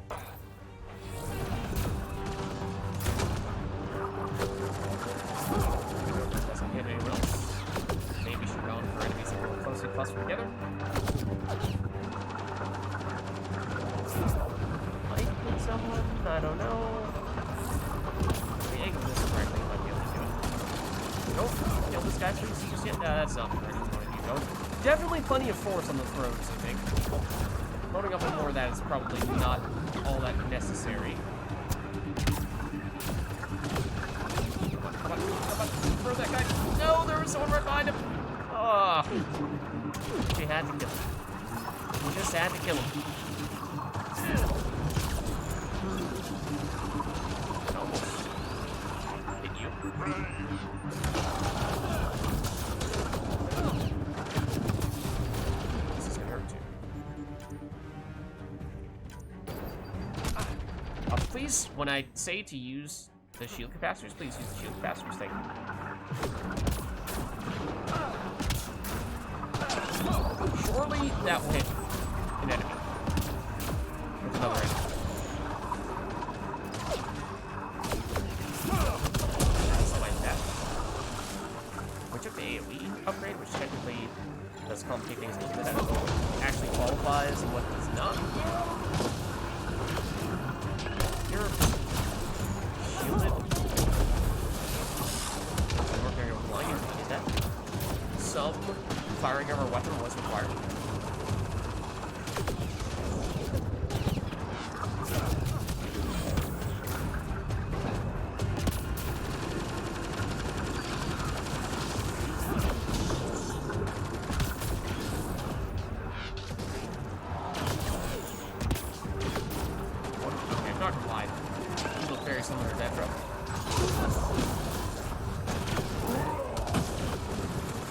Doesn't hit anyone else. Maybe we should go for enemies that are closely clustered together. Might hit someone, I don't know. If we angle this correctly, we might be able to do it. Nope, kill this guy please. Just hit. That's not the direction we want to go. Definitely plenty of force on the throws, I think. Loading up on more of that is probably not all that necessary. Come on, throw that guy. No, there was someone right behind him. Oh, we had to kill him. We just had to kill him. Almost hit you. This is gonna hurt too. Please, when I say to use the shield capacitors, please use the shield capacitors. Thank you. Surely that will hit an enemy. With another enemy. That's like that. Which of the AoE upgrade, which technically does complicate things a little bit, I don't know what actually qualifies and what does not. You're shielded. Is that some firing of our weapon was required? someone or dead, bro.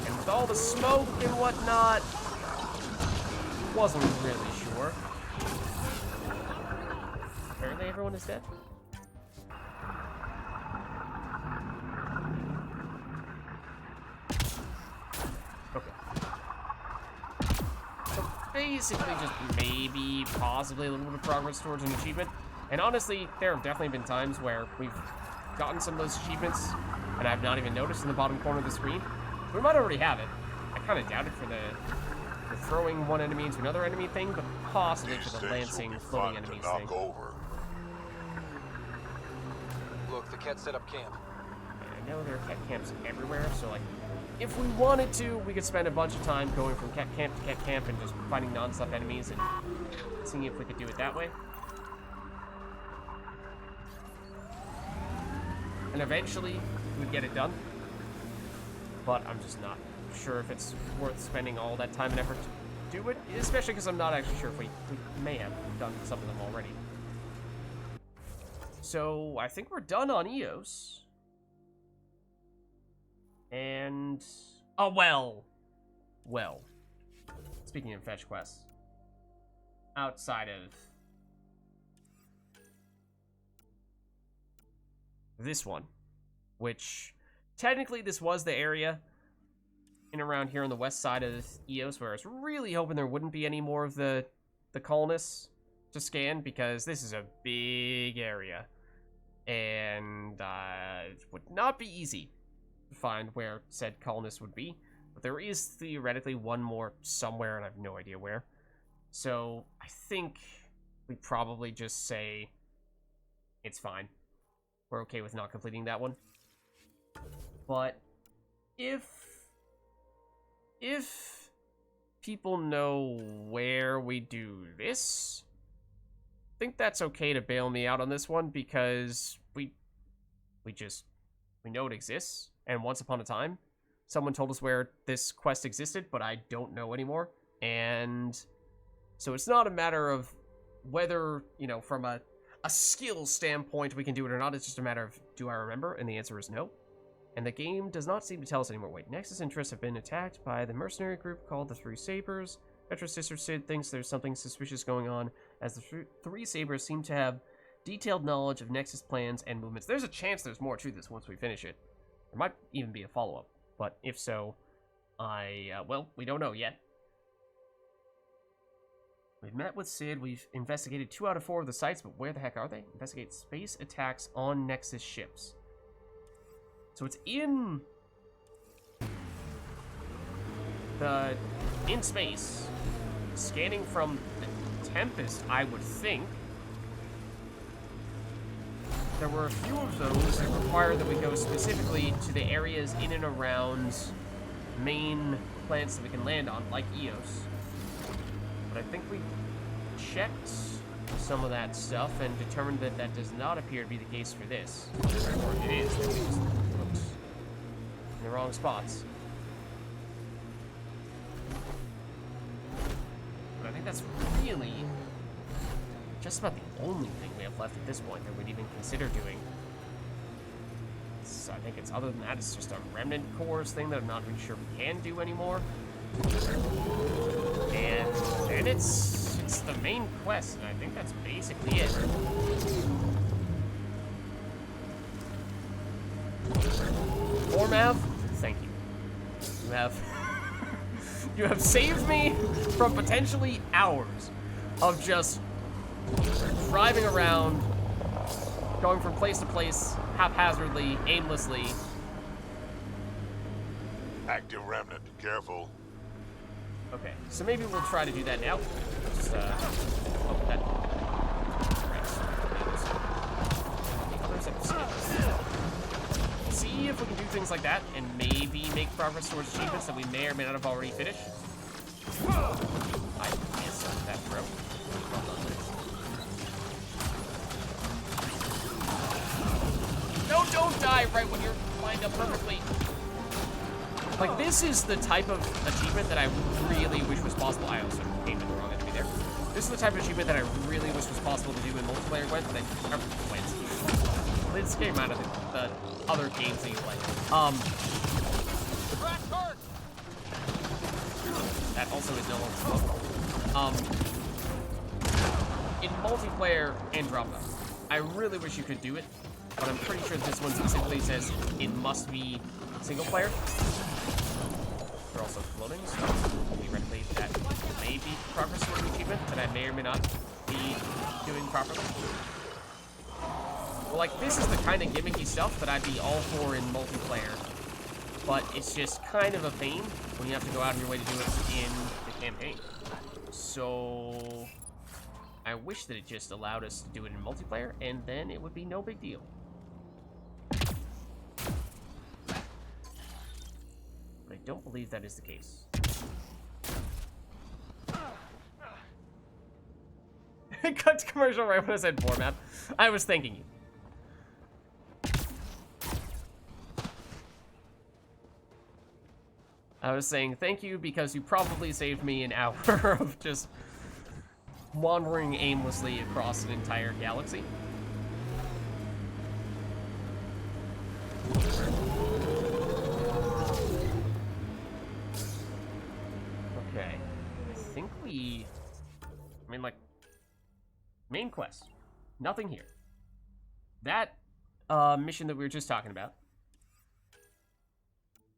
And with all the smoke and whatnot, wasn't really sure. Apparently everyone is dead. Basically just maybe, possibly a little bit of progress towards an achievement. And honestly, there have definitely been times where we've gotten some of those achievements and I've not even noticed in the bottom corner of the screen. We might already have it. I kind of doubt it for the throwing one enemy into another enemy thing, but possibly for the lancing floating enemies thing. Look, the Ket set up camp. I know there are Ket camps everywhere, so like, if we wanted to, we could spend a bunch of time going from Ket camp to Ket camp and just fighting non-stop enemies and seeing if we could do it that way. And eventually, we'd get it done. But I'm just not sure if it's worth spending all that time and effort to do it, especially because I'm not actually sure if we may have done some of them already. So, I think we're done on EOS. And, oh, well, speaking of fetch quests, outside of this one, which technically this was the area in around here on the west side of EOS where I was really hoping there wouldn't be any more of the colonists to scan, because this is a big area and it would not be easy find where said colonist would be, but there is theoretically one more somewhere and I have no idea where. So I think we probably just say it's fine. We're okay with not completing that one. But if people know where we do this, I think that's okay to bail me out on this one, because we know it exists. And once upon a time, someone told us where this quest existed, but I don't know anymore. And so it's not a matter of whether, you know, from a skill standpoint we can do it or not. It's just a matter of, do I remember? And the answer is no. And the game does not seem to tell us anymore. Wait, Nexus interests have been attacked by the mercenary group called the Three Sabers. Petra's sister Sid thinks there's something suspicious going on, as the Three Sabers seem to have detailed knowledge of Nexus plans and movements. There's a chance there's more to this once we finish it. There might even be a follow-up, but if so, well, we don't know yet. We've met with Sid, we've investigated 2 out of 4 of the sites, but where the heck are they? Investigate space attacks on Nexus ships. So it's in space, scanning from the Tempest, I would think. There were a few of those that require that we go specifically to the areas in and around main planets that we can land on, like EOS. But I think we checked some of that stuff and determined that that does not appear to be the case for this. Or it is, we just looked in the wrong spots. But I think that's really just about the only thing we have left at this point that we'd even consider doing. I think it's, other than that, it's just a remnant cores thing that I'm not really sure we can do anymore. And then it's the main quest, and I think that's basically it. Formav, thank you. You have saved me from potentially hours of just driving around, going from place to place, haphazardly, aimlessly. Active remnant, careful. Okay, so maybe we'll try to do that now. Just, see if we can do things like that and maybe make progress towards achievements that we may or may not have already finished. I missed that throw. No, don't die right when you're lined up perfectly. Like, this is the type of achievement that I really wish was possible. I also aimed at the wrong enemy there. This is the type of achievement that I really wish was possible to do in multiplayer Gwent, but I never went. This came out of the other games that you like. That also is no longer smoke. In multiplayer Andromeda, I really wish you could do it, but I'm pretty sure this one specifically says it must be single player. They're also floating, so theoretically that may be progress toward an achievement that I may or may not be doing properly. Well, like, this is the kind of gimmicky stuff that I'd be all for in multiplayer, but it's just kind of a pain when you have to go out of your way to do it in the campaign. So I wish that it just allowed us to do it in multiplayer, and then it would be no big deal. But I don't believe that is the case. Cut to commercial right when I said format. I was thanking you. I was saying thank you because you probably saved me an hour of just wandering aimlessly across an entire galaxy. Okay. I think I mean, like, main quest. Nothing here. That mission that we were just talking about.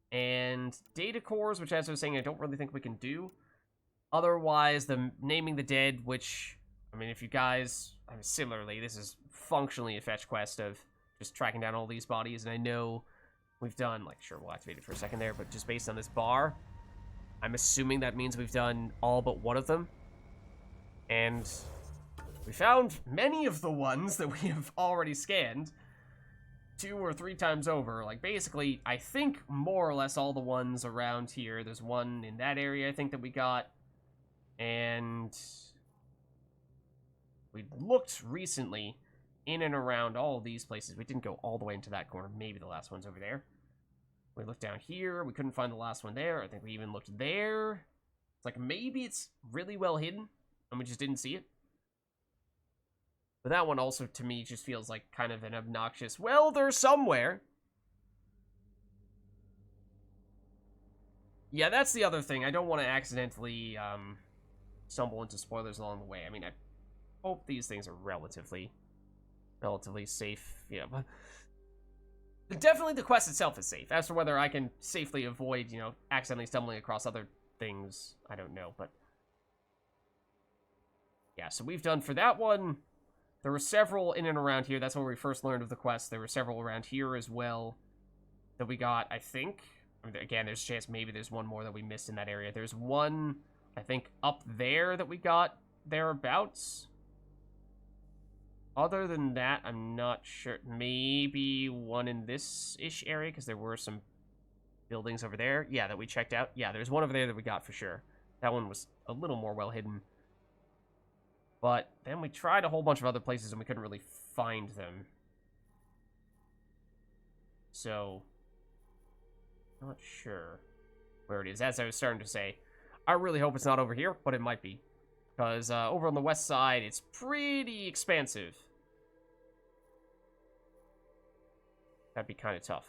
And data cores, which, as I was saying, I don't really think we can do. Otherwise, the naming the dead, which, I mean, if you guys, I mean, similarly, this is functionally a fetch quest of just tracking down all these bodies. And I know we've done, like, sure, we'll activate it for a second there, but just based on this bar, I'm assuming that means we've done all but one of them. And we found many of the ones that we have already scanned 2 or 3 times over. Like, basically, I think more or less all the ones around here. There's one in that area, I think, that we got. And we looked recently in and around all of these places. We didn't go all the way into that corner. Maybe the last one's over there. We looked down here. We couldn't find the last one there. I think we even looked there. It's like, maybe it's really well hidden, and we just didn't see it. But that one also, to me, just feels like kind of an obnoxious, well, they're somewhere. Yeah, that's the other thing. I don't want to accidentally stumble into spoilers along the way. I mean, I hope these things are relatively safe. Yeah, but definitely the quest itself is safe. As for whether I can safely avoid, you know, accidentally stumbling across other things, I don't know. But yeah, so we've done for that one. There were several in and around here. That's when we first learned of the quest. There were several around here as well that we got, I think. I mean, again, there's a chance maybe there's one more that we missed in that area. There's one, I think, up there that we got thereabouts. Other than that, I'm not sure. Maybe one in this-ish area, because there were some buildings over there. Yeah, that we checked out. Yeah, there's one over there that we got for sure. That one was a little more well hidden. But then we tried a whole bunch of other places and we couldn't really find them. So, not sure where it is. As I was starting to say, I really hope it's not over here, but it might be. Because over on the west side, it's pretty expansive. That'd be kind of tough.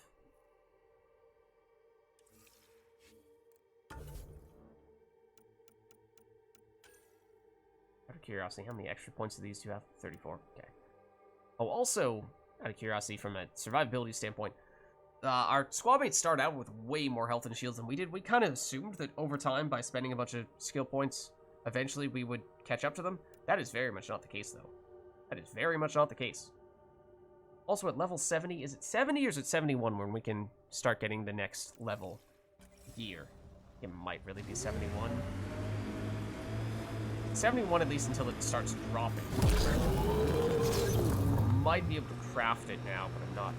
Out of curiosity, how many extra points do these two have? 34. Okay. Oh, also, out of curiosity, from a survivability standpoint, our squad mates start out with way more health and shields than we did. We kind of assumed that over time, by spending a bunch of skill points, eventually we would catch up to them. That is very much not the case, though. That is very much not the case. Also, at level 70, is it 70 or is it 71 when we can start getting the next level gear? It might really be 71. 71 at least until it starts dropping. Might be able to craft it now, but I'm not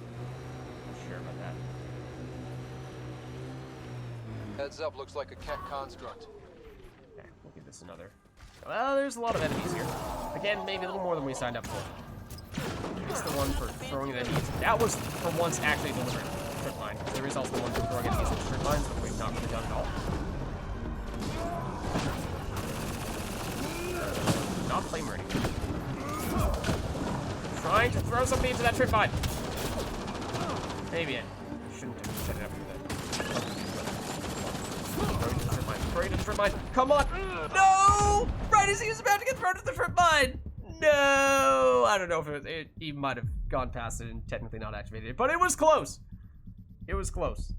sure about that. Heads up, looks like a cat construct. Okay, we'll give this another. Well, there's a lot of enemies here. Again, maybe a little more than we signed up for. It's the one for throwing enemies. That was, for once, actually delivering trip line. There is also the one for throwing enemies into trip lines, but we've not really done at all. Not flame ready. Trying to throw somebody into that trip line. maybe I shouldn't have set it up for that. Throw to the trip mine. Come on! No! Right as he was about to get thrown to the trip mine! No! I don't know if he might have gone past it and technically not activated it, but it was close! It was close.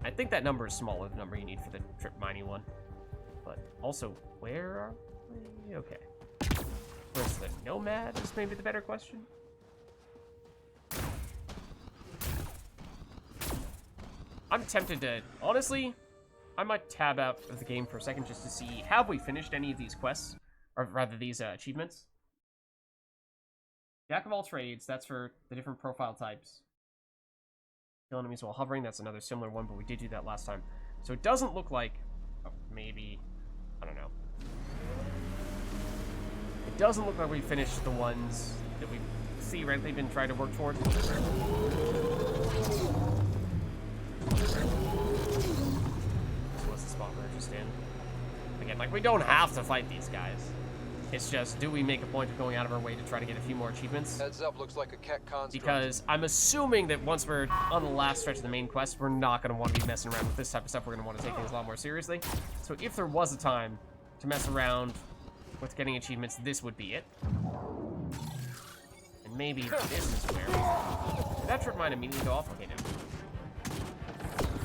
I think that number is smaller than the number you need for the trip mining one. But also, where are we? Okay. Where's the Nomad is maybe the better question. I'm tempted to, honestly, I might tab out of the game for a second just to see, have we finished any of these quests? Or rather, these achievements? Jack of all trades, that's for the different profile types. Kill enemies while hovering, that's another similar one, but we did do that last time. So it doesn't look like, oh, maybe, I don't know. It doesn't look like we finished the ones that we've theoretically been trying to work toward. This was the spot where we're just in. Again, like, we don't have to fight these guys. It's just, do we make a point of going out of our way to try to get a few more achievements? Heads up, looks like a Ket construct. Because I'm assuming that once we're on the last stretch of the main quest, we're not going to want to be messing around with this type of stuff. We're going to want to take things a lot more seriously. So if there was a time to mess around with getting achievements, this would be it. And maybe this is where... Did that trip mine immediately go off? Okay, no.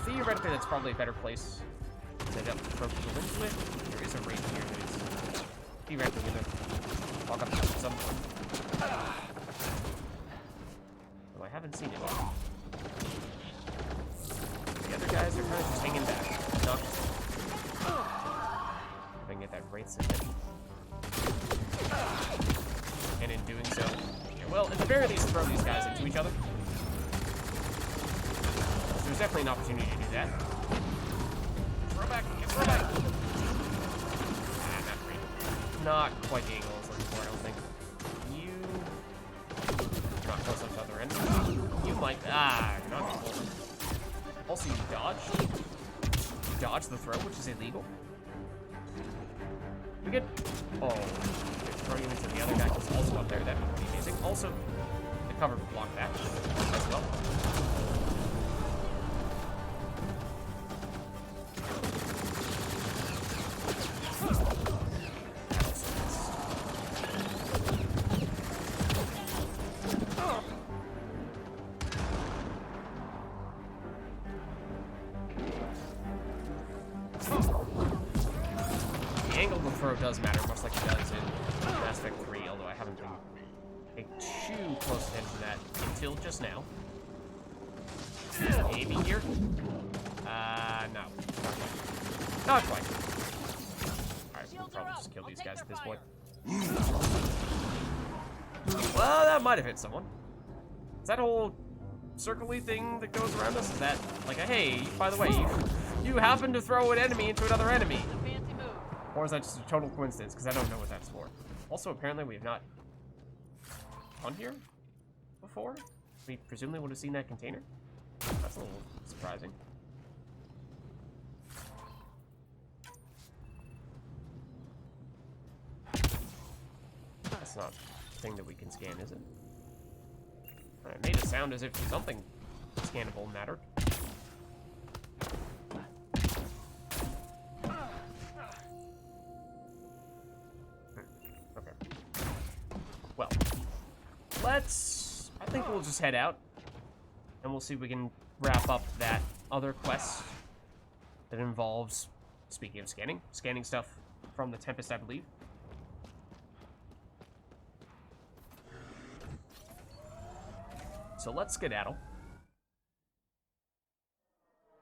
Theoretically, that's probably a better place to set up for people into it. There is a raid here that is... Theoretically, we're gonna walk up to someone. Though I haven't seen it. The other guys are kind of just hanging back. Not if I can get that right submission. And in doing so, yeah, well, at the very least, throw these guys into each other. So there's definitely an opportunity to do that. Throw back, throw back. Not quite the angle I was looking for, I don't think. You... Not close enough to the other end. You might... You're not close. Also, you dodge. You dodge the throw, which is illegal. We get... Oh. Throw you into the other guy who's also up there. That would be amazing. Also, the cover block that as well. Does matter, much like it does in Mass Effect 3, although I haven't been paying too close attention to that until just now. Maybe here? No. Not quite. Alright, we'll probably just kill these guys at this point. Well, that might have hit someone. Is that whole circle-y thing that goes around us? Is that like a, hey, by the way, you happen to throw an enemy into another enemy? Or is that just a total coincidence? Because I don't know what that's for. Also, apparently we have not gone here before. We presumably would have seen that container. That's a little surprising. That's not a thing that we can scan, is it? It made it sound as if something scannable mattered. Well, I think we'll just head out, and we'll see if we can wrap up that other quest that involves, speaking of scanning stuff from the Tempest, I believe. So let's skedaddle.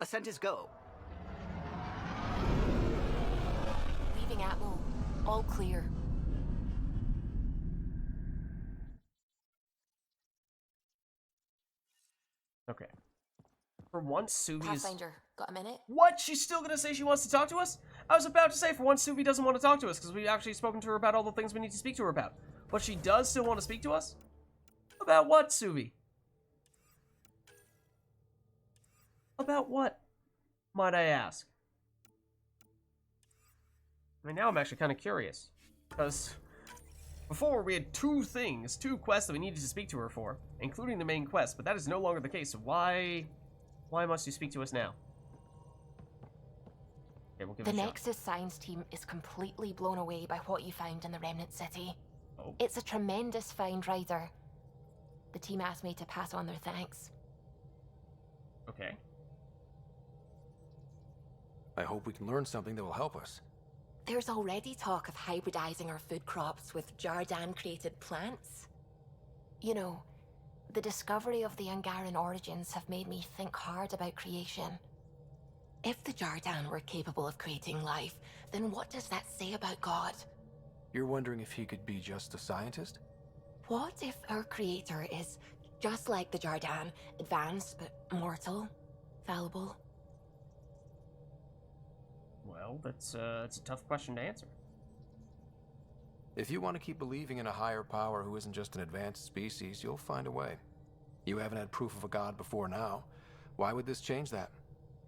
Ascent is go. Leaving Atmo. All clear. Okay. For once, Suvi's... Pathfinder, got a minute? What? She's still gonna say she wants to talk to us? I was about to say, for once, Suvi doesn't want to talk to us, because we've actually spoken to her about all the things we need to speak to her about. But she does still want to speak to us? About what, Suvi? About what, might I ask? I mean, now I'm actually kind of curious. Because Before, we had two quests that we needed to speak to her for, including the main quest, but that is no longer the case, so why must you speak to us now? Okay, we'll give it a shot. The Nexus science team is completely blown away by what you found in the Remnant City. Oh. It's a tremendous find, Ryder. The team asked me to pass on their thanks. Okay. I hope we can learn something that will help us. There's already talk of hybridizing our food crops with Jardan-created plants. You know, the discovery of the Angaran origins have made me think hard about creation. If the Jardan were capable of creating life, then what does that say about God? You're wondering if he could be just a scientist? What if our creator is just like the Jardan, advanced but mortal, fallible? Well, that's a tough question to answer. If you want to keep believing in a higher power who isn't just an advanced species, you'll find a way. You haven't had proof of a god before now. Why would this change that?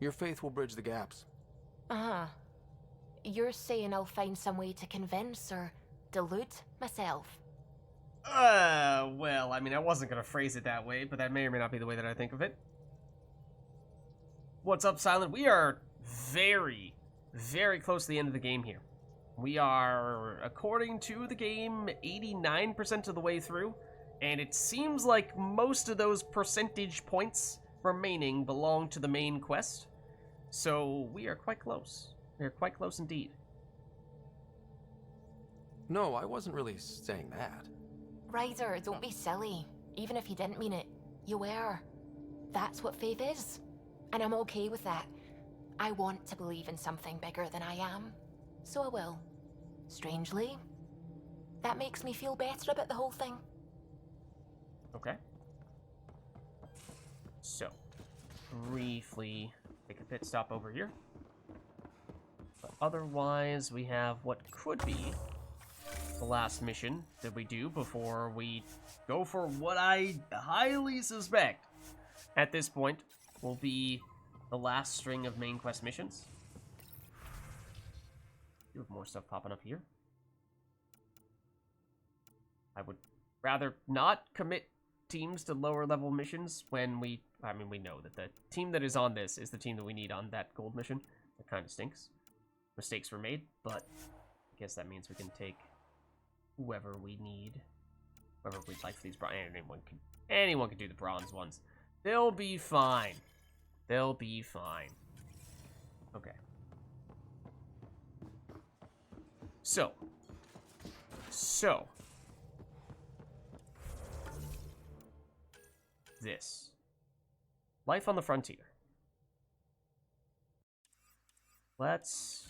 Your faith will bridge the gaps. Uh-huh. You're saying I'll find some way to convince or delude myself? Well, I mean, I wasn't gonna phrase it that way, but that may or may not be the way that I think of it. What's up, Silent? We are very, very close to the end of the game here. We are, according to the game, 89% of the way through, and it seems like most of those percentage points remaining belong to the main quest. So we are quite close. We are quite close indeed. No, I wasn't really saying that. Ryder, don't be silly. Even if you didn't mean it, you were. That's what faith is. And I'm okay with that. I want to believe in something bigger than I am. So I will. Strangely, that makes me feel better about the whole thing. Okay. So, briefly take a pit stop over here. But otherwise, we have what could be the last mission that we do before we go for what I highly suspect at this point will be the last string of main quest missions. You have more stuff popping up here. I would rather not commit teams to lower level missions when we know that the team that is on this is the team that we need on that gold mission. That kind of stinks. Mistakes were made, but I guess that means we can take whoever we need, whoever we'd like for these bronze. Anyone can do the bronze ones. They'll be fine. They'll be fine. Okay. So. This. Life on the Frontier. Let's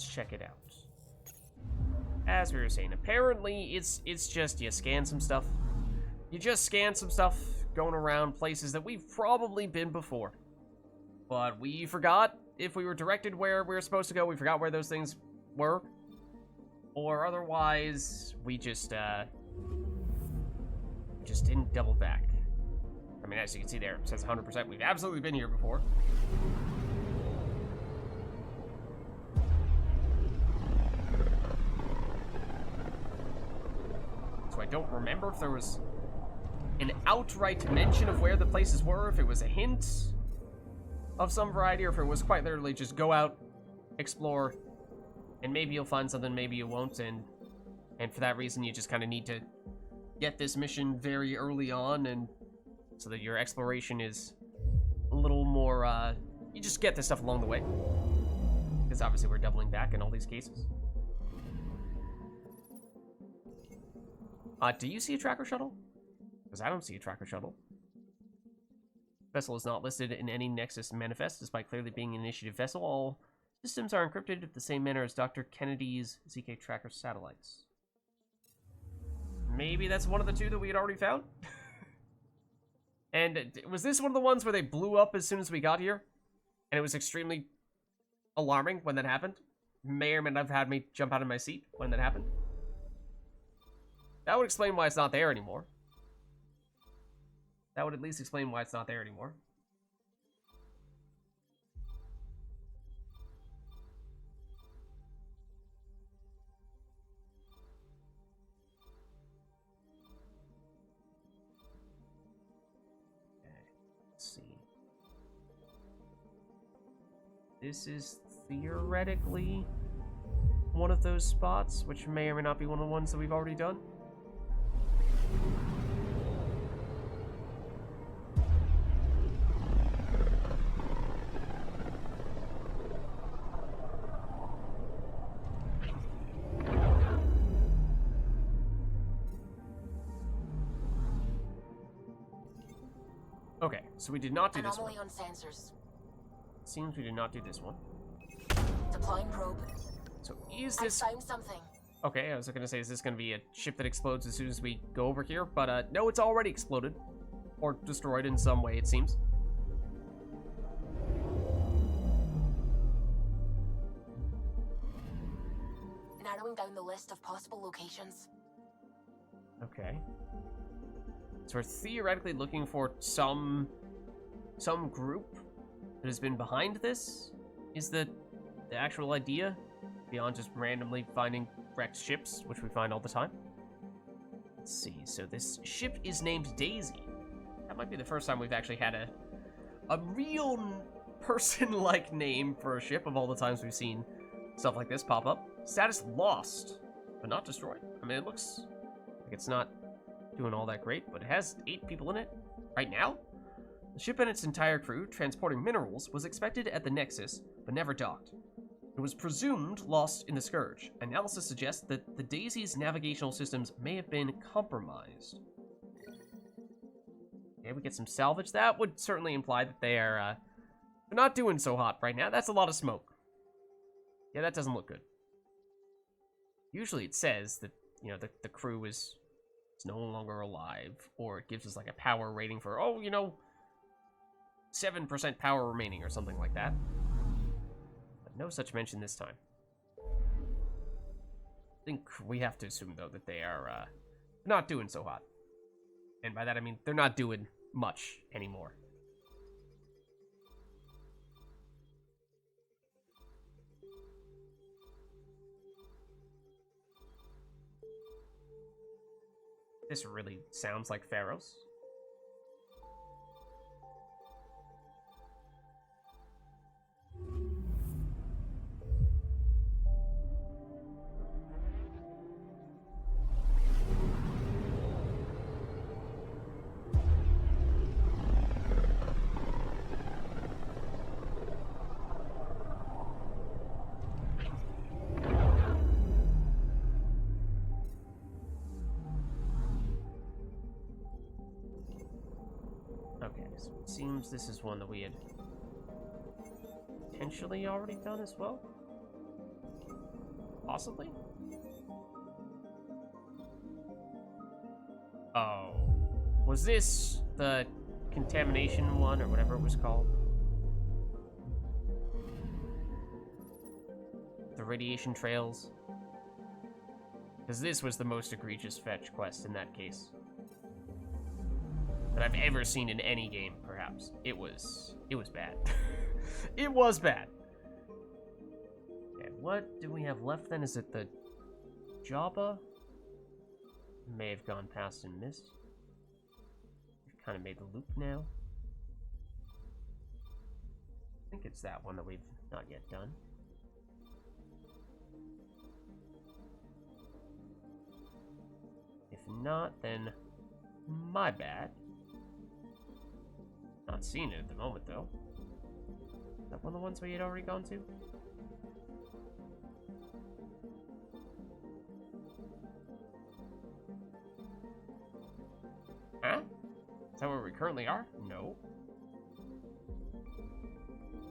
check it out. As we were saying, apparently it's just you scan some stuff. You just scan some stuff going around places that we've probably been before. But we forgot if we were directed where we were supposed to go. We forgot where those things were. Or otherwise, we just didn't double back. I mean, as you can see there, it says 100%. We've absolutely been here before. So I don't remember if there was an outright mention of where the places were, if it was a hint of some variety, or if it was quite literally just go out, explore, and maybe you'll find something, maybe you won't, and for that reason you just kind of need to get this mission very early on, and so that your exploration is a little more, you just get this stuff along the way. Because obviously we're doubling back in all these cases. Do you see a tracker shuttle? Because I don't see a tracker shuttle. Vessel is not listed in any Nexus manifest, despite clearly being an initiative vessel. All systems are encrypted in the same manner as Dr. Kennedy's ZK tracker satellites. Maybe that's one of the two that we had already found? And was this one of the ones where they blew up as soon as we got here? And it was extremely alarming when that happened? May or may not have had me jump out of my seat when that happened? That would explain why it's not there anymore. That would at least explain why it's not there anymore. this is theoretically one of those spots, which may or may not be one of the ones that we've already done. Okay, so we did not do this one. Anomaly on sensors. Seems we did not do this one. Deploying probe. So is this... I found something. Okay, I was gonna say, is this gonna be a ship that explodes as soon as we go over here? But no, it's already exploded. Or destroyed in some way, it seems. Narrowing down the list of possible locations. Okay. So we're theoretically looking for some group that has been behind this? Is the actual idea? Beyond just randomly finding wrecked ships, which we find all the time. Let's see, so this ship is named Daisy. That might be the first time we've actually had a real person-like name for a ship of all the times we've seen stuff like this pop up. Status lost, but not destroyed. I mean, it looks like it's not doing all that great, but it has 8 people in it right now. The ship and its entire crew, transporting minerals, was expected at the Nexus, but never docked. It was presumed lost in the Scourge. Analysis suggests that the Daisy's navigational systems may have been compromised. Okay, we get some salvage. That would certainly imply that they're not doing so hot right now. That's a lot of smoke. Yeah, that doesn't look good. Usually it says that, you know, the crew is no longer alive, or it gives us like a power rating for, oh, you know, 7% power remaining or something like that. But no such mention this time. I think we have to assume, though, that they are not doing so hot. And by that I mean they're not doing much anymore. This really sounds like Pharaohs. So it seems this is one that we had potentially already done as well. Possibly? Oh. Was this the contamination one, or whatever it was called? The radiation trails? Because this was the most egregious fetch quest in that case that I've ever seen in any game, perhaps. It was bad. It was bad. Okay, what do we have left then? Is it the Jabba? May have gone past and missed. We've kind of made the loop now. I think it's that one that we've not yet done. If not, then my bad. Not seeing it at the moment, though. Is that one of the ones we had already gone to? Huh? Is that where we currently are? No.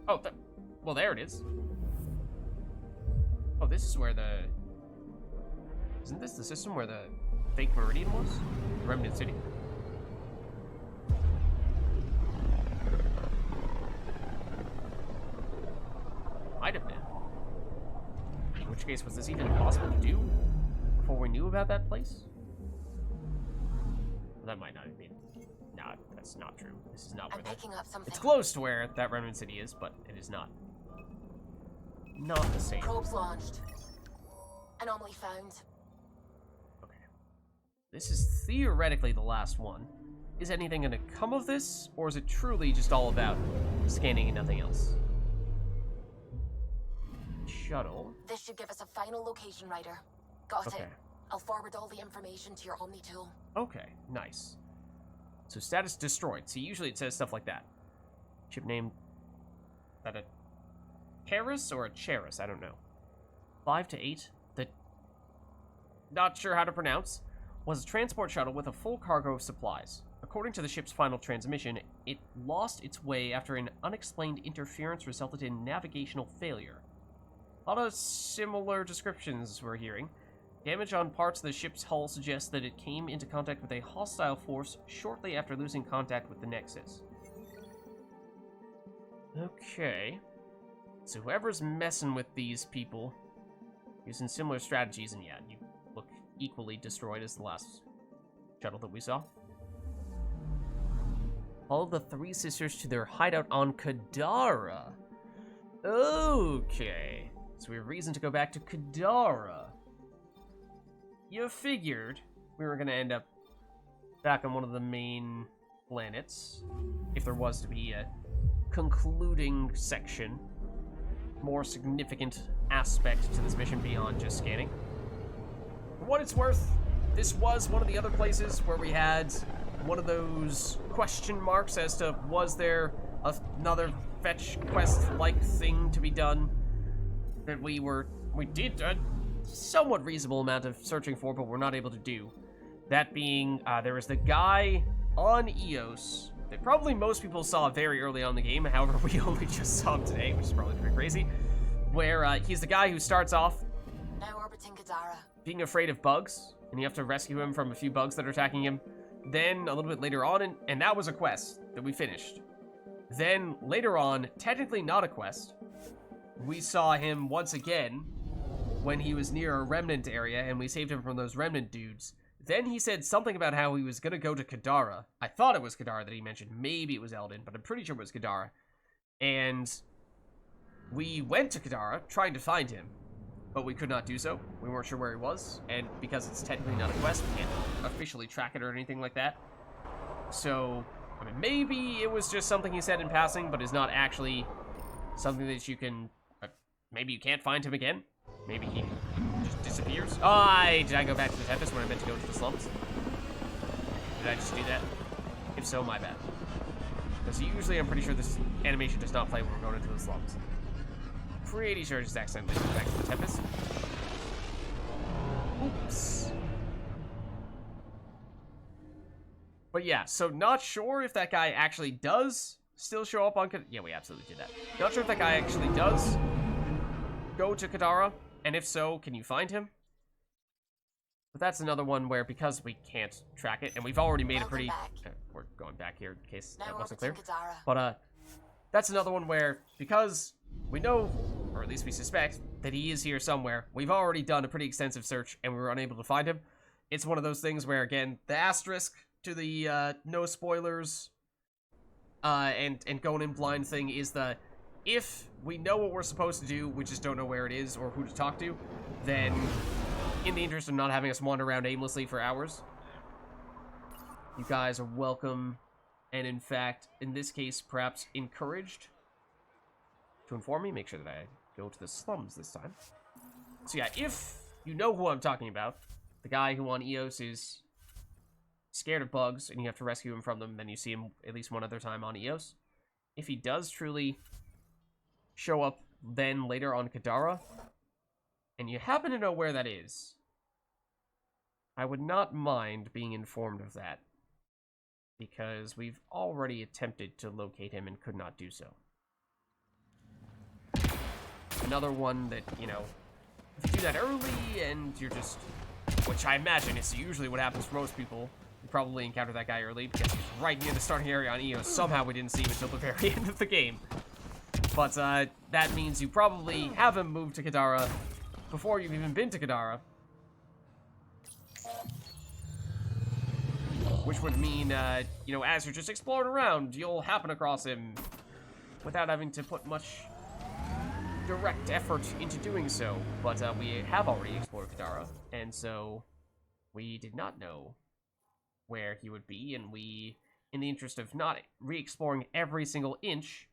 Oh, well, there it is. Oh, this is where the... Isn't this the system where the fake Meridian was? Remnant City? Might have been. In which case, was this even possible to do before we knew about that place? Well, that might not have been. Nah, that's not true. This is not where it's close to where that Remnant City is, but it is not. Not the same. Probes launched. Anomaly found. Okay. This is theoretically the last one. Is anything gonna come of this, or is it truly just all about scanning and nothing else? shuttle. This should give us a final location, Ryder. Got Okay. it. I'll forward all the information to your Omni tool. Okay, nice. So status destroyed. See, usually it says stuff like that. Ship name... That a Paris or a Cheris? I don't know. 5 to 8. The... Not sure how to pronounce. Was a transport shuttle with a full cargo of supplies. According to the ship's final transmission, it lost its way after an unexplained interference resulted in navigational failure. A lot of similar descriptions we're hearing. Damage on parts of the ship's hull suggests that it came into contact with a hostile force shortly after losing contact with the Nexus. Okay. So whoever's messing with these people, using similar strategies, and yeah, you look equally destroyed as the last shuttle that we saw. Follow the three sisters to their hideout on Kadara. Okay. So we have reason to go back to Kadara. You figured we were going to end up back on one of the main planets, if there was to be a concluding section, more significant aspect to this mission beyond just scanning. For what it's worth, this was one of the other places where we had one of those question marks as to was there another fetch quest-like thing to be done that we did a somewhat reasonable amount of searching for, but we're not able to do. That being, there was the guy on Eos that probably most people saw very early on in the game, however, we only just saw him today, which is probably pretty crazy, where he's the guy who starts off Now orbiting Kadara. being afraid of bugs, and you have to rescue him from a few bugs that are attacking him. Then, a little bit later on, and that was a quest that we finished. Then, later on, technically not a quest, we saw him once again when he was near a remnant area, and we saved him from those remnant dudes. Then he said something about how he was going to go to Kadara. I thought it was Kadara that he mentioned. Maybe it was Eldon, but I'm pretty sure it was Kadara. And we went to Kadara, trying to find him, but we could not do so. We weren't sure where he was, and because it's technically not a quest, we can't officially track it or anything like that. So, I mean, maybe it was just something he said in passing, but is not actually something that you can... maybe you can't find him again. Maybe he just disappears. Did I go back to the Tempest when I meant to go to the slums? Did I just do that? If so, my bad. Because usually I'm pretty sure this animation does not play when we're going into the slums. Pretty sure I just accidentally went back to the Tempest. Oops. But yeah, so not sure if that guy actually does still show up on... Yeah, we absolutely did that. Not sure if that guy actually does go to Kadara, and if so, can you find him? But that's another one where, because we can't track it, and we've already made a pretty... we're going back here in case that wasn't clear. But that's another one where, because we know, or at least we suspect, that he is here somewhere, we've already done a pretty extensive search, and we were unable to find him. It's one of those things where, again, the asterisk to the no spoilers and going in blind thing is the... If we know what we're supposed to do, we just don't know where it is or who to talk to, then in the interest of not having us wander around aimlessly for hours, you guys are welcome, and in fact, in this case, perhaps encouraged to inform me. Make sure that I go to the slums this time. So yeah, if you know who I'm talking about, the guy who on Eos is scared of bugs and you have to rescue him from them, then you see him at least one other time on Eos. If he does truly show up then later on Kadara, and you happen to know where that is, I would not mind being informed of that, because we've already attempted to locate him and could not do so. Another one that, you know, if you do that early and you're just, which I imagine is usually what happens for most people, you probably encounter that guy early because he's right near the starting area on Eos. Somehow we didn't see him until the very end of the game. But that means you probably have him moved to Kadara before you've even been to Kadara. Which would mean, you know, as you're just exploring around, you'll happen across him without having to put much direct effort into doing so. But we have already explored Kadara, and so we did not know where he would be, and we, in the interest of not re-exploring every single inch,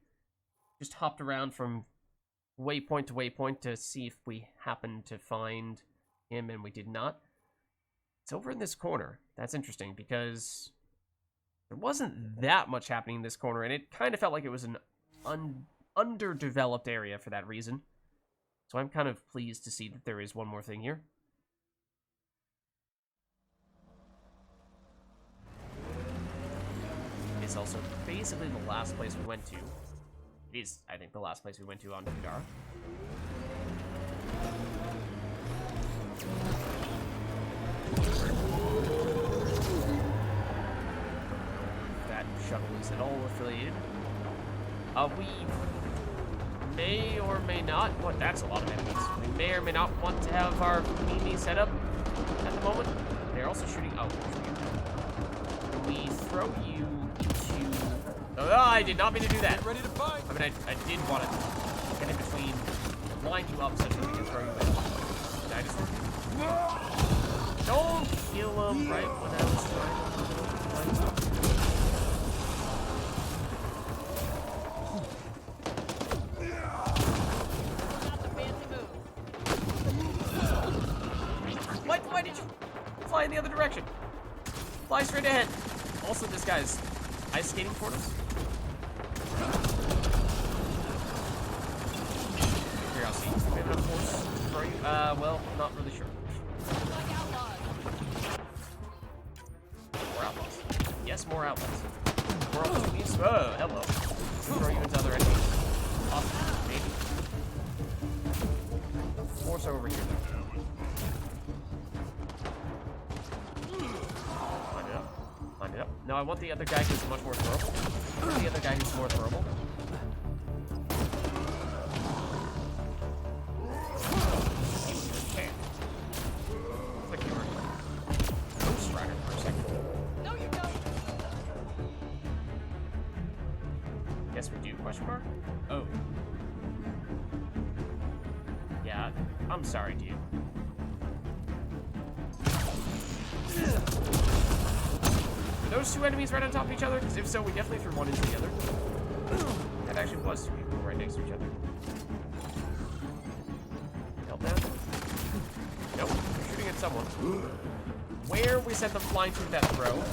just hopped around from waypoint to waypoint to see if we happened to find him, and we did not. It's over in this corner. That's interesting, because there wasn't that much happening in this corner, and it kind of felt like it was an underdeveloped area for that reason. So I'm kind of pleased to see that there is one more thing here. It's also basically the last place we went to. It is, I think, the last place we went to on Kadara. That shuttle is at all affiliated. We may or may not. What? That's a lot of enemies. We may or may not want to have our mini set up at the moment. They're also shooting. Oh, can we throw you into? Oh, I did not mean to do that. Ready to fight. I mean, I did want to get in between, line you up such that we can throw you in. Dinosaur. Don't kill him right when I was trying to line you up. Why did you fly in the other direction? Fly straight ahead. Also, this guy's ice skating toward us. Here, I'll see. Do we have enough force for you? Well, not really sure. More outlaws. Yes, more outlaws. More opportunities. Oh, hello. We'll throw you into other enemies. Awesome, maybe. Force over here, though. Line it up. No, I want the other guy who's much more throwable. I want the other guy who's more throwable. Looks like you were Ghost Rider for a second. No, you don't. Yes, we do. Question mark? Oh. Yeah, I'm sorry, dude. Are those two enemies right on top of each other? Because if so, we definitely threw one into the other. That actually was two people right next to each other. Help that? Nope, we're shooting at someone. Where we sent them flying through that throw?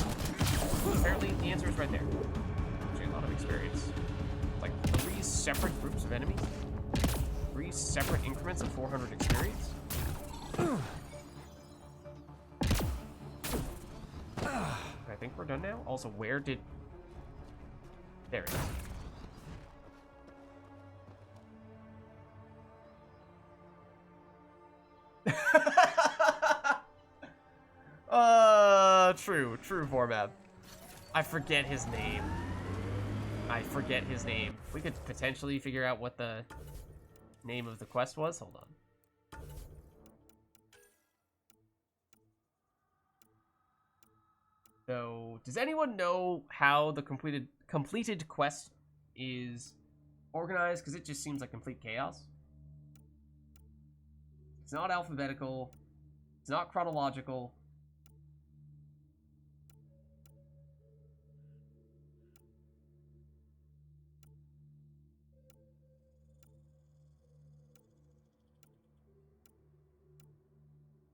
Apparently, the answer is right there. Actually, a lot of experience. Like 3 separate groups of enemies? 3 separate increments of 400 experience? I think we're done now. Also, where did... There it is. True format. I forget his name. We could potentially figure out what the name of the quest was. Hold on. So, does anyone know how the completed quest is organized? Because it just seems like complete chaos. It's not alphabetical. It's not chronological.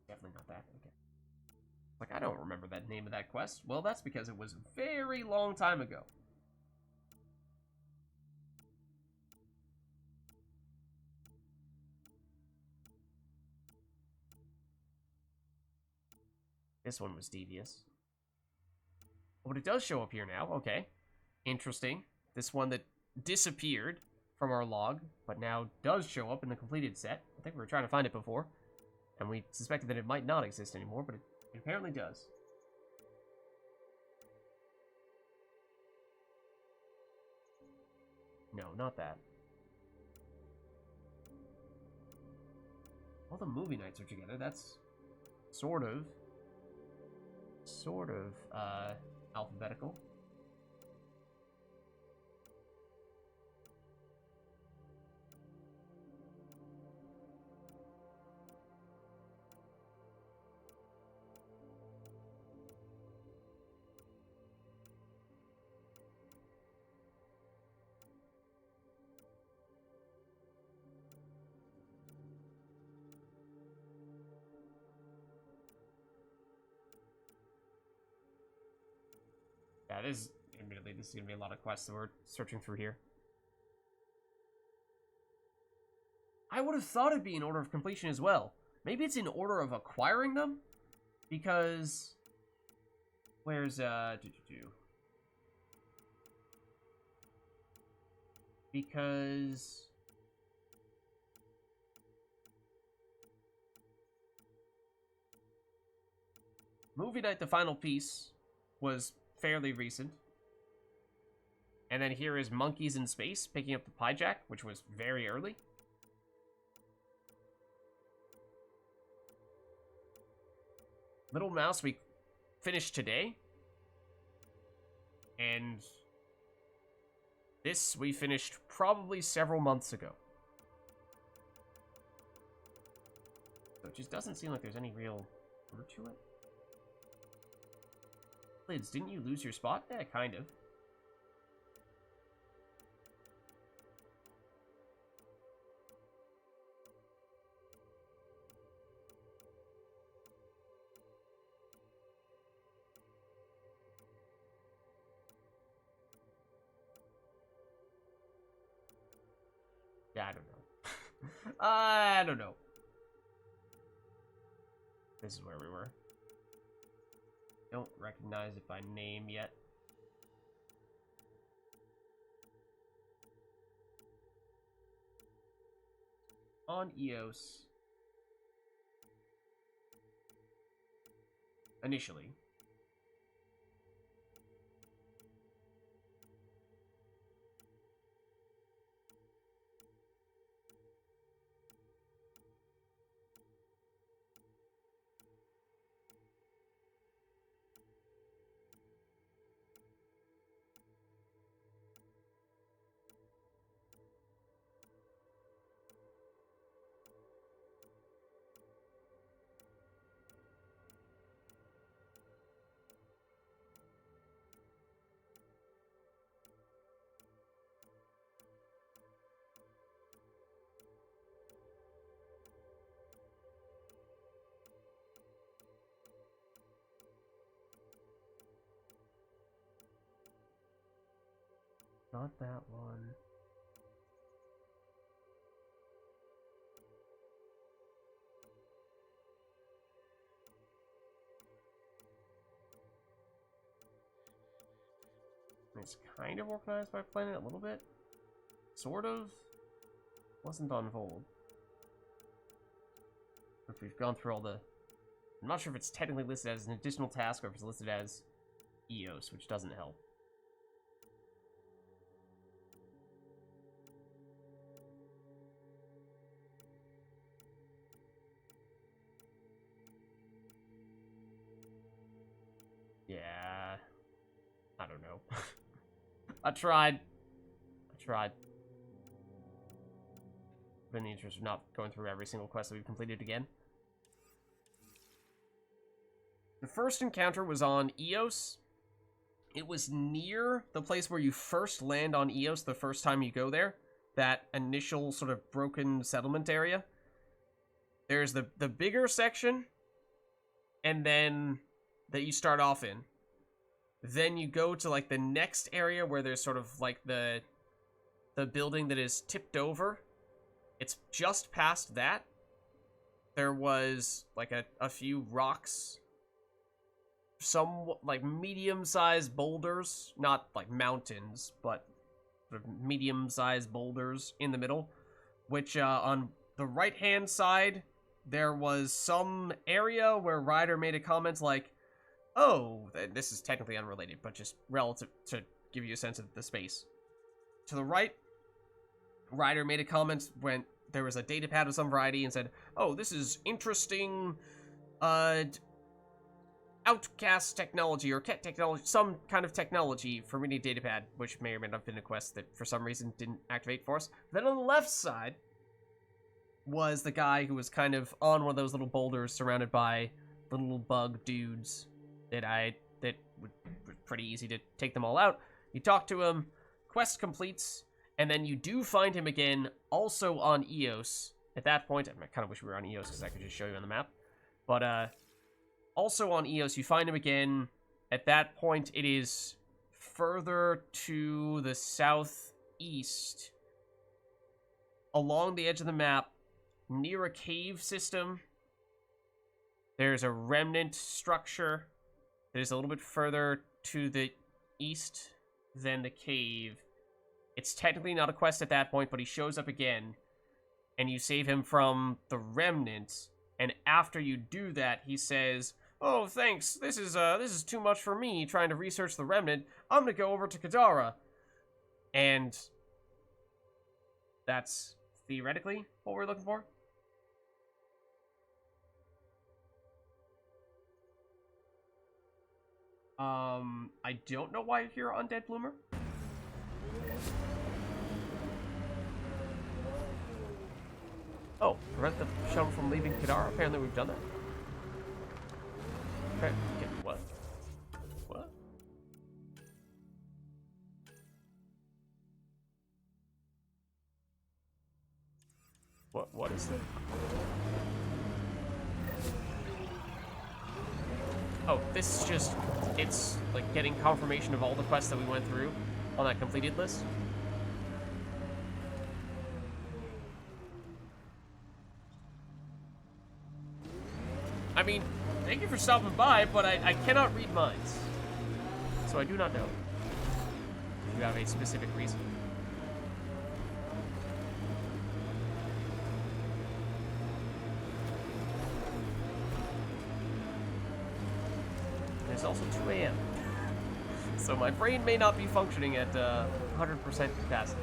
Definitely not that. Okay. Like, I don't remember that name of that quest. Well, that's because it was a very long time ago. This one was devious. But it does show up here now. Okay. Interesting. This one that disappeared from our log, but now does show up in the completed set. I think we were trying to find it before, and we suspected that it might not exist anymore, but it apparently does. No, not that. All the movie nights are together. That's sort of alphabetical. Admittedly, this is gonna be a lot of quests that we're searching through here. I would have thought it'd be in order of completion as well. Maybe it's in order of acquiring them? Because... Where's, Because... Movie Night, the final piece, was fairly recent. And then here is Monkeys in Space, picking up the Pie Jack, which was very early. Little Mouse, we finished today. And this we finished probably several months ago. So it just doesn't seem like there's any real order to it. Vids, didn't you lose your spot? Yeah, kind of. Yeah, I don't know. I don't know. This is where we were. Don't recognize it by name yet. On EOS. Initially. Not that one. It's kind of organized by planet a little bit. Sort of. Wasn't on hold. If we've gone through all the... I'm not sure if it's technically listed as an additional task or if it's listed as EOS, which doesn't help. Yeah, I don't know. I tried. But in the interest of not going through every single quest that we've completed again. The first encounter was on EOS. It was near the place where you first land on EOS the first time you go there. That initial sort of broken settlement area. There's the bigger section. And then... that you start off in. Then you go to like the next area where there's sort of like the building that is tipped over. It's just past that. There was like a few rocks. Some like medium-sized boulders, not like mountains, but sort of medium-sized boulders in the middle. Which on the right-hand side, there was some area where Ryder made a comment like, oh, this is technically unrelated, but just relative to give you a sense of the space. To the right, Ryder made a comment when there was a datapad of some variety and said, oh, this is interesting, outcast technology or ket technology, some kind of technology for mini datapad, which may or may not have been a quest that for some reason didn't activate for us. Then on the left side was the guy who was kind of on one of those little boulders surrounded by little bug dudes. That was pretty easy to take them all out. You talk to him, quest completes, and then you do find him again, also on EOS. At that point, I kind of wish we were on EOS because I could just show you on the map. But, also on EOS, you find him again. At that point, it is further to the southeast, along the edge of the map, near a cave system, there's a remnant structure that is a little bit further to the east than the cave. It's technically not a quest at that point, but he shows up again, and you save him from the remnant, and after you do that, he says, "Oh, thanks, this is too much for me trying to research the remnant. I'm gonna go over to Kadara." And that's theoretically what we're looking for. I don't know why you're here, Undead Bloomer. Oh, prevent the shuttle from leaving Kadara. Apparently we've done that. Okay, what? What? What is that? Oh, this is just, it's like getting confirmation of all the quests that we went through on that completed list. I mean, thank you for stopping by, but I cannot read minds. So I do not know if you have a specific reason. It's also 2 a.m. So my brain may not be functioning at 100% capacity.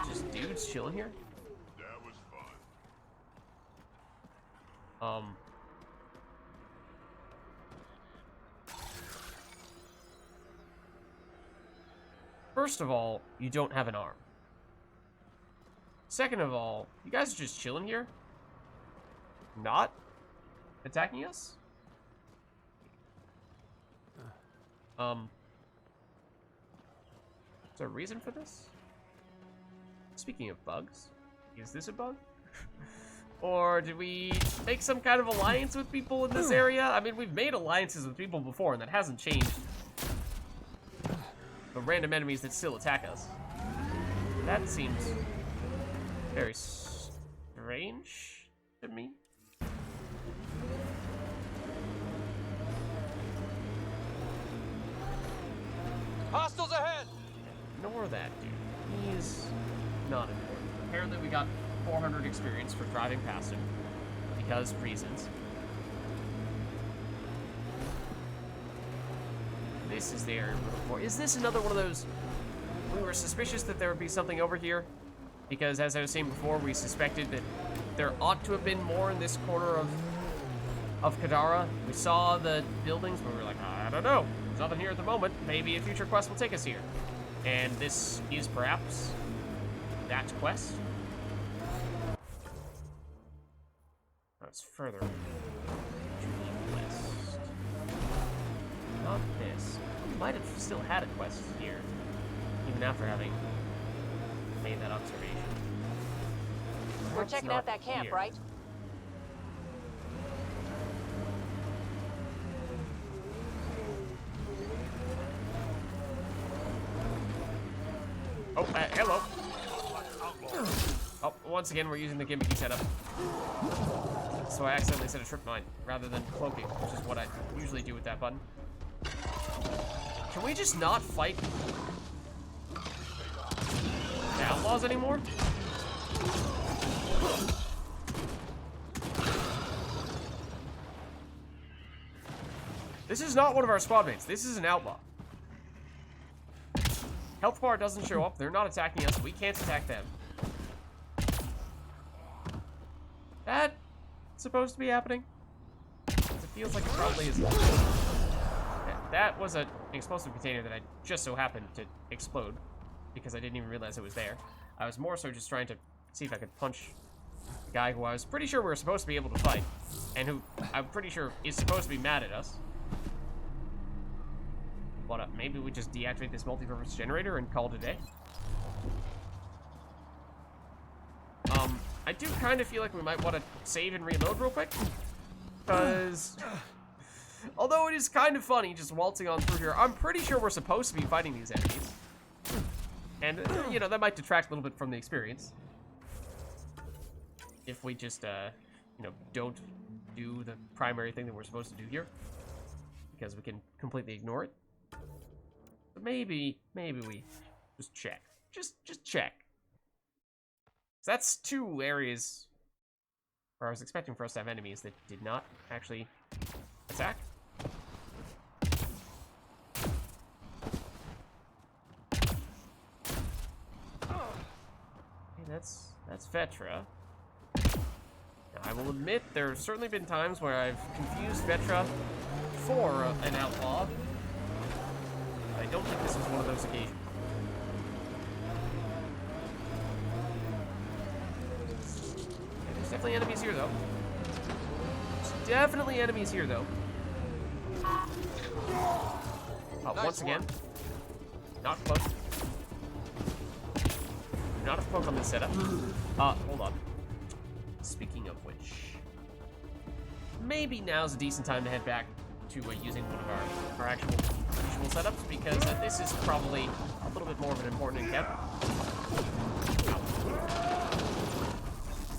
Just dudes chilling here? That was fun. First of all, you don't have an arm. Second of all, you guys are just chilling here? Not attacking us? Is there a reason for this? Speaking of bugs, is this a bug? Or did we make some kind of alliance with people in this area? I mean, we've made alliances with people before, and that hasn't changed. The random enemies that still attack us. That seems very strange to me. Hostiles ahead! Ignore that, dude. He's not important. Apparently we got 400 experience for driving past him. Because reasons. This is the area we're looking for. Is this another one of those... We were suspicious that there would be something over here. Because as I was saying before, we suspected that there ought to have been more in this corner of Kadara. We saw the buildings, but we were like, I don't know. There's nothing here at the moment. Maybe a future quest will take us here. And this is perhaps that quest. That's further to the west. Not this. We might have still had a quest here, even after having made that observation. We're checking out that camp, right? Oh, hello. Oh, once again, we're using the gimmicky setup. So I accidentally set a trip mine rather than cloaking, which is what I usually do with that button. Can we just not fight the outlaws anymore? This is not one of our squad mates. This is an outlaw. Health bar doesn't show up. They're not attacking us. We can't attack them. That's supposed to be happening. It feels like it probably is. That was an explosive container that I just so happened to explode because I didn't even realize it was there. I was more so just trying to see if I could punch the guy who I was pretty sure we were supposed to be able to fight and who I'm pretty sure is supposed to be mad at us. But maybe we just deactivate this multi-purpose generator and call it a day. I do kind of feel like we might want to save and reload real quick. Because Although it is kind of funny just waltzing on through here. I'm pretty sure we're supposed to be fighting these enemies. And, you know, that might detract a little bit from the experience. If we just, you know, don't do the primary thing that we're supposed to do here. Because we can completely ignore it. But maybe we just check. Just check. So that's 2 areas where I was expecting for us to have enemies that did not actually attack. Okay, that's Vetra. Now, I will admit there have certainly been times where I've confused Vetra for an outlaw. I don't think this is one of those occasions. Okay, there's definitely enemies here, though. There's definitely enemies here, though. Nice Once again, work. not close. Not a poke on this setup. Hold on. Speaking of which, maybe now's a decent time to head back to using one of our actual usual setups, because this is probably a little bit more of an important encounter.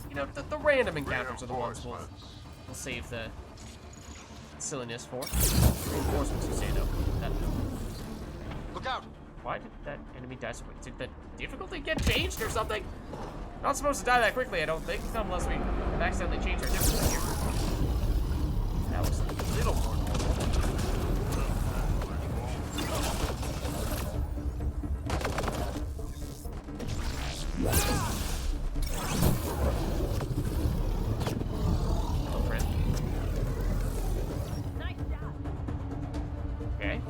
You know, the random encounters are the ones we'll save the silliness for. Reinforcements, you say, though. Look out! Why did that enemy die so quick? Did the difficulty get changed or something? Not supposed to die that quickly, I don't think, unless we accidentally change our difficulty here. That was a little more normal. Hello, friend. Okay.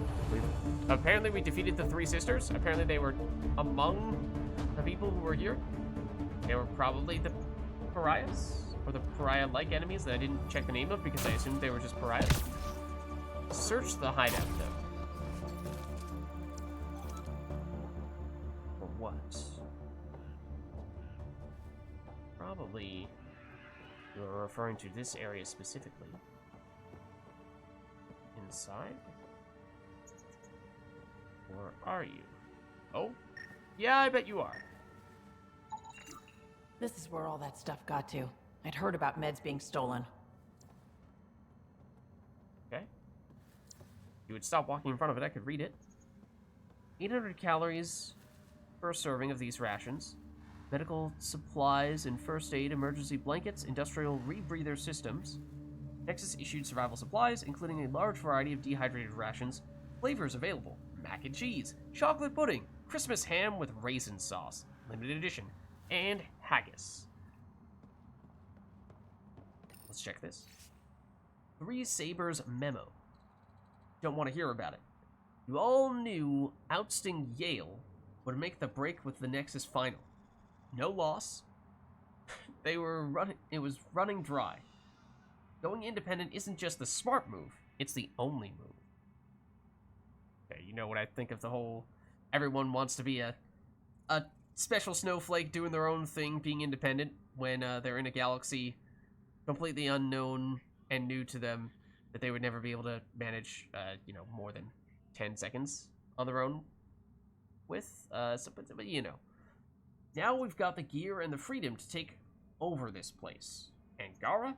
Apparently we defeated the 3 sisters. Apparently they were among the people who were here. They were probably the pariahs, or the pariah-like enemies that I didn't check the name of because I assumed they were just pariahs. Search the hideout, though. For what? Probably you're referring to this area specifically. Inside? Or are you? Oh? Yeah, I bet you are. This is where all that stuff got to. I'd heard about meds being stolen. Okay. You would stop walking in front of it, I could read it. 800 calories per serving of these rations. Medical supplies and first aid, emergency blankets, industrial rebreather systems. Nexus issued survival supplies, including a large variety of dehydrated rations. Flavors available: mac and cheese, chocolate pudding, Christmas ham with raisin sauce, limited edition, and haggis. Let's check this. 3 Sabers memo. Don't want to hear about it. You all knew ousting Yale would make the break with the Nexus final. No loss. It was running dry. Going independent isn't just the smart move, it's the only move. Okay, you know what I think of the whole everyone wants to be a special snowflake doing their own thing, being independent, when they're in a galaxy completely unknown and new to them, that they would never be able to manage, you know, more than 10 seconds on their own with. But you know, now we've got the gear and the freedom to take over this place. Angara?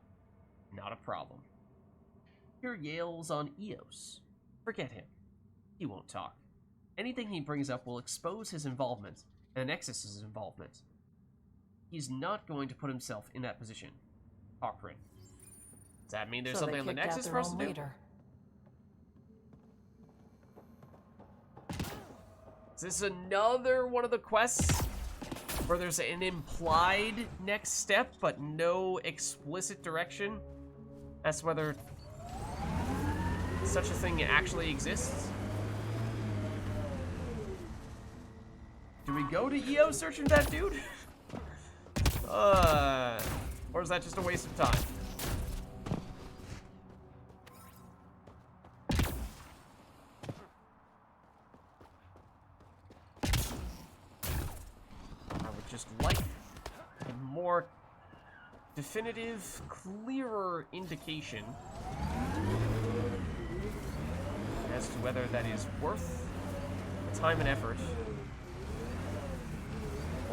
Not a problem. Here Yale's on Eos. Forget him. He won't talk. Anything he brings up will expose his involvement, and the Nexus's involvement. He's not going to put himself in that position. Cochrane. Does that mean there's something on the Nexus for us to do? Is this another one of the quests where there's an implied next step, but no explicit direction as to whether such a thing actually exists? Do we go to EO searching that dude? Or is that just a waste of time? I would just like a more definitive, clearer indication as to whether that is worth the time and effort,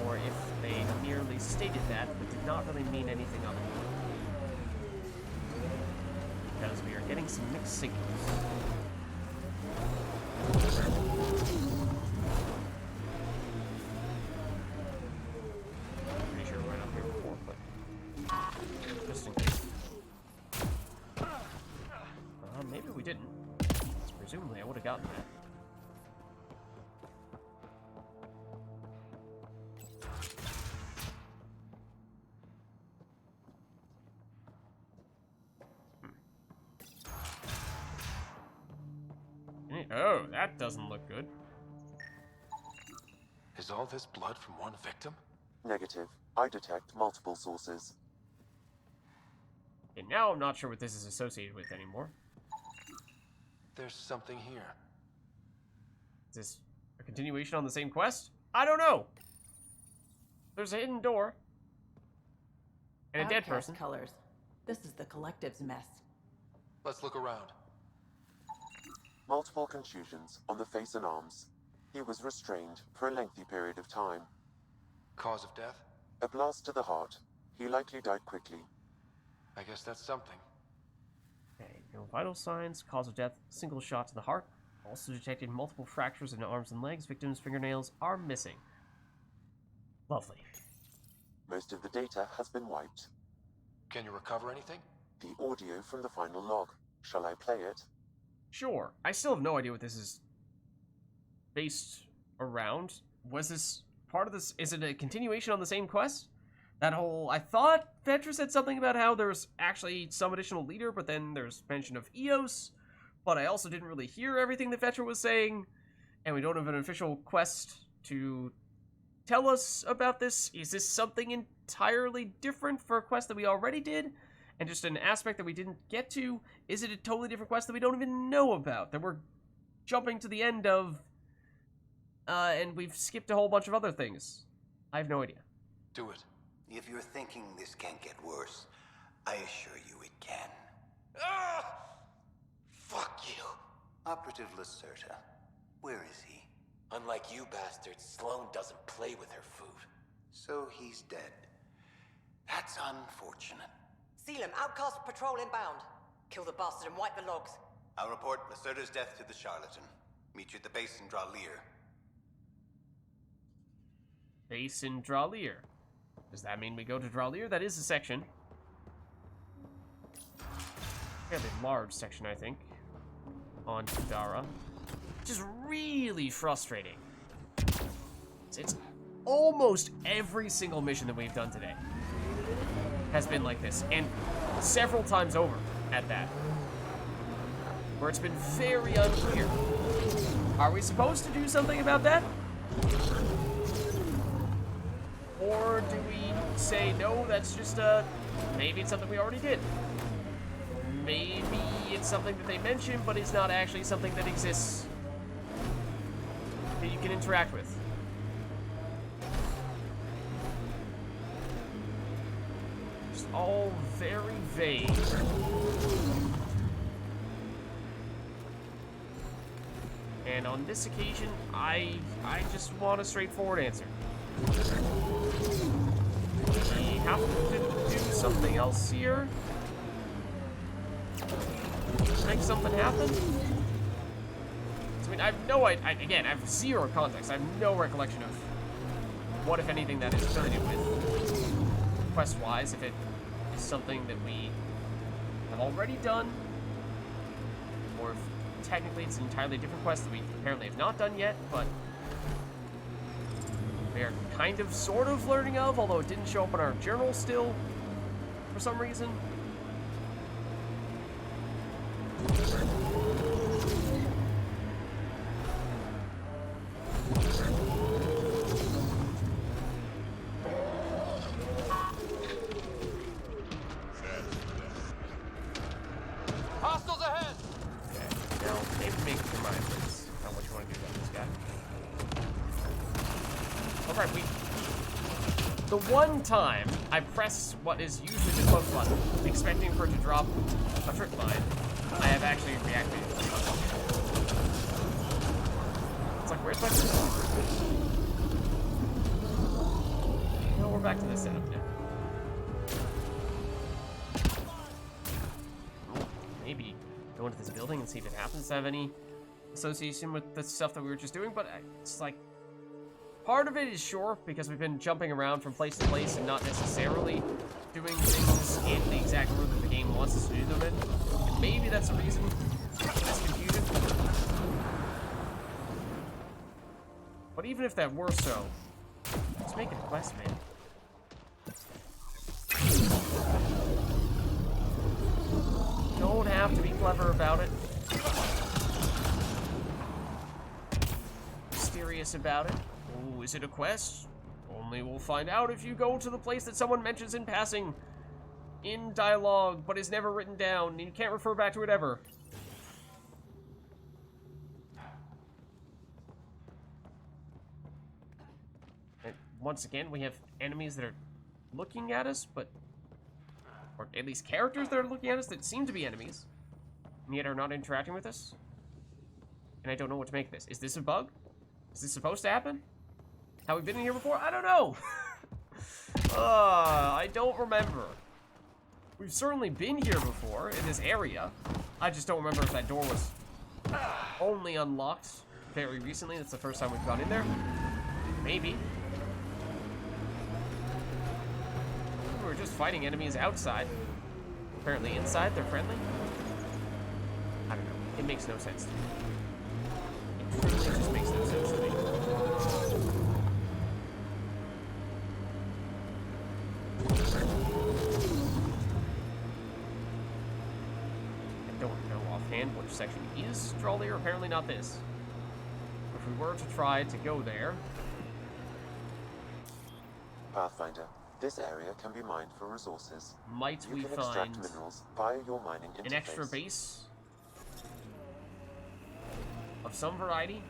or if they merely stated that but did not really mean anything other. Because we are getting some mixed signals. Pretty sure we're right up here before, but just in case. Maybe we didn't. Presumably I would have gotten that. Oh, that doesn't look good. Is all this blood from one victim? Negative. I detect multiple sources. And now I'm not sure what this is associated with anymore. There's something here. Is this a continuation on the same quest? I don't know. There's a hidden door. And a dead person. Colors. This is the Collective's mess. Let's look around. Multiple contusions on the face and arms. He was restrained for a lengthy period of time. Cause of death? A blast to the heart. He likely died quickly. I guess that's something. Okay, no vital signs. Cause of death, single shot to the heart. Also detected multiple fractures in arms and legs. Victim's fingernails are missing. Lovely. Most of the data has been wiped. Can you recover anything? The audio from the final log. Shall I play it? Sure. I still have no idea what this is based around. Was this part of this? Is it a continuation on the same quest? That whole... I thought Vetra said something about how there's actually some additional leader, but then there's mention of Eos. But I also didn't really hear everything that Vetra was saying. And we don't have an official quest to tell us about this. Is this something entirely different for a quest that we already did? And just an aspect that we didn't get to? Is it a totally different quest that we don't even know about? That we're jumping to the end of... and we've skipped a whole bunch of other things. I have no idea. Do it. If you're thinking this can't get worse, I assure you it can. Fuck you. Operative Lacerta, where is he? Unlike you bastards, Sloane doesn't play with her food. So he's dead. That's unfortunate. Seal him. Outcast patrol inbound. Kill the bastard and wipe the logs. I'll report Lacerta's death to the charlatan. Meet you at the base in Dralier. Base in Dralier. Does that mean we go to Dralier? That is a section. Fairly large section, I think. On Kadara. Which is really frustrating. It's almost every single mission that we've done today has been like this. And several times over at that. Where it's been very unclear. Are we supposed to do something about that? Or do we say, no, that's just maybe it's something we already did. Maybe it's something that they mentioned, but it's not actually something that exists that you can interact with. Just all very vague. And on this occasion, I just want a straightforward answer. We have to do something else here. Make something happen. I mean, I have no idea. Again, I have zero context. I have no recollection of what, if anything, that is affiliated with quest-wise. If it is something that we have already done, or if technically it's an entirely different quest that we apparently have not done yet, but we are kind of, sort of learning of, although it didn't show up in our journal still, for some reason. Hostiles ahead! Okay, now maybe make your mind, please, on what you want to do about this guy. Alright, the one time I press what is usually the close button, expecting for it to drop a trip line, I have actually reacted. Where's my... No, we're back to the setup now. Maybe go into this building and see if it happens to have any association with the stuff that we were just doing, but it's like... Part of it is sure, because we've been jumping around from place to place and not necessarily doing things in the exact order that the game wants us to do them in. And maybe that's the reason for this confusion. But even if that were so, let's make it a quest, man. Don't have to be clever about it. Mysterious about it. Oh, is it a quest? Only we'll find out if you go to the place that someone mentions in passing in dialogue, but is never written down, and you can't refer back to it ever. And once again, we have enemies that are looking at us, but... Or at least characters that are looking at us that seem to be enemies, and yet are not interacting with us. And I don't know what to make of this. Is this a bug? Is this supposed to happen? Have we been in here before? I don't know. I don't remember. We've certainly been here before in this area. I just don't remember if that door was only unlocked very recently. That's the first time we've gone in there. Maybe. We were just fighting enemies outside. Apparently inside they're friendly. I don't know. It makes no sense to me. It truly just makes no sense to me. Which section is Drollier? Apparently not this. If we were to try to go there... Pathfinder, this area can be mined for resources. Might we find minerals via your mining interface. An extra base of some variety?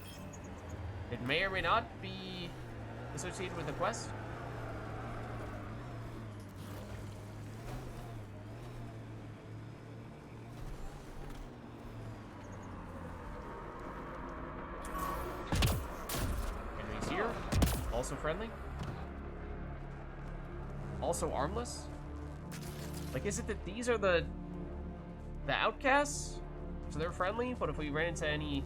It may or may not be associated with the quest. Also friendly? Also armless? Like, is it that these are the outcasts? So they're friendly, but if we ran into any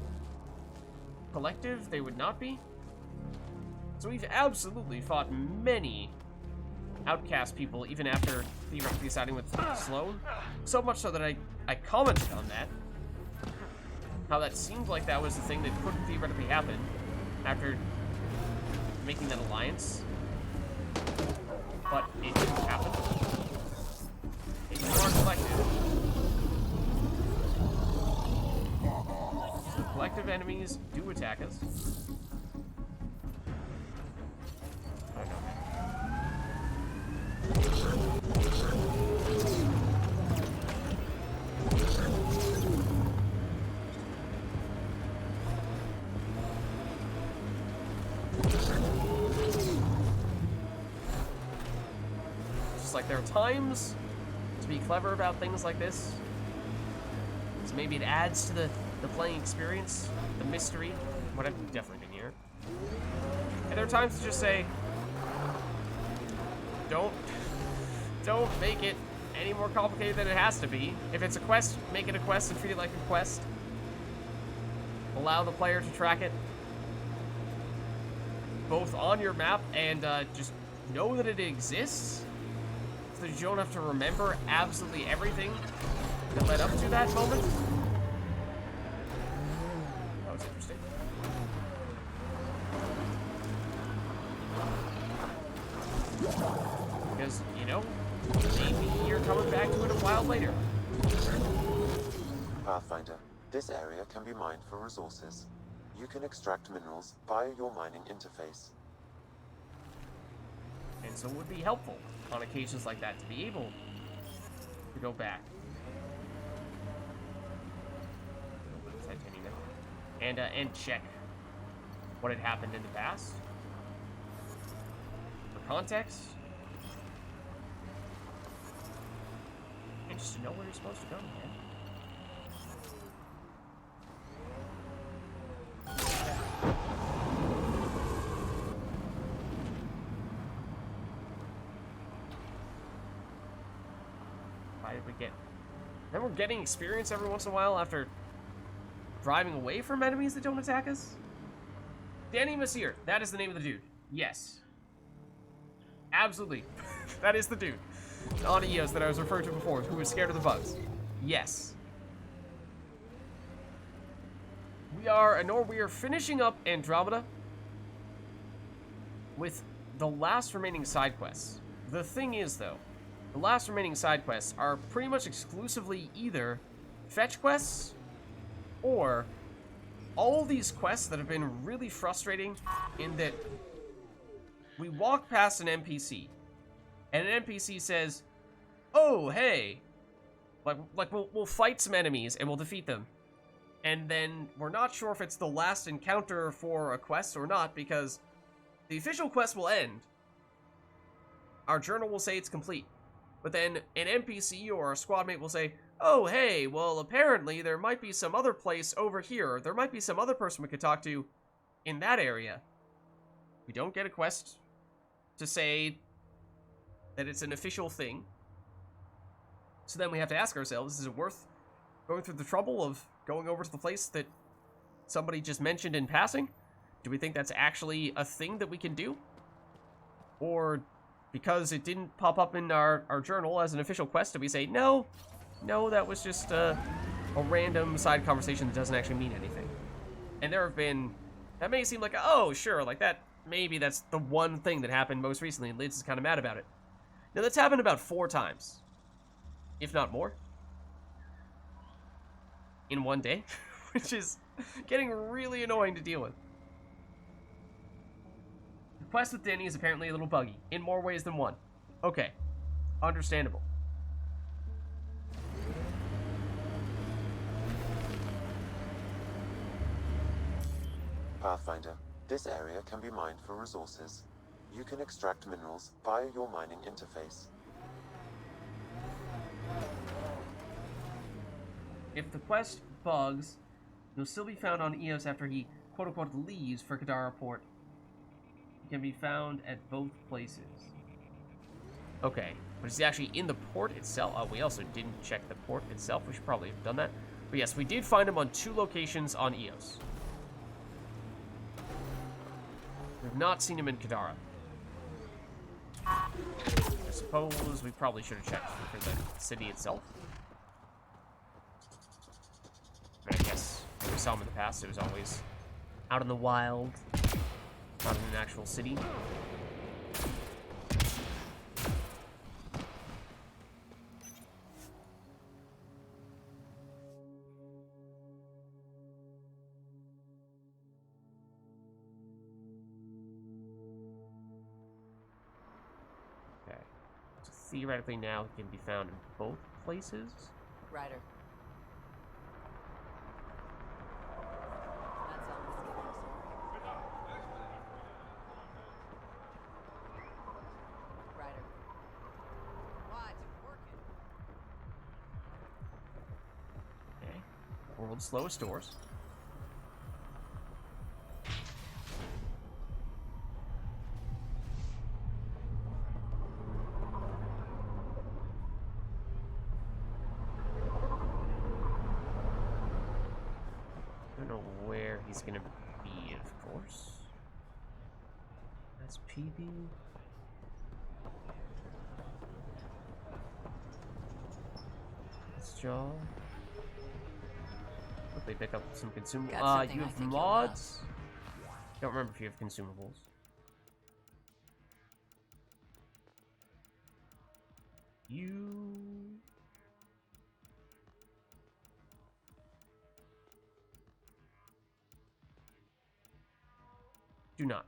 collective, they would not be? So we've absolutely fought many outcast people, even after theoretically siding with Sloan. So much so that I commented on that. How that seemed like that was the thing that couldn't theoretically happen after making that alliance, but it didn't happen. It's more collective. So collective enemies do attack us. I don't like there are times to be clever about things like this, so maybe it adds to the playing experience, the mystery, what I've definitely been here. And there are times to just say, don't make it any more complicated than it has to be. If it's a quest, make it a quest and treat it like a quest. Allow the player to track it both on your map and just know that it exists. So that you don't have to remember absolutely everything that led up to that moment. That was interesting. Because, you know, maybe you're coming back to it a while later. Pathfinder, this area can be mined for resources. You can extract minerals via your mining interface. And so it would be helpful on occasions like that to be able to go back and check what had happened in the past for context and just to know where you're supposed to go, man. Why did we get... Then we're getting experience every once in a while after driving away from enemies that don't attack us? Danny Messier, that is the name of the dude. Yes. Absolutely. That is the dude on EOS that I was referring to before, who was scared of the bugs. Yes. We are finishing up Andromeda with the last remaining side quests. The thing is, though, the last remaining side quests are pretty much exclusively either fetch quests or all these quests that have been really frustrating in that we walk past an NPC and an NPC says, "Oh, hey," like we'll fight some enemies and we'll defeat them. And then we're not sure if it's the last encounter for a quest or not, because the official quest will end. Our journal will say it's complete. But then an NPC or a squad mate will say, "Oh, hey, well, apparently there might be some other place over here. There might be some other person we could talk to in that area." We don't get a quest to say that it's an official thing. So then we have to ask ourselves, is it worth going through the trouble of going over to the place that somebody just mentioned in passing? Do we think that's actually a thing that we can do? Or because it didn't pop up in our journal as an official quest, do we say, no, that was just a random side conversation that doesn't actually mean anything? And there have been, that may seem like, oh, sure, like that, maybe that's the one thing that happened most recently, and Lids is kind of mad about it. Now, that's happened about 4 times, if not more, in one day, which is getting really annoying to deal with. The quest with Danny is apparently a little buggy, in more ways than one. Okay, understandable. Pathfinder, this area can be mined for resources. You can extract minerals via your mining interface. If the quest bugs, he'll still be found on EOS after he, quote-unquote, leaves for Kadara Port. He can be found at both places. Okay, but is he actually in the port itself? Oh, we also didn't check the port itself. We should probably have done that. But yes, we did find him on 2 locations on EOS. We've not seen him in Kadara. I suppose we probably should have checked for the city itself. But I guess when we saw him in the past, it was always out in the wild, not in an actual city. Okay. So theoretically now he can be found in both places. Ryder. World's slowest doors. I don't know where he's gonna be, of course. That's PB. That's Jaw. Quickly pick up some consumables. You have mods? Don't remember if you have consumables. You do not.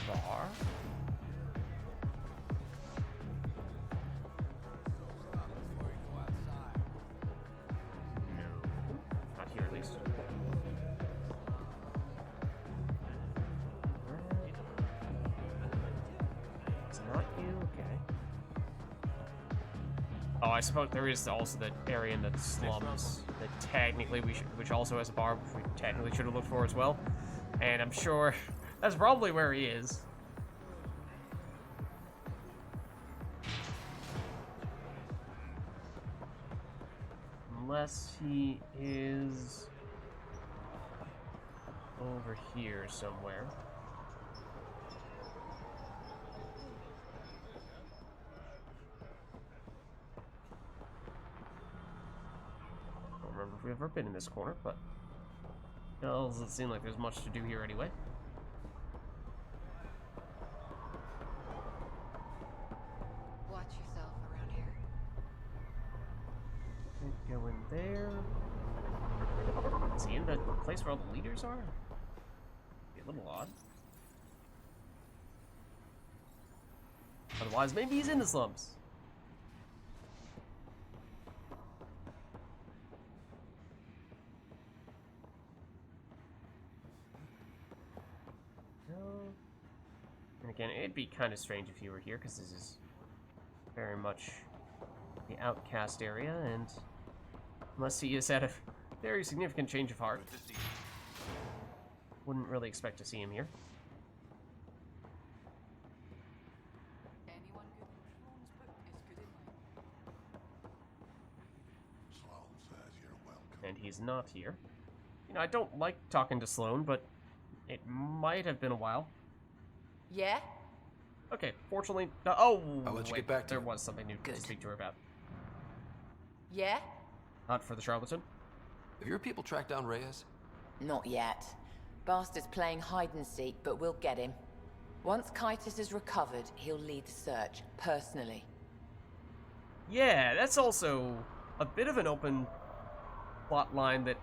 Bar. No, not here at least. It's not you, okay. Oh, I suppose there is also the area in the slums that technically which also has a bar, which we technically should have looked for as well. And I'm sure that's probably where he is. Unless he is over here somewhere. I don't remember if we've ever been in this corner, but it doesn't seem like there's much to do here anyway. Watch yourself around here. Can't go in there. Is he in the place where all the leaders are? Be a little odd. Otherwise, maybe he's in the slums. No. And again, it'd be kind of strange if you were here, because this is very much the outcast area, and unless he is at a very significant change of heart, wouldn't really expect to see him here. And he's not here. You know, I don't like talking to Sloane, but it might have been a while. Yeah? Okay, fortunately... oh, I'll let you wait, get back to there it. was something new to speak to her about. Yeah? Not for the charlatan. Have your people tracked down Reyes? Not yet. Bastard's playing hide and seek, but we'll get him. Once Kitus is recovered, he'll lead the search, personally. Yeah, that's also a bit of an open plot line that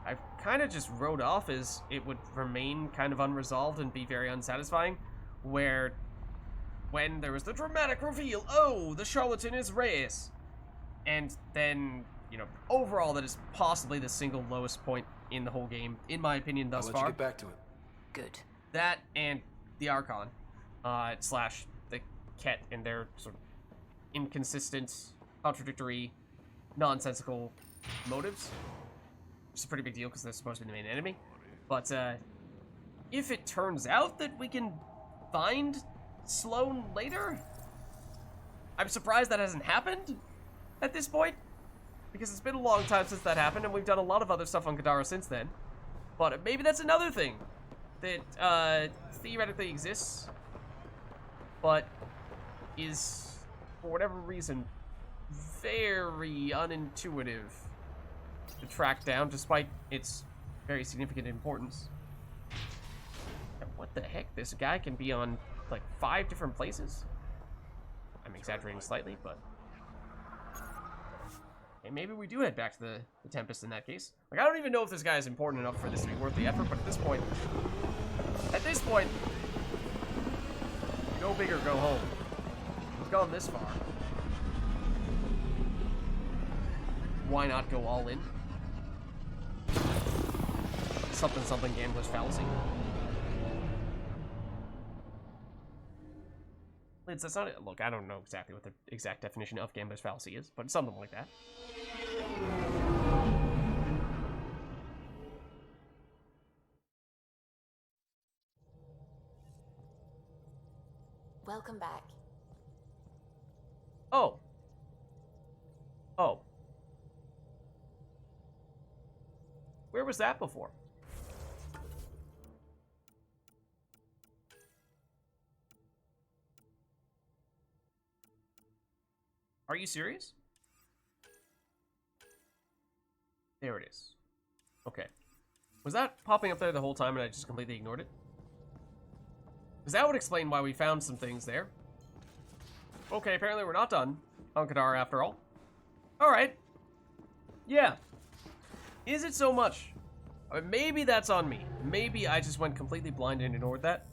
I kind of just wrote off as it would remain kind of unresolved and be very unsatisfying, where when there was the dramatic reveal, oh, the charlatan is Reyes, and then, you know, overall that is possibly the single lowest point in the whole game, in my opinion, thus far. I'll let you get back to it. Good. That and the Archon, slash the Ket and their sort of inconsistent, contradictory, nonsensical motives, which is a pretty big deal because they're supposed to be the main enemy. But if it turns out that we can find Sloane later, I'm surprised that hasn't happened at this point, because it's been a long time since that happened, and we've done a lot of other stuff on Kadara since then. But maybe that's another thing that theoretically exists, but is, for whatever reason, very unintuitive to track down, despite its very significant importance. And what the heck? This guy can be on, like, 5 different places? I'm exaggerating slightly, but... okay, maybe we do head back to the Tempest in that case. Like, I don't even know if this guy is important enough for this to be worth the effort, but at this point, go big or go home. We've gone this far. Why not go all in? Something gambler's fallacy. Lids, that's not it. Look, I don't know exactly what the exact definition of gambler's fallacy is, but it's something like that. Welcome back. Oh. Oh. Where was that before? Are you serious? There it is. Okay. Was that popping up there the whole time and I just completely ignored it? Because that would explain why we found some things there. Okay, apparently we're not done on Kadar after all. Alright. Yeah. Is it so much? I mean, maybe that's on me. Maybe I just went completely blind and ignored that.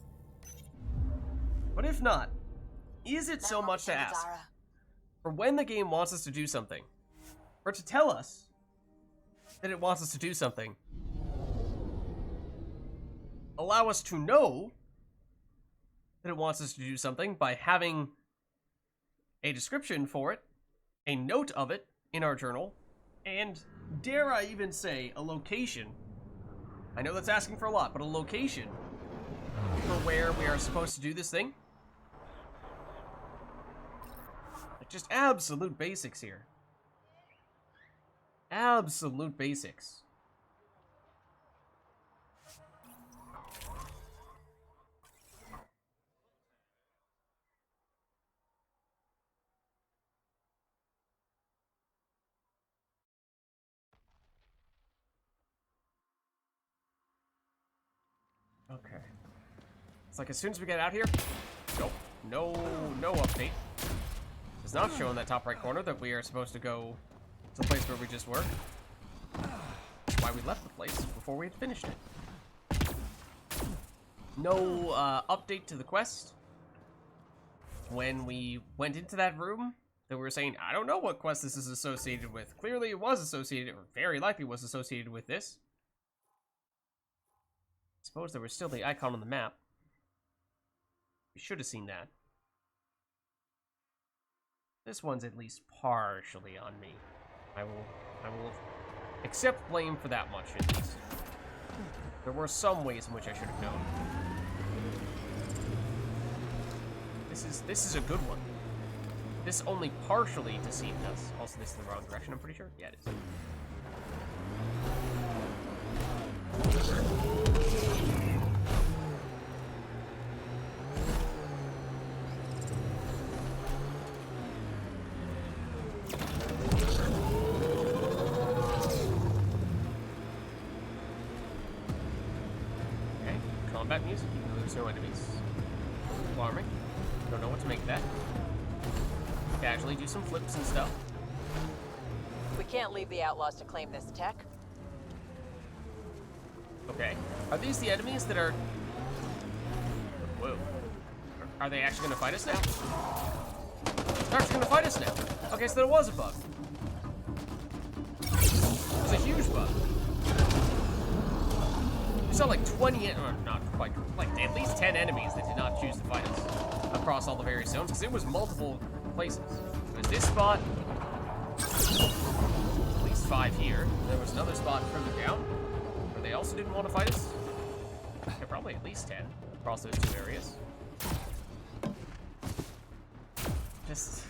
But if not, is it so much to ask for when the game wants us to do something, or to tell us that it wants us to do something, allow us to know that it wants us to do something by having a description for it, a note of it in our journal, and dare I even say, a location. I know that's asking for a lot, but a location for where we are supposed to do this thing. Just absolute basics here. Absolute basics. Okay. It's like as soon as we get out here, nope, no update. It's not showing that top right corner that we are supposed to go to the place where we just were. That's why we left the place before we had finished it. No update to the quest. When we went into that room, that we were saying, I don't know what quest this is associated with. Clearly it was associated, or very likely was associated with this. I suppose there was still the icon on the map. We should have seen that. This one's at least partially on me. I will accept blame for that much, at least. There were some ways in which I should have known. This is a good one. This only partially deceived us. Also, this is the wrong direction, I'm pretty sure. Yeah, it is. Combat music, even though there's no enemies. Alarming. Don't know what to make of that. Casually do some flips and stuff. We can't leave the outlaws to claim this tech. Okay. Are these the enemies that are... Whoa. Are they actually going to fight us now? They're actually going to fight us now. Okay, so there was a bug. It was a huge bug. We saw like 20, or not quite, like at least 10 enemies that did not choose to fight us across all the various zones, because it was multiple places. It was this spot, at least 5 here. There was another spot further down, where they also didn't want to fight us. Yeah, probably at least 10 across those 2 areas. Just,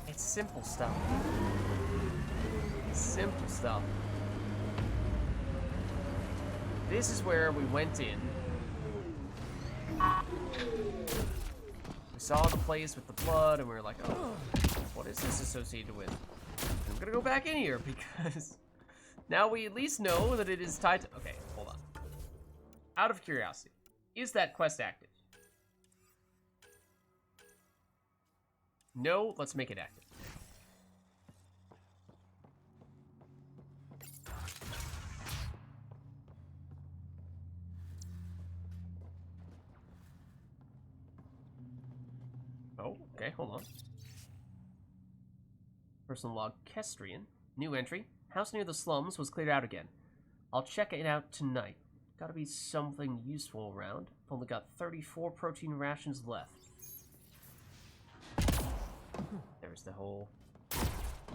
it's simple stuff. Simple stuff. This is where we went in. We saw the place with the blood, and we were like, oh, what is this associated with? And I'm gonna go back in here, because now we at least know that it is tied to... Okay, hold on. Out of curiosity, is that quest active? No, let's make it active. Oh, okay, hold on. Personal log, Kestrian. New entry. House near the slums was cleared out again. I'll check it out tonight. Gotta be something useful around. Only got 34 protein rations left. There's the whole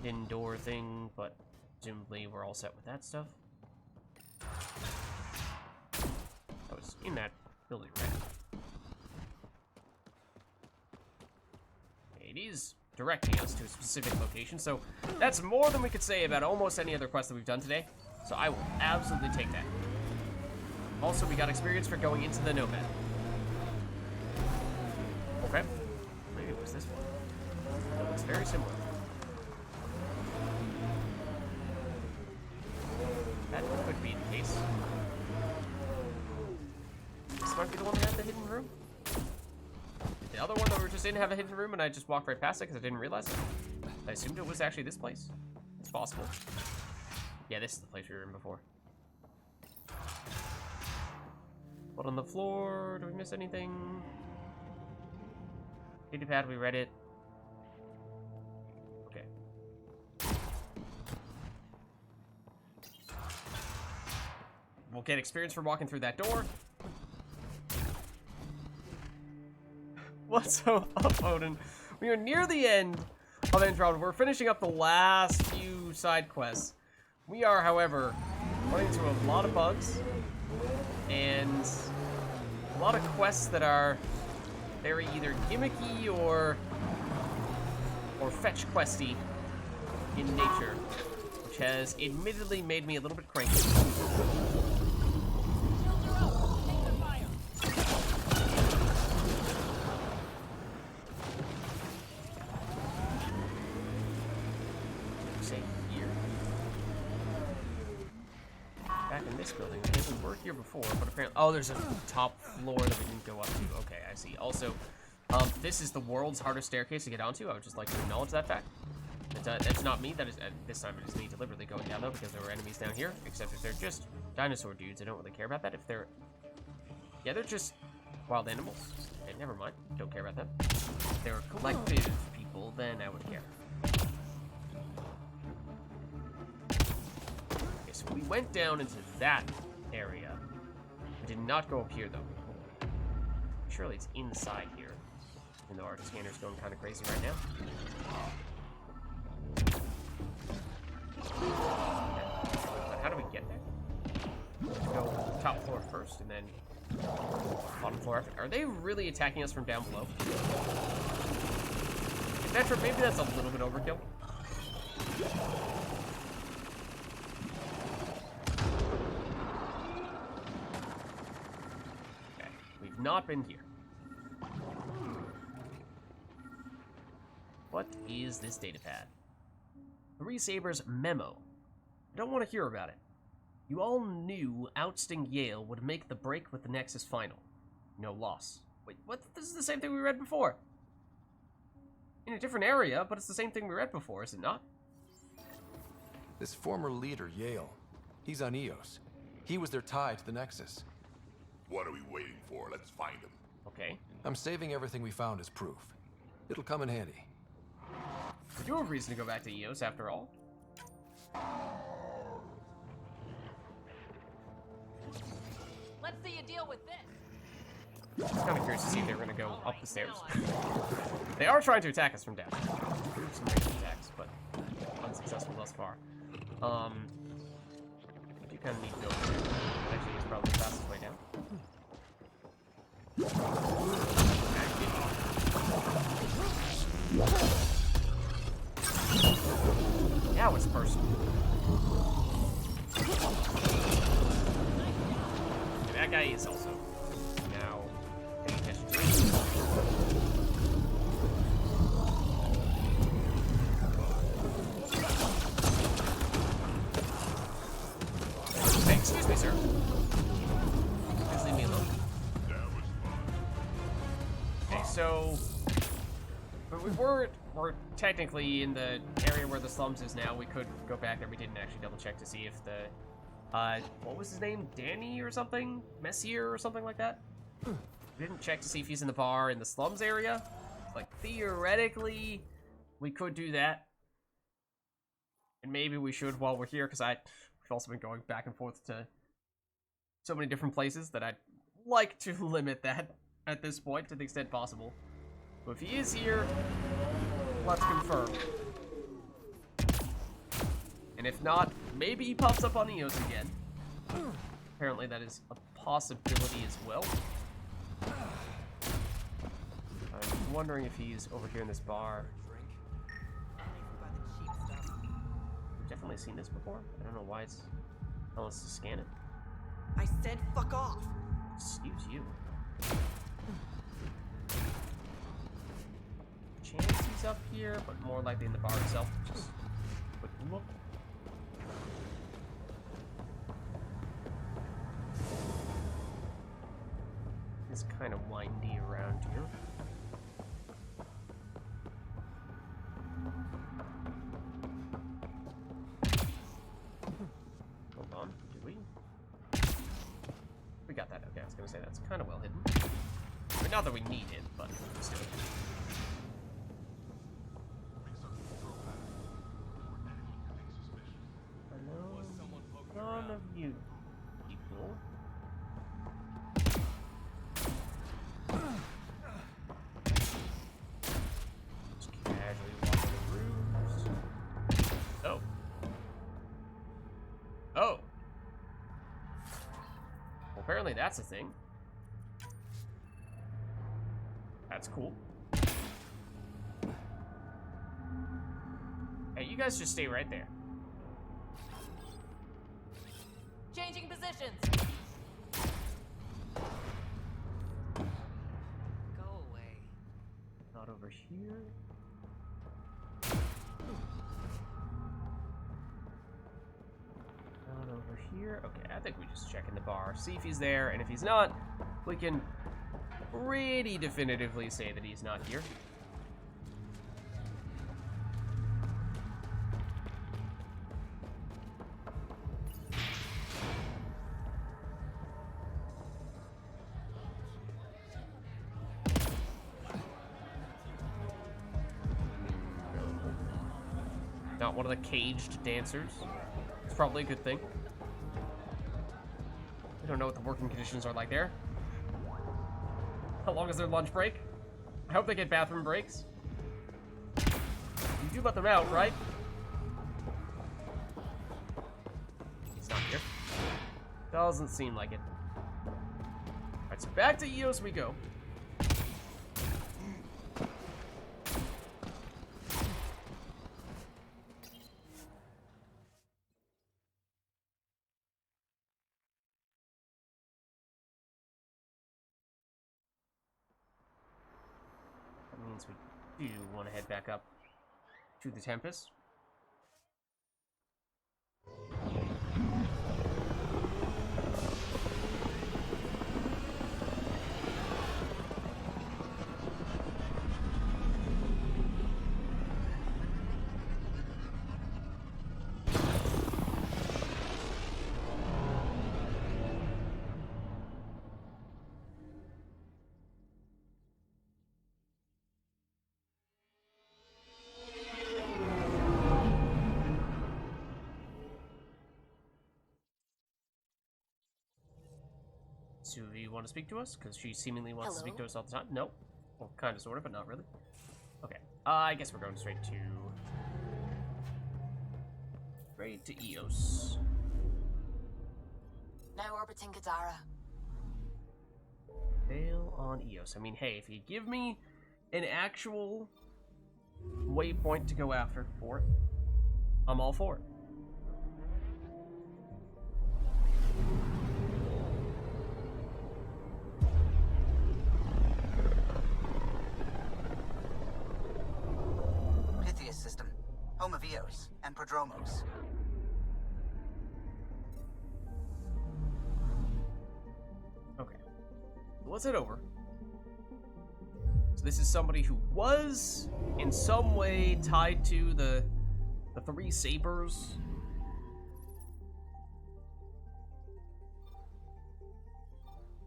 indoor thing, but presumably we're all set with that stuff. I was in that building, right? It is directing us to a specific location, so that's more than we could say about almost any other quest that we've done today, so I will absolutely take that. Also, we got experience for going into the Nomad. Okay. Maybe it was this one. It looks very similar. That could be the case. This might be the one that had the hidden room. The other one that we were just in have a hidden room, and I just walked right past it because I didn't realize it. I assumed it was actually this place. It's possible. Yeah, this is the place we were in before. What on the floor? Did we miss anything? Data pad, we read it. Okay. We'll get experience for walking through that door. What's so up, Odin? We are near the end of Andromeda. We're finishing up the last few side quests. We are, however, running into a lot of bugs and a lot of quests that are very either gimmicky or fetch questy in nature, which has admittedly made me a little bit cranky. Say here. Back in this building, I think we were here before, but apparently, oh, there's a top floor that we didn't go up to. Okay, I see. Also, this is the world's hardest staircase to get onto. I would just like to acknowledge that fact. That's not me. That is this time it is me deliberately going down though, because there were enemies down here. Except if they're just dinosaur dudes, I don't really care about that. If they're, yeah, they're just wild animals. Okay, never mind. Don't care about them. If they're collective people, then I would care. Okay, so we went down into that area. We did not go up here though. Surely it's inside here. Even though our scanner's going kind of crazy right now. How do we get there? Let's go top floor first, and then bottom floor after. Are they really attacking us from down below? If that's true, maybe that's a little bit overkill. Okay, we've not been here. What is this data pad? Three Sabers memo. I don't want to hear about it. You all knew ousting Yale would make the break with the Nexus final. No loss. Wait, what? This is the same thing we read before. In a different area, but it's the same thing we read before, is it not? This former leader, Yale, he's on Eos. He was their tie to the Nexus. What are we waiting for? Let's find him. Okay. I'm saving everything we found as proof. It'll come in handy. We do have a reason to go back to Eos, after all. Let's see you deal with this. I'm kind of curious to see if they're going to go up the stairs. They are trying to attack us from down. Some ranged attacks, but unsuccessful thus far. I do kind of need to go over here. Actually, it's probably the fastest way down. Now it's personal. And that guy is also now paying attention to it. Hey, excuse me, sir. Please leave me alone. Okay, so we're technically in the area where the slums is now. We could go back there. We didn't actually double check to see if the what was his name? Danny or something? Messier or something like that? We didn't check to see if he's in the bar in the slums area. Like, theoretically, we could do that. And maybe we should while we're here, because we've also been going back and forth to so many different places that I'd like to limit that at this point to the extent possible. But if he is here, let's confirm. And if not, maybe he pops up on Eos again. Apparently that is a possibility as well. I'm wondering if he's over here in this bar. We've definitely seen this before. I don't know why it's telling us to scan it. I said fuck off. Excuse you. Chance he's up here, but more likely in the bar itself. Just a quick look. It's kind of windy around here. Hold on, do we? We got that. Okay, I was gonna say that's kind of well hidden. I mean, not that we need it, but still. Hello, none of you people. Just casually walk in the room. apparently that's a thing. That's cool. Hey, you guys just stay right there. Changing positions. Go away. Not over here. Not over here. Okay, I think we just check in the bar, see if he's there, and if he's not, we can pretty definitively say that he's not here. Not one of the caged dancers. It's probably a good thing. We don't know what the working conditions are like there. How long is their lunch break? I hope they get bathroom breaks. You do let them out, right? He's not here. Doesn't seem like it. Alright, so back to EOS we go. Means we do want to head back up to the Tempest. Do you want to speak to us? Because she seemingly wants to speak to us all the time. Nope. Well, kind of, sort of, but not really. Okay. I guess we're going straight to EOS. Now orbiting Gadara. Fail on EOS. I mean, hey, if you give me an actual waypoint to go after for it, I'm all for it. System, home of Eos and Prodromos. Okay, let's head over. So this is somebody who was in some way tied to the three sabers.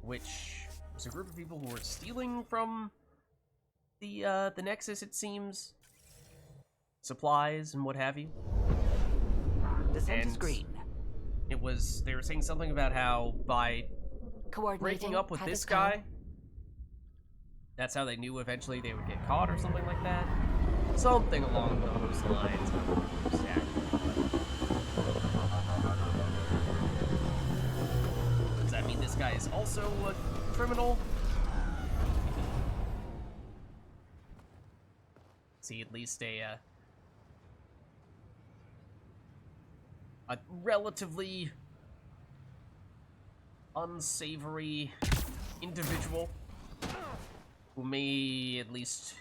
Which was a group of people who were stealing from the Nexus, it seems. Supplies and what have you. The scent is green. It was, they were saying something about how by breaking up with this guy, that's how they knew eventually they would get caught or something like that. Something along those lines. Does that mean this guy is also a criminal? See, at least a relatively unsavory individual who may at least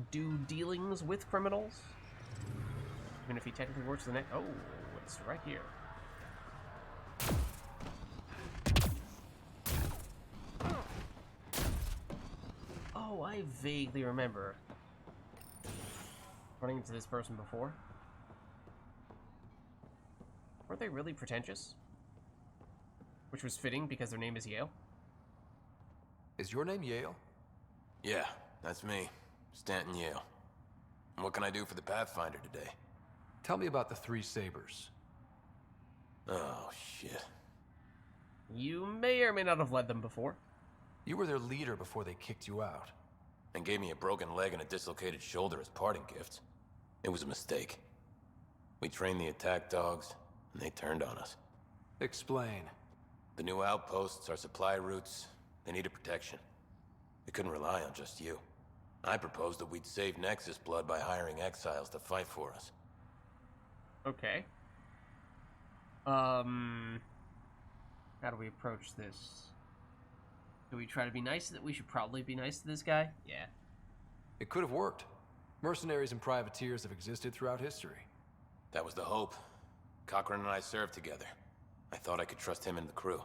do dealings with criminals, even if he technically works the next. Oh, it's right here. Oh, I vaguely remember running into this person before. Weren't they really pretentious? Which was fitting because their name is Yale. Is your name Yale? Yeah, that's me. Stanton Yale. What can I do for the Pathfinder today? Tell me about the three sabers. Oh, shit. You may or may not have led them before. You were their leader before they kicked you out. And gave me a broken leg and a dislocated shoulder as parting gifts. It was a mistake. We trained the attack dogs, and they turned on us. Explain. The new outposts, our supply routes, they needed protection. We couldn't rely on just you. I proposed that we'd save Nexus blood by hiring exiles to fight for us. Okay. How do we approach this? Do we try to be nice? We should probably be nice to this guy? Yeah. It could have worked. Mercenaries and privateers have existed throughout history. That was the hope. Cochran and I served together. I thought I could trust him and the crew.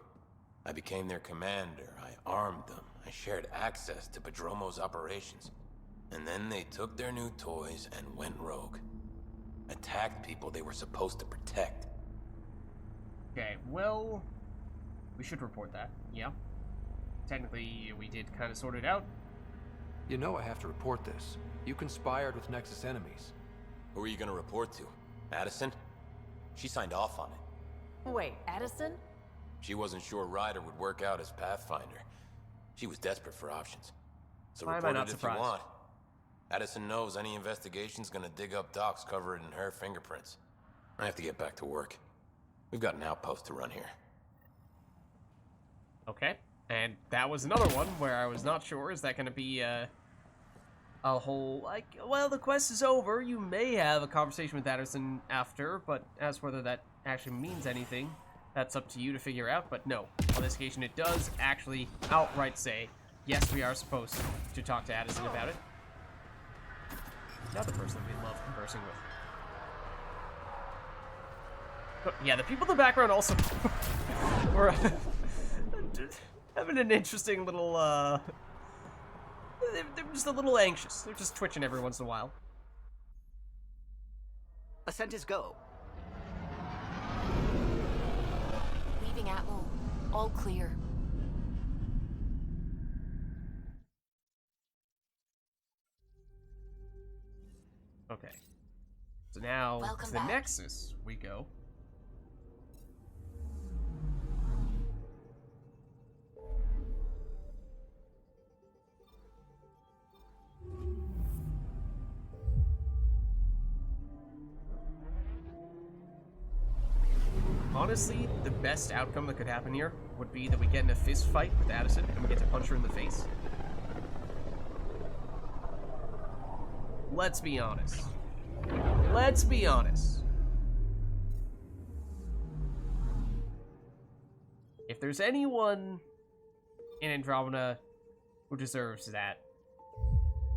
I became their commander. I armed them. I shared access to Padromo's operations. And then they took their new toys and went rogue. Attacked people they were supposed to protect. Okay, well, we should report that, yeah. Technically, we did kind of sort it out. You know I have to report this. You conspired with Nexus enemies. Who are you gonna report to? Addison? She signed off on it. Wait, Addison? She wasn't sure Ryder would work out as Pathfinder. She was desperate for options. So report it if you want. Addison knows any investigation's gonna dig up docs covered in her fingerprints. I have to get back to work. We've got an outpost to run here. Okay, and that was another one where I was not sure. Is that gonna be a whole, like, well, the quest is over. You may have a conversation with Addison after, but as whether that actually means anything, that's up to you to figure out. But no, on this occasion it does actually outright say, yes, we are supposed to talk to Addison about it. Another person we love conversing with. But yeah, the people in the background also were having an interesting little, they're just a little anxious. They're just twitching every once in a while. Ascent is go. Leaving Atmo. All clear. Okay. So now Welcome to the back. Nexus we go. Honestly, the best outcome that could happen here would be that we get in a fist fight with Addison and we get to punch her in the face. Let's be honest. Let's be honest. If there's anyone in Andromeda who deserves that,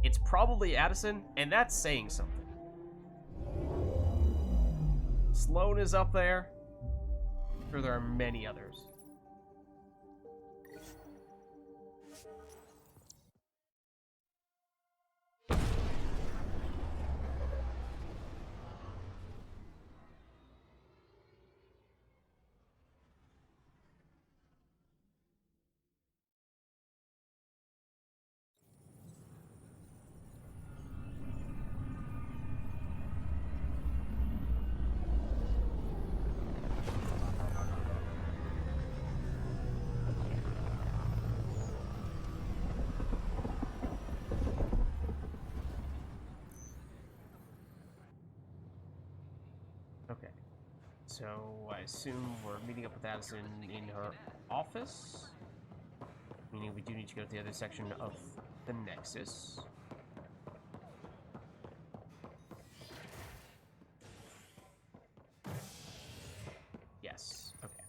it's probably Addison, and that's saying something. Sloane is up there. I'm sure there are many others. Okay. So I assume we're meeting up with Addison in her office. Meaning we do need to go to the other section of the Nexus. Yes, okay.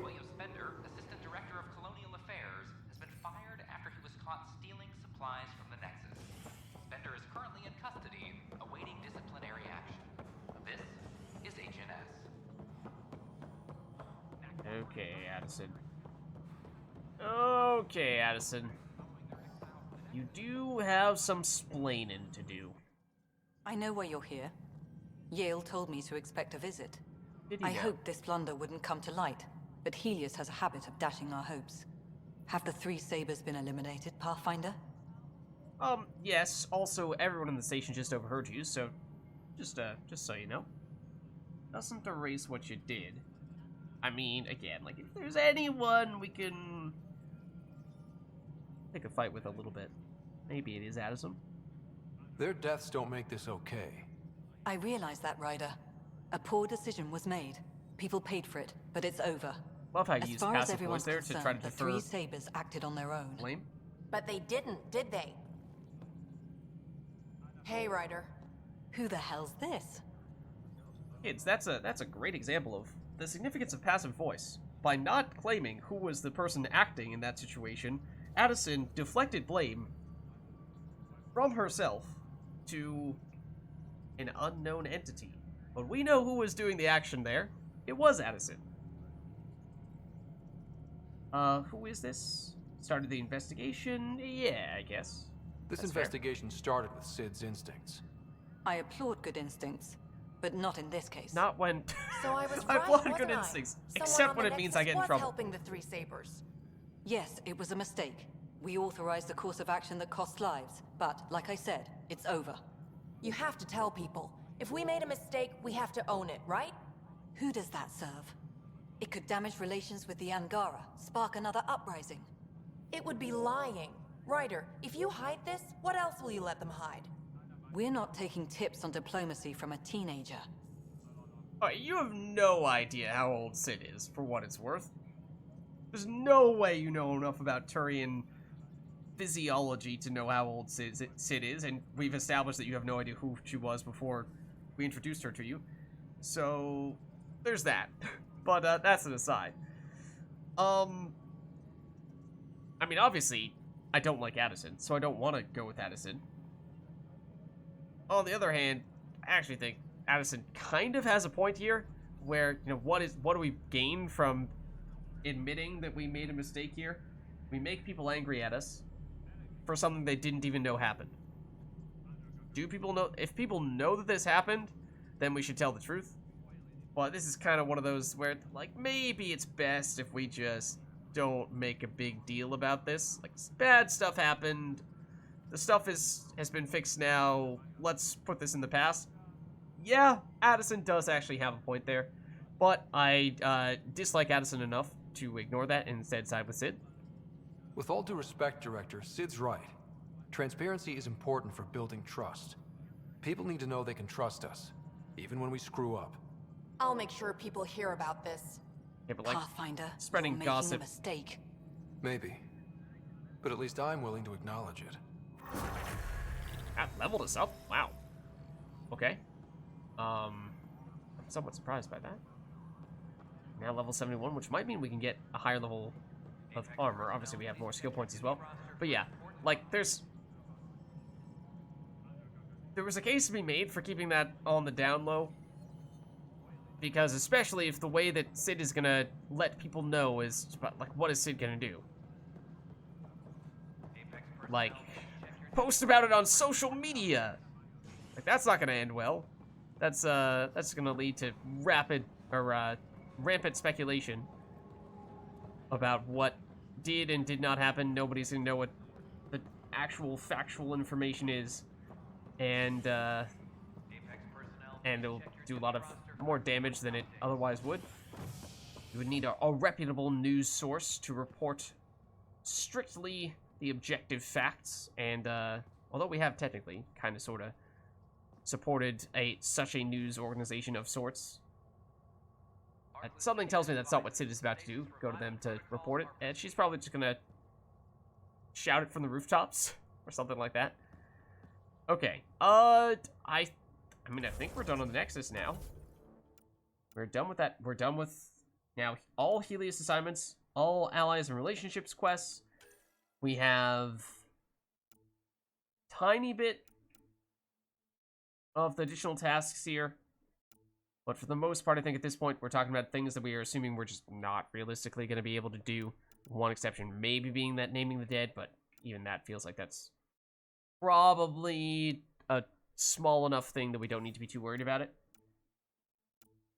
William Spender, Assistant Director of Colonial Affairs, has been fired after he was caught stealing supplies from the Nexus. Spender is currently in custody, awaiting disciplinary action. This is HNS. Okay, Addison. Okay, Addison. You do have some splaining to do. I know why you're here. Yale told me to expect a visit. Did he I now? hoped this blunder wouldn't come to light, but Helios has a habit of dashing our hopes. Have the three Sabers been eliminated, Pathfinder? Yes. Also, everyone in the station just overheard you, so just so you know. Doesn't erase what you did. I mean, again, like, if there's anyone we can pick a fight with a little bit, maybe it is Addison. Their deaths don't make this okay. I realize that, Ryder. A poor decision was made. People paid for it, but it's over. Love how you as use far as passive everyone's voice there to try to concerned, the defer three Sabers acted on their own. blame. But they didn't, did they? Hey, Ryder. Who the hell's this? Kids, that's a great example of the significance of passive voice. By not claiming who was the person acting in that situation, Addison deflected blame from herself to an unknown entity. But we know who was doing the action there. It was Addison. Who is this? Started the investigation? Yeah, I guess. This investigation started with Sid's instincts. I applaud good instincts, but not in this case. Not when... So I was I right, applaud wasn't good I? instincts, Someone except on when the it means Nexus I get in was trouble. helping the three Sabers. Yes, it was a mistake. We authorized a course of action that cost lives, but, like I said, it's over. You have to tell people. If we made a mistake, we have to own it, right? Who does that serve? It could damage relations with the Angara, spark another uprising. It would be lying. Ryder, if you hide this, what else will you let them hide? We're not taking tips on diplomacy from a teenager. Alright, you have no idea how old Sid is, for what it's worth. There's no way you know enough about Turian physiology to know how old Sid is, and we've established that you have no idea who she was before we introduced her to you. So, there's that. But, that's an aside. I mean, obviously, I don't like Addison, so I don't want to go with Addison. On the other hand, I actually think Addison kind of has a point here, where, you know, what do we gain from admitting that we made a mistake here? We make people angry at us for something they didn't even know happened. Do people know? If people know that this happened, then we should tell the truth. But this is kind of one of those where, like, maybe it's best if we just don't make a big deal about this. Like, bad stuff happened. The stuff has been fixed now. Let's put this in the past. Yeah, Addison does actually have a point there. But I dislike Addison enough to ignore that and instead side with Sid. With all due respect, Director, Sid's right. Transparency is important for building trust. People need to know they can trust us, even when we screw up. I'll make sure people hear about this. Yeah, but like, Pathfinder, spreading you're gossip. making a mistake. Maybe. But at least I'm willing to acknowledge it. That leveled us up? Wow. Okay. I'm somewhat surprised by that. Now level 71, which might mean we can get a higher level of armor. Obviously, we have more skill points as well. But yeah, like, there was a case to be made for keeping that on the down low. Because especially if the way that Sid is gonna let people know is, like, what is Sid gonna do? Like, post about it on social media! Like, that's not gonna end well. That's gonna lead to rampant speculation about what did and did not happen. Nobody's gonna know what the actual factual information is. And it'll do a lot of more damage than it otherwise would. You would need a reputable news source to report strictly the objective facts, and although we have technically kind of sort of supported such a news organization of sorts, something tells me that's not what Sid is about to do. Go to them to report it, and she's probably just gonna shout it from the rooftops or something like that. Okay, I mean, I think we're done on the Nexus now. We're done with that. We're done with now all Helios assignments, all allies and relationships quests. We have tiny bit of the additional tasks here. But for the most part, I think at this point, we're talking about things that we are assuming we're just not realistically going to be able to do. One exception maybe being that naming the dead, but even that feels like that's probably a small enough thing that we don't need to be too worried about it.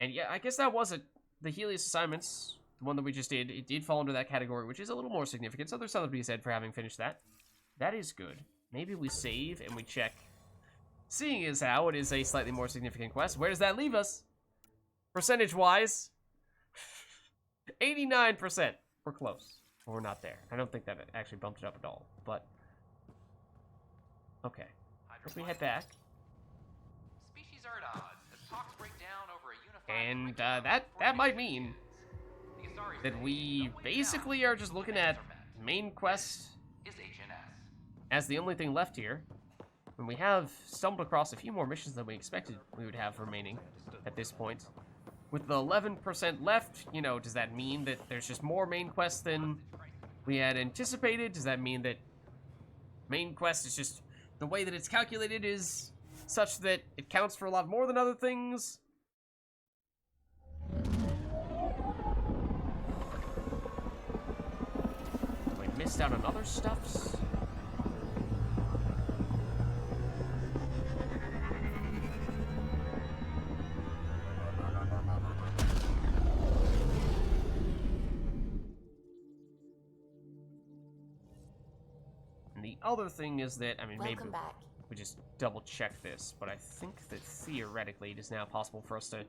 And yeah, I guess that was it. The Helios assignments, the one that we just did, it did fall into that category, which is a little more significant, so there's something to be said for having finished that. That is good. Maybe we save and we check. Seeing as how it is a slightly more significant quest, where does that leave us? Percentage-wise, 89%. We're close. We're not there. I don't think that it actually bumped it up at all, but okay. If we head back. Species These are at odds as talks break down over a unified And that might mean that we basically are just looking at main quest is HNS. as the only thing left here. And we have stumbled across a few more missions than we expected we would have remaining at this point. With the 11% left, you know, does that mean that there's just more main quests than we had anticipated? Does that mean that main quest is just the way that it's calculated is such that it counts for a lot more than other things? We missed out on other stuffs? The other thing is that, I mean, maybe we just double check this, but I think that theoretically it is now possible for us to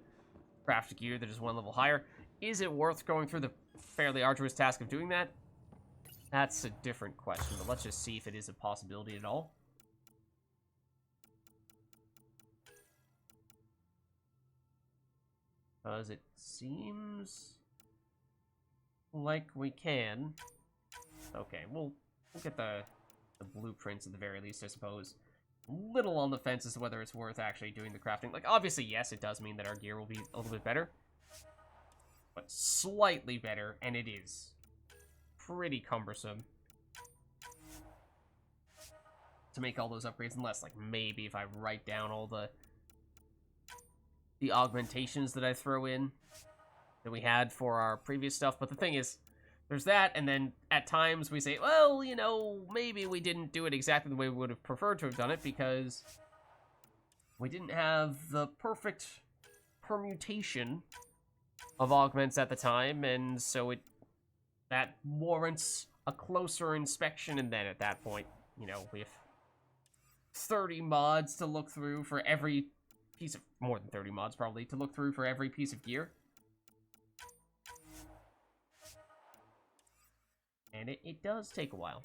craft gear that is one level higher. Is it worth going through the fairly arduous task of doing that? That's a different question, but let's just see if it is a possibility at all. Because it seems like we can. Okay, we'll get the blueprints at the very least, I suppose. Little on the fence as to whether it's worth actually doing the crafting. Like, obviously, yes, it does mean that our gear will be a little bit better. But slightly better, and it is pretty cumbersome to make all those upgrades, unless, like, maybe if I write down all the augmentations that I throw in that we had for our previous stuff. But the thing is, there's that, and then at times we say, well, you know, maybe we didn't do it exactly the way we would have preferred to have done it because we didn't have the perfect permutation of augments at the time, and so that warrants a closer inspection. And then at that point, you know, we have 30 mods to look through for every piece of, more than 30 mods probably, to look through for every piece of gear. And it does take a while.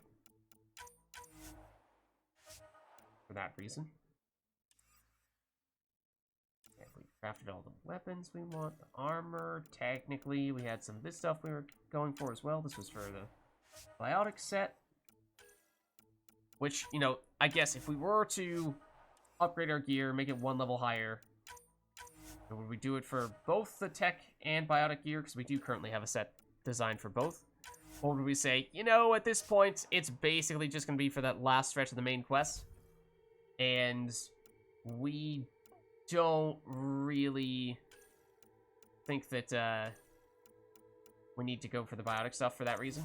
For that reason. Yeah, we crafted all the weapons we want, the armor. Technically, we had some of this stuff we were going for as well. This was for the biotic set. Which, you know, I guess if we were to upgrade our gear, make it one level higher, would we do it for both the tech and biotic gear? Because we do currently have a set designed for both. Or would we say, you know, at this point, it's basically just going to be for that last stretch of the main quest. And we don't really think that we need to go for the biotic stuff for that reason.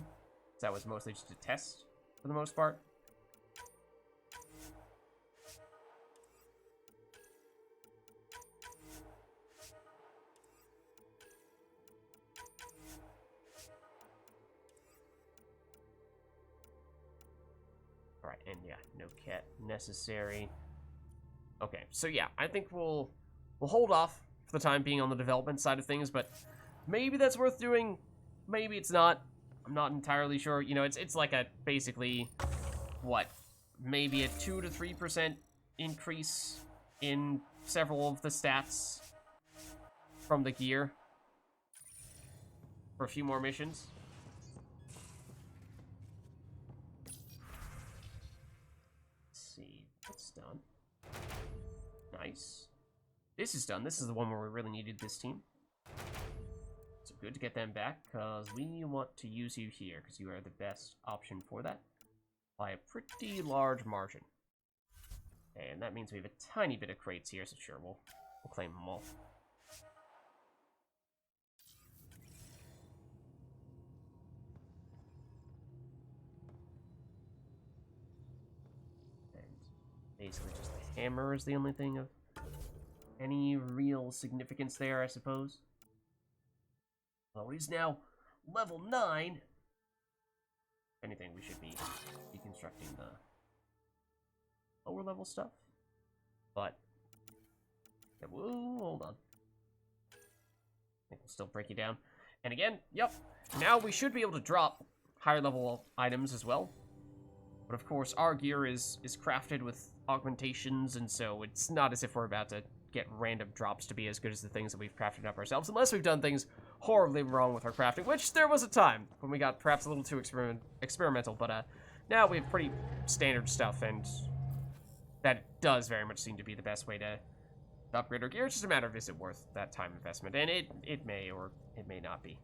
That was mostly just a test, for the most part. Alright, and yeah, no cat necessary. Okay, so yeah, I think we'll hold off for the time being on the development side of things, but maybe that's worth doing, maybe it's not. I'm not entirely sure. You know, it's like a, basically, what, maybe a 2 to 3% increase in several of the stats from the gear for a few more missions. That's done. Nice. This is done. This is the one where we really needed this team. So good to get them back, because we want to use you here, because you are the best option for that, by a pretty large margin. And that means we have a tiny bit of crates here, so sure, we'll claim them all. Basically just the hammer is the only thing of any real significance there, I suppose. Well, he's now level 9. If anything, we should be deconstructing the lower level stuff. But, yeah, whoa, hold on. I think we'll still break you down. And again, yep, now we should be able to drop higher level items as well. But of course, our gear is crafted with augmentations, and so it's not as if we're about to get random drops to be as good as the things that we've crafted up ourselves, unless we've done things horribly wrong with our crafting, which there was a time when we got perhaps a little too experimental, but now we have pretty standard stuff, and that does very much seem to be the best way to upgrade our gear. It's just a matter of is it worth that time investment, and it may or it may not be.